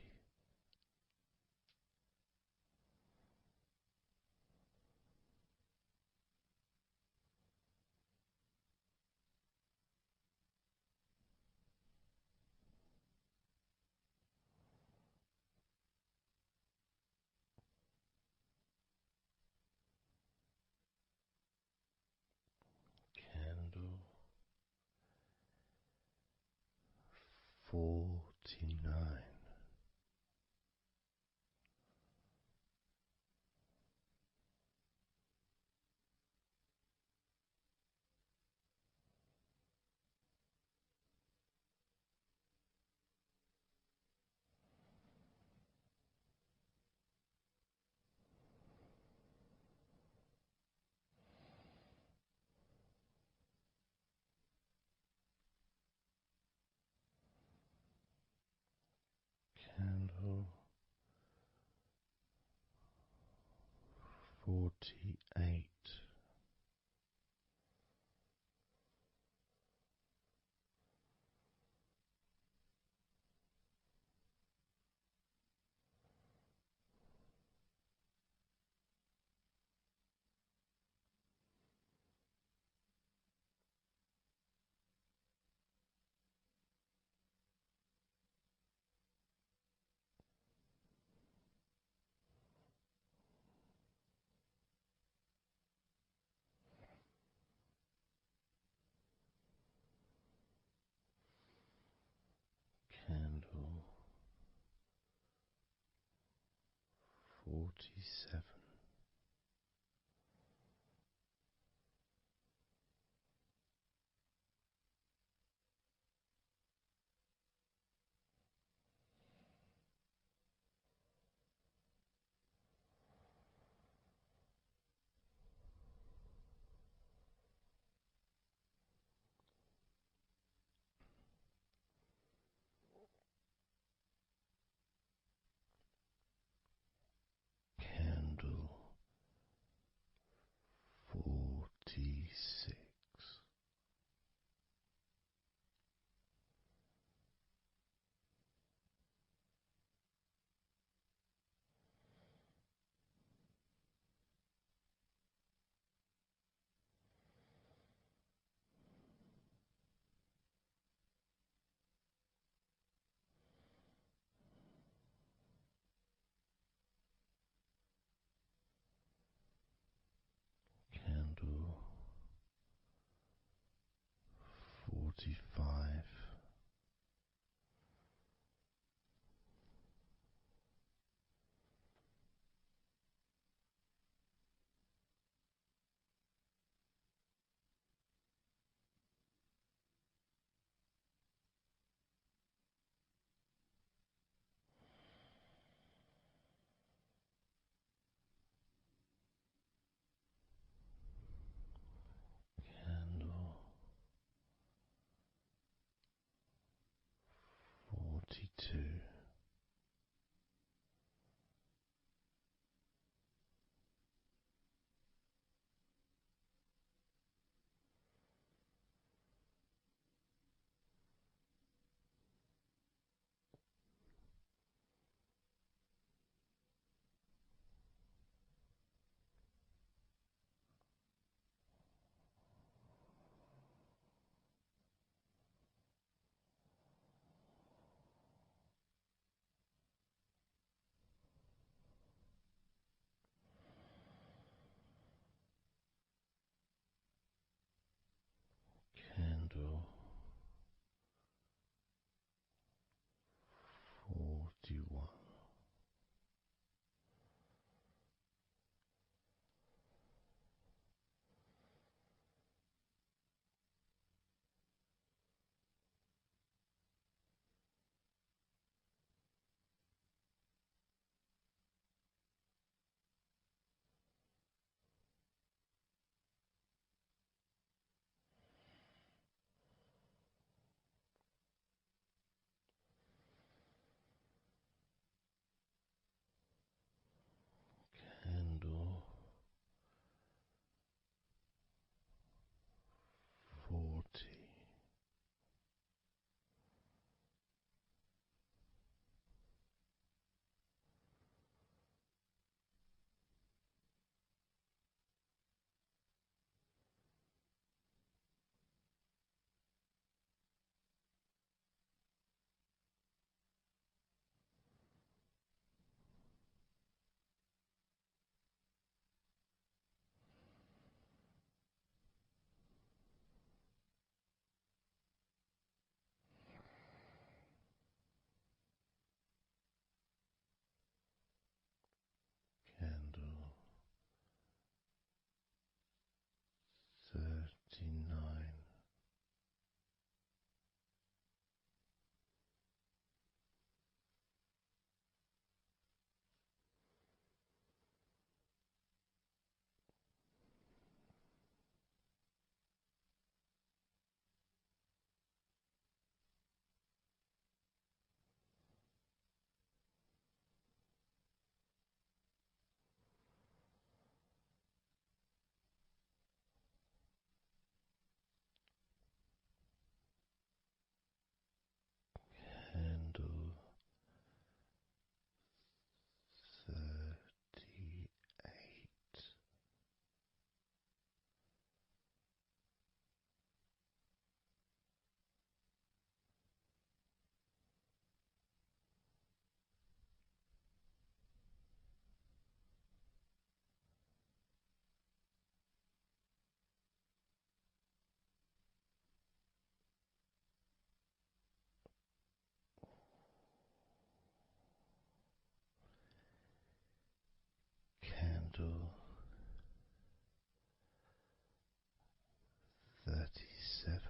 Candle 49. Candle 48. Candle 47. Candle 46. Candle 45. Candle 42. Candle 41. 29. Candle 38. Candle 37.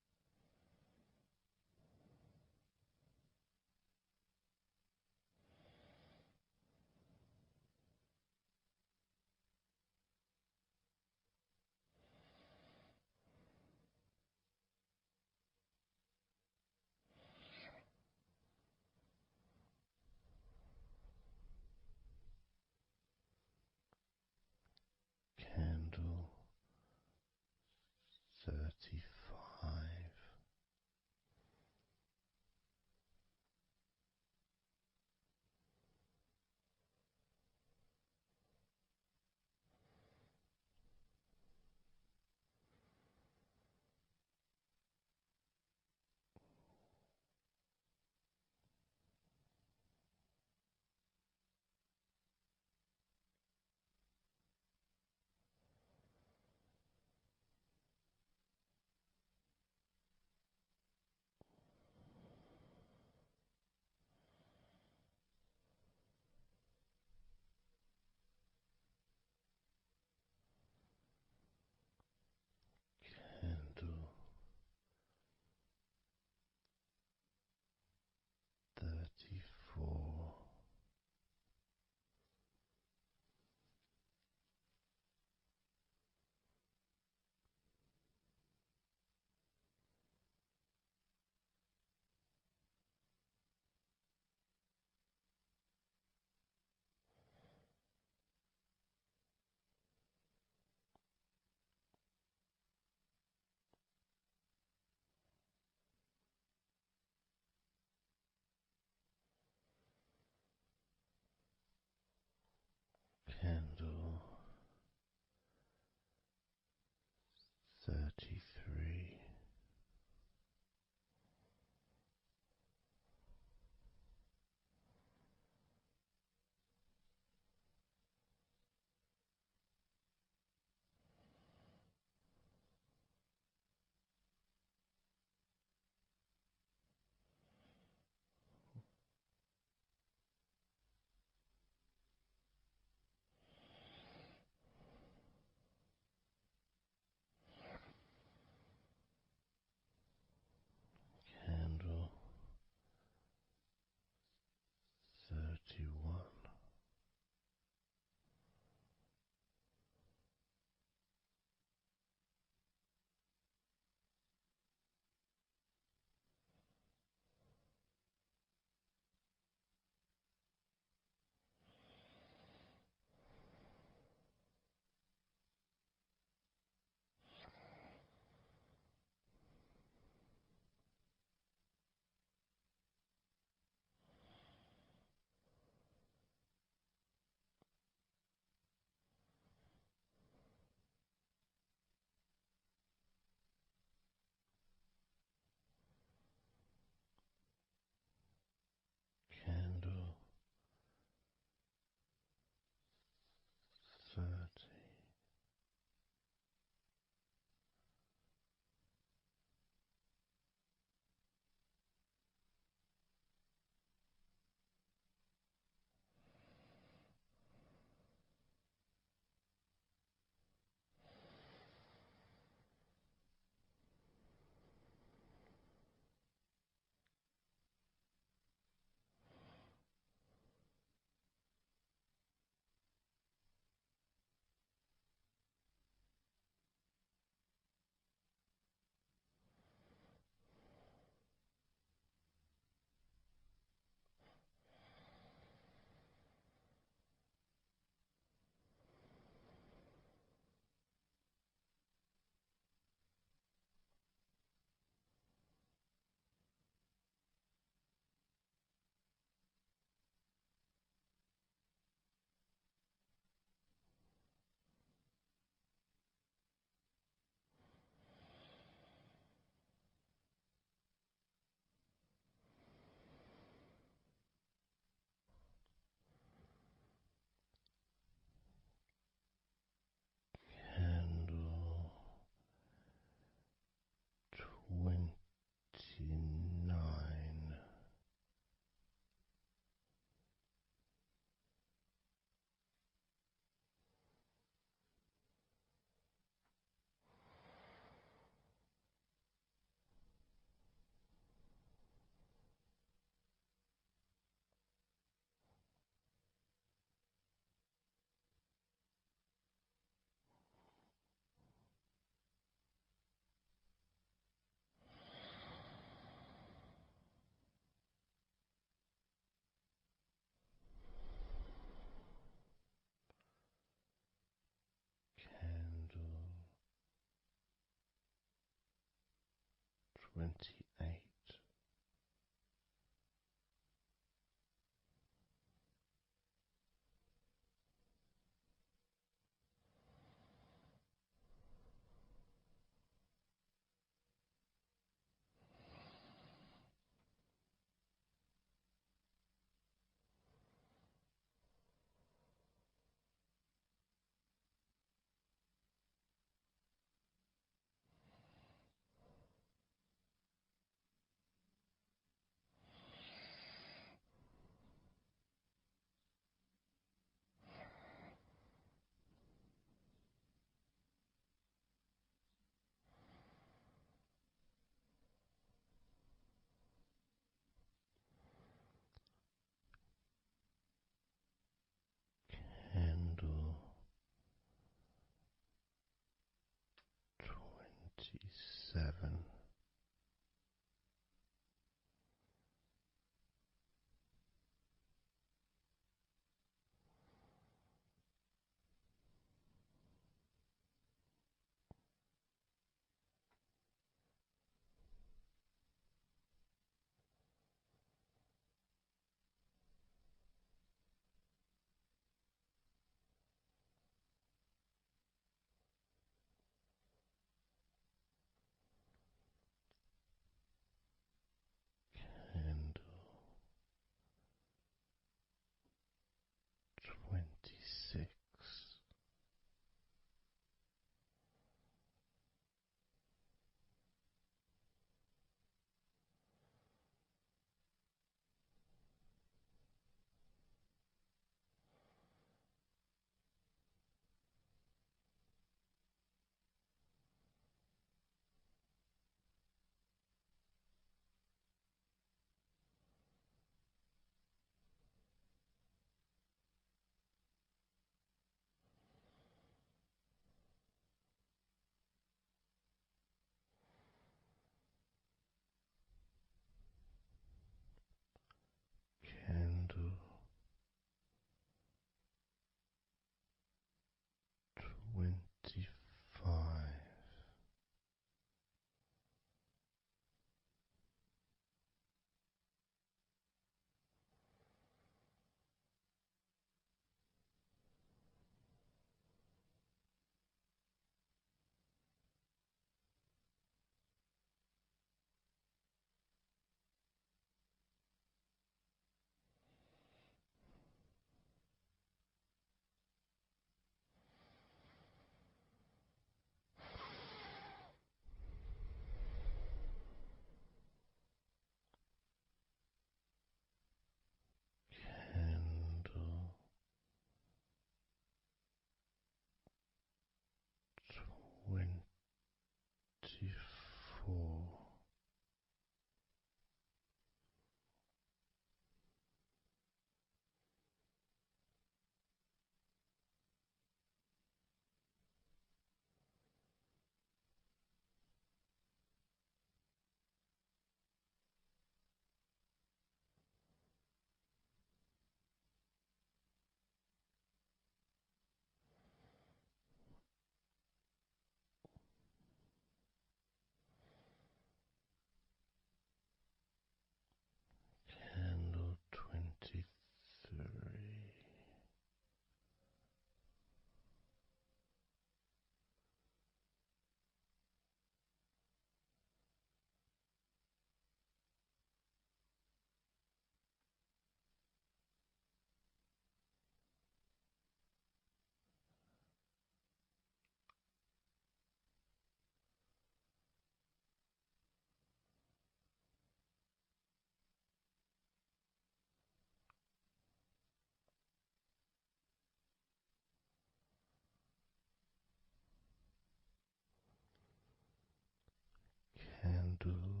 22.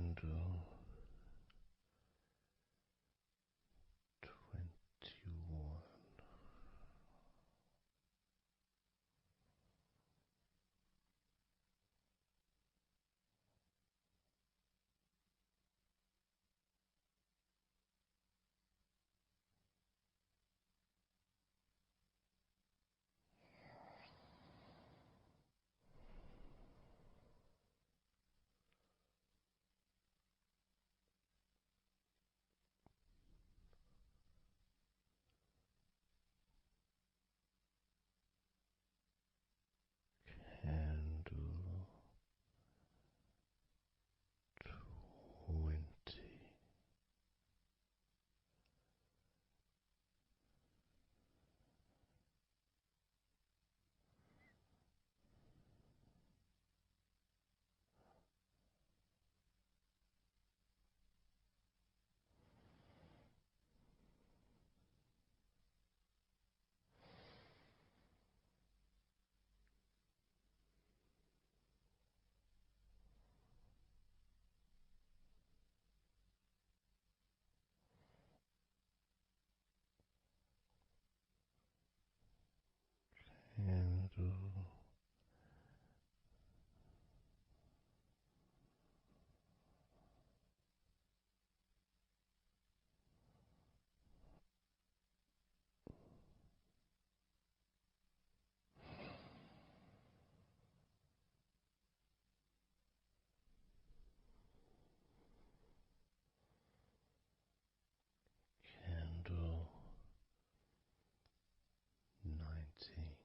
Candle 21. Candle 20. Candle 19.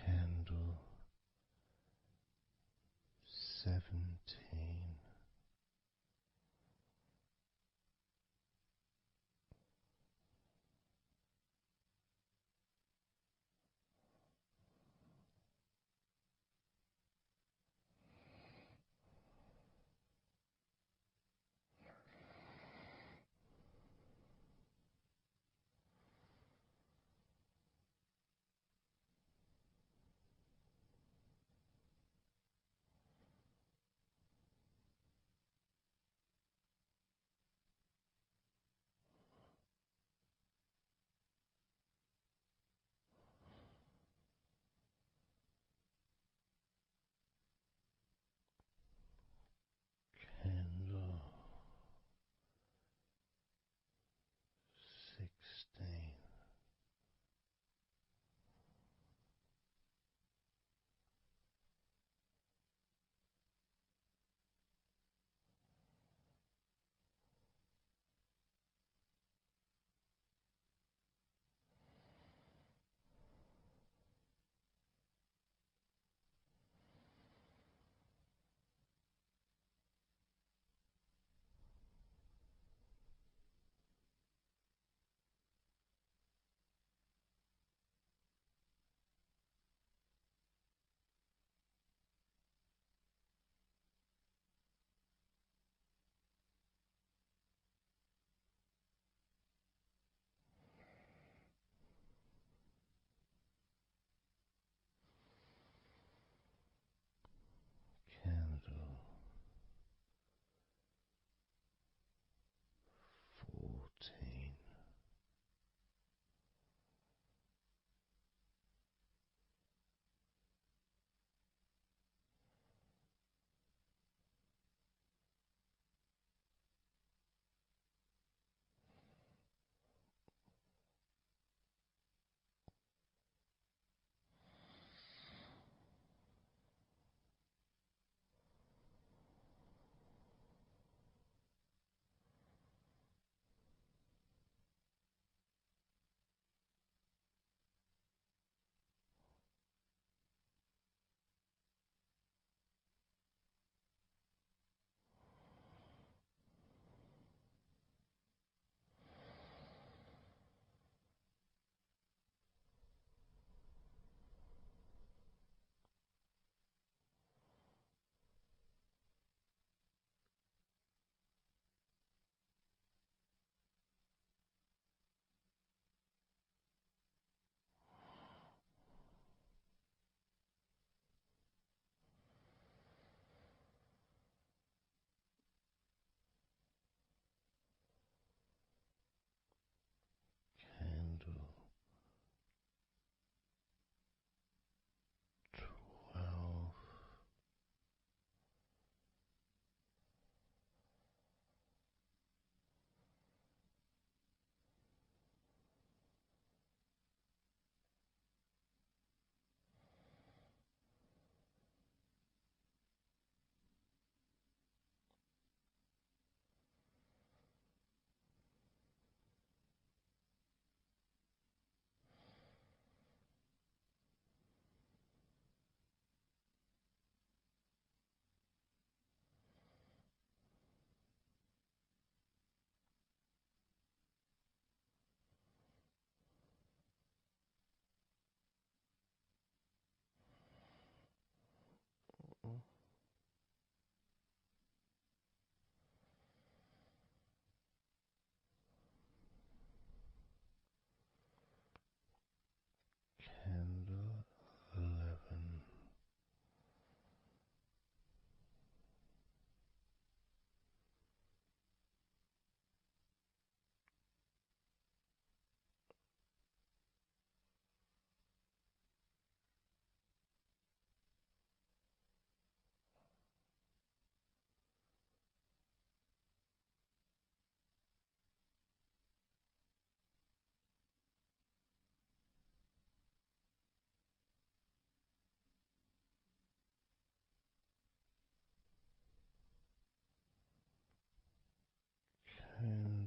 Candle 17.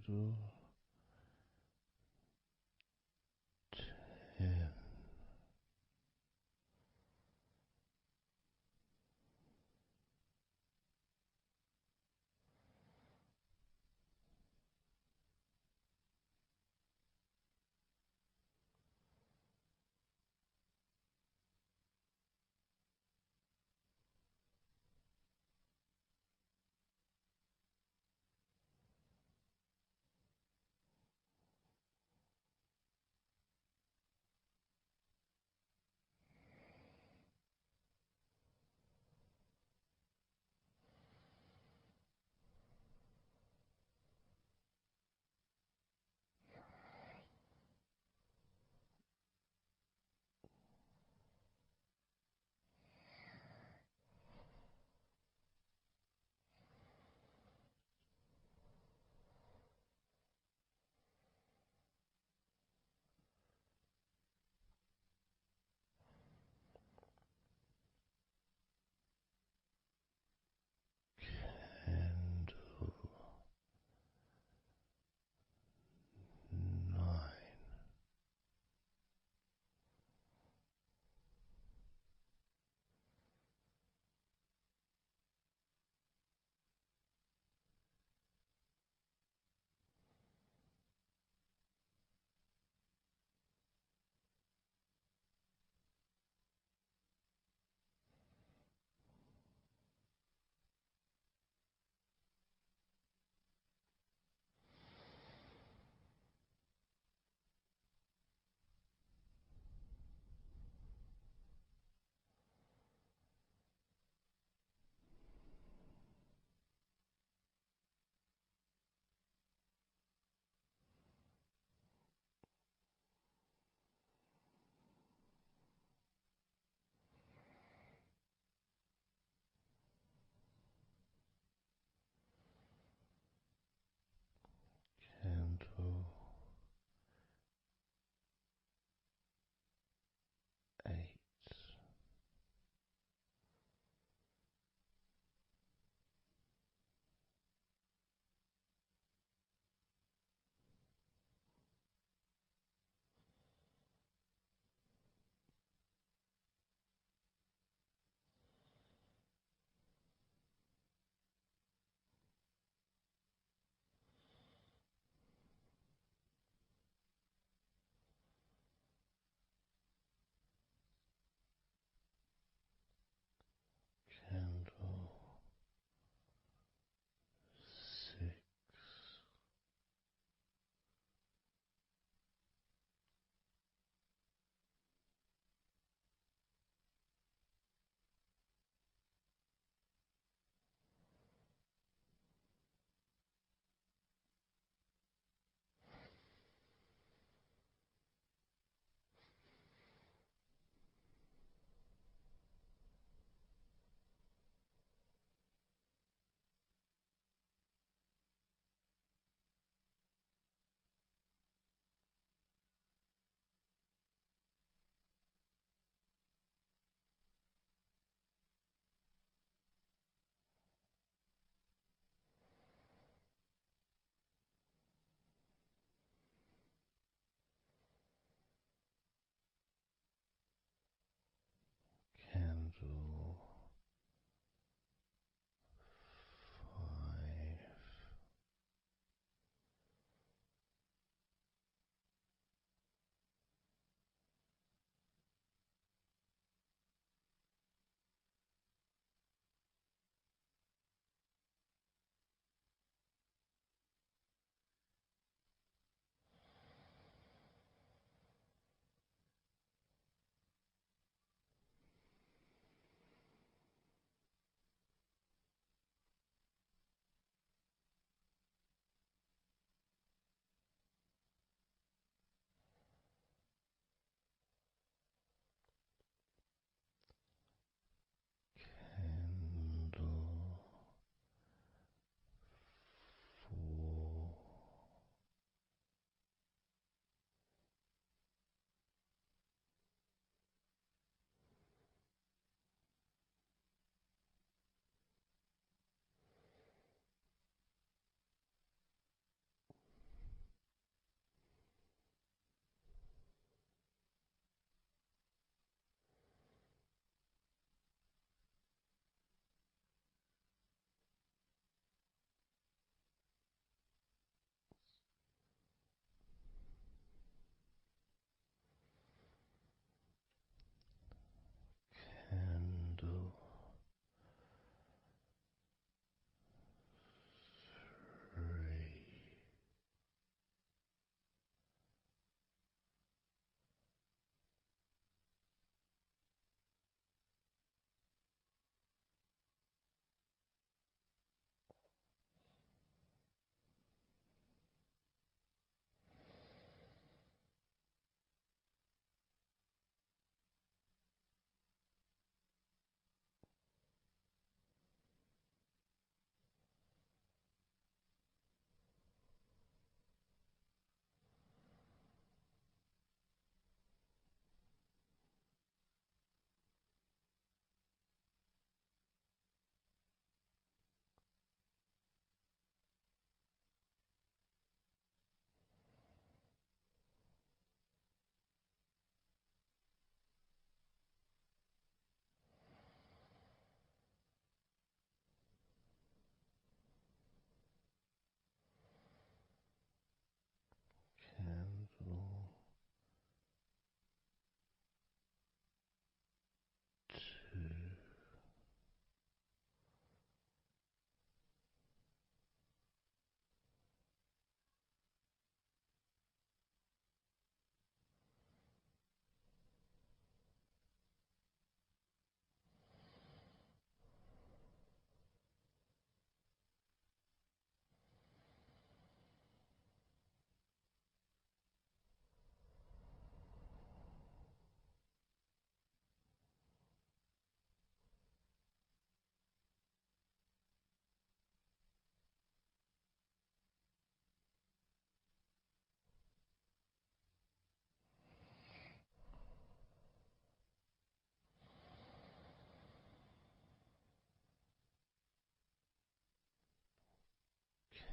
candle. 10.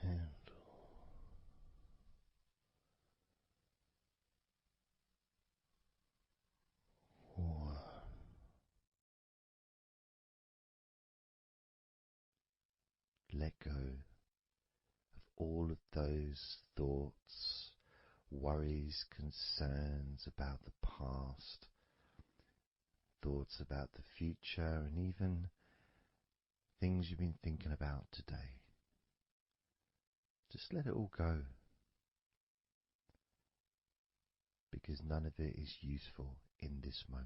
candle. One. Let go of all of those thoughts, worries, concerns about the past, thoughts about the future, and even things you've been thinking about today. Just let it all go, because none of it is useful in this moment.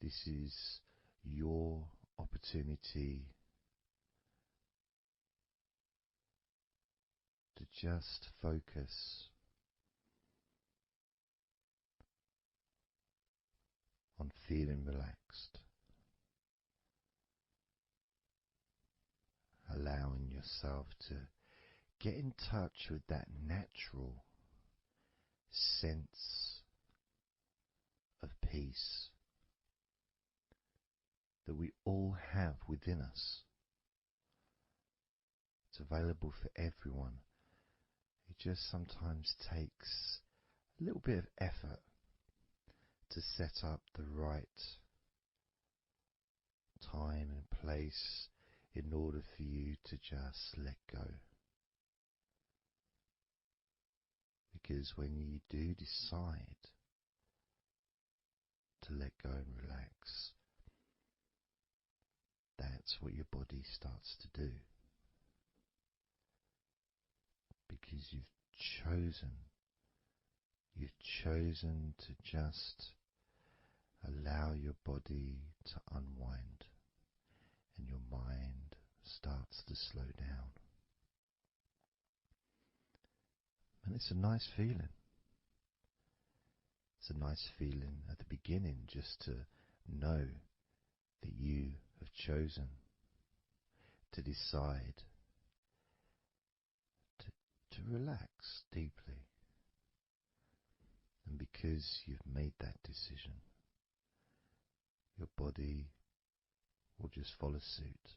This is your opportunity to just focus on feeling relaxed, allowing yourself to get in touch with that natural sense of peace that we all have within us. It's available for everyone. It just sometimes takes a little bit of effort to set up the right time and place in order for you to just let go. Because when you do decide to let go and relax, that's what your body starts to do. Because you've chosen to just allow your body to unwind, and your mind starts to slow down. And it's a nice feeling. It's a nice feeling at the beginning just to know that you have chosen to decide to relax deeply. And because you've made that decision, your body will just follow suit.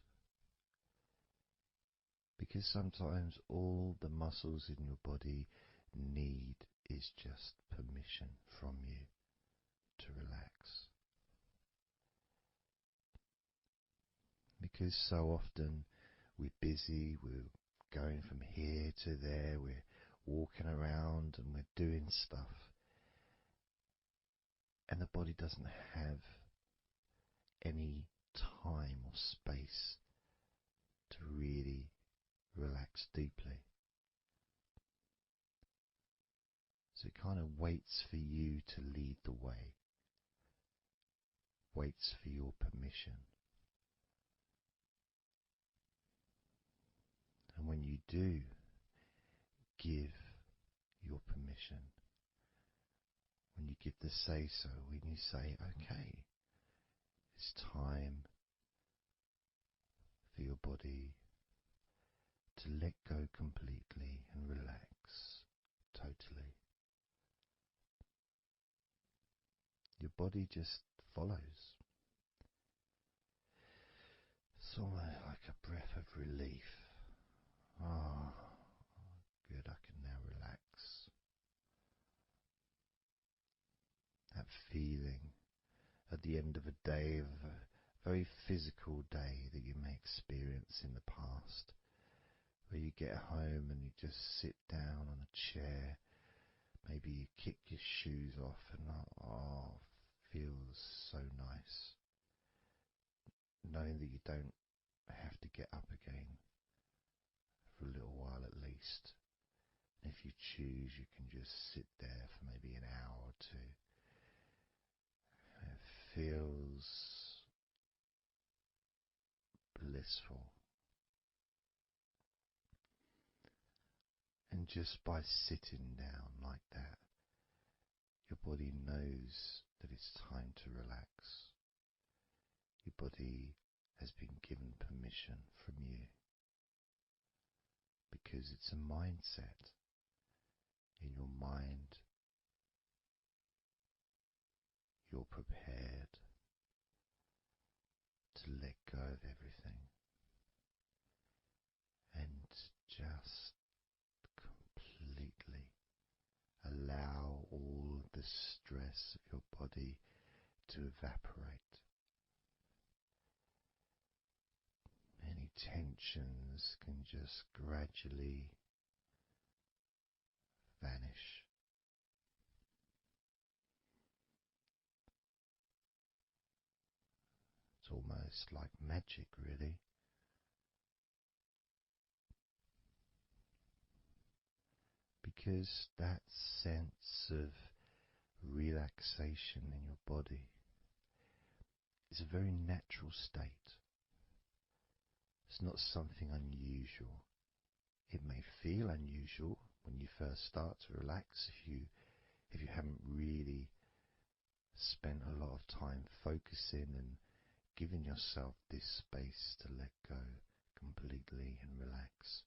Because sometimes all the muscles in your body need is just permission from you to relax. Because so often we're busy, we're going from here to there, we're walking around and we're doing stuff, and the body doesn't have any time or space to really relax deeply. So it kind of waits for you to lead the way, waits for your permission. And when you do give your permission, when you give the say-so, when you say, okay, it's time for your body to let go completely and relax totally, your body just follows. It's almost like a breath of relief. Ah, good, I can now relax. That feeling at the end of a day, of a very physical day that you may experience in the past, where you get home and you just sit down on a chair, maybe you kick your shoes off and feels so nice. Knowing that you don't have to get up again for a little while at least. And if you choose, you can just sit there for maybe an hour or two. And it feels blissful. And just by sitting down like that, your body knows that it's time to relax. Your body has been given permission from you, because it's a mindset. In your mind, you're prepared to let go of everything. stress of your body to evaporate. Any tensions can just gradually vanish. It's almost like magic, really. Because that sense of relaxation in your body is a very natural state. It's not something unusual. It may feel unusual when you first start to relax if you haven't really spent a lot of time focusing and giving yourself this space to let go completely and relax.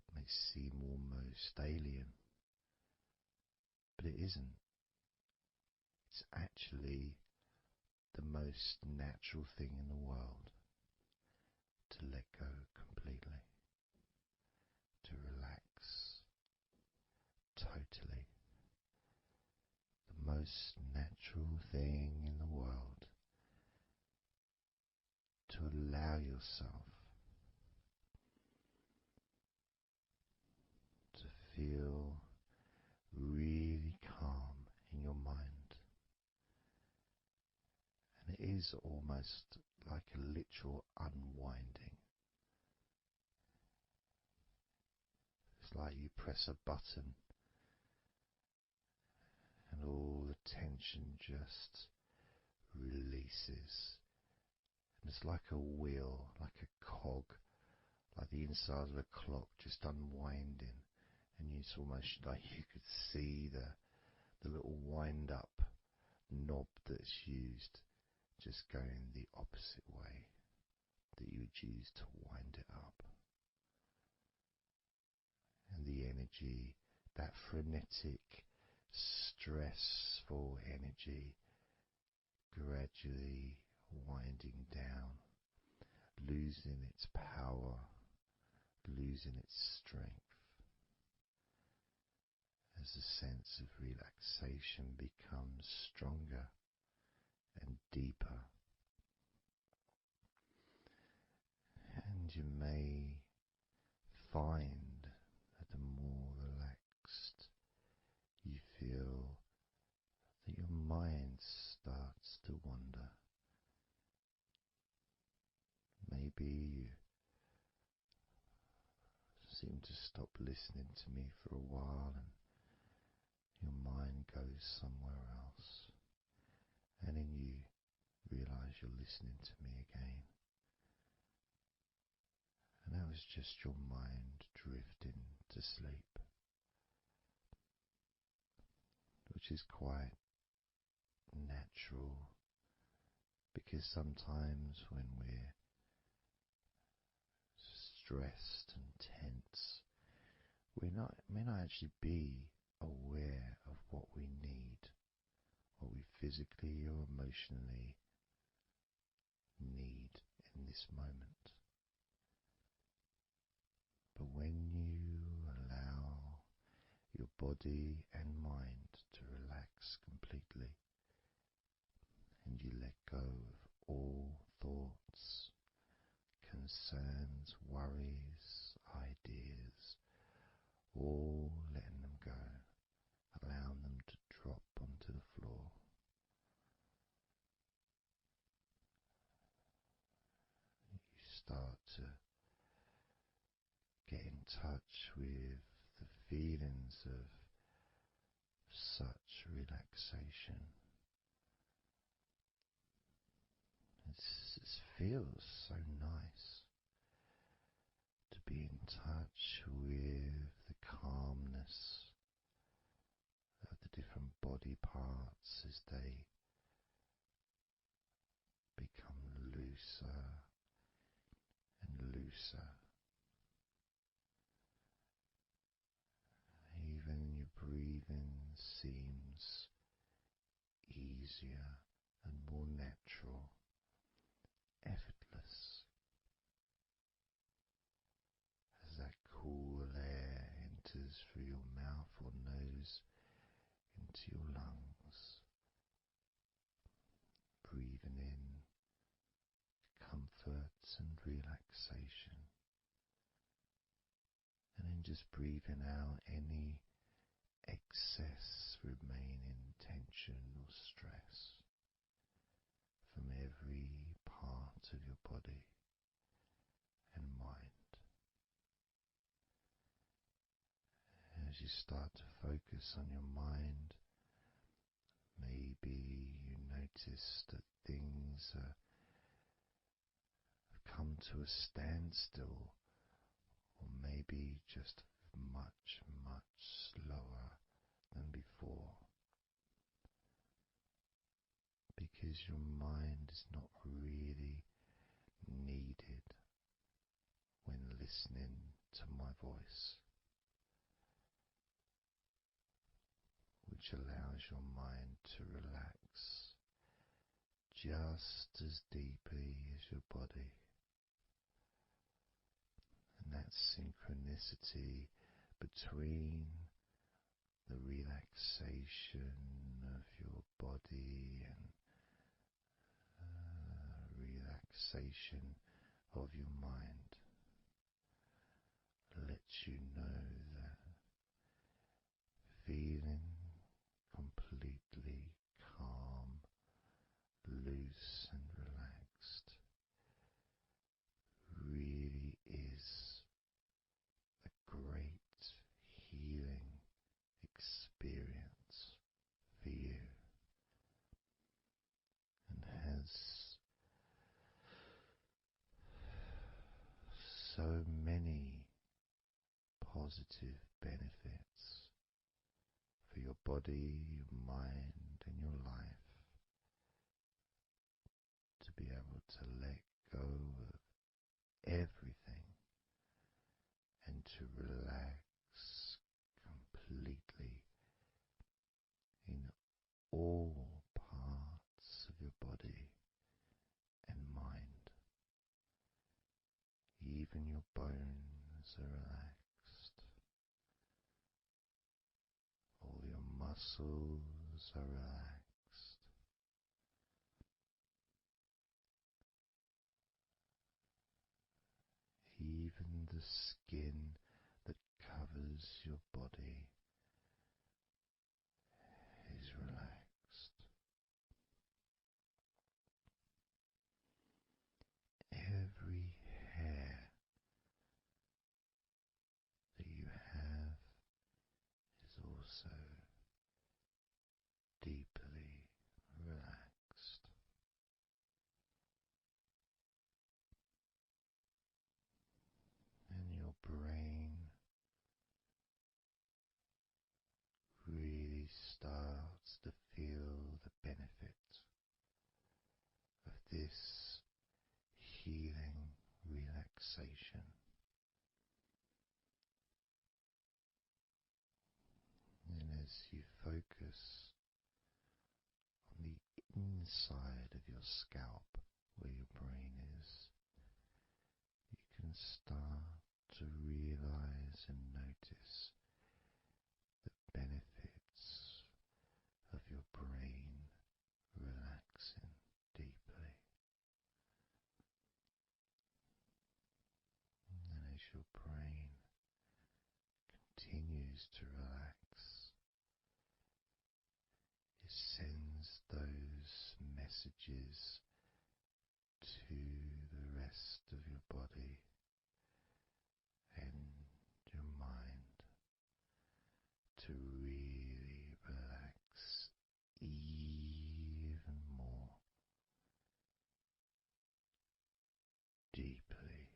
It may seem almost alien, but it isn't. It's actually the most natural thing in the world to let go completely, to relax totally. The most natural thing in the world to allow yourself to feel really calm in your mind. And it is almost like a literal unwinding. It's like you press a button and all the tension just releases. And it's like a wheel, like a cog, like the inside of a clock just unwinding. And it's almost like you could see the little wind up knob that's used just going the opposite way that you would use to wind it up. And the energy, that frenetic, stressful energy, gradually winding down, losing its power, losing its strength, as the sense of relaxation becomes stronger and deeper. And you may find that the more relaxed you feel, that your mind starts to wander. Maybe you seem to stop listening to me for a while and your mind goes somewhere else, and then you realize you're listening to me again. And that was just your mind drifting to sleep, which is quite natural, because sometimes when we're stressed and tense, we may not actually be aware of what we need, what we physically or emotionally need in this moment. But when you allow your body and mind to relax completely, and you let go of all thoughts, concerns, worries, ideas, all letting them go, allowing them to drop onto the floor. You start to get in touch with the feelings of such relaxation. It feels so nice to be in touch with the calmness of the different body parts as they become looser and looser. Even your breathing seems easier and more natural, effortless, as that cool air enters through your mouth or nose into your lungs, and relaxation, and then just breathing out any excess remaining tension or stress from every part of your body and mind. As you start to focus on your mind, maybe you notice that things have come to a standstill, or maybe just much, much slower than before, because your mind is not really needed when listening to my voice, which allows your mind to relax just as deeply as your body. And that synchronicity between the relaxation of your body and relaxation of your mind lets you know that feeling completely calm, loose and relaxed really is a great healing experience for you, and has so many positive benefits for your body, your mind, and your life, to be able to let go of everything and to relax completely in all parts of your body and mind. Even your bones are relaxed. All your muscles are relaxed. Even the skin that covers your body is relaxed. Every hair that you have is also deeply relaxed. And your brain really starts to feel the benefit of this healing relaxation. And as you focus on the inside of your scalp where your brain is, you can start to realize and notice the benefits of your brain relaxing deeply. And as your brain continues to relax, it sends those messages to the rest of your body and your mind to really relax even more deeply,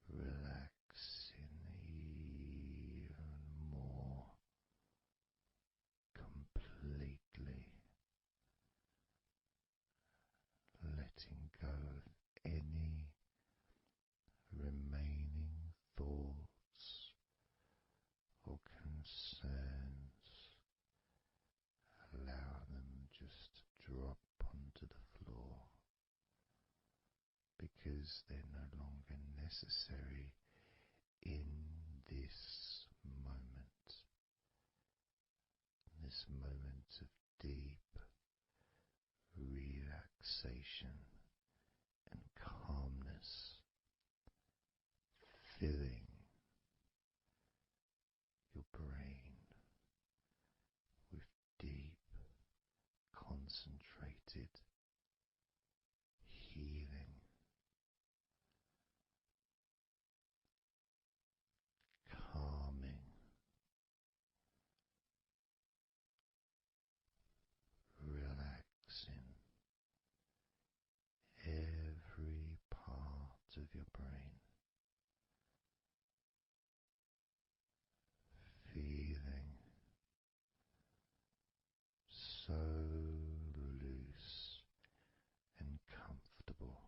relaxing even more completely, letting go of any remaining thoughts or concerns. Allow them just to drop onto the floor, because they're no longer necessary in this moment, this moment of deep relaxation and concentrated healing, calming, relaxing every part of your brain, feeling so loose and comfortable,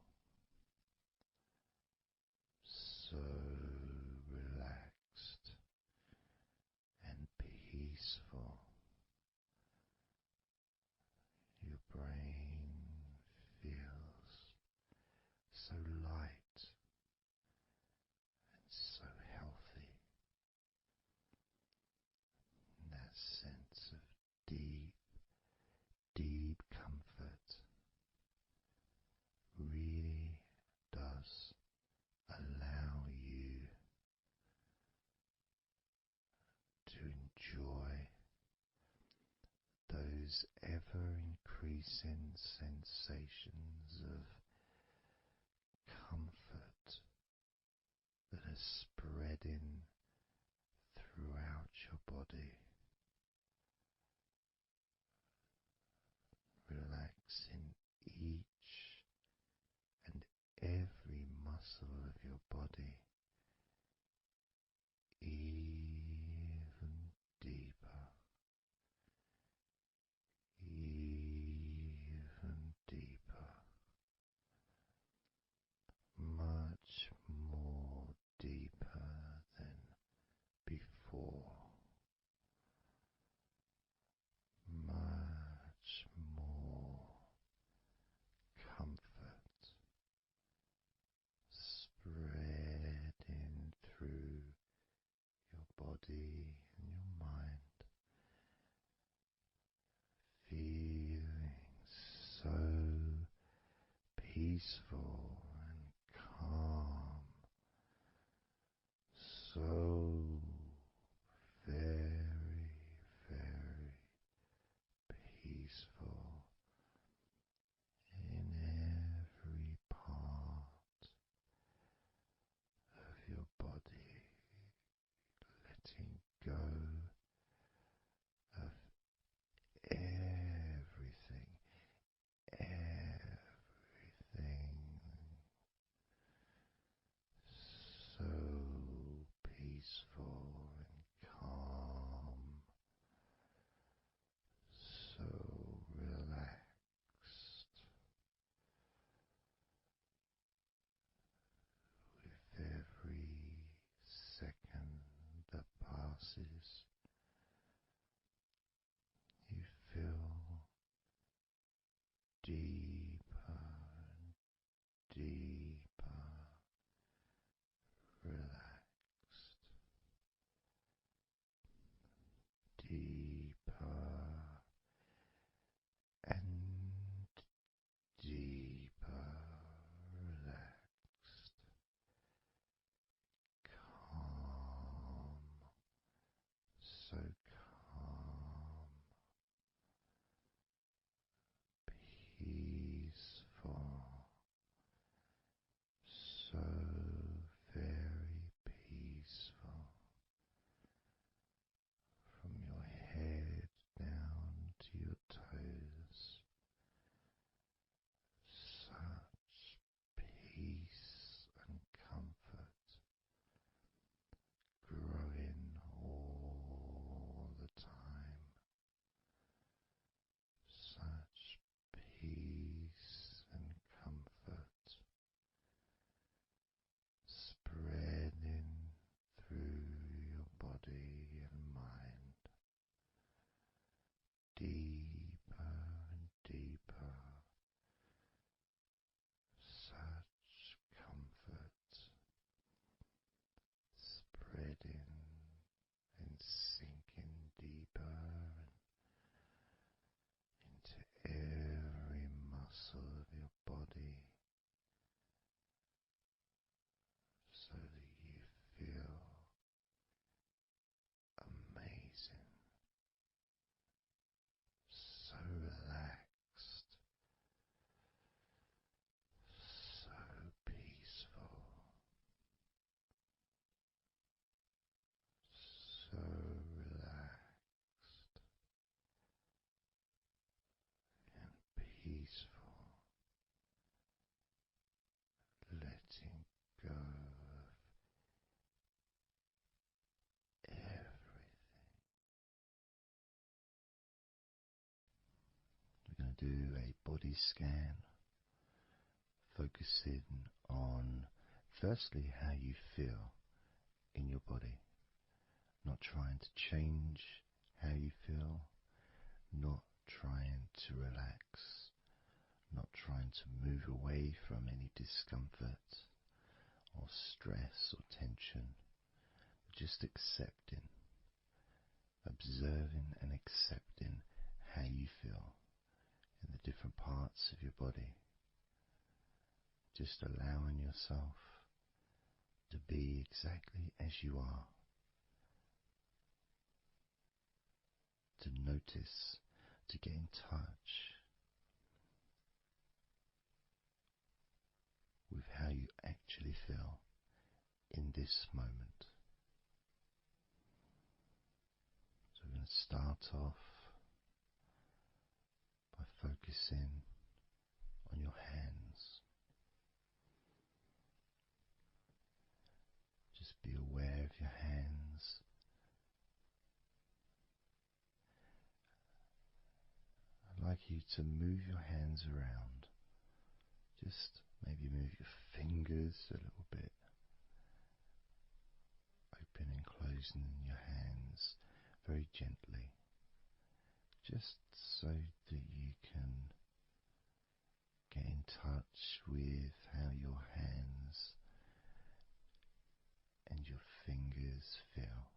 so relaxed and peaceful. Your brain feels so light and so healthy. And that sense of deep, deep comfort really does allow you to enjoy those ever increasing sensations of comfort that are spreading throughout your body, relaxing each and every muscle of your body even deeper, even deeper, much more deeper than before, much more comfort spreading through your body and your mind, feeling so peaceful and calm, so very, very peaceful in every part of your body, letting go of everything, everything so peaceful to do a body scan, focusing on firstly how you feel in your body, not trying to change how you feel, not trying to relax, not trying to move away from any discomfort or stress or tension, just accepting, observing and accepting how you feel in the different parts of your body. Just allowing yourself to be exactly as you are, to notice, to get in touch with how you actually feel in this moment. So we're going to start off by focusing on your hands. Just be aware of your hands. I'd like you to move your hands around. Just maybe move your fingers a little bit, open and closing your hands very gently, just so that you can get in touch with how your hands and your fingers feel.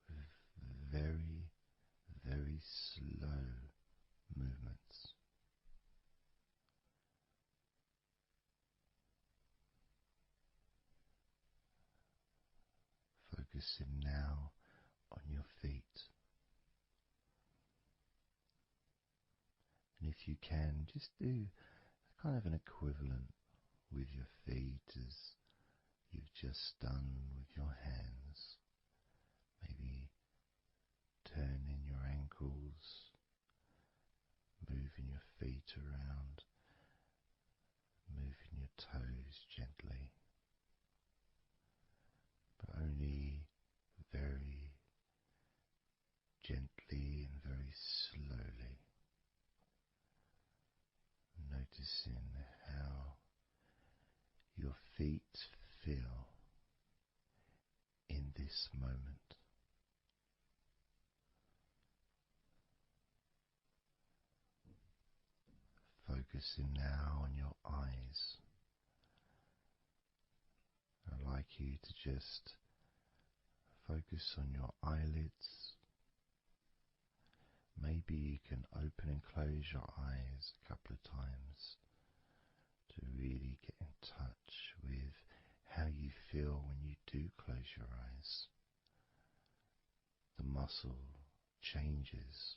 With very, very slow movements. Focusing now on your feet. And if you can, just do kind of an equivalent with your feet as you've just done with your hands. Maybe turning your ankles, moving your feet around, moving your toes gently, but only very gently and very slowly, noticing how your feet feel in this moment. Focusing now on your eyes. I'd like you to just focus on your eyelids. Maybe you can open and close your eyes a couple of times to really get in touch with how you feel when you do close your eyes. The muscle changes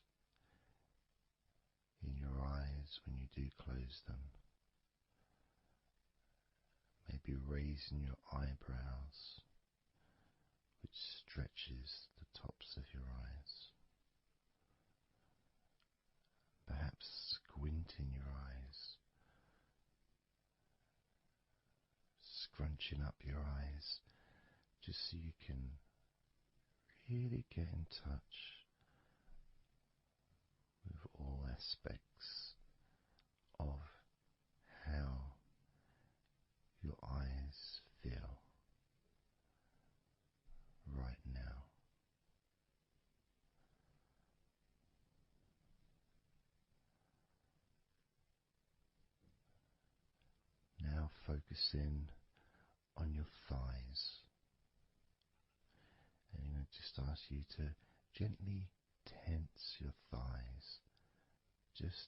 in your eyes when you do close them. Maybe raising your eyebrows, which stretches the tops of your eyes. Perhaps squinting your eyes, scrunching up your eyes, just so you can really get in touch with all aspects of how your eyes feel right now. Now focusing on your thighs, and I'm going to just ask you to gently tense your thighs, just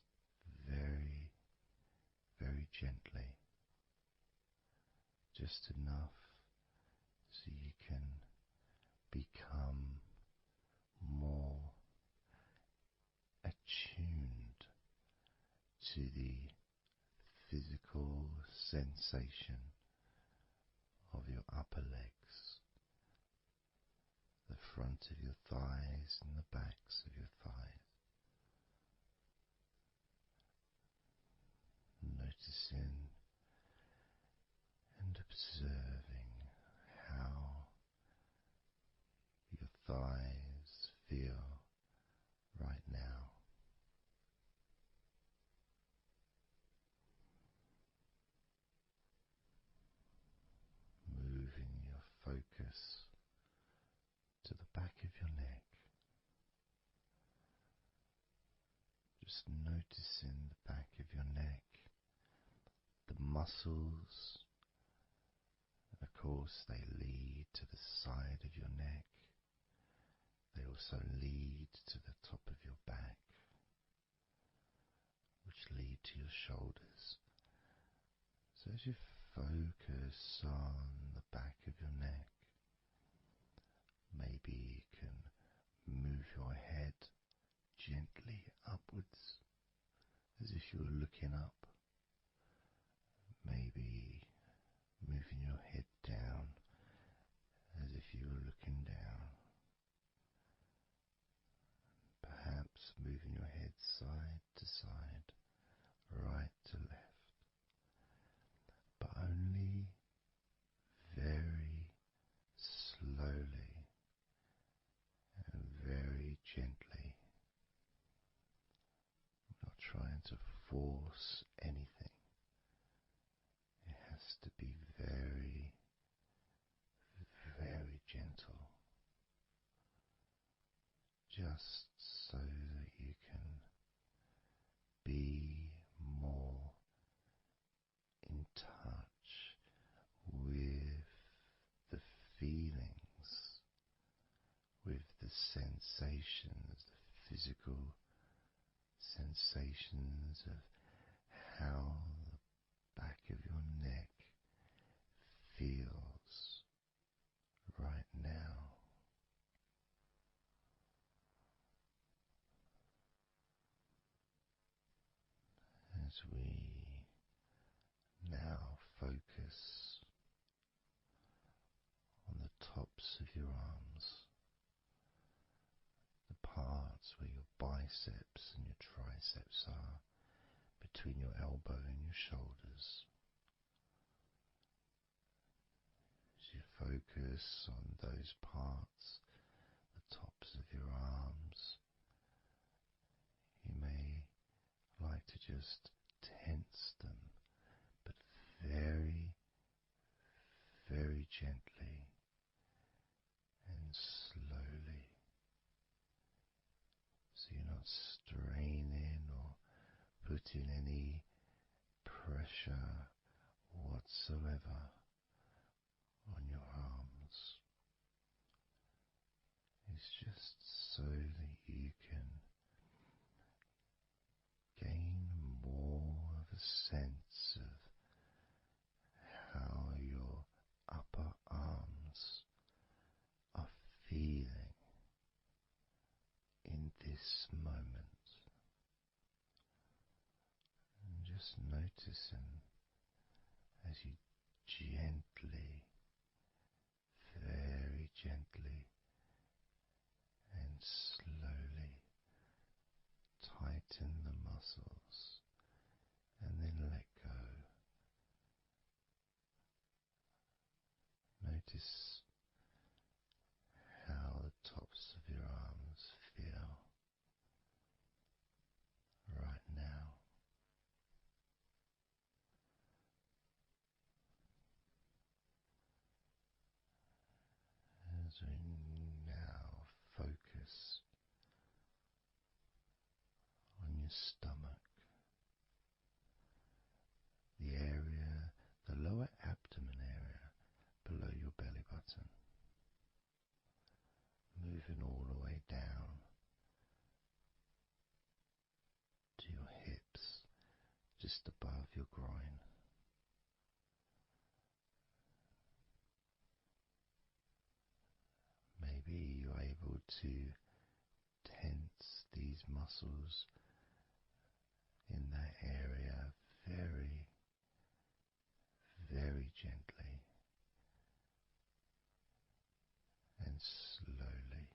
very, very gently, just enough so you can become more attuned to the physical sensation of your upper legs, the front of your thighs and the backs of your thighs. Noticing and observing how your thighs feel Just noticing the back of your neck, the muscles, and of course they lead to the side of your neck. They also lead to the top of your back, which lead to your shoulders. So as you focus on the back of your neck, maybe you can move your head gently upwards as if you were looking up. Maybe moving your head down as if you were looking down. Perhaps moving your head side to side, right to left, but only very slowly and very gently. Not trying to force anything. It has to be very, very gentle, just so that you can be more in touch with the feelings, with the sensations, the physical sensations of how the back of your neck feels right now. As we now focus on the tops of your arms, the parts where your biceps and your triceps are, between your elbow and your shoulders. As you focus on those parts, the tops of your arms, you may like to just tense them, but very, very gently and slowly, so you're not straining or putting any pressure whatsoever on your arms. It's just so that you can gain more of a sense of how your upper arms are feeling in this moment, and just noticing as you gently, very gently and slowly tighten the muscles and then let go. Notice how the tops of your arms feel right now. As we now focus on your stomach, the area, the lower abdomen area below your belly button, moving all the way down to your hips, just above your groin. Maybe you're able to tense these muscles in that area very, very gently and slowly.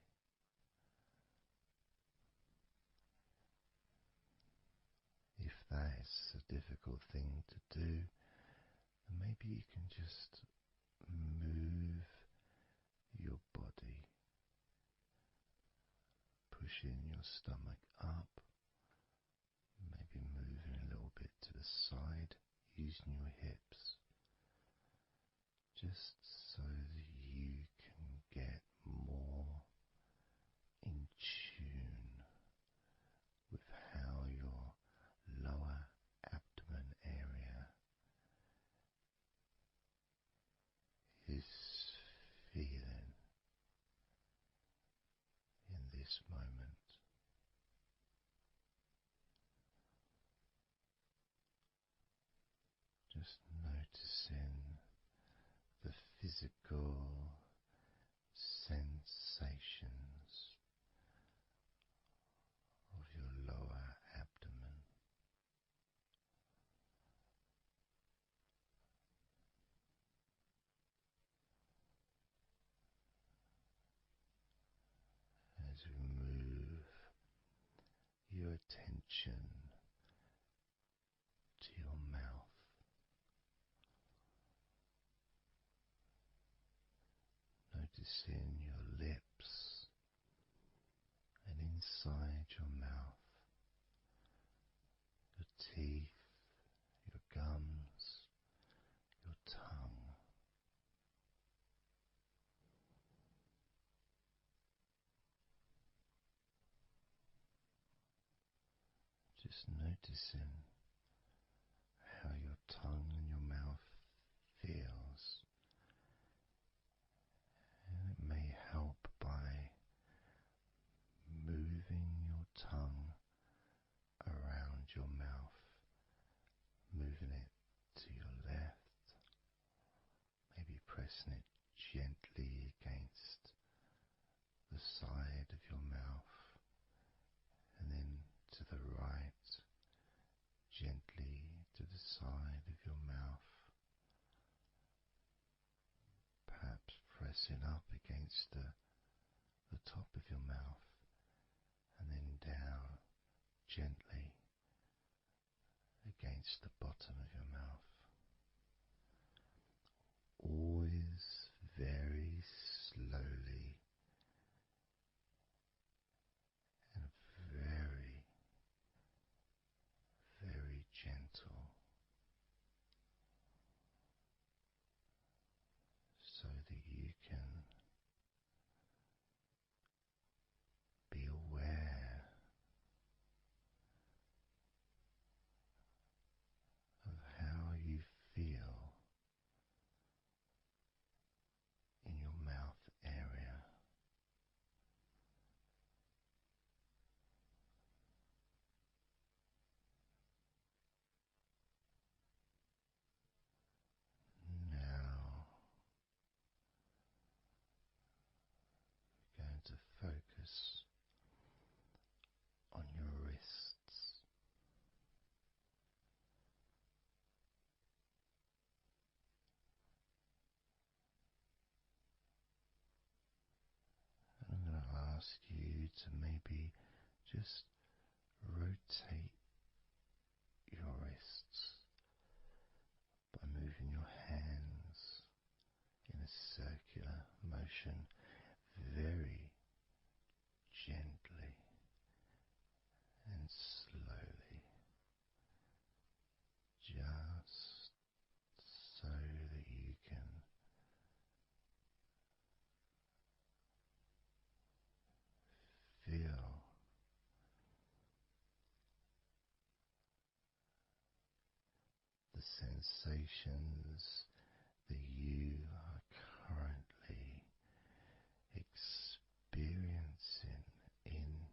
If that's a difficult thing to do, then maybe you can just move your body, pushing your stomach up, maybe moving a little bit to the side, using your hips, just so that you can get more in tune with how your physical sensations of your lower abdomen. As we move your attention to your mouth, noticing your lips and inside your mouth, your teeth, your gums, your tongue. Just noticing how your tongue and your mouth feels, and it may help by moving your tongue around your mouth, moving it to your left, maybe pressing it gently against the side of your mouth, and then to the right, gently to the side of your mouth, perhaps pressing up against the top of your mouth, and then down gently against the bottom of your mouth. Always very slowly and very, very gentle, so that you can be aware of how you feel in your mouth area. Now we're going to focus on your wrists. And I'm going to ask you to maybe just rotate your wrists by moving your hands in a circular motion very gently and slowly, just so that you can feel the sensations that you are currently experiencing in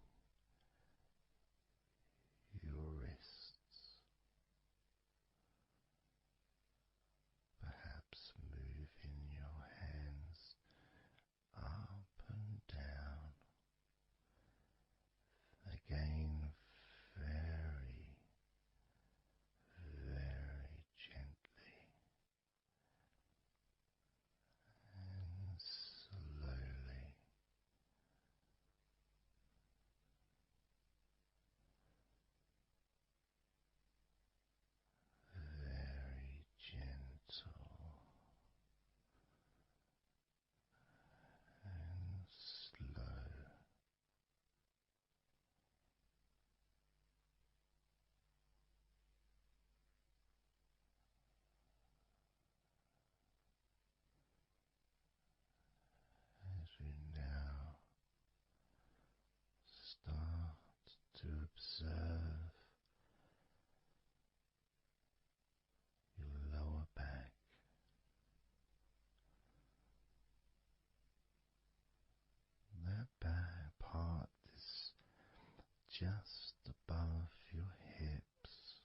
your wrists, perhaps moving your hands up and down, again very, very gently and slowly. Very gentle and slow. As we now start to observe your lower back, that back part is just above your hips,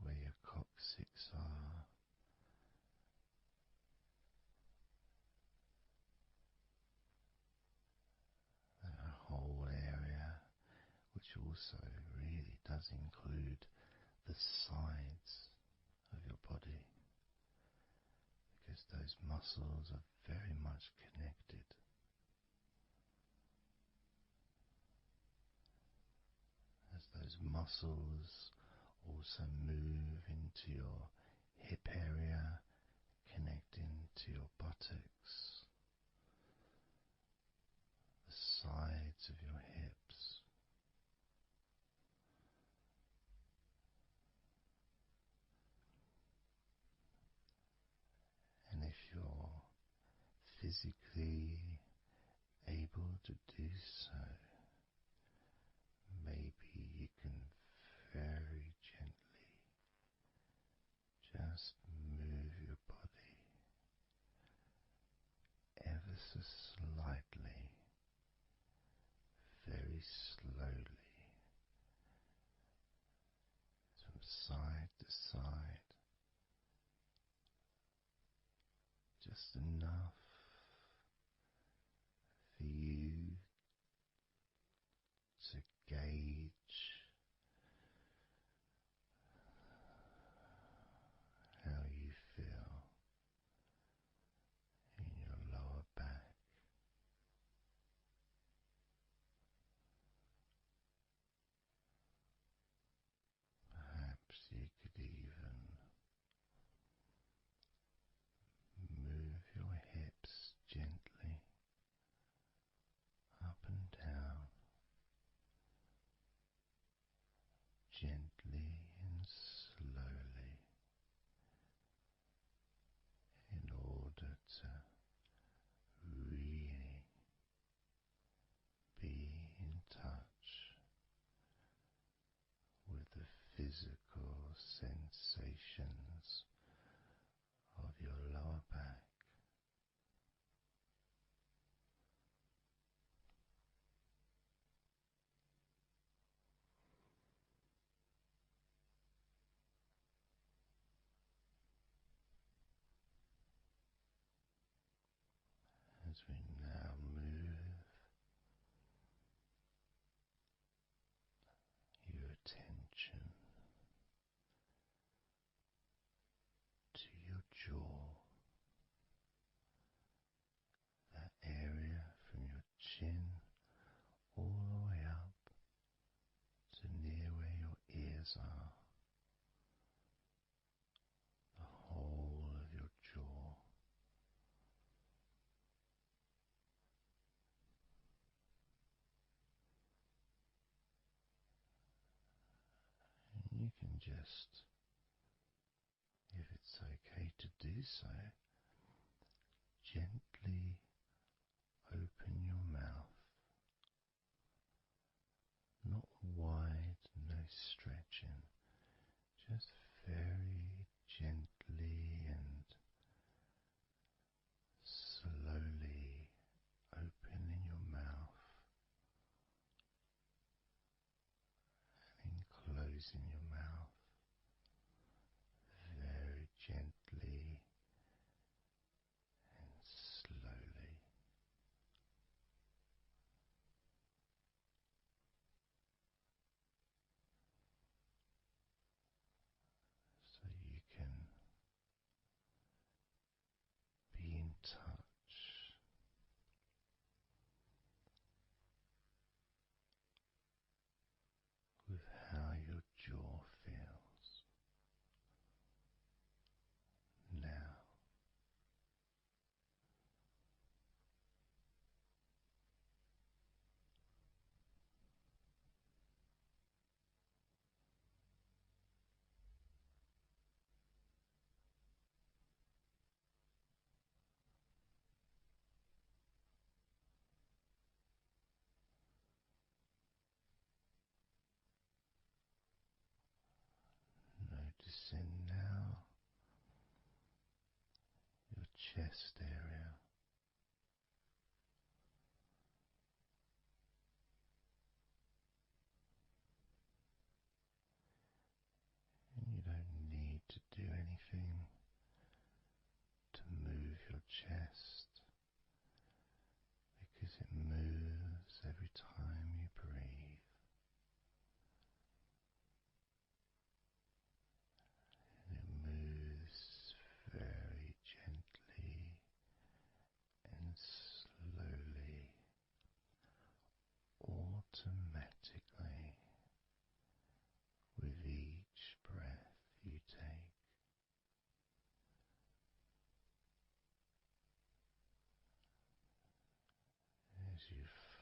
where your coccyx are, also really does include the sides of your body, because those muscles are very much connected. As those muscles also move into your hip area, connecting to your buttocks, the sides of your hips, and if you're physically able to do so, maybe you can very gently just move your body ever so slightly, very slowly, from side to side, just enough for you to gauge how you feel in your lower back. Perhaps you could even move your hips gently up and down, gently and slowly, in order to really be in touch with the physical sensations of your lower back. As we now move your attention to your jaw, that area from your chin all the way up to near where your ears are, the whole of your jaw. And you can just, if it's okay to do so, gently open your mouth, not wide, no stretching, just very gently and slowly opening your mouth and closing your mouth very gently and slowly. So you can be in touch with how your jaw feels now. Noticing now your chest area, and you don't need to do anything to move your chest, because it moves every time you breathe.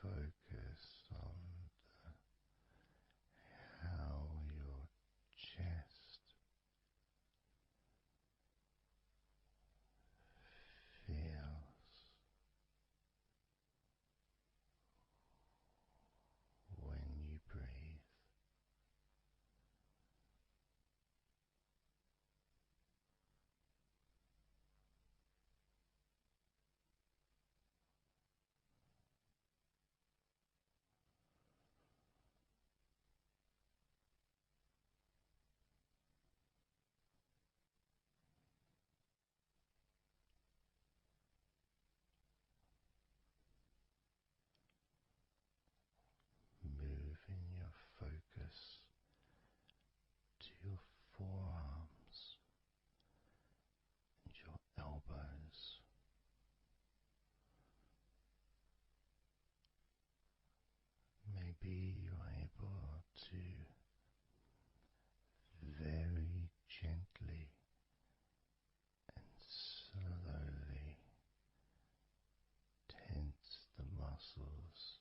focus on how your chest feels when you breathe. Moving your focus to your forearms and your elbows. Maybe you're able to very gently and slowly tense the muscles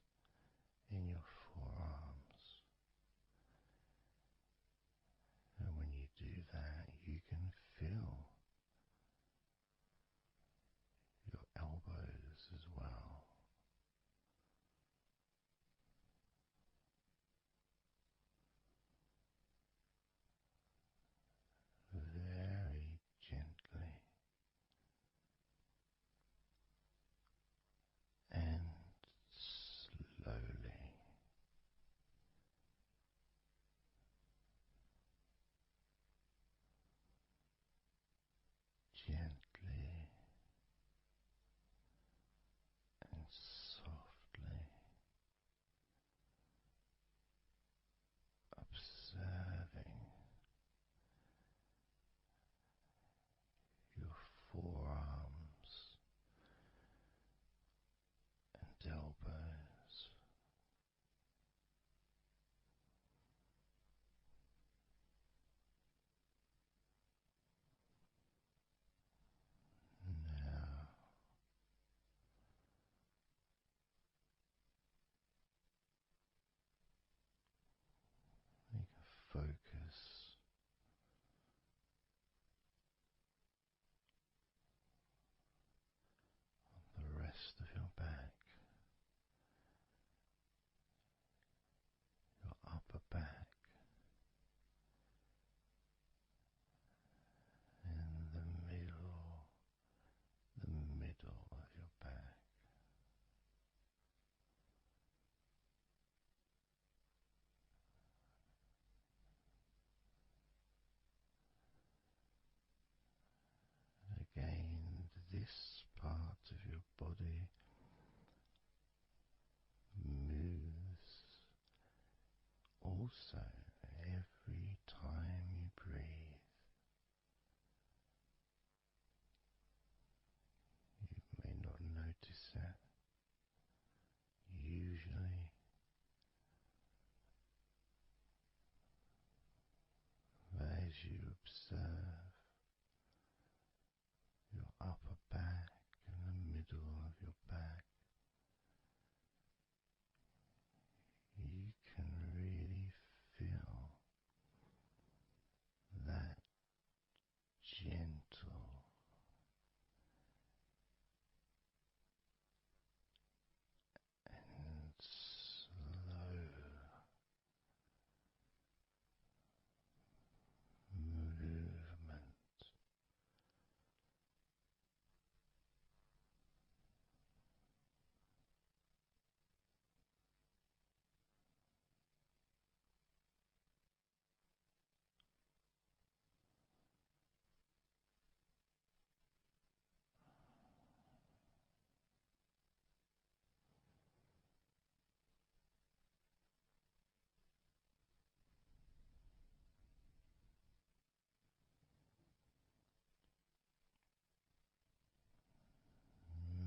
in your forearms. And when you do that, you can feel your elbows as well. Very gently and slowly. Gently and softly observing your forearms and elbows. Now you can focus on the rest of your back, your upper back, and the middle of your back. Again, this part of your body moves also every time you breathe. You may not notice that usually, but as you observe your upper back and the middle of your back, you can really feel that gentle and slow movement.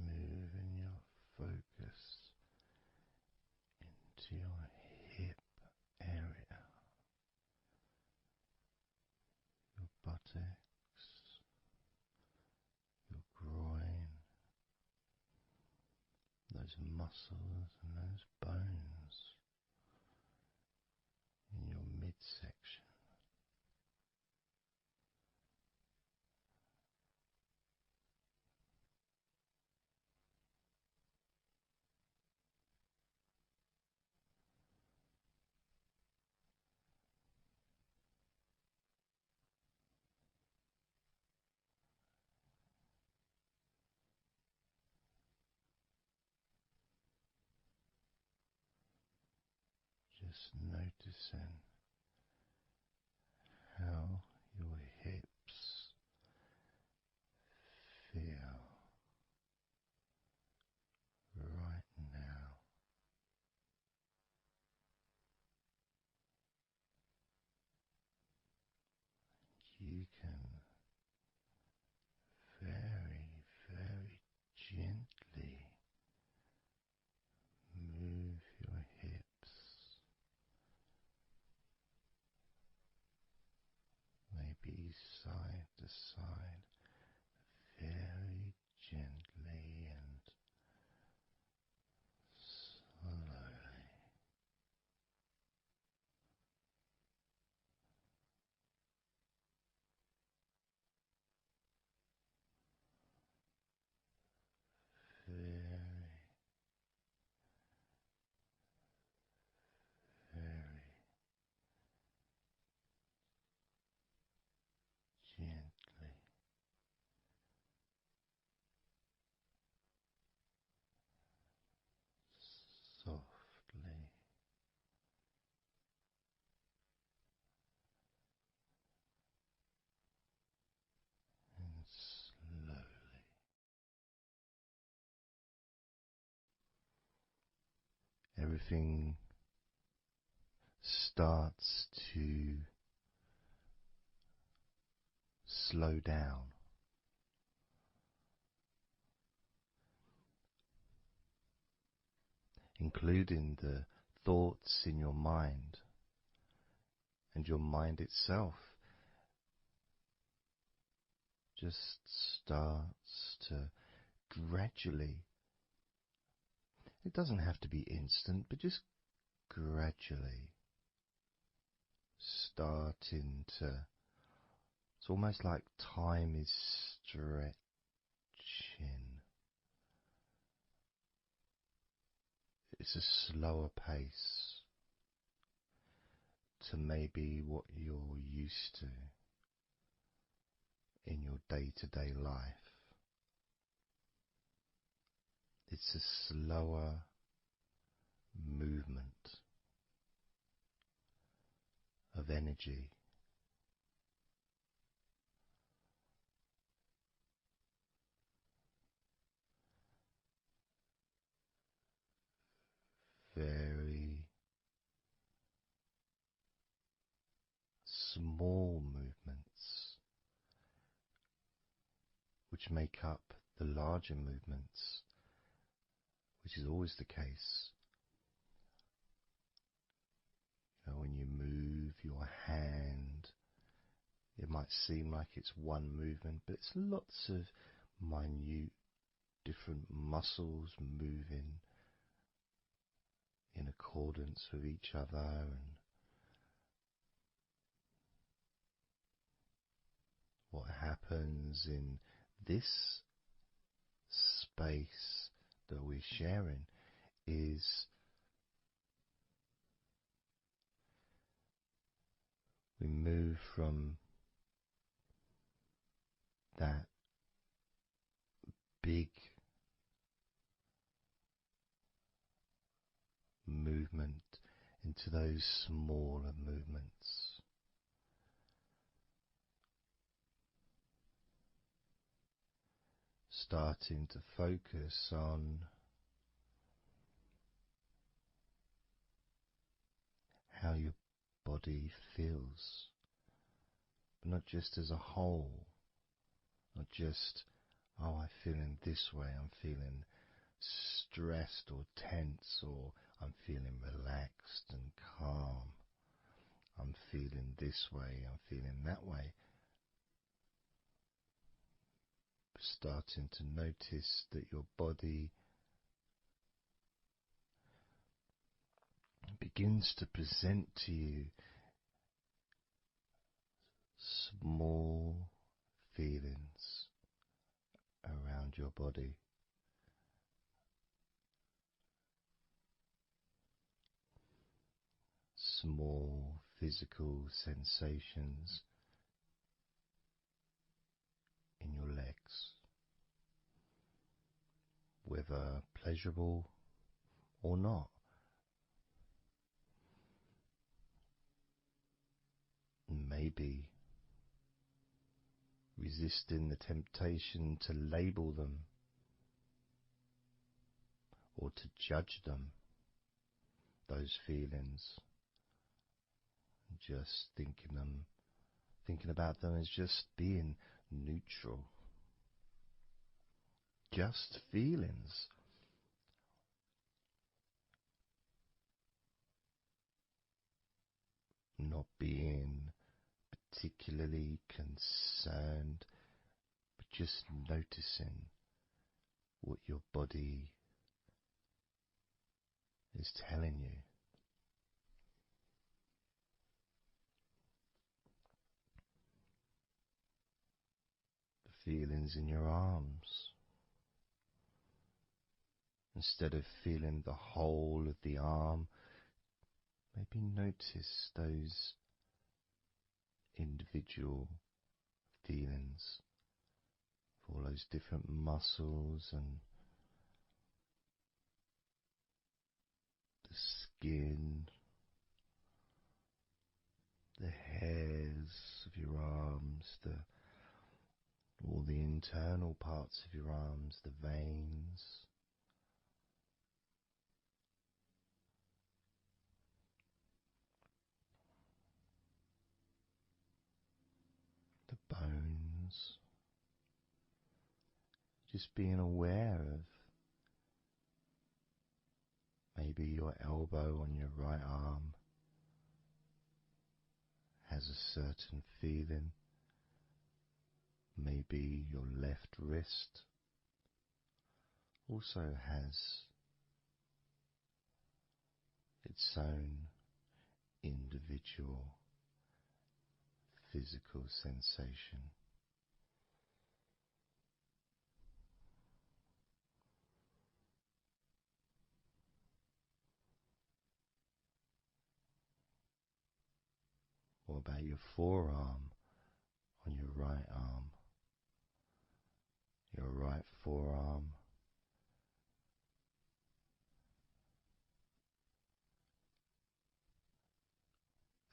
Moving your focus into your hip area, your buttocks, your groin, those muscles and those Just noticing how your hips feel right now. You can very, very gently move your hips, maybe side to side, very gently and slowly. Very, very gently, softly and slowly. Everything starts to slow down, including the thoughts in your mind, and your mind itself just starts to gradually, it doesn't have to be instant, but just gradually starting to, it's almost like time is stretching. It's a slower pace to maybe what you're used to in your day-to-day life. It's a slower movement of energy, very small movements which make up the larger movements, which is always the case. You know, when you move your hand, it might seem like it's one movement, but it's lots of minute different muscles moving in accordance with each other, and what happens in this space that we're sharing is we move from that big movement into those smaller movements. Starting to focus on how your body feels, but not just as a whole, not just, oh, I'm feeling this way, I'm feeling stressed or tense, or I'm feeling relaxed and calm, I'm feeling this way, I'm feeling that way. Starting to notice that your body begins to present to you small feelings around your body. Small physical sensations in your legs, whether pleasurable or not. maybe resisting the temptation to label them or to judge them, those feelings, just thinking about them as just being neutral, just feelings. Not being particularly concerned, but just noticing what your body is telling you. The feelings in your arms. Instead of feeling the whole of the arm, maybe notice those individual feelings, all those different muscles and the skin, the hairs of your arms, all the internal parts of your arms, the veins, the bones. Just being aware of maybe your elbow on your right arm has a certain feeling. Maybe your left wrist also has its own individual physical sensation. What about your forearm on your right arm? Your right forearm.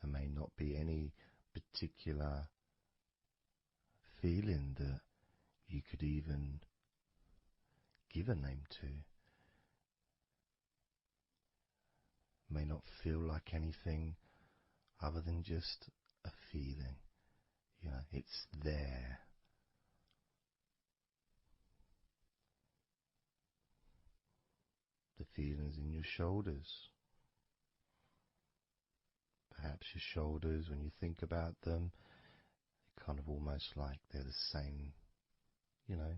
There may not be any particular feeling that you could even give a name to. May not feel like anything other than just a feeling. You know, it's there. The feelings in your shoulders. Perhaps your shoulders, when you think about them, they're kind of almost like they're the same, you know,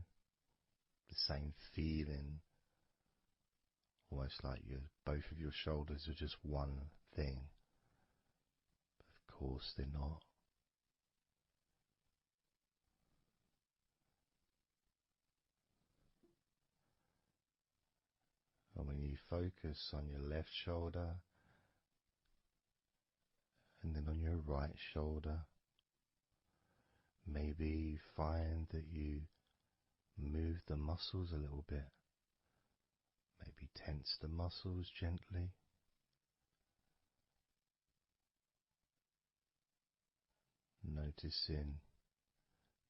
the same feeling. Almost like both of your shoulders are just one thing. But of course they're not. And when you focus on your left shoulder and then on your right shoulder, maybe you find that you move the muscles a little bit. Maybe tense the muscles gently. Noticing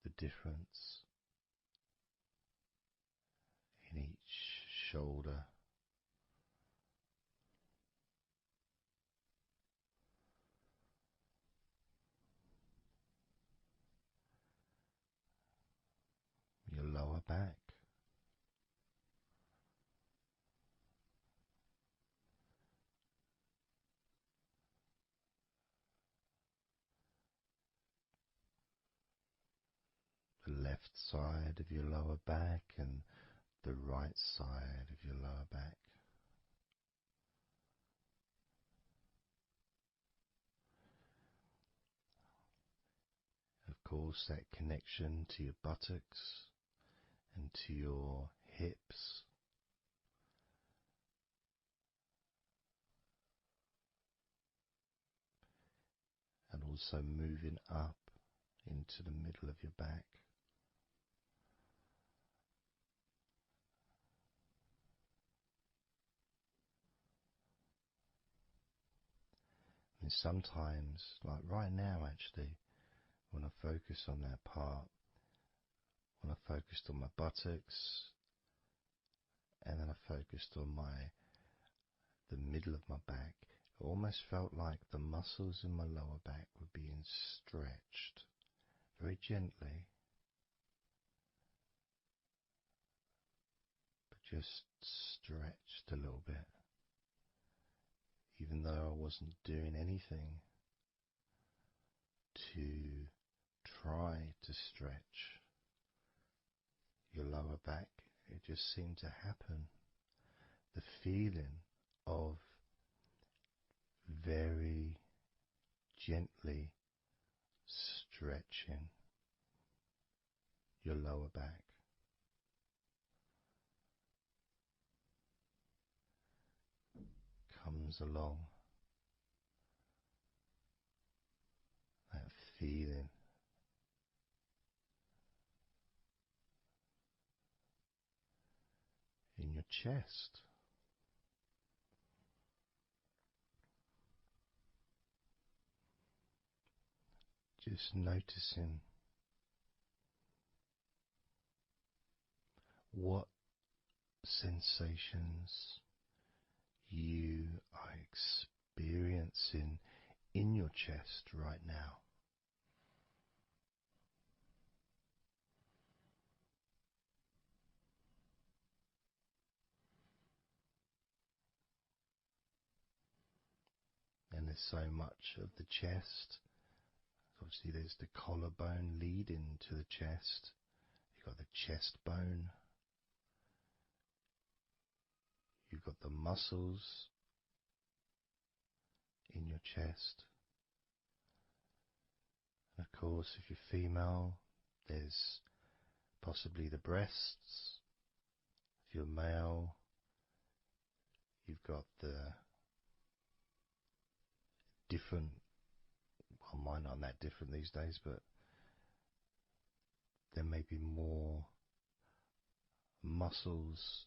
the difference in each shoulder. Your lower back. The left side of your lower back and the right side of your lower back. Of course, that connection to your buttocks and to your hips. And also moving up into the middle of your back. And sometimes, like right now actually, when I focus on that part, when I focused on my buttocks, and then I focused on the middle of my back, it almost felt like the muscles in my lower back were being stretched very gently, but just stretched a little bit, even though I wasn't doing anything to try to stretch your lower back. It just seemed to happen. The feeling of very gently stretching your lower back comes along. That feeling in your chest. Just noticing what sensations you are experiencing in your chest right now. And there's so much of the chest. Obviously, there's the collarbone leading to the chest. You've got the chest bone. You've got the muscles in your chest. And of course, if you're female, there's possibly the breasts. If you're male, you've got the different, well, mine aren't that different these days, but there may be more muscles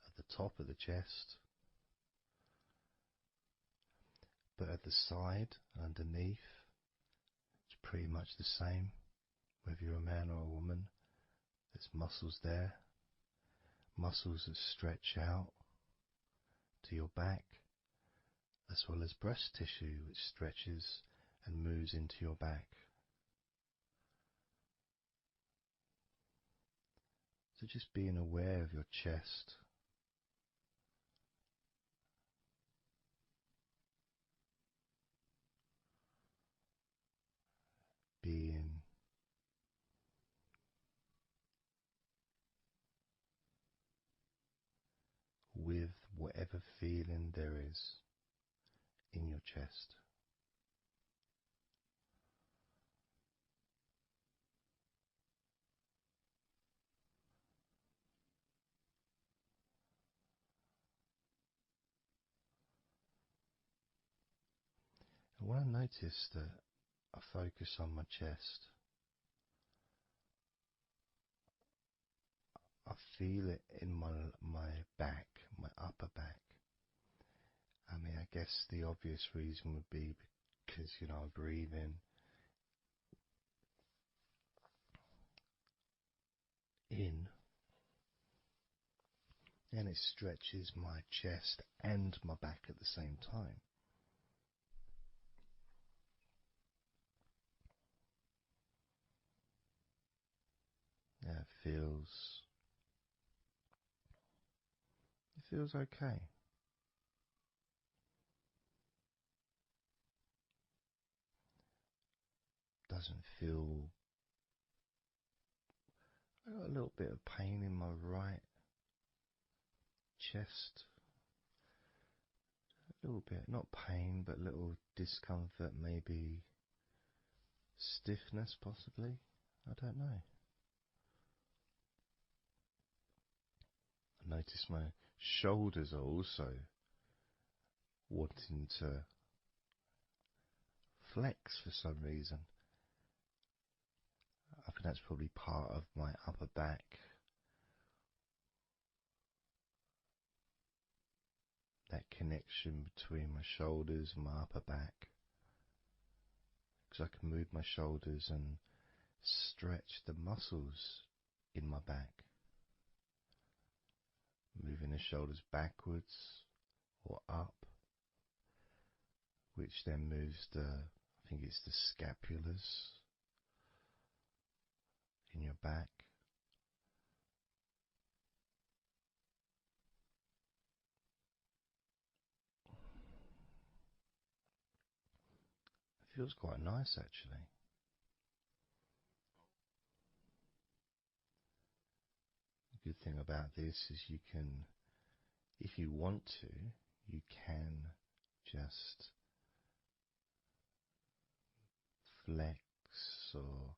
at the top of the chest, but at the side, underneath, it's pretty much the same. Whether you're a man or a woman, there's muscles there, muscles that stretch out to your back, as well as breast tissue which stretches and moves into your back. So just being aware of your chest, being with whatever feeling there is in your chest. And when I notice that I focus on my chest, I feel it in my back, my upper back. I mean, I guess the obvious reason would be because, I breathe in, and it stretches my chest and my back at the same time. Yeah, it feels okay. Doesn't feel. I got a little bit of pain in my right chest. A little bit, not pain, but little discomfort, maybe stiffness, possibly. I don't know. I notice my shoulders are also wanting to flex for some reason. I think that's probably part of my upper back. That connection between my shoulders and my upper back because I can move my shoulders and stretch the muscles in my back, moving the shoulders backwards or up, which then moves I think it's the scapulars in your back. It feels quite nice actually. The good thing about this is you can, if you want to, you can just flex or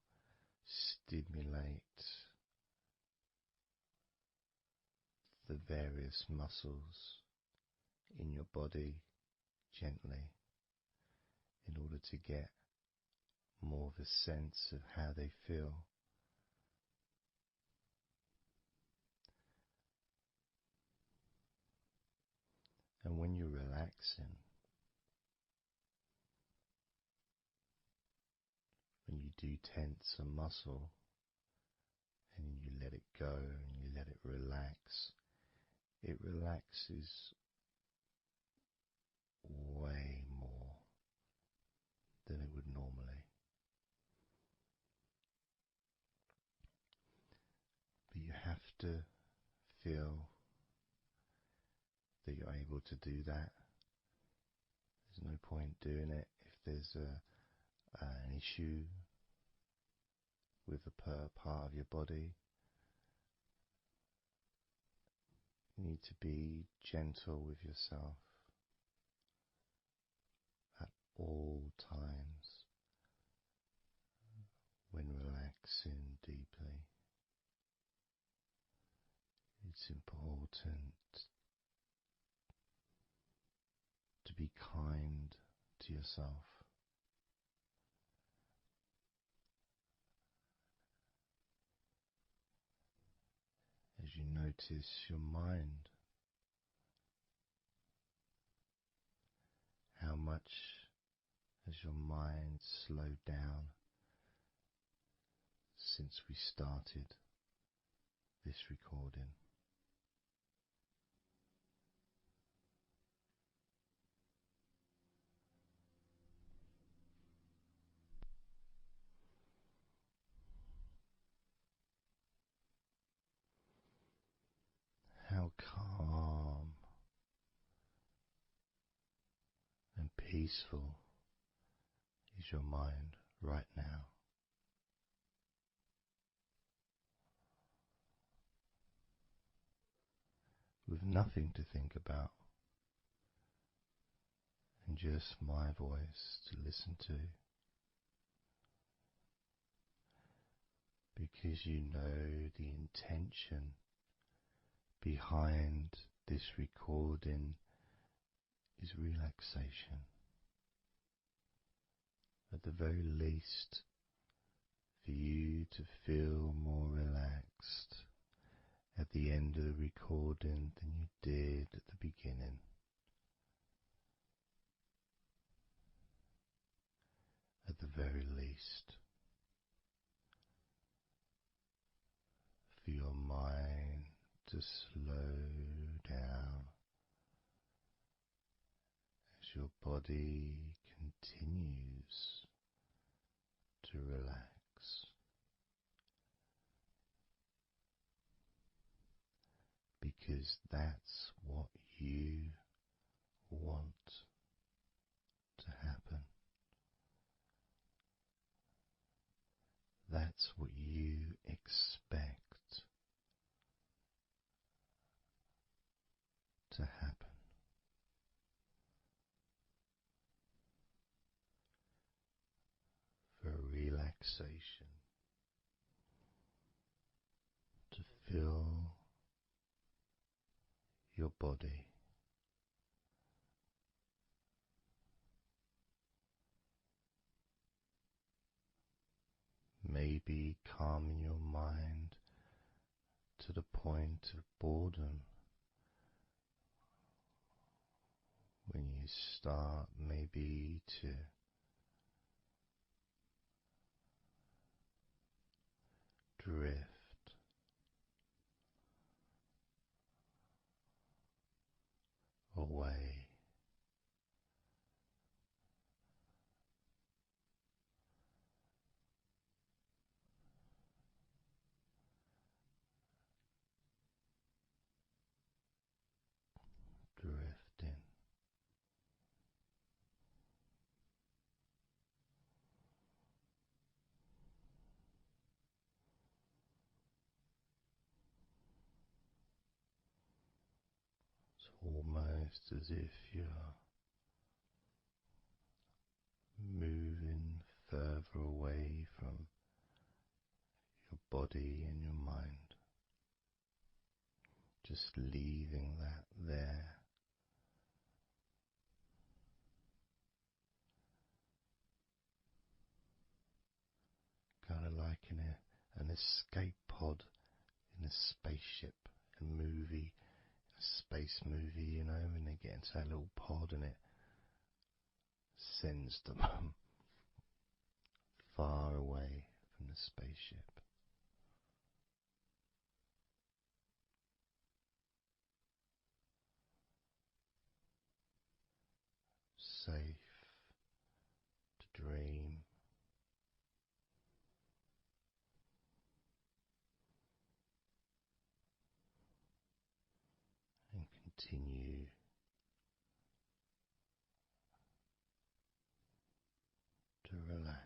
stimulate the various muscles in your body gently in order to get more of a sense of how they feel. And when you're relaxing, when you do tense a muscle and you let it go and you let it relaxes way more than it would normally. But you have to feel that you're able to do that. There's no point doing it if there's an issue with a part of your body. You need to be gentle with yourself at all times when relaxing deeply. It's important to be kind to yourself. As you notice your mind, how much has your mind slowed down since we started this recording? How calm and peaceful is your mind right now? With nothing to think about and just my voice to listen to, because you know the intention behind this recording is relaxation. At the very least, for you to feel more relaxed at the end of the recording than you did at the beginning. At the very least, for your mind to slow down as your body continues to relax. Because that's what you want to happen. That's what you expect to happen. For relaxation to fill your body. Maybe calming your mind to the point of boredom when you start maybe to drift away. Drifting it's almost as if you're moving further away from your body and your mind, just leaving that there. Kind of like an escape pod in a spaceship, a movie, a space movie, you know, when they get into that little pod and it sends them far away from the spaceship. Safe to dream. And continue to relax.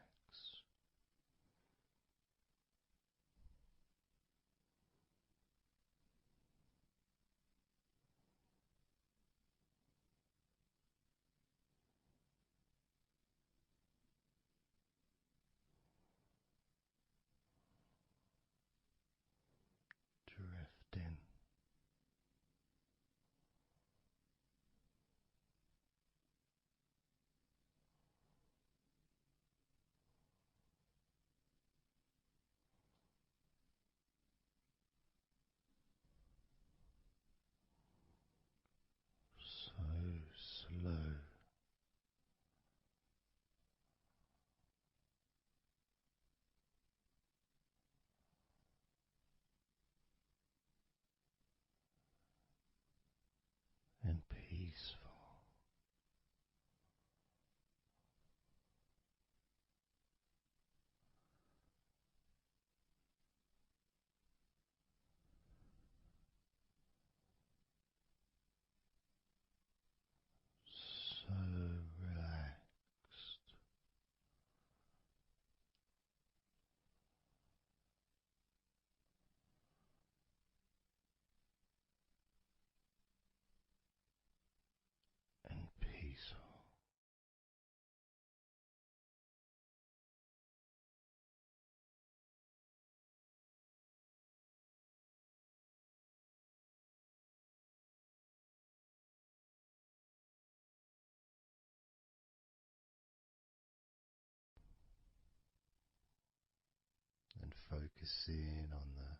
Drifting so slow. And peaceful. So relaxed and peaceful. And focusing on the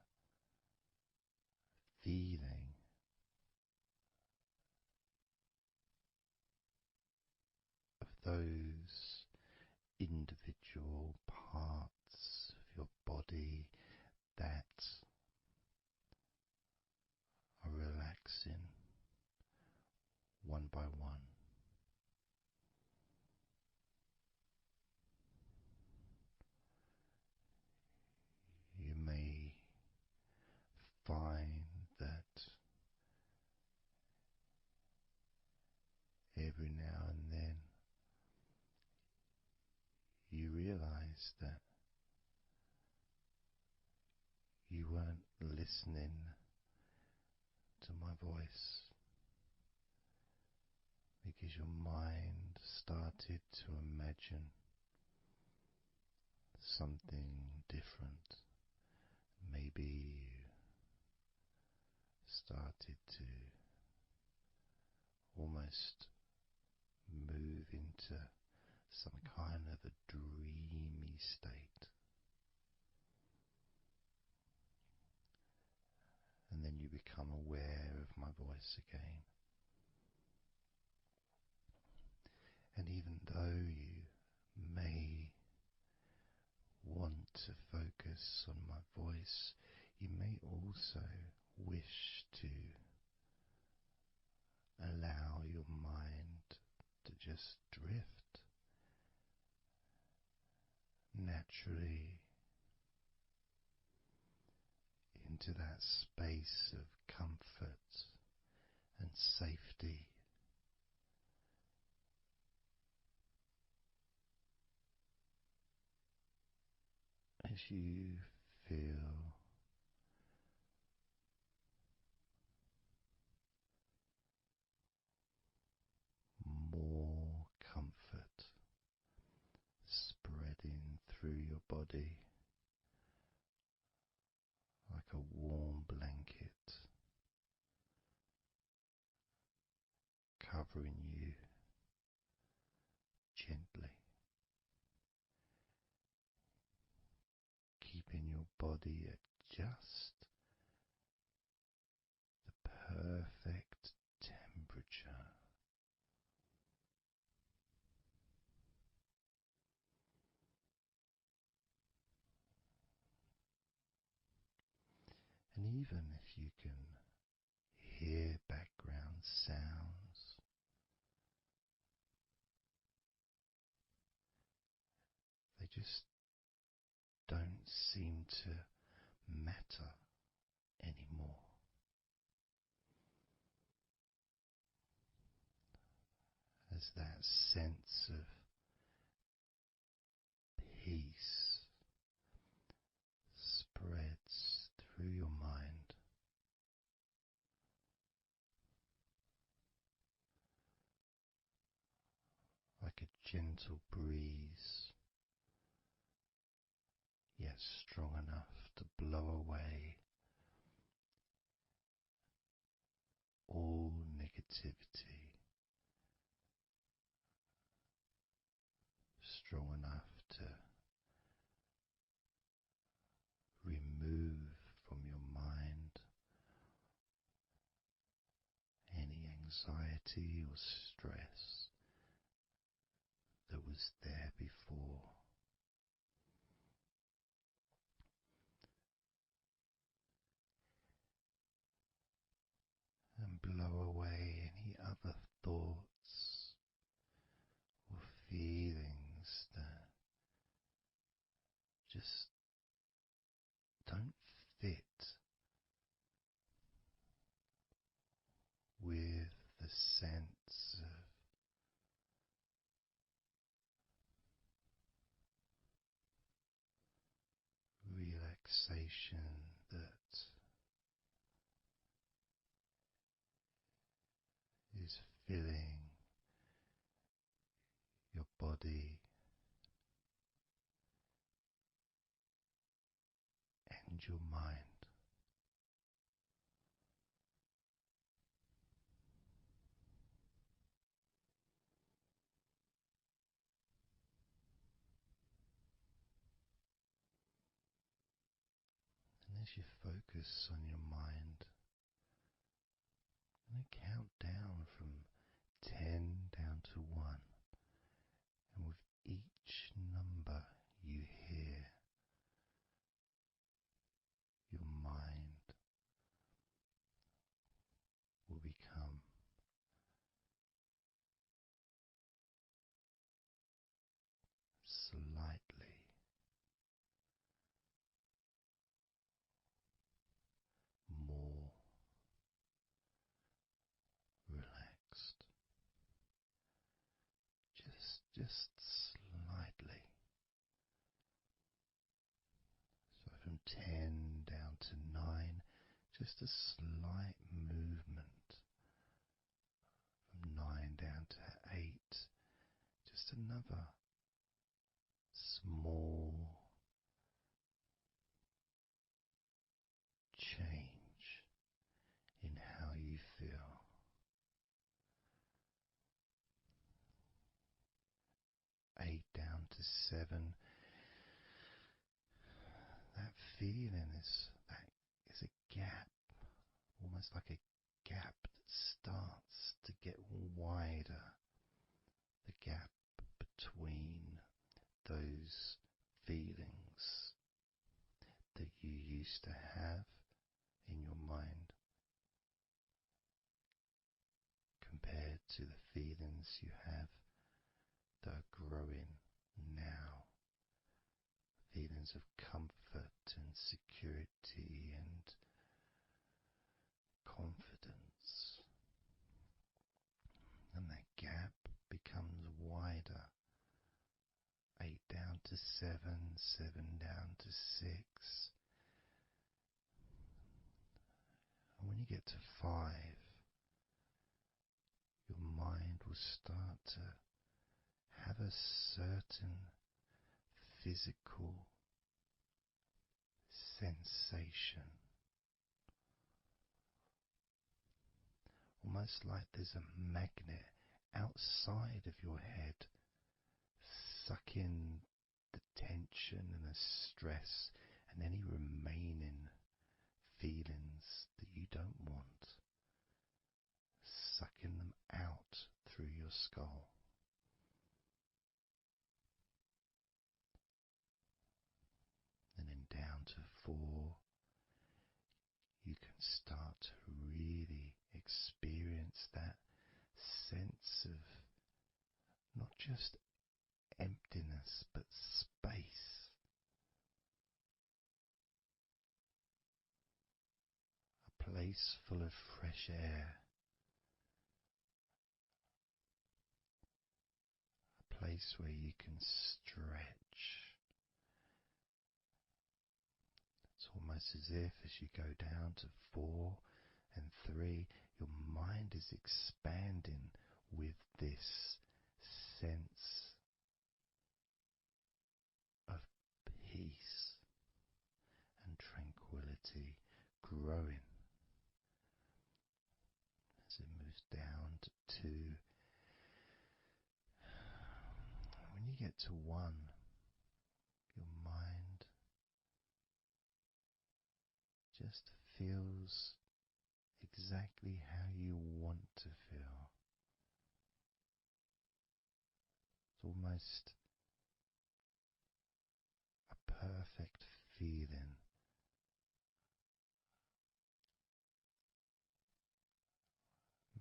feeling of those individual parts of your body that are relaxing one by one. You may find that every now and then you realize that you weren't listening to my voice because your mind started to imagine something different. Maybe you started to almost move into some kind of a dreamy state. And then you become aware of my voice again. And even though you may want to focus focus on my voice, you may also wish to allow your mind to just drift naturally into that space of comfort and safety. As you feel more comfort spreading through your body like a warm blanket, covering you gently, keeping your body at just the perfect temperature. And even if you can hear background sounds, they just don't seem to matter anymore. As that sense of peace spreads through your mind, like a gentle breeze, yet strong enough to blow away all negativity, strong enough to remove from your mind any anxiety or stress that was there before. And blow away any other thoughts or feelings that just don't fit with the sense of relaxation that is filling your body and your mind. And as you focus on your mind, I'm going to count down from 10 down to 1, and with each number you hear, your mind will become slightly more relaxed, just slightly. So from 10 down to 9, just a slight movement. From 9 down to 8, just another small change in how you feel. 8 down to 7, that feeling is a gap, almost like a gap that starts to get wider, the gap between those feelings, used to have in your mind compared to the feelings you have that are growing now, feelings of comfort and security and confidence. And that gap becomes wider. 8 down to 7, 7 down to 6. And when you get to 5, your mind will start to have a certain physical sensation, almost like there's a magnet outside of your head sucking the tension and the stress and any remaining feelings that you don't want, sucking them out through your skull. And then down to 4, you can start to really experience that sense of not just emptiness but space. A place full of fresh air. A place where you can stretch. It's almost as if as you go down to 4 and 3, your mind is expanding with this sense of peace and tranquility growing. As it moves down to 2, when you get to 1, your mind just feels exactly how you want to feel. It's almost a perfect feeling.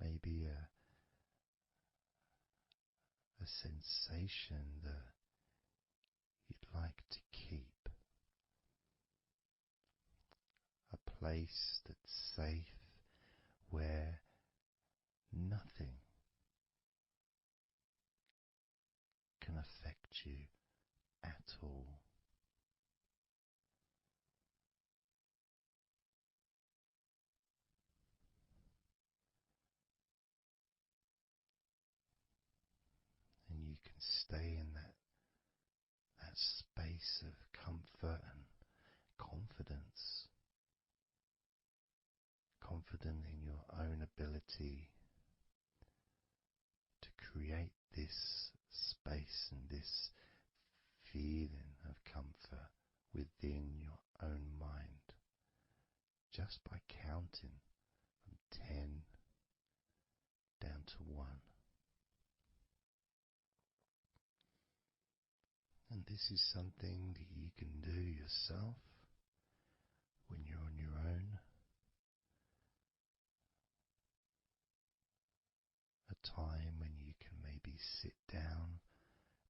Maybe a sensation that you'd like to keep. A place that's safe where nothing can affect you at all. And you can stay in that space of comfort and confidence. Confident in your own ability to create this space and this feeling of comfort within your own mind, just by counting from 10 down to 1. And this is something that you can do yourself when you're on your own. A time when you can maybe sit down,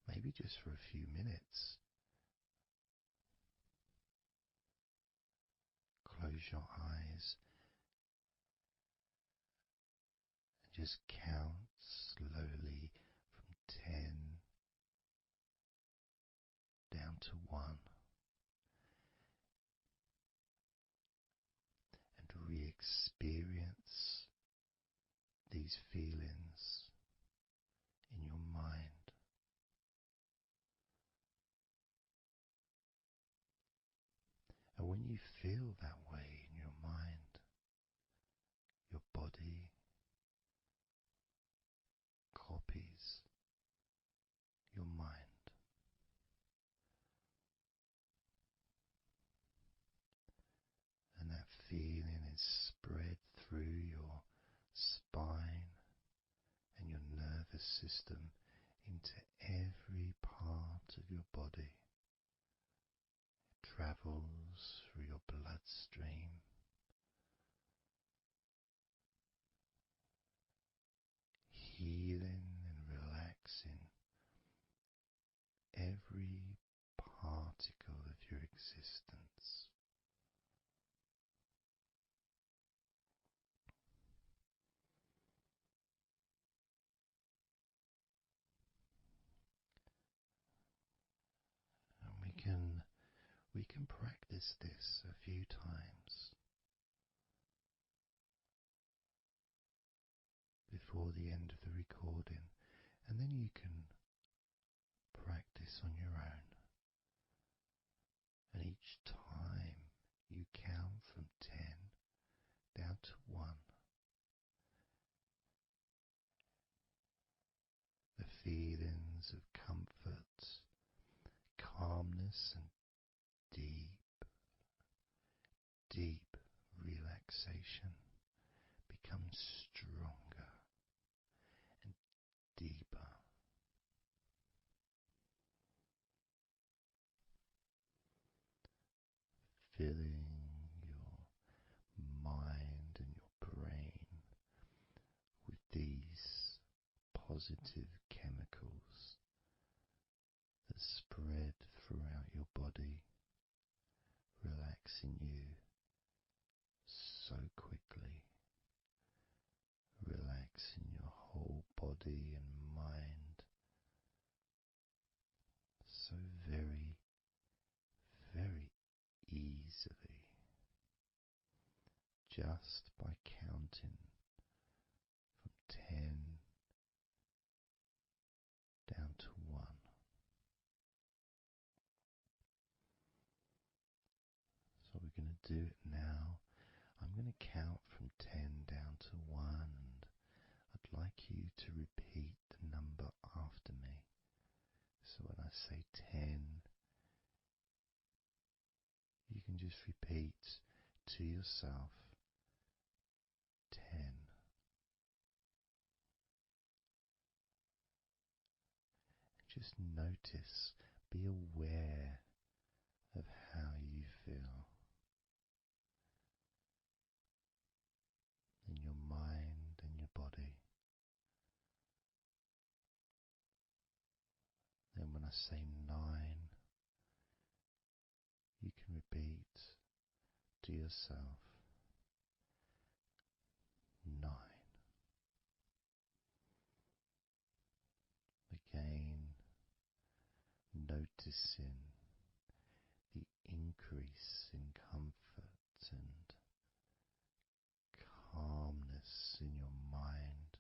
maybe just for a few minutes. Close your eyes and just count slowly from 10 down to 1. And re-experience these feelings in your mind. And when you feel that way in your mind, your body copies your mind. And that feeling is spread through your spine and your nervous system into every part of your body. It travels through your blood bloodstream, healing and relaxing every particle of your existence. And we can practice this a few times before the end of the recording, and then you can practice on your own. And each time you count from 10 down to 1, the feelings of comfort, calmness, and deep relaxation become stronger and deeper. Filling your mind and your brain with these positive chemicals that spread throughout your body, relaxing you so quickly, relaxing your whole body and mind so very, very easily, just by counting from 10 down to 1. So we're going to do it now. I'm going to count from 10 down to 1, and I'd like you to repeat the number after me. So when I say 10, you can just repeat to yourself 10. Just notice, be aware of how you feel in your mind and your body. Then when I say 9, you can repeat to yourself 9. Again, noticing the increase in comfort and calmness in your mind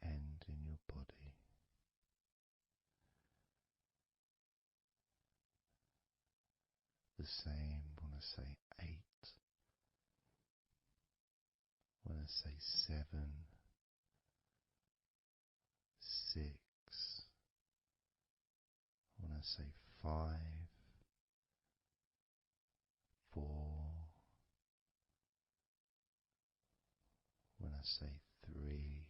and in your body. The same when I say 8, when I say 7, 6, when I say 5, 4, when I say 3,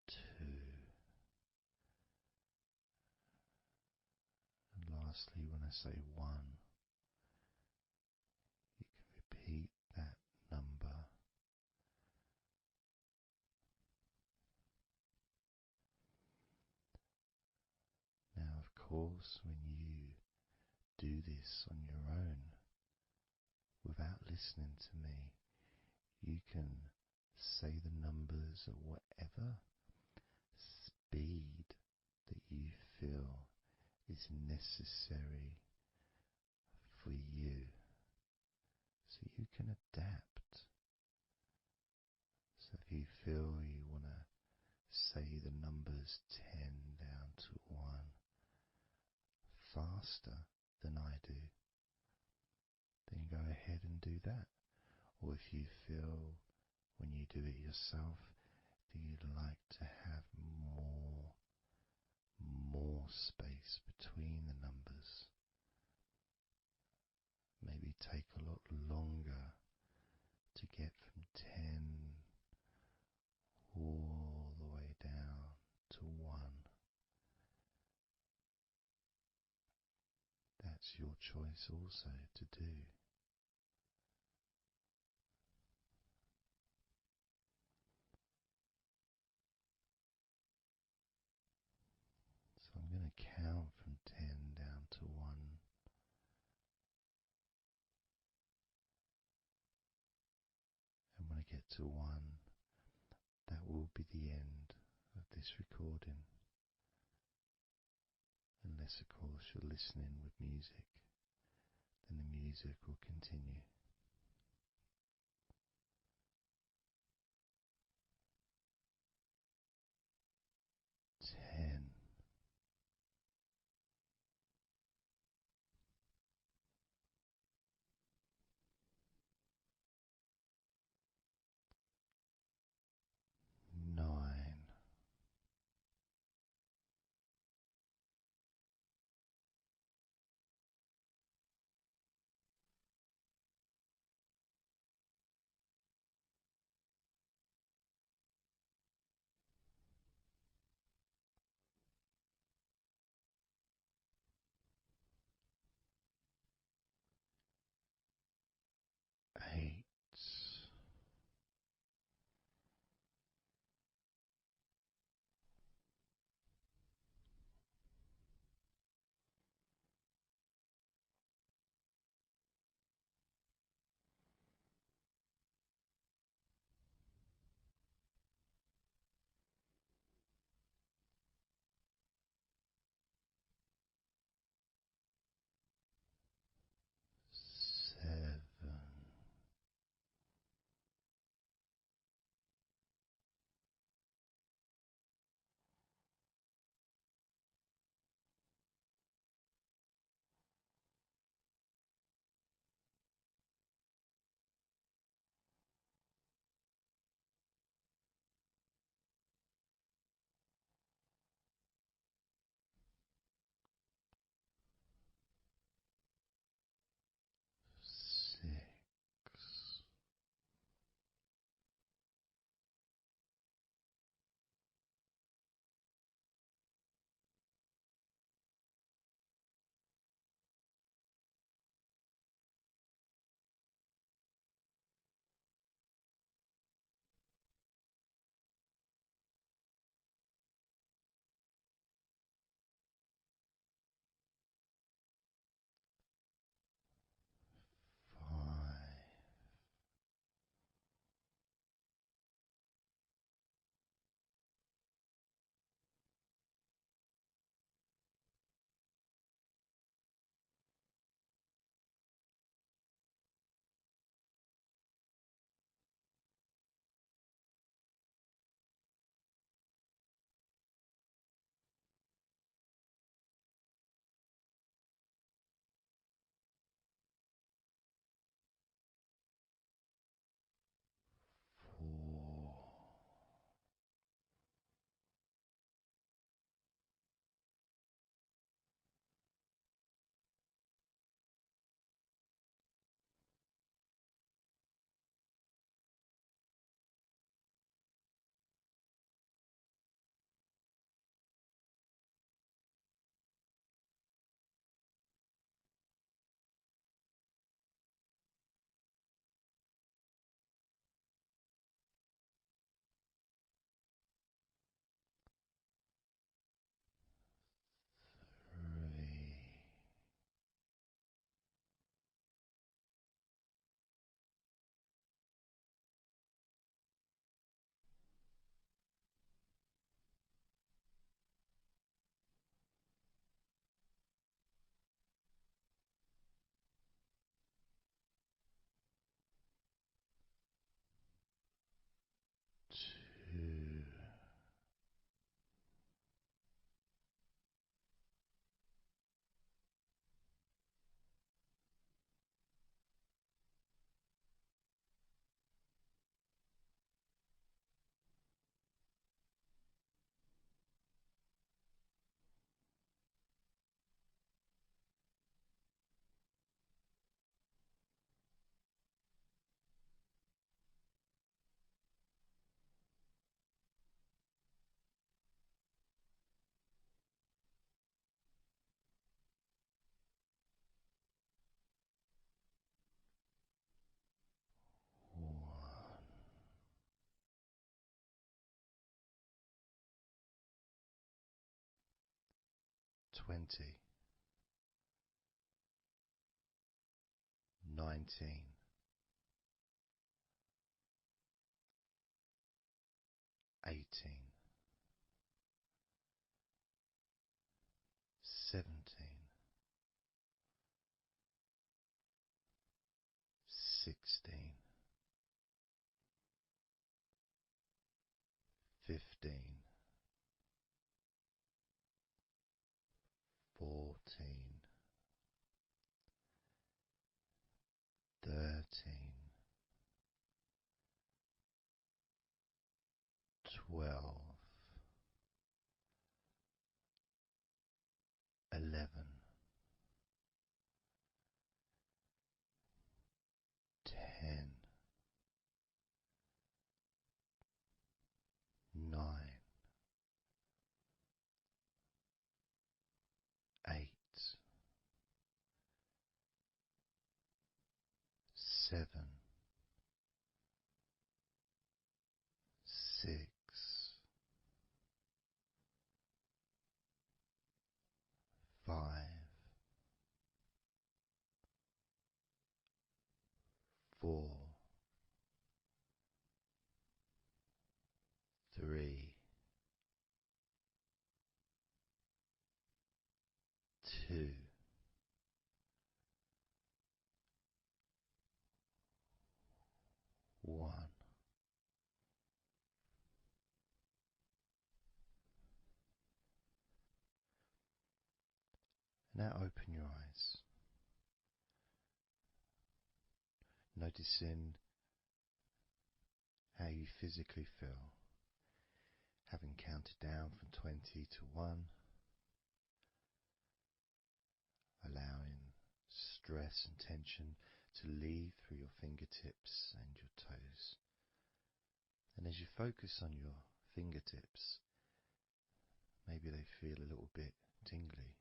2, and lastly when I say 1, you can repeat that number. Now, of course, when you do this on your own, without listening to me, you can say the numbers at whatever speed that you feel is necessary for you, so you can adapt. So if you feel you want to say the numbers 10 down to 1 faster than I do, then go ahead and do that. Or if you feel when you do it yourself that you'd like to have more space between the numbers, maybe take a lot longer to get from 10 all the way down to 1. that's your choice also to do. So I'm going to count from 10 down to 1. And when I get to 1, that will be the end of this recording. Unless, of course, you're listening with music, then the music will continue. 10. 9. 20, 19, 18, 17, 16, 15, 14, 13, 12, 11, 10, 9, 8, 7, 6, 5, 4, 3, 2, 1. Now open your eyes, noticing how you physically feel, having counted down from 20 to 1, allowing stress and tension to leave through your fingertips and your toes. And as you focus on your fingertips, maybe they feel a little bit tingly,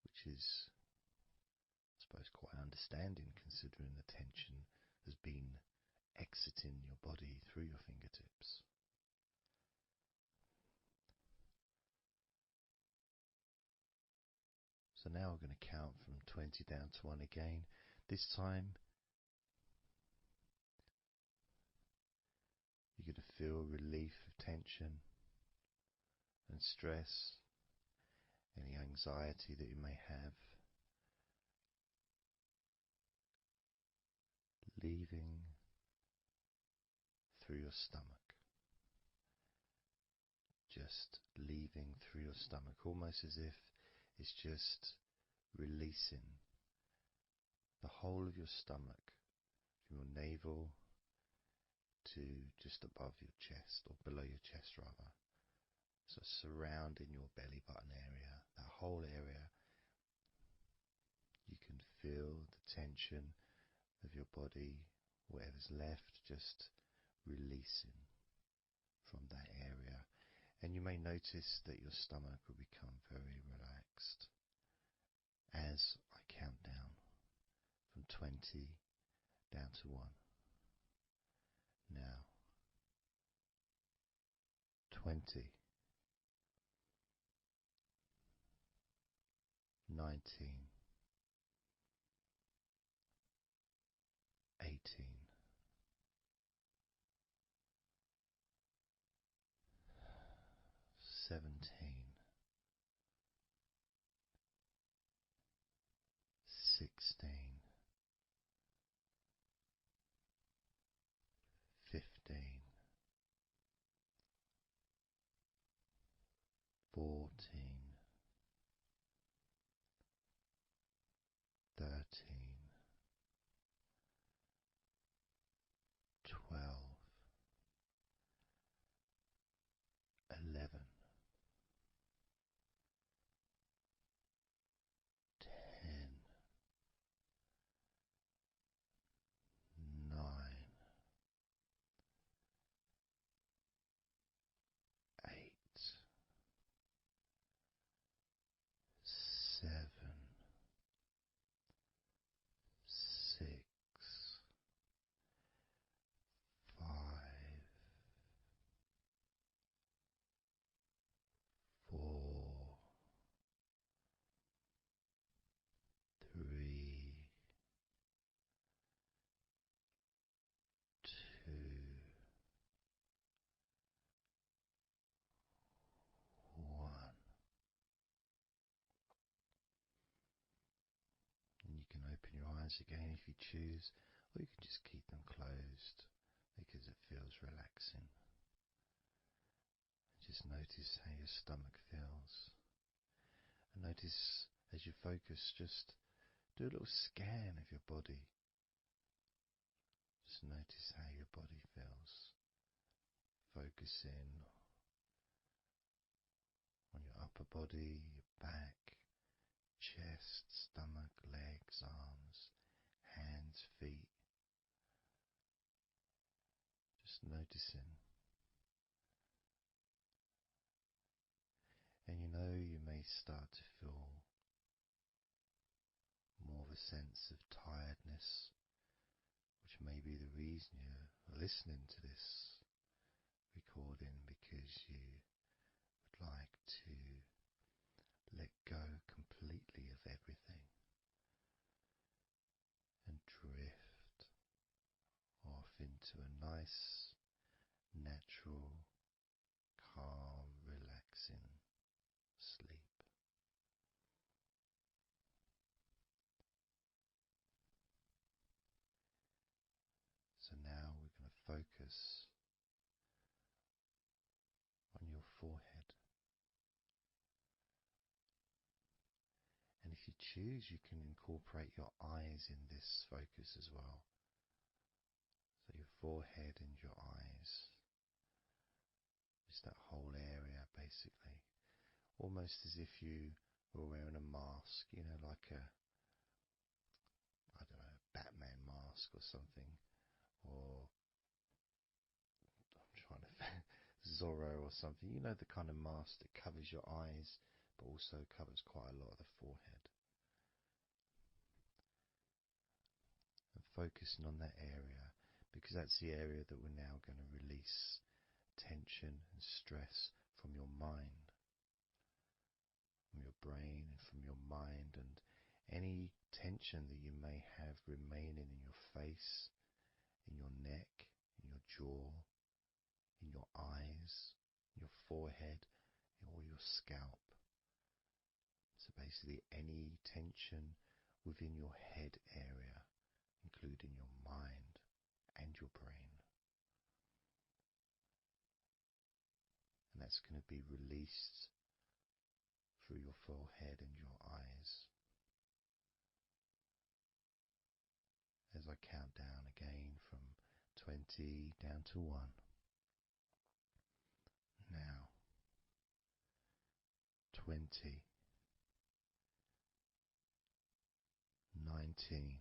which is, I suppose, quite understanding considering the tension has been exiting your body through your fingertips. So now we're going to count from 20 down to 1 again. This time you're going to feel relief of tension and stress, any anxiety that you may have, leaving through your stomach. Just leaving through your stomach, almost as if it's just releasing the whole of your stomach, from your navel to just above your chest, or below your chest rather. So surrounding your belly button area, that whole area, you can feel the tension of your body, whatever's left, just releasing from that area. And you may notice that your stomach will become very relaxed as I count down from 20 down to 1. Now, 20, 19, 18, 17, 16, 15, 14, 13, 12, 11, eyes again if you choose, or you can just keep them closed because it feels relaxing. Just notice how your stomach feels. And notice as you focus, just do a little scan of your body. Just notice how your body feels. Focus in on your upper body, your back, chest, stomach, legs, arms, hands, feet. Just noticing. And you may start to feel more of a sense of tiredness, which may be the reason you're listening to this recording, because you would like to let go completely of everything and drift off into a nice, natural, calm, relaxing sleep. So now we're going to focus on your forehead. And if you choose, you can incorporate your eyes in this focus as well. So your forehead and your eyes, just that whole area basically. Almost as if you were wearing a mask, like a, I don't know, Batman mask or something. Or I'm trying to Zorro or something. The kind of mask that covers your eyes but also covers quite a lot of the forehead. And focusing on that area, because that's the area that we're now going to release tension and stress from your mind, from your brain and from your mind, and any tension that you may have remaining in your face, in your neck, in your jaw, in your eyes, your forehead, or your scalp. So basically any tension within your head area, including your mind and your brain. And that's going to be released through your forehead and your eyes. As I count down again from 20 down to 1. Now, 20, 19,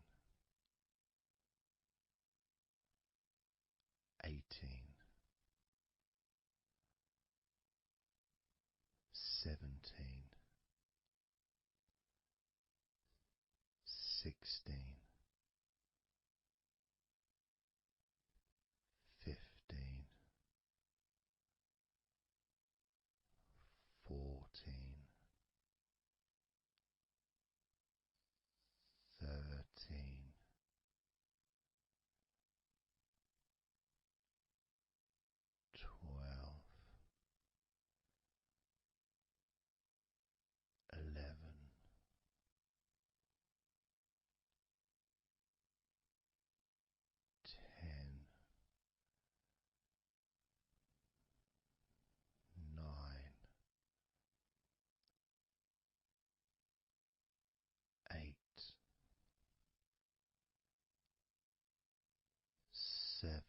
18, 17, 16, 15, 14, 13, 12, 11, 10, 9, 8, 7,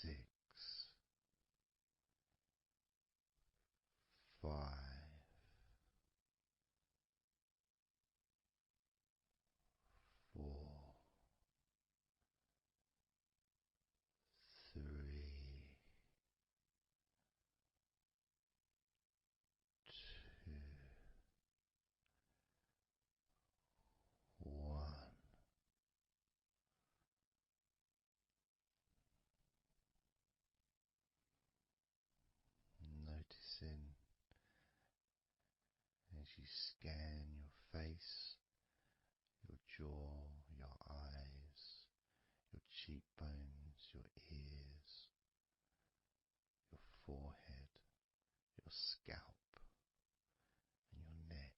6, 5, 4, 3, 2, 1. Noticing as you scan your face, your jaw, your eyes, your cheekbones, your ears, your forehead, your scalp, and your neck,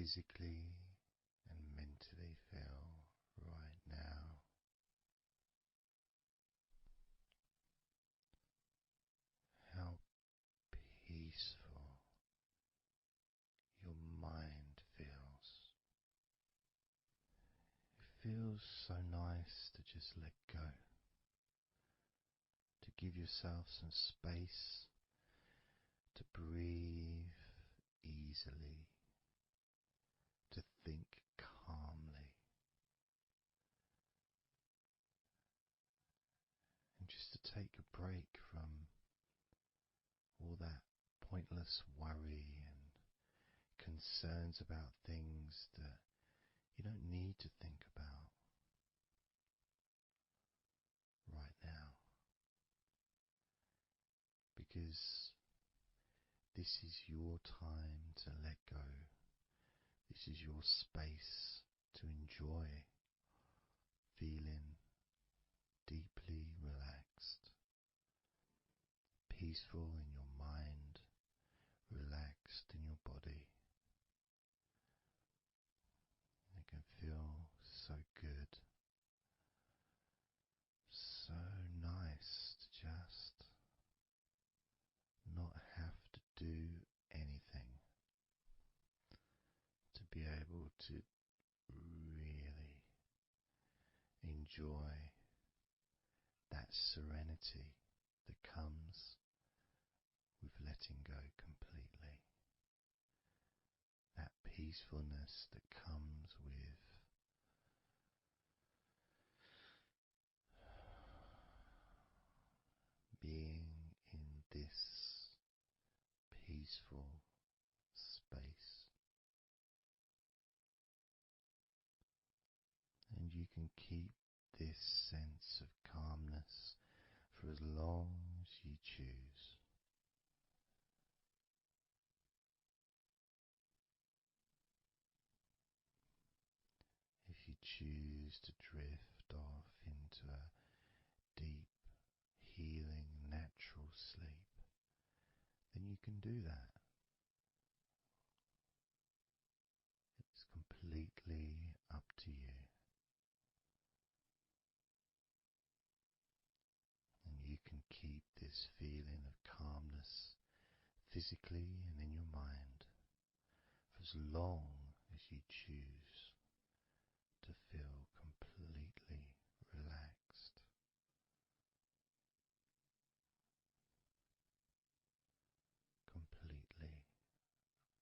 physically and mentally feel right now. How peaceful your mind feels. It feels so nice to just let go, to give yourself some space to breathe easily, to think calmly, and just to take a break from all that pointless worry and concerns about things that you don't need to think about right now, because this is your time to let go. This is your space to enjoy feeling deeply relaxed, peaceful in your mind, relaxed in your body. It can feel so good, so nice to just not have to do anything, to be able to really enjoy that serenity that comes with letting go completely, that peacefulness that comes with being in this peaceful space. And you can keep this sense of calmness for as long as you choose. If you choose to drift off into a deep, healing, natural sleep, then you can do that. It's completely up to you. And you can keep this feeling of calmness physically and in your mind for as long as you choose to feel completely relaxed. Completely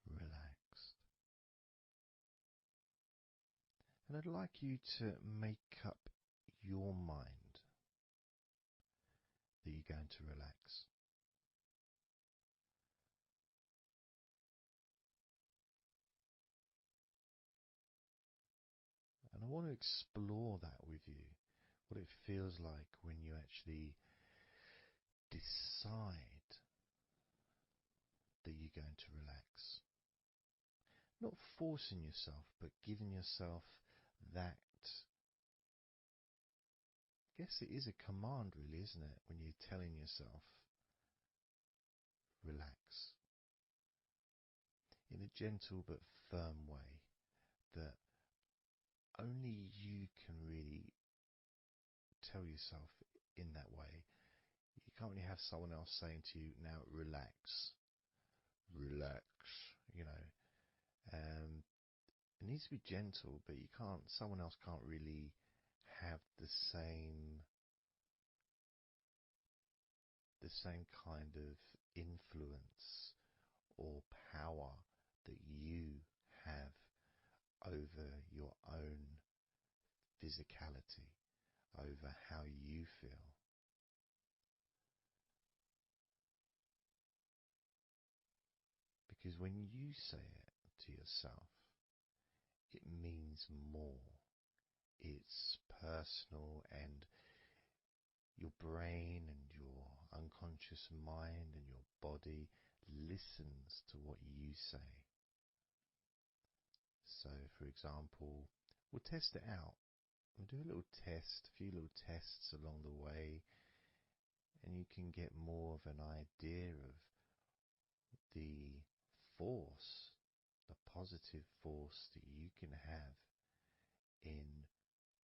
relaxed. And I'd like you to make up your mind that you're going to relax. And I want to explore that with you, what it feels like when you actually decide that you're going to relax. Not forcing yourself, but giving yourself that. I guess it is a command, really, isn't it? When you're telling yourself, relax. In a gentle but firm way that only you can really tell yourself in that way. You can't really have someone else saying to you, now relax, relax, you know. It needs to be gentle, but someone else can't really have the same kind of influence or power that you have over your own physicality, over how you feel. Because when you say it to yourself, it means more. It's personal, and your brain and your unconscious mind and your body listens to what you say. So, for example, we'll test it out. We'll do a few little tests along the way, and you can get more of an idea of the force, the positive force that you can have in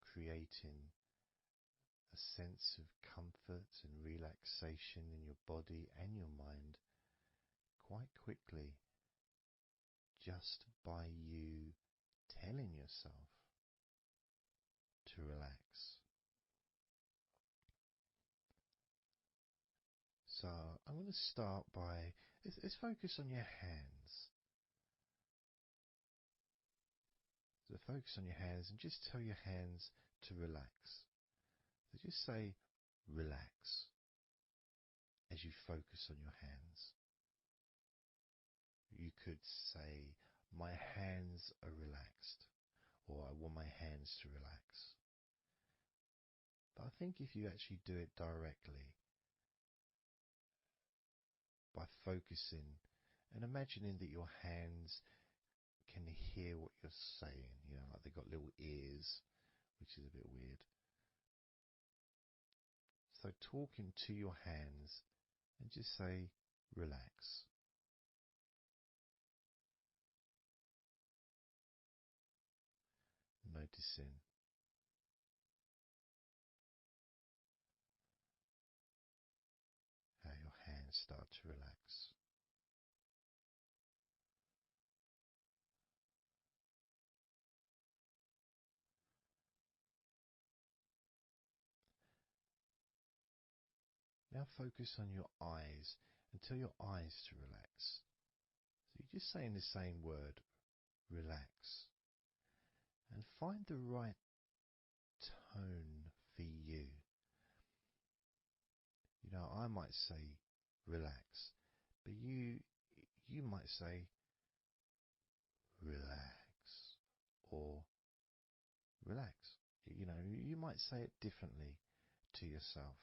creating a sense of comfort and relaxation in your body and your mind quite quickly, just by you telling yourself to relax. So I'm going to start by, let's focus on your hands. So focus on your hands and just tell your hands to relax. So just say relax as you focus on your hands. You could say, my hands are relaxed, or I want my hands to relax. But I think if you actually do it directly, by focusing and imagining that your hands can hear what you're saying, like they've got little ears, which is a bit weird. So talking to your hands and just say, relax. Noticing how your hands start to relax. Now focus on your eyes and tell your eyes to relax. So you're just saying the same word, relax. And find the right tone for you. I might say relax, but you might say relax or relax. You might say it differently to yourself,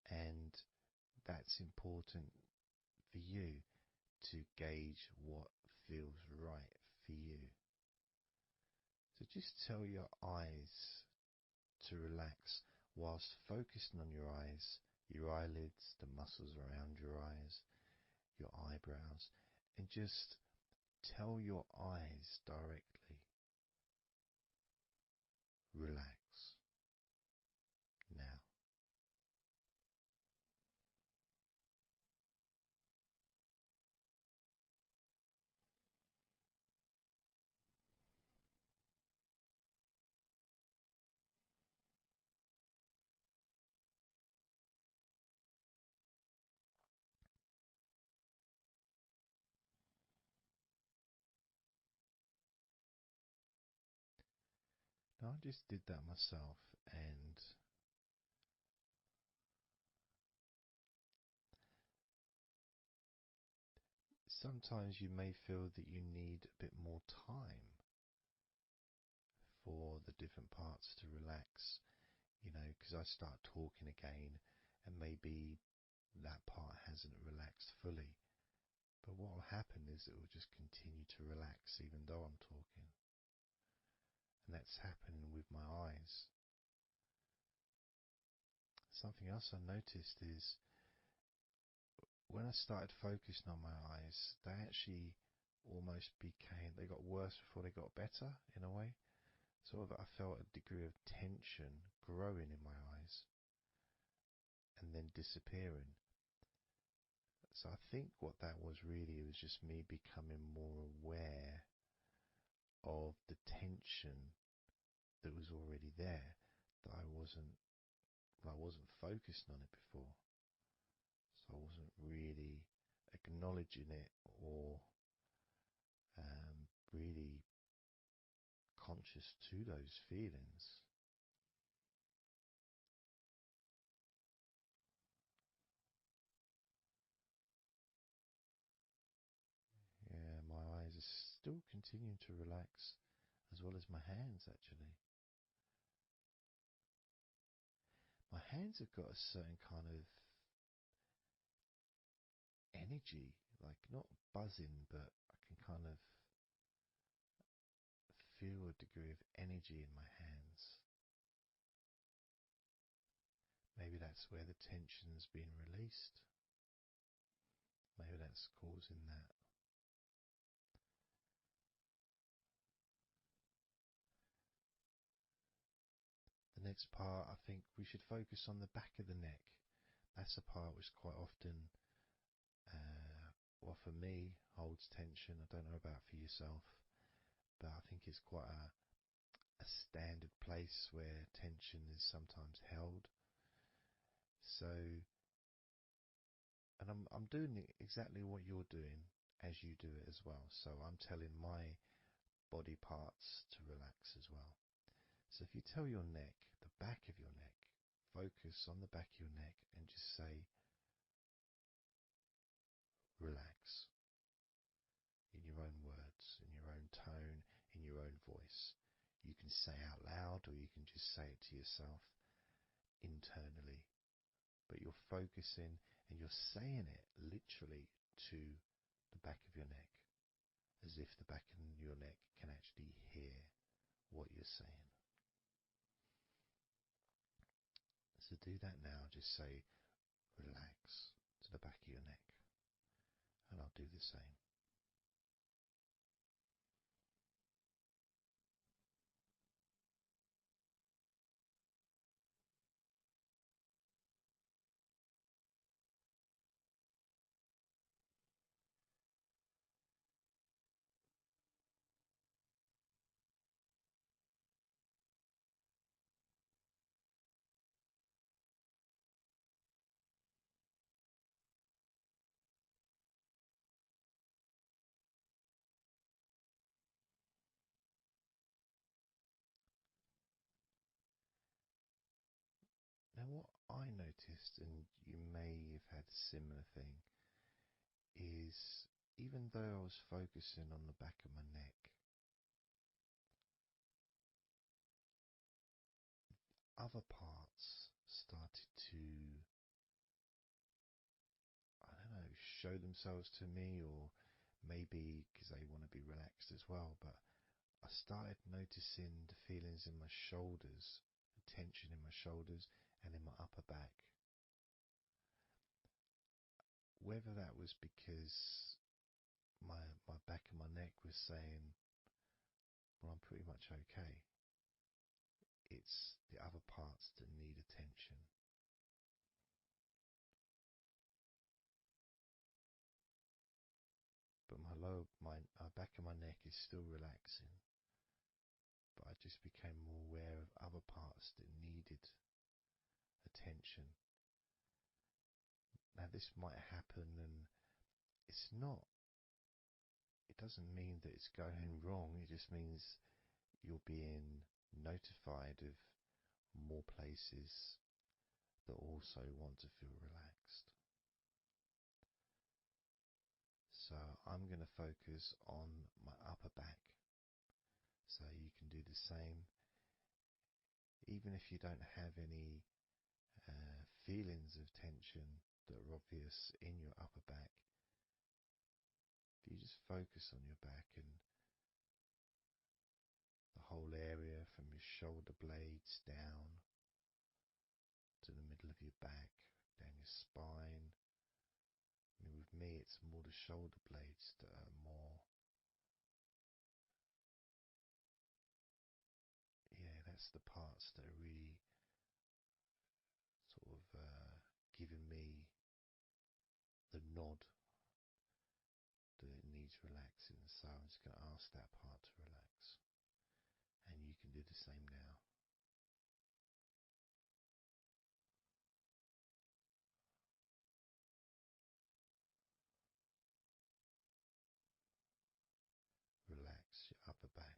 and that's important for you to gauge what feels right for you. So just tell your eyes to relax whilst focusing on your eyes, your eyelids, the muscles around your eyes, your eyebrows, and just tell your eyes directly, relax now. Now I just did that myself, and sometimes you may feel that you need a bit more time for the different parts to relax, because I start talking again and maybe that part hasn't relaxed fully. But what will happen is it will just continue to relax even though I'm talking. And that's happening with my eyes. Something else I noticed is when I started focusing on my eyes, they actually almost they got worse before they got better in a way. Sort of I felt a degree of tension growing in my eyes and then disappearing. So I think what that was really was just me becoming more aware of the tension that was already there, that I wasn't focused on it before. So I wasn't really acknowledging it or really conscious to those feelings. Yeah, my eyes are still continuing to relax, as well as my hands actually. My hands have got a certain kind of energy, like not buzzing, but I can kind of feel a degree of energy in my hands. Maybe that's where the tension's been released. Maybe that's causing that. next part, I think we should focus on the back of the neck. That's a part which quite often, well, for me, holds tension. I don't know about for yourself, but I think it's quite a standard place where tension is sometimes held. So, and I'm doing exactly what you're doing as you do it as well. So I'm telling my body parts to relax as well. So if you tell your neck, the back of your neck, focus on the back of your neck and just say, relax, in your own words, in your own tone, in your own voice. You can say out loud or you can just say it to yourself internally. But you're focusing and you're saying it literally to the back of your neck, as if the back of your neck can actually hear what you're saying. So do that now. Just say relax to the back of your neck, and I'll do the same. Now, what I noticed, and you may have had a similar thing, is even though I was focusing on the back of my neck, other parts started to, I don't know, show themselves to me, or maybe because they want to be relaxed as well, but I started noticing the feelings in my shoulders, the tension in my shoulders and in my upper back. Whether that was because my back of my neck was saying, well, I'm pretty much okay. It's the other parts that need attention. But my back of my neck is still relaxing. But I just became more aware of other parts that needed attention. Now this might happen, and it's not, it doesn't mean that it's going wrong. It just means you're being notified of more places that also want to feel relaxed. So I'm going to focus on my upper back. So you can do the same. Even if you don't have any feelings of tension that are obvious in your upper back, if you just focus on your back and the whole area from your shoulder blades down to the middle of your back, down your spine. I mean, with me, it's more the shoulder blades that are more, yeah, that's the parts that are really sort of giving me the nod that it needs relaxing. So I'm just going to ask that part to relax. And you can do the same now. Relax your upper back.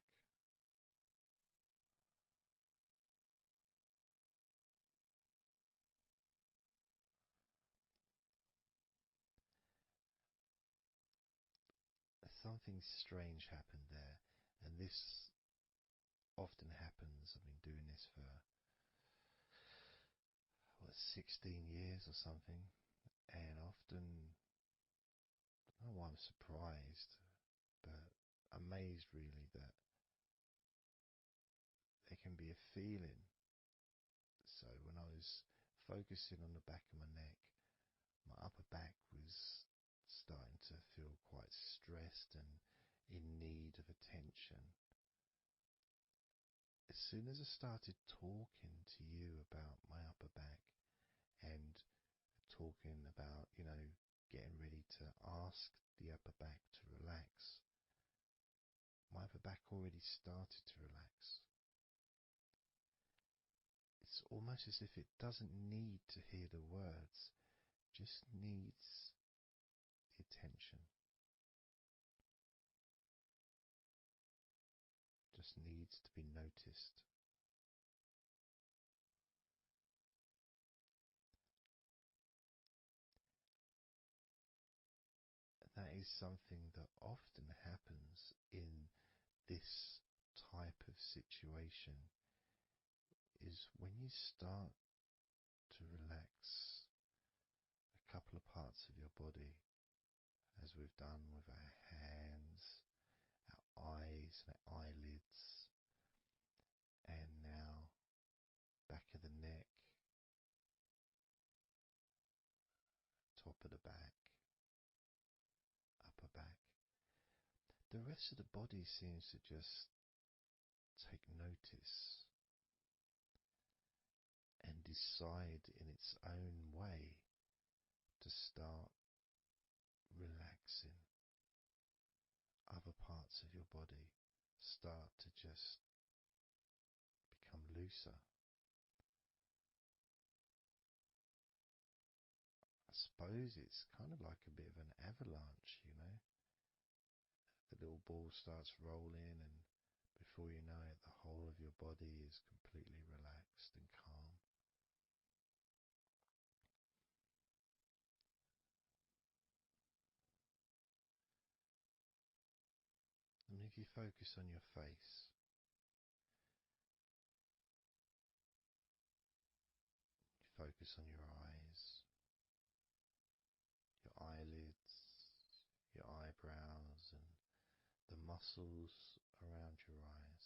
Something strange happened there, and this often happens. I've been doing this for 16 years or something, and often, I don't know why I'm surprised, but amazed really that there can be a feeling. So when I was focusing on the back of my neck, my upper back was starting to feel quite stressed and in need of attention. As soon as I started talking to you about my upper back and talking about, getting ready to ask the upper back to relax, my upper back already started to relax. It's almost as if it doesn't need to hear the words, just needs the attention, just needs to be noticed. That is something that often happens in this type of situation, is when you start to relax a couple of parts of your body, as we've done with our hands, our eyes and our eyelids, and now back of the neck, top of the back, upper back. The rest of the body seems to just take notice and decide in its own way to start relaxing. Other parts of your body start to just become looser. I suppose it's kind of like a bit of an avalanche, The little ball starts rolling, and before you know it, the whole of your body is completely relaxed and calm. And if you focus on your face, you focus on your eyes, your eyelids, your eyebrows, and the muscles around your eyes.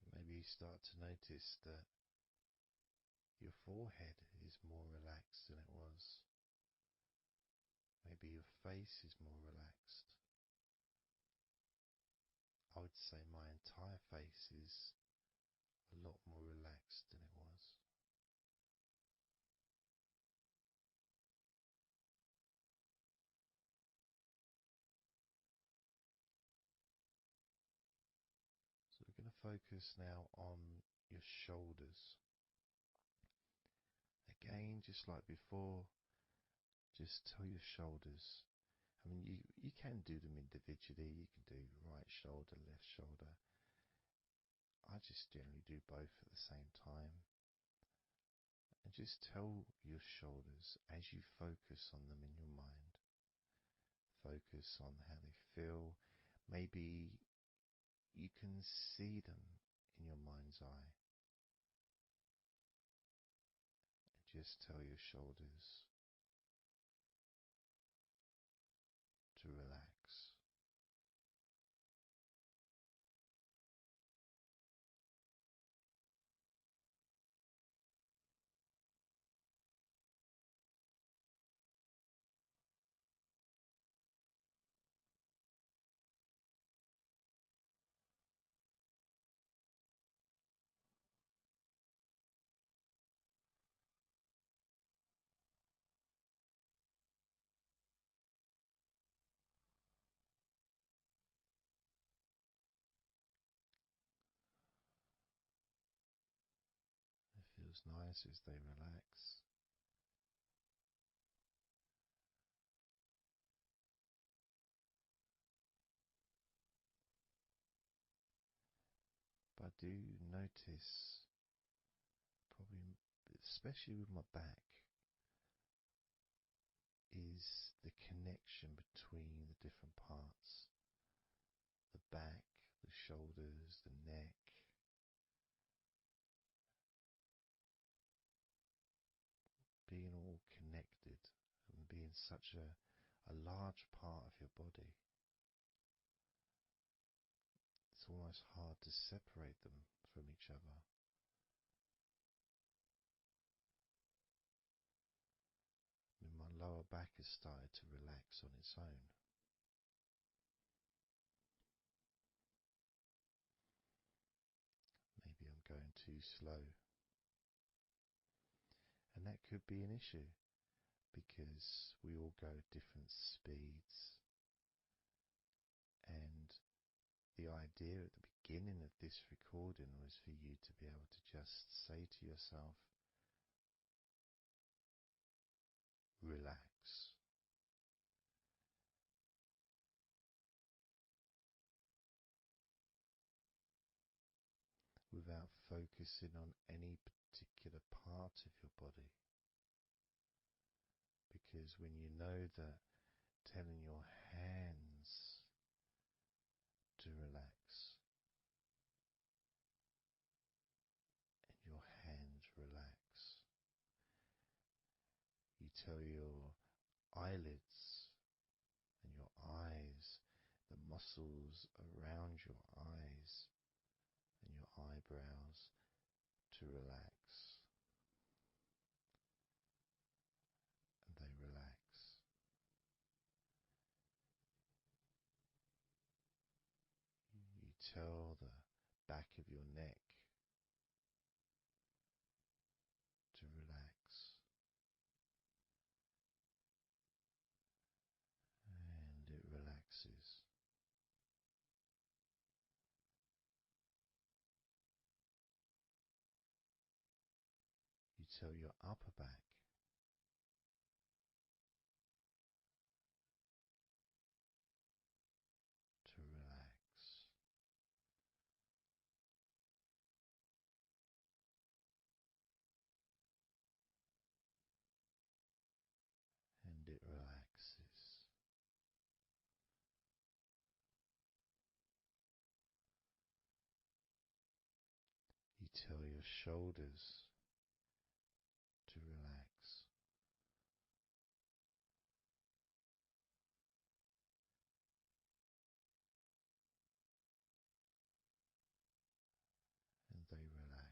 Maybe you start to notice that your forehead is more relaxed than it was. Maybe your face is more relaxed. I would say my entire face is a lot more relaxed than it was. So we're going to focus now on your shoulders. Again, just like before, just tell your shoulders. I mean, you can do them individually. You can do right shoulder, left shoulder. I just generally do both at the same time. And just tell your shoulders as you focus on them in your mind. Focus on how they feel. Maybe you can see them in your mind's eye. And just tell your shoulders to relax. It feels nice as they relax. But I do notice, probably especially with my back, is the connection between the different parts. The back, the shoulders, the neck. Being all connected and being such a large part of your body. It's almost hard to separate them from each other. I mean, my lower back has started to relax on its own. too slow. And that could be an issue because we all go at different speeds. And the idea at the beginning of this recording was for you to be able to just say to yourself, relax. Without focusing on any particular part of your body. Because when you know that telling your hands to relax and your hands relax, you tell your eyelids and your eyes, the muscles around your eyes and your eyebrows to relax, and they relax. You tell the back of your neck to relax, and it relaxes. You tell your upper back to relax, and it relaxes. You tell your shoulders to relax, and they relax.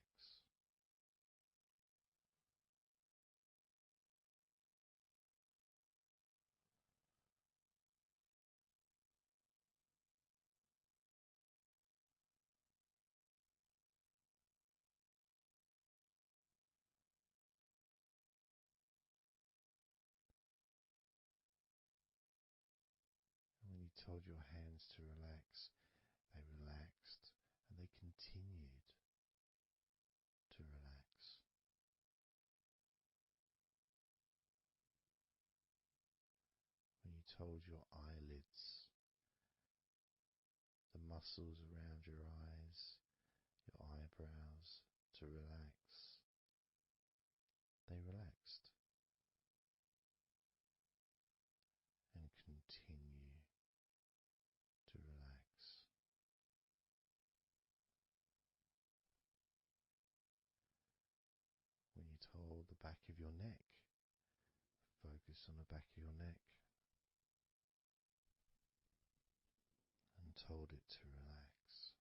And when you told your hands to relax, they relaxed and they continued to relax. When you told your eyelids, the muscles around your eyes, your eyebrows to relax, they relaxed and continue to relax. When you told the back of your neck, focus on the back of your neck, and told it to relax.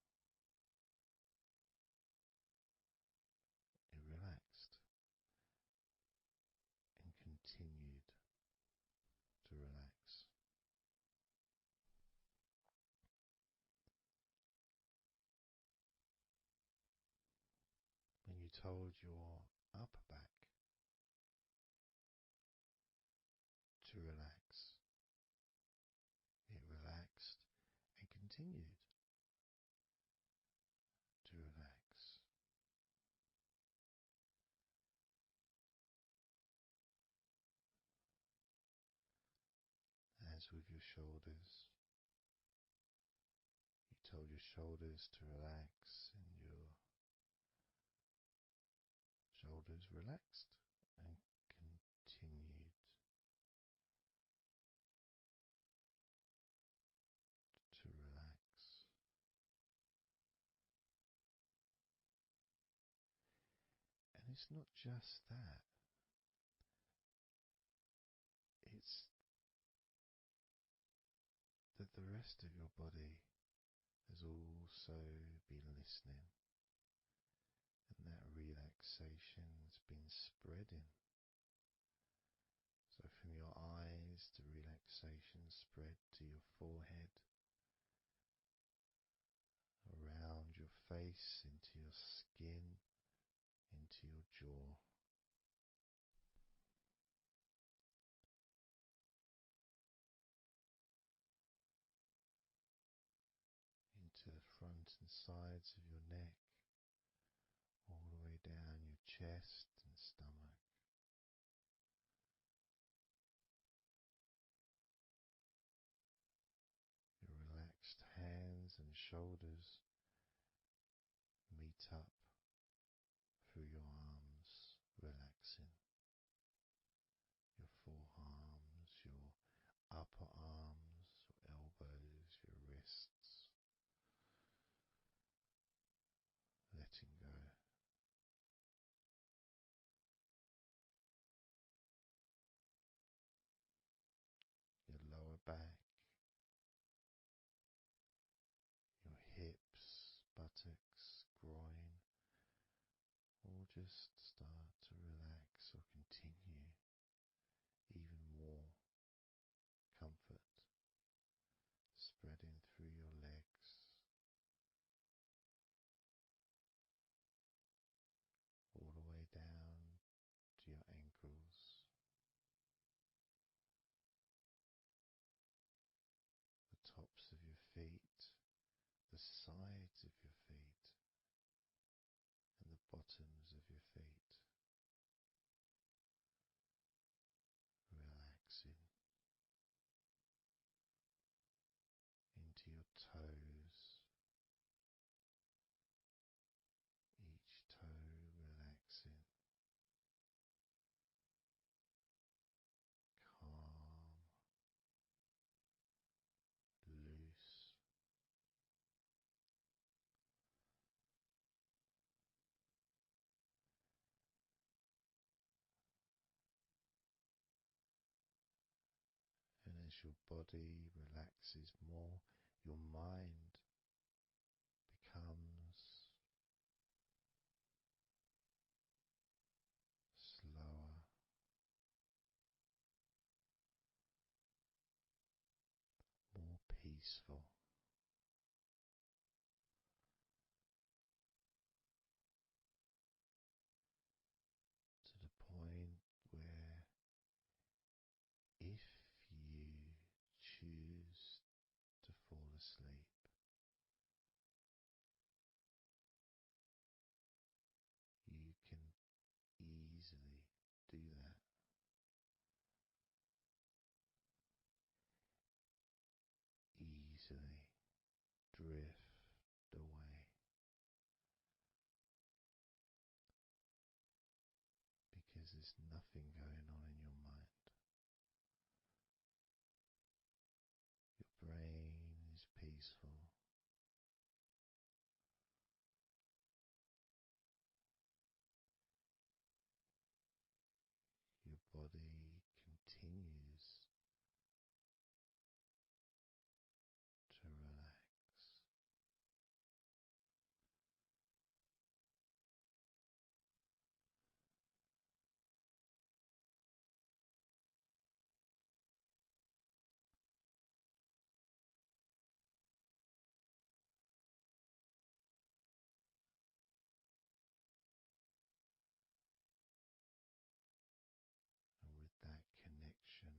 It relaxed and continued to relax. When you told your upper back to relax, it relaxed and continued to relax. As with your shoulders, you told your shoulders to relax, and your shoulders relaxed and continued to relax. And it's not just that, it's that the rest of your body has also been listening, and that relaxation has been spreading. So from your eyes, the relaxation spread to your forehead, around your face, into your skin, your jaw, into the front and sides of your neck, all the way down your chest and stomach. Your relaxed hands and shoulders meet up through your arms, relaxing your forearms, your upper arms, your elbows, your wrists, letting go. Your lower back, your hips, buttocks, groin, all just start to relax or continue even more comfort spreading through your legs, all the way down to your ankles, the tops of your feet, the sides of your feet, and the bottoms of your feet. Relaxing into your toes, each toe relaxing, calm, loose. And as your body relaxes more, your mind becomes slower, more peaceful, to the point where if you choose to fall asleep, you can easily do that. Easily drift away because there's nothing going on in your mind. Your brain is peaceful. Your body continues to relax. And with that connection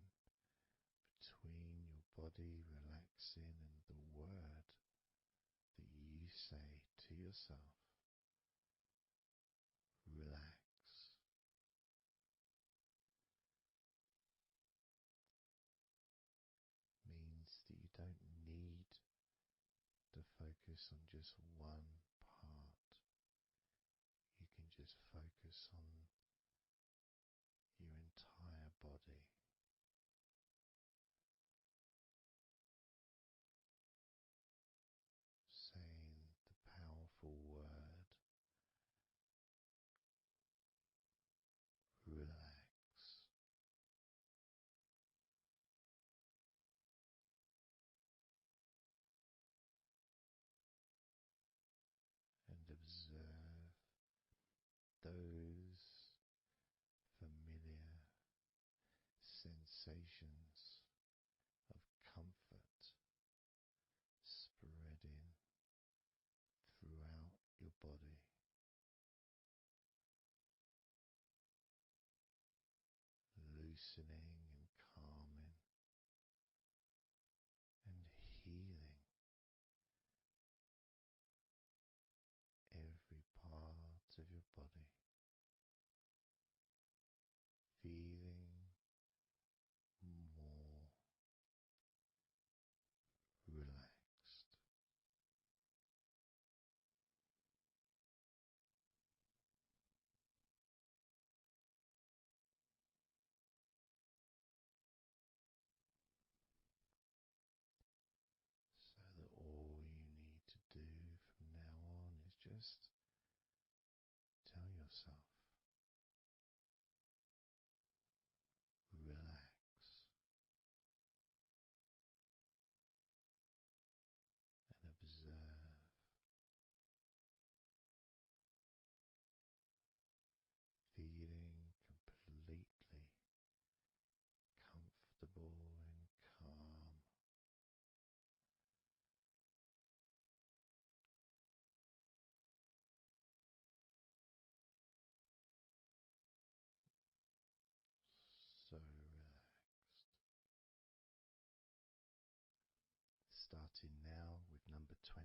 between your body relaxing and the word that you say to yourself, relax, means that you don't need to focus on just one part. You can just focus on your entire body. Saying the powerful word, relax. And observe those familiar sensations of comfort spreading throughout your body. loosening and calming and healing every part of your body, feeling more relaxed. So that all you need to do from now on is just tell yourself, relax, and observe, feeling completely comfortable and calm. So relaxed. Starting now with number 20.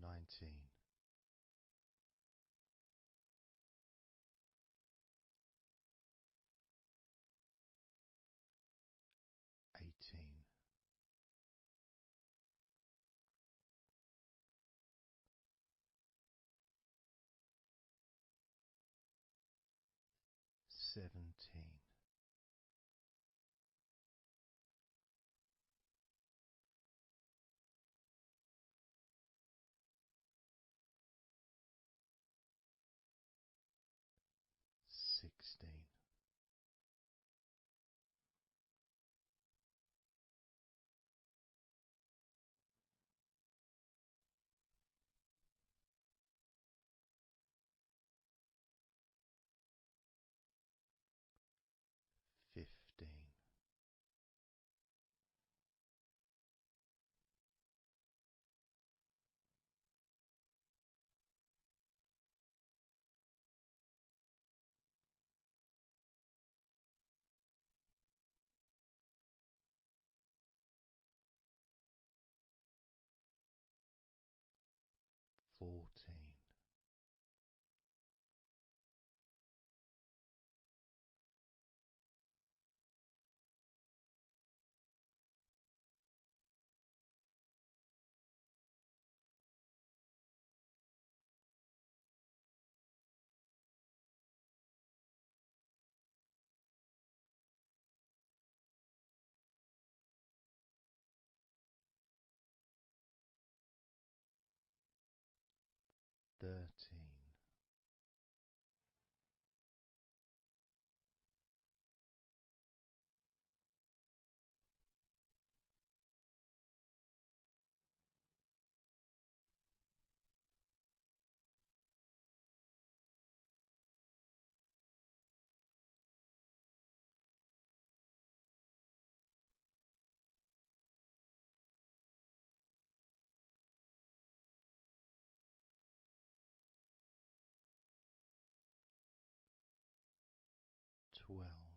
19. 18. 17. 16. 15. 14. 13. Twelve.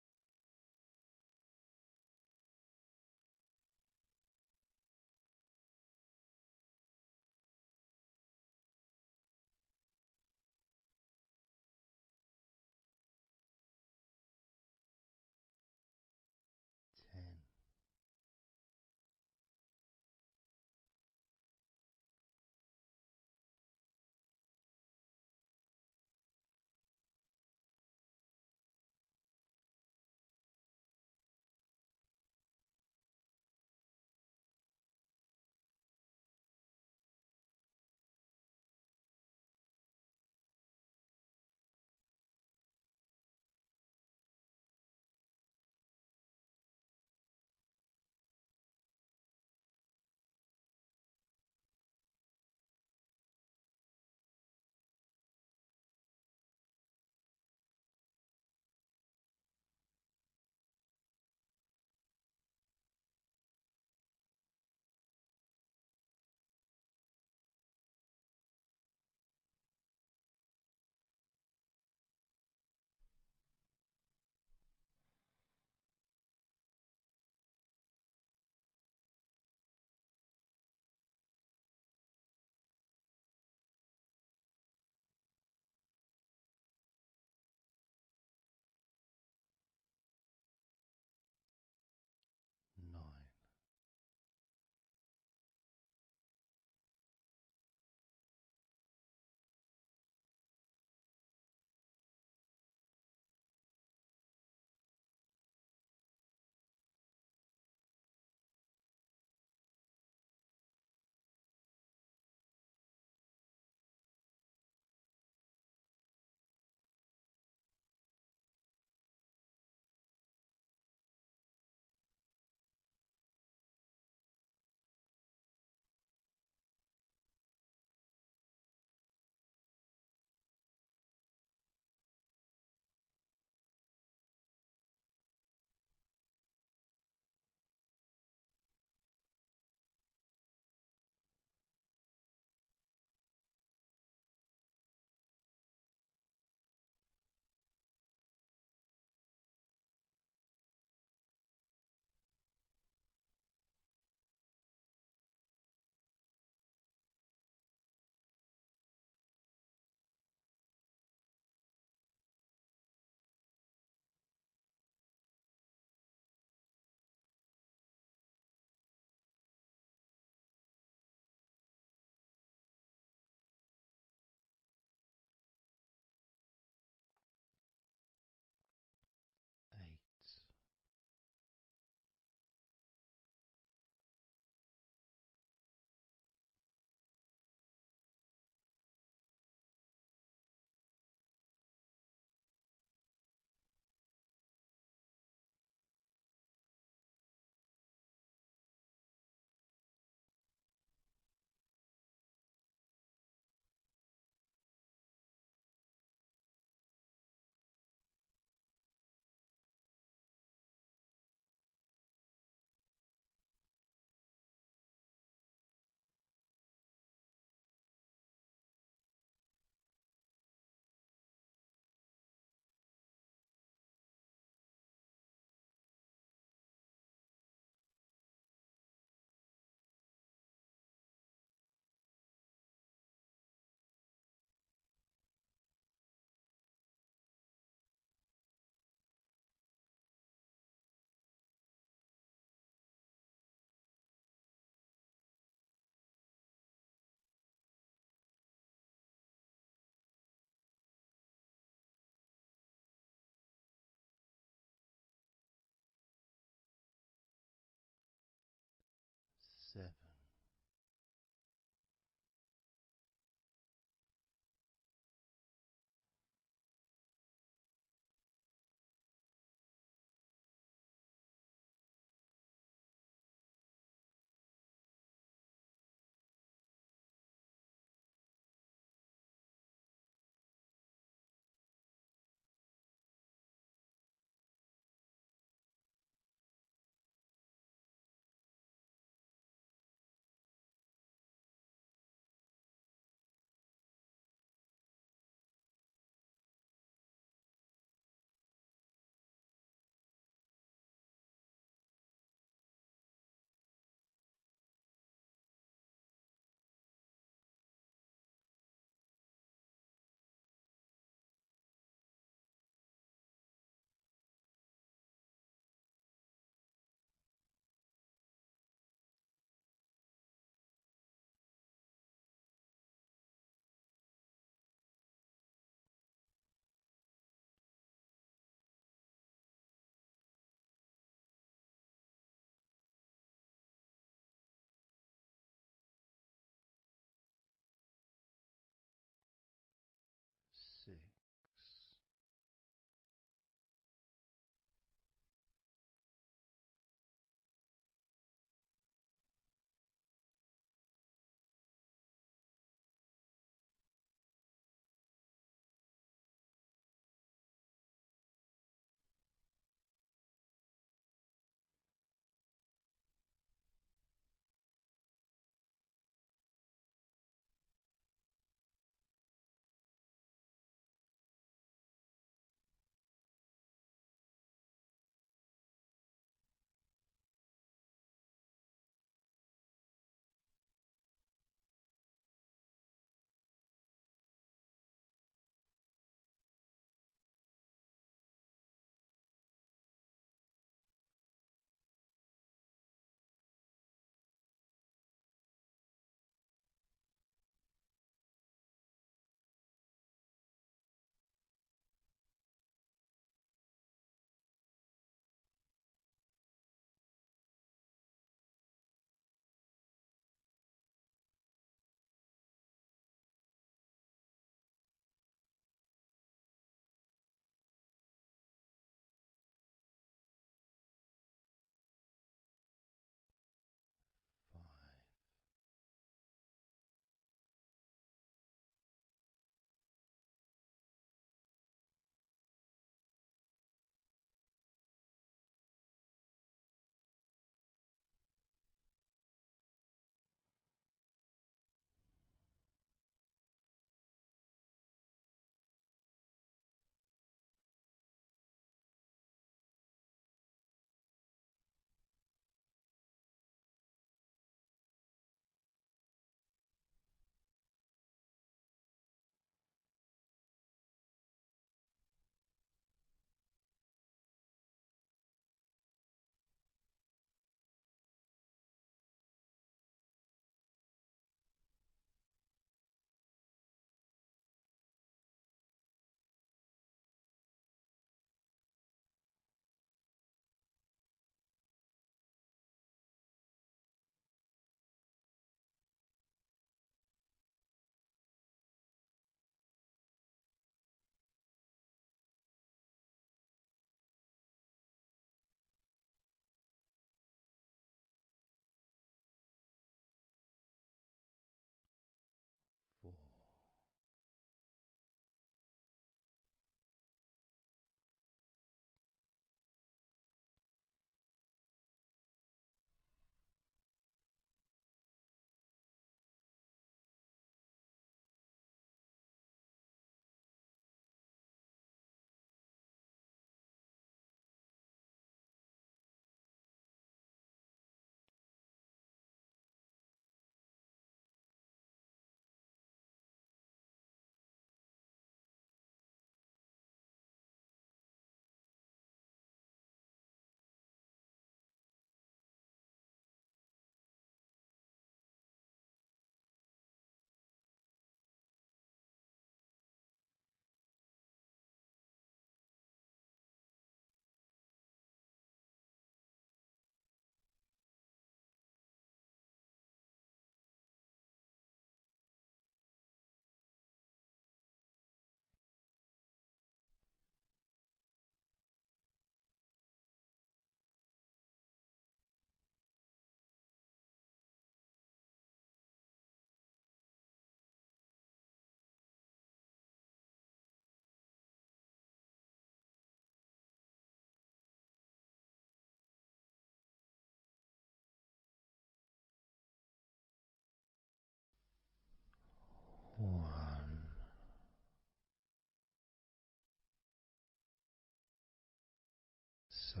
So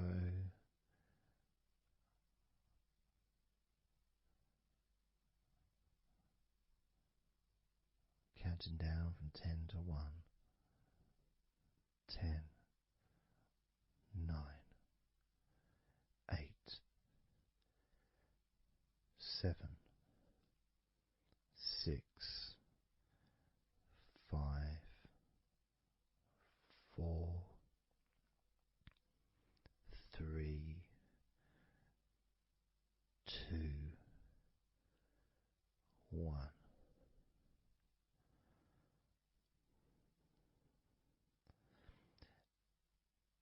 counting down from 10 to 1, 10, 9, 8, 7, 6, 5, 4, 3, 2, 1.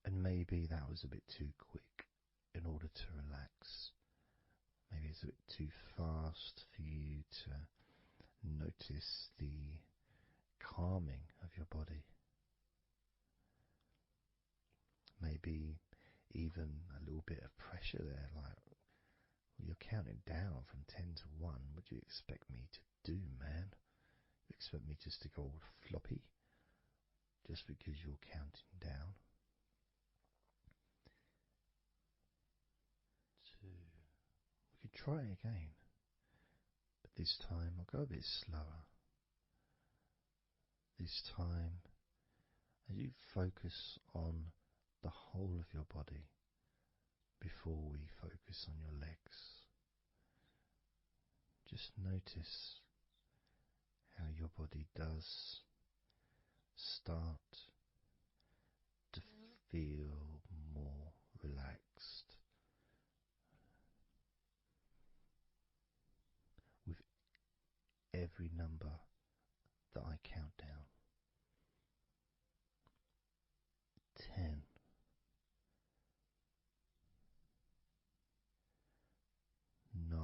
And maybe that was a bit too quick in order to relax. Maybe it's a bit too fast for you to notice the calming of your body. Maybe even a little bit of pressure there, like, well, you're counting down from 10 to 1. What do you expect me to do, man? You expect me just to go all floppy just because you're counting down? 2. We could try again, but this time I'll go a bit slower. This time, as you focus on the whole of your body before we focus on your legs, just notice how your body does start to feel more relaxed with every number that I count down. 10, 9,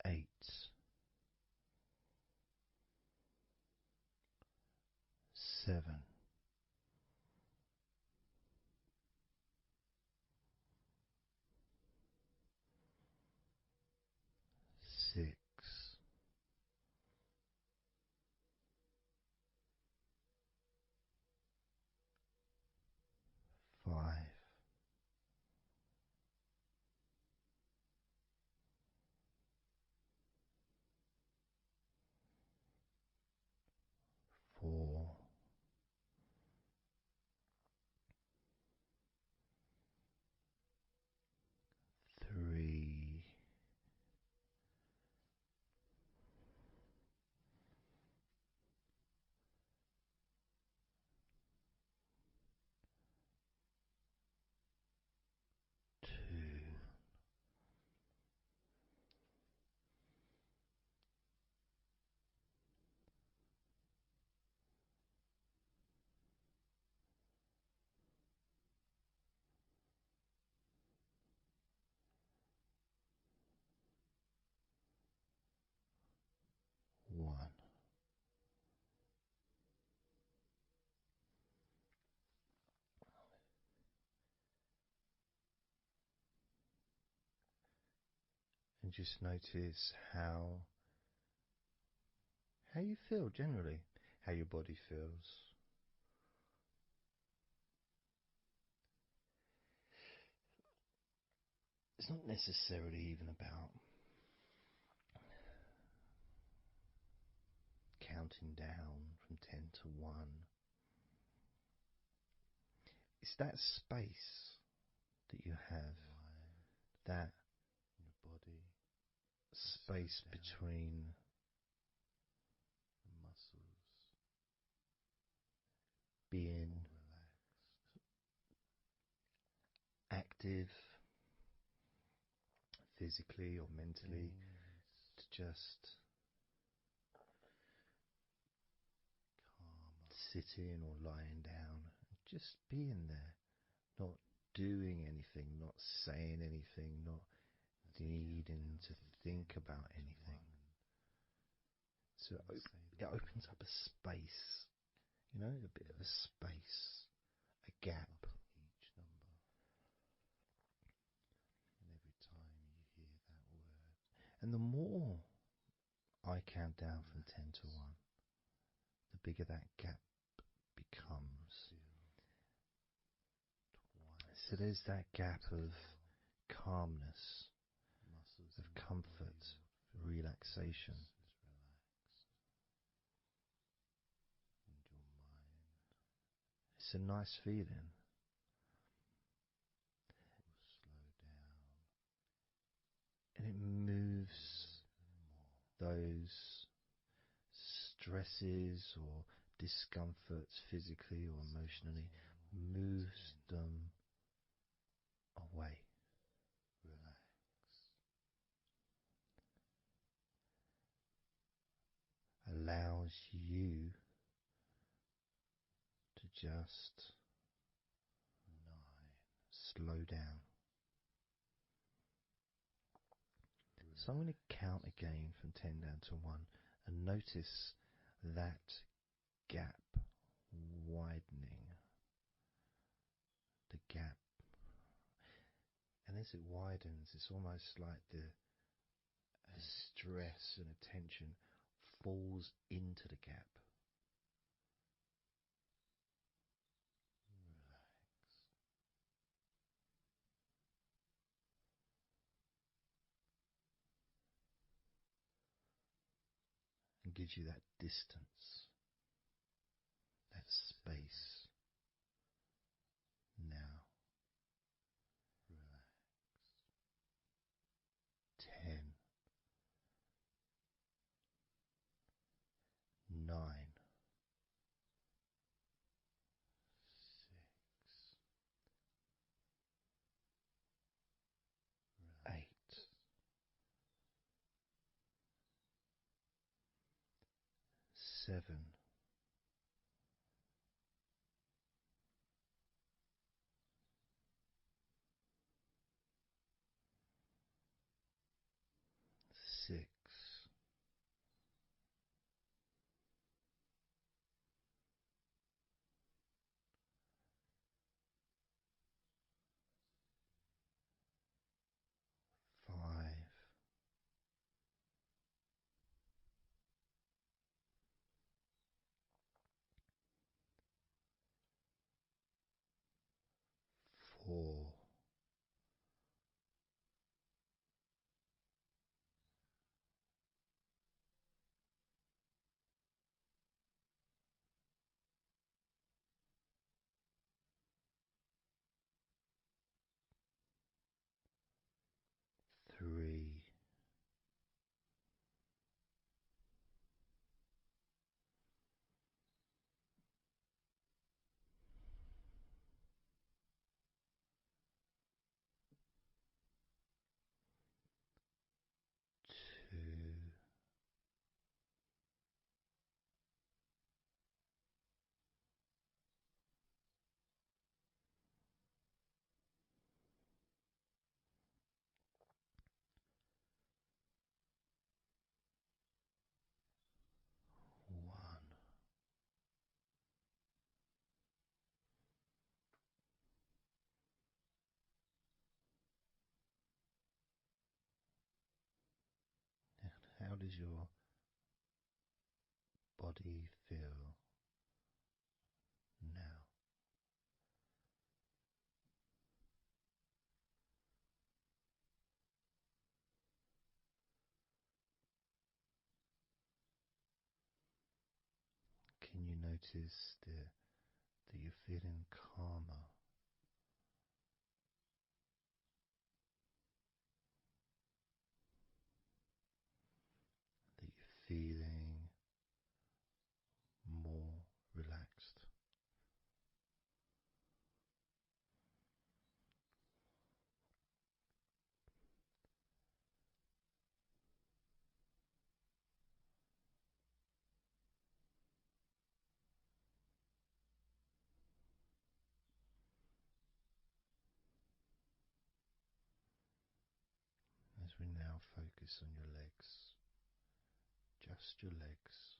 8, 7, 6, 5, 4, 3, 2, 1. And just notice how you feel generally, how your body feels. It's not necessarily even about counting down from 10 to 1. It's that space that you have, that your body, space between the muscles, being active physically or mentally, to just sitting or lying down, just being there, not doing anything, not saying anything, not needing to think about anything. So it opens up a space, a bit of a space, a gap. Each number. And every time you hear that word. And the more I count down from 10 to 1, the bigger that gap comes. So there's that gap of calmness, of comfort, relaxation. It's a nice feeling. And it moves those stresses or discomforts physically or emotionally, moves them away. Allows you to just slow down. So I'm going to count again from 10 down to 1 and notice that gap widening. The gap. And as it widens, it's almost like the stress and attention falls into the gap. And gives you that distance, that space. Now, 10, 9, 6, 8, 7, 6, 5, 4, 3, 2, 1. How does your body feel now? Can you notice that you're feeling calmer? That you're feeling more relaxed? As we now focus on your legs, just your legs.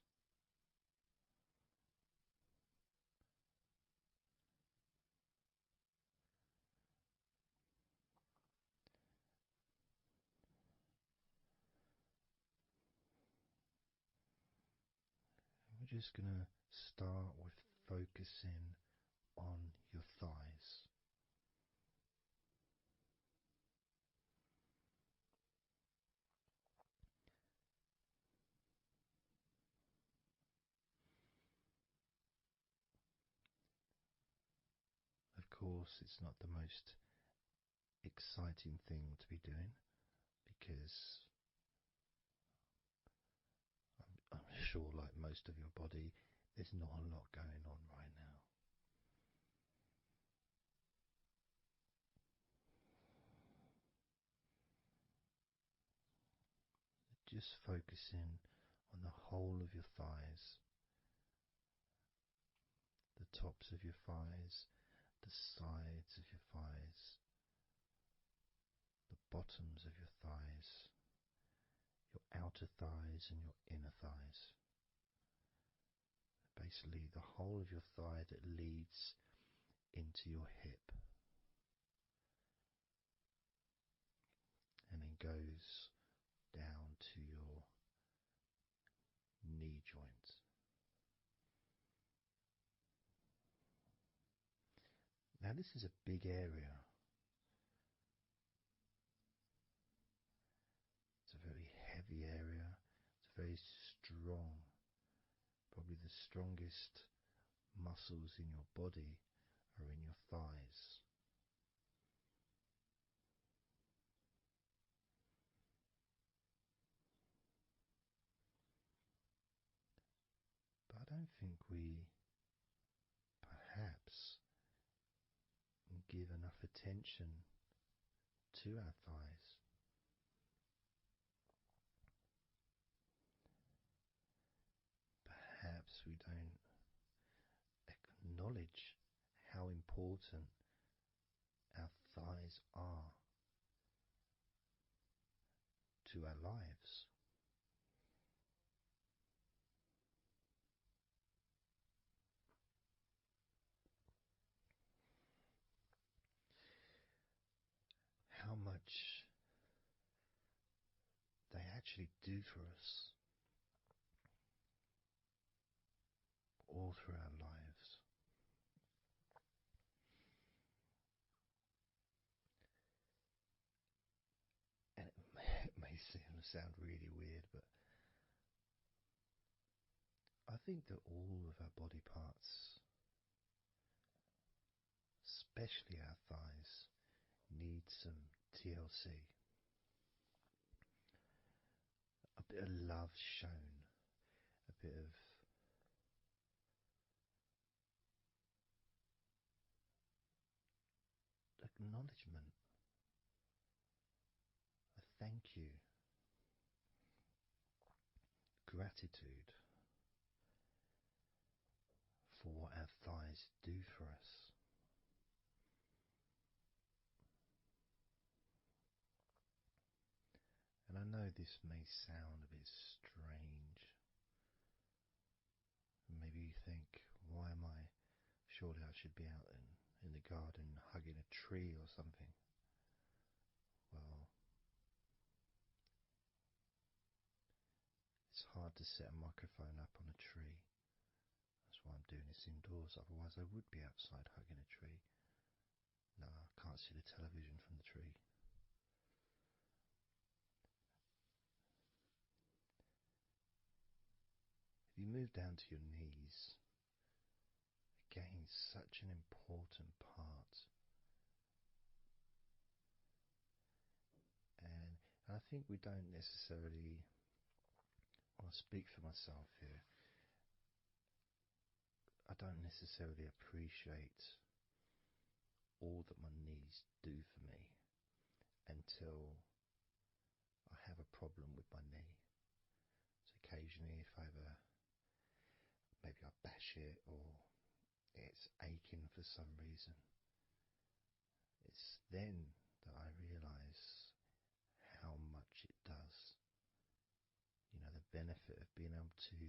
We're just going to start with focusing on your thighs. Of course, it's not the most exciting thing to be doing because I'm sure, like most of your body, there's not a lot going on right now. Just focusing on the whole of your thighs, the tops of your thighs, the sides of your thighs, the bottoms of your thighs, your outer thighs and your inner thighs. Basically, the whole of your thigh that leads into your hip and then goes down to your knee joint. Now, this is a big area. It's a very heavy area. It's very strong. Probably the strongest muscles in your body are in your thighs. But I don't think we perhaps give enough attention to our thighs. Perhaps we don't acknowledge how important our thighs are to our lives. How much they actually do for us all through our lives. And it may sound really weird, but I think that all of our body parts, especially our thighs, need some TLC. A bit of love shown, a bit of acknowledgement, a thank you, gratitude for what our thighs do for us. And I know this may sound a bit strange. Maybe you think, why am I? Surely I should be out in the garden hugging a tree or something. Well, it's hard to set a microphone up on a tree. That's why I'm doing this indoors, otherwise I would be outside hugging a tree. No, I can't see the television from the tree. If you move down to your knees, again, such an important part. And I think we don't necessarily, I'll speak for myself here, I don't necessarily appreciate all that my knees do for me until I have a problem with my knee. So occasionally if I ever, maybe I bash it or it's aching for some reason, it's then that I realise how much it does. You know, the benefit of being able to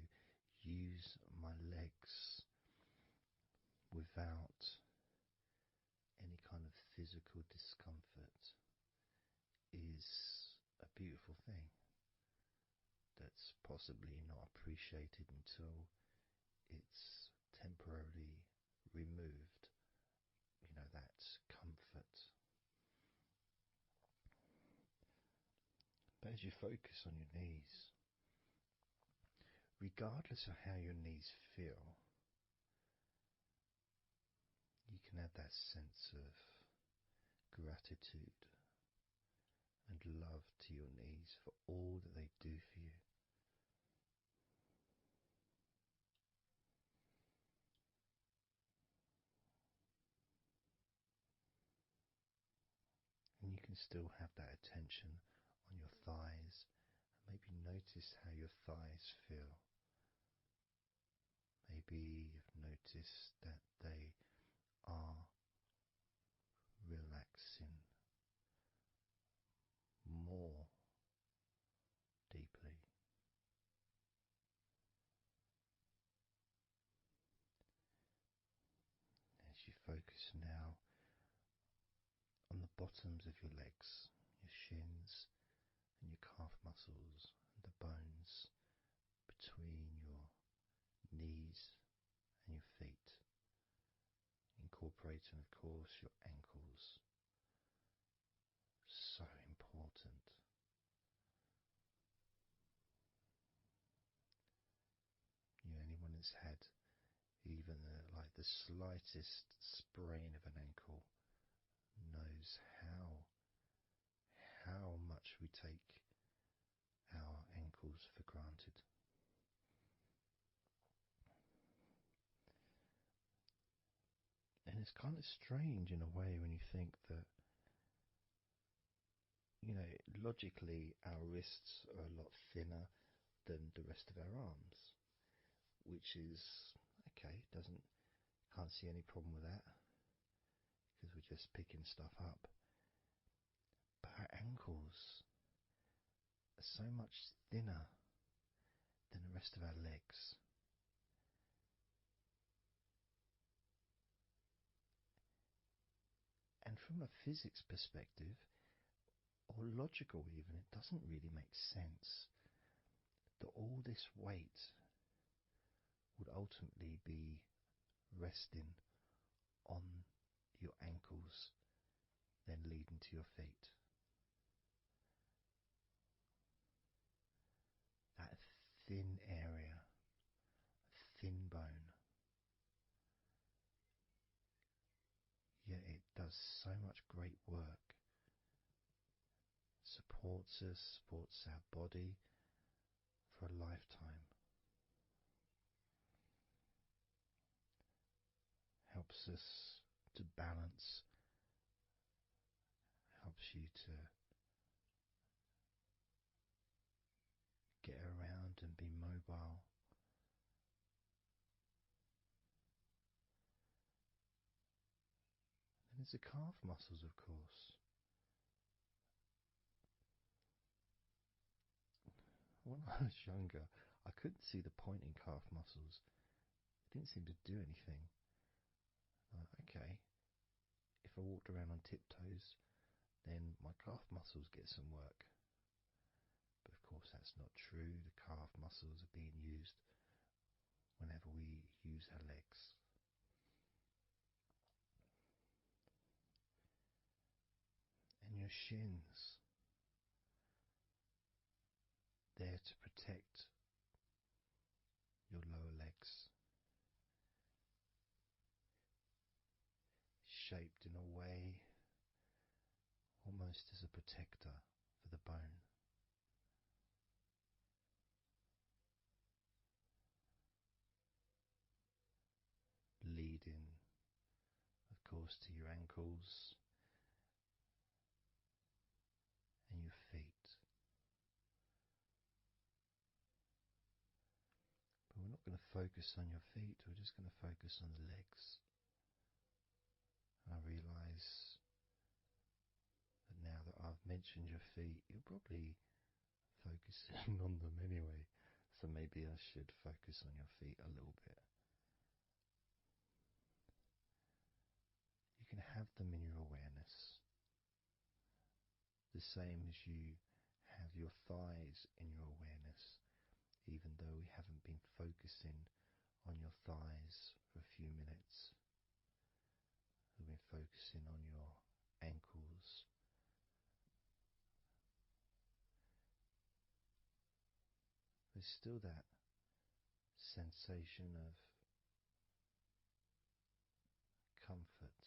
use my legs without any kind of physical discomfort is a beautiful thing that's possibly not appreciated until it's temporarily removed, that comfort. But as you focus on your knees, regardless of how your knees feel, you can add that sense of gratitude and love to your knees for all that they do for you. And you can still have that attention on your thighs, and maybe notice how your thighs feel. Maybe you've noticed that they are relaxing more deeply. As you focus now on the bottoms of your legs, your shins and your calf muscles and the bones between your knees and your feet, incorporating of course your ankles. So important. Anyone that's had even like the slightest sprain of an ankle knows how much we take our ankles for granted. And it's kind of strange in a way when you think that, logically our wrists are a lot thinner than the rest of our arms, which is okay, can't see any problem with that because we're just picking stuff up. But our ankles are so much thinner than the rest of our legs. And from a physics perspective, or logical even, it doesn't really make sense that all this weight would ultimately be resting on your ankles, then leading to your feet. That thin area, thin bone, yet it does so much great work. Supports us, supports our body for a lifetime. Helps us to balance, helps you to get around and be mobile. And there's the calf muscles, of course. When I was younger, I couldn't see the point in calf muscles. It didn't seem to do anything. Okay, if I walked around on tiptoes, then my calf muscles get some work. But of course that's not true. The calf muscles are being used whenever we use our legs. And your shins, there to protect your lower legs, shaped in a way almost as a protector for the bone. Leading, of course, to your ankles and your feet. But we're not going to focus on your feet, we're just going to focus on the legs. And I realise that now that I've mentioned your feet, you're probably focusing on them anyway. So maybe I should focus on your feet a little bit. You can have them in your awareness, the same as you have your thighs in your awareness, even though we haven't been focusing on your thighs for a few minutes. We've been focusing on your ankles. There's still that sensation of comfort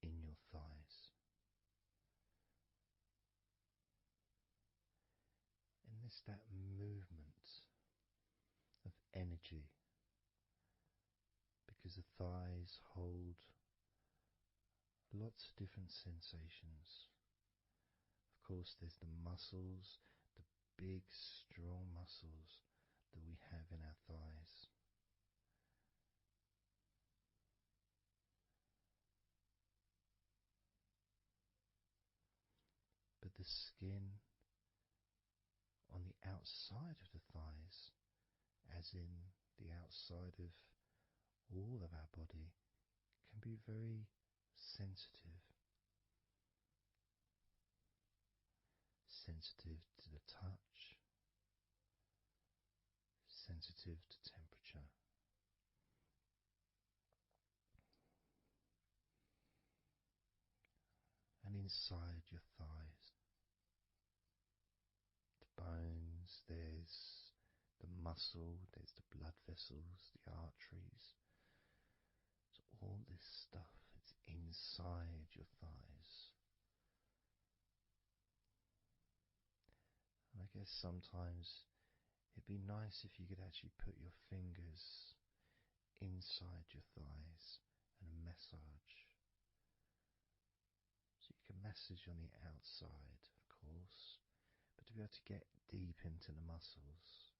in your thighs. And there's that movement of energy, because the thighs hold lots of different sensations. Of course, there's the muscles, the big, strong muscles that we have in our thighs. But the skin on the outside of the thighs, as in the outside of all of our body, can be very sensitive. Sensitive to the touch, sensitive to temperature. And inside your thighs, the bones, there's the muscle, there's the blood vessels, the arteries. So all this stuff, it's inside your thighs. And I guess sometimes it'd be nice if you could actually put your fingers inside your thighs and massage. So you can massage on the outside, of course, but to be able to get deep into the muscles,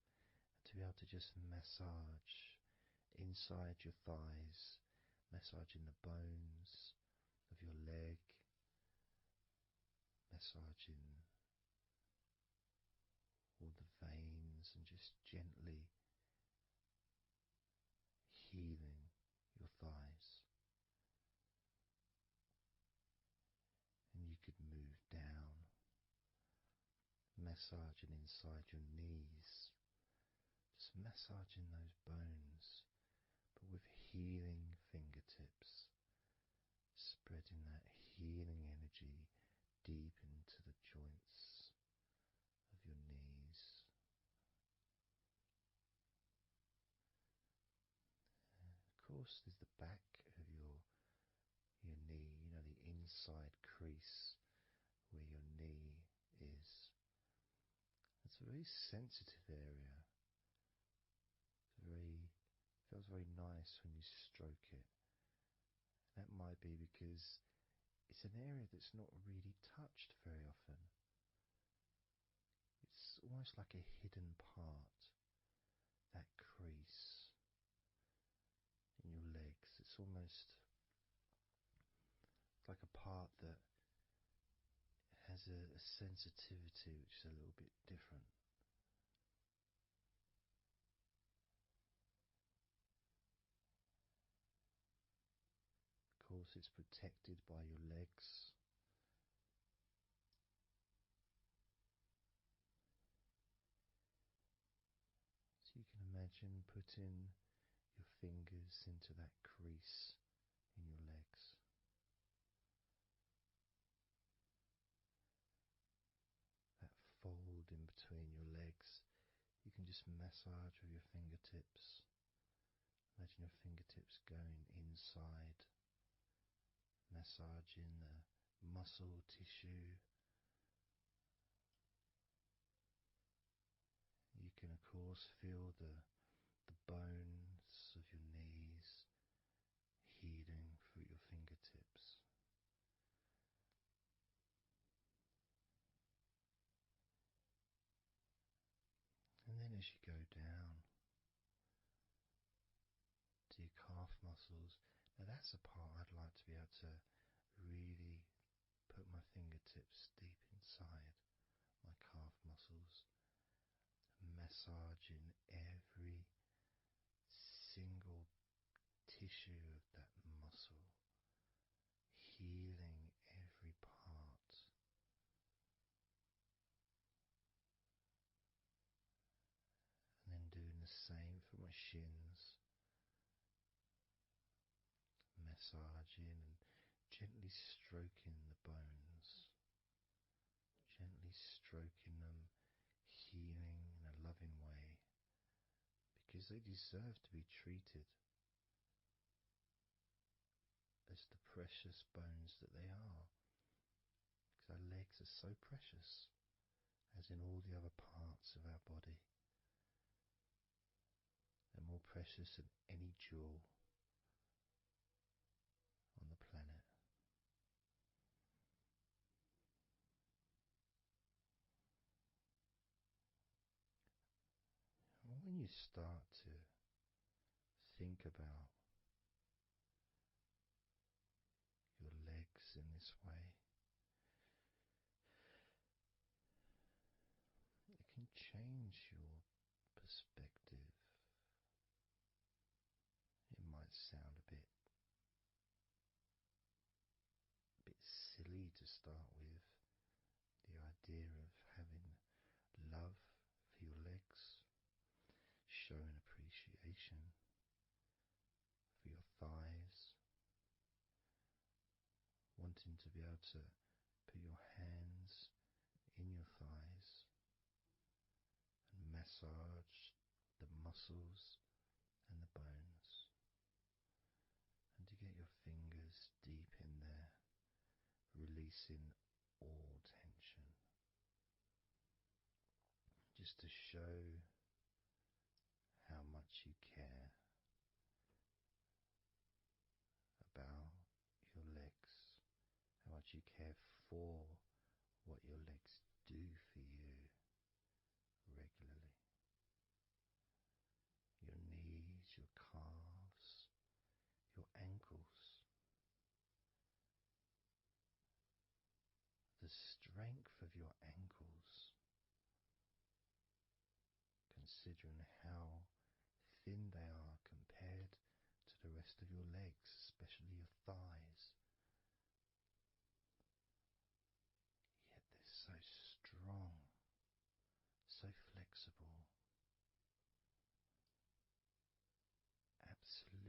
and to be able to just massage inside your thighs, massaging the bones of your leg, massaging all the veins, and just gently healing your thighs. And you could move down, massaging inside your knees, just massaging those bones, but with healing fingertips, spreading that healing energy deep into the joints of your knees. Of course, there's the back of your knee, the inside crease where your knee is. It's a very sensitive area. Feels very nice when you stroke it. That might be because it's an area that's not really touched very often. It's almost like a hidden part, that crease in your legs. It's almost like a part that has a sensitivity which is a little bit different. Of course, it's protected by your legs. So you can imagine putting your fingers into that crease in your legs. That fold in between your legs, you can just massage with your fingertips. Imagine your fingertips going inside, massaging the muscle tissue. You can of course feel the bones of your knees healing through your fingertips. And then as you go down to your calf muscles, now that's a part I'd like to be able to really put my fingertips deep inside my calf muscles, massaging every single tissue of that muscle, healing every part. And then doing the same shins, massaging and gently stroking the bones, gently stroking them, healing in a loving way, because they deserve to be treated as the precious bones that they are. Because our legs are so precious, as in all the other parts of our body. They're more precious than any jewel on the planet. And when you start to think about your legs in this way, it can change your perspective. It might sound a bit silly to start with, the idea of having love for your legs, showing appreciation for your thighs, wanting to be able to put your hands in your thighs and massage the muscles and the bones, and to get your fingers deep in there, releasing all tension, just to show how much you care about your legs, how much you care for what your legs do for you regularly. Your knees, your calves, your ankles, the strength of your ankles, considering how thin they are compared to the rest of your legs, especially your thighs.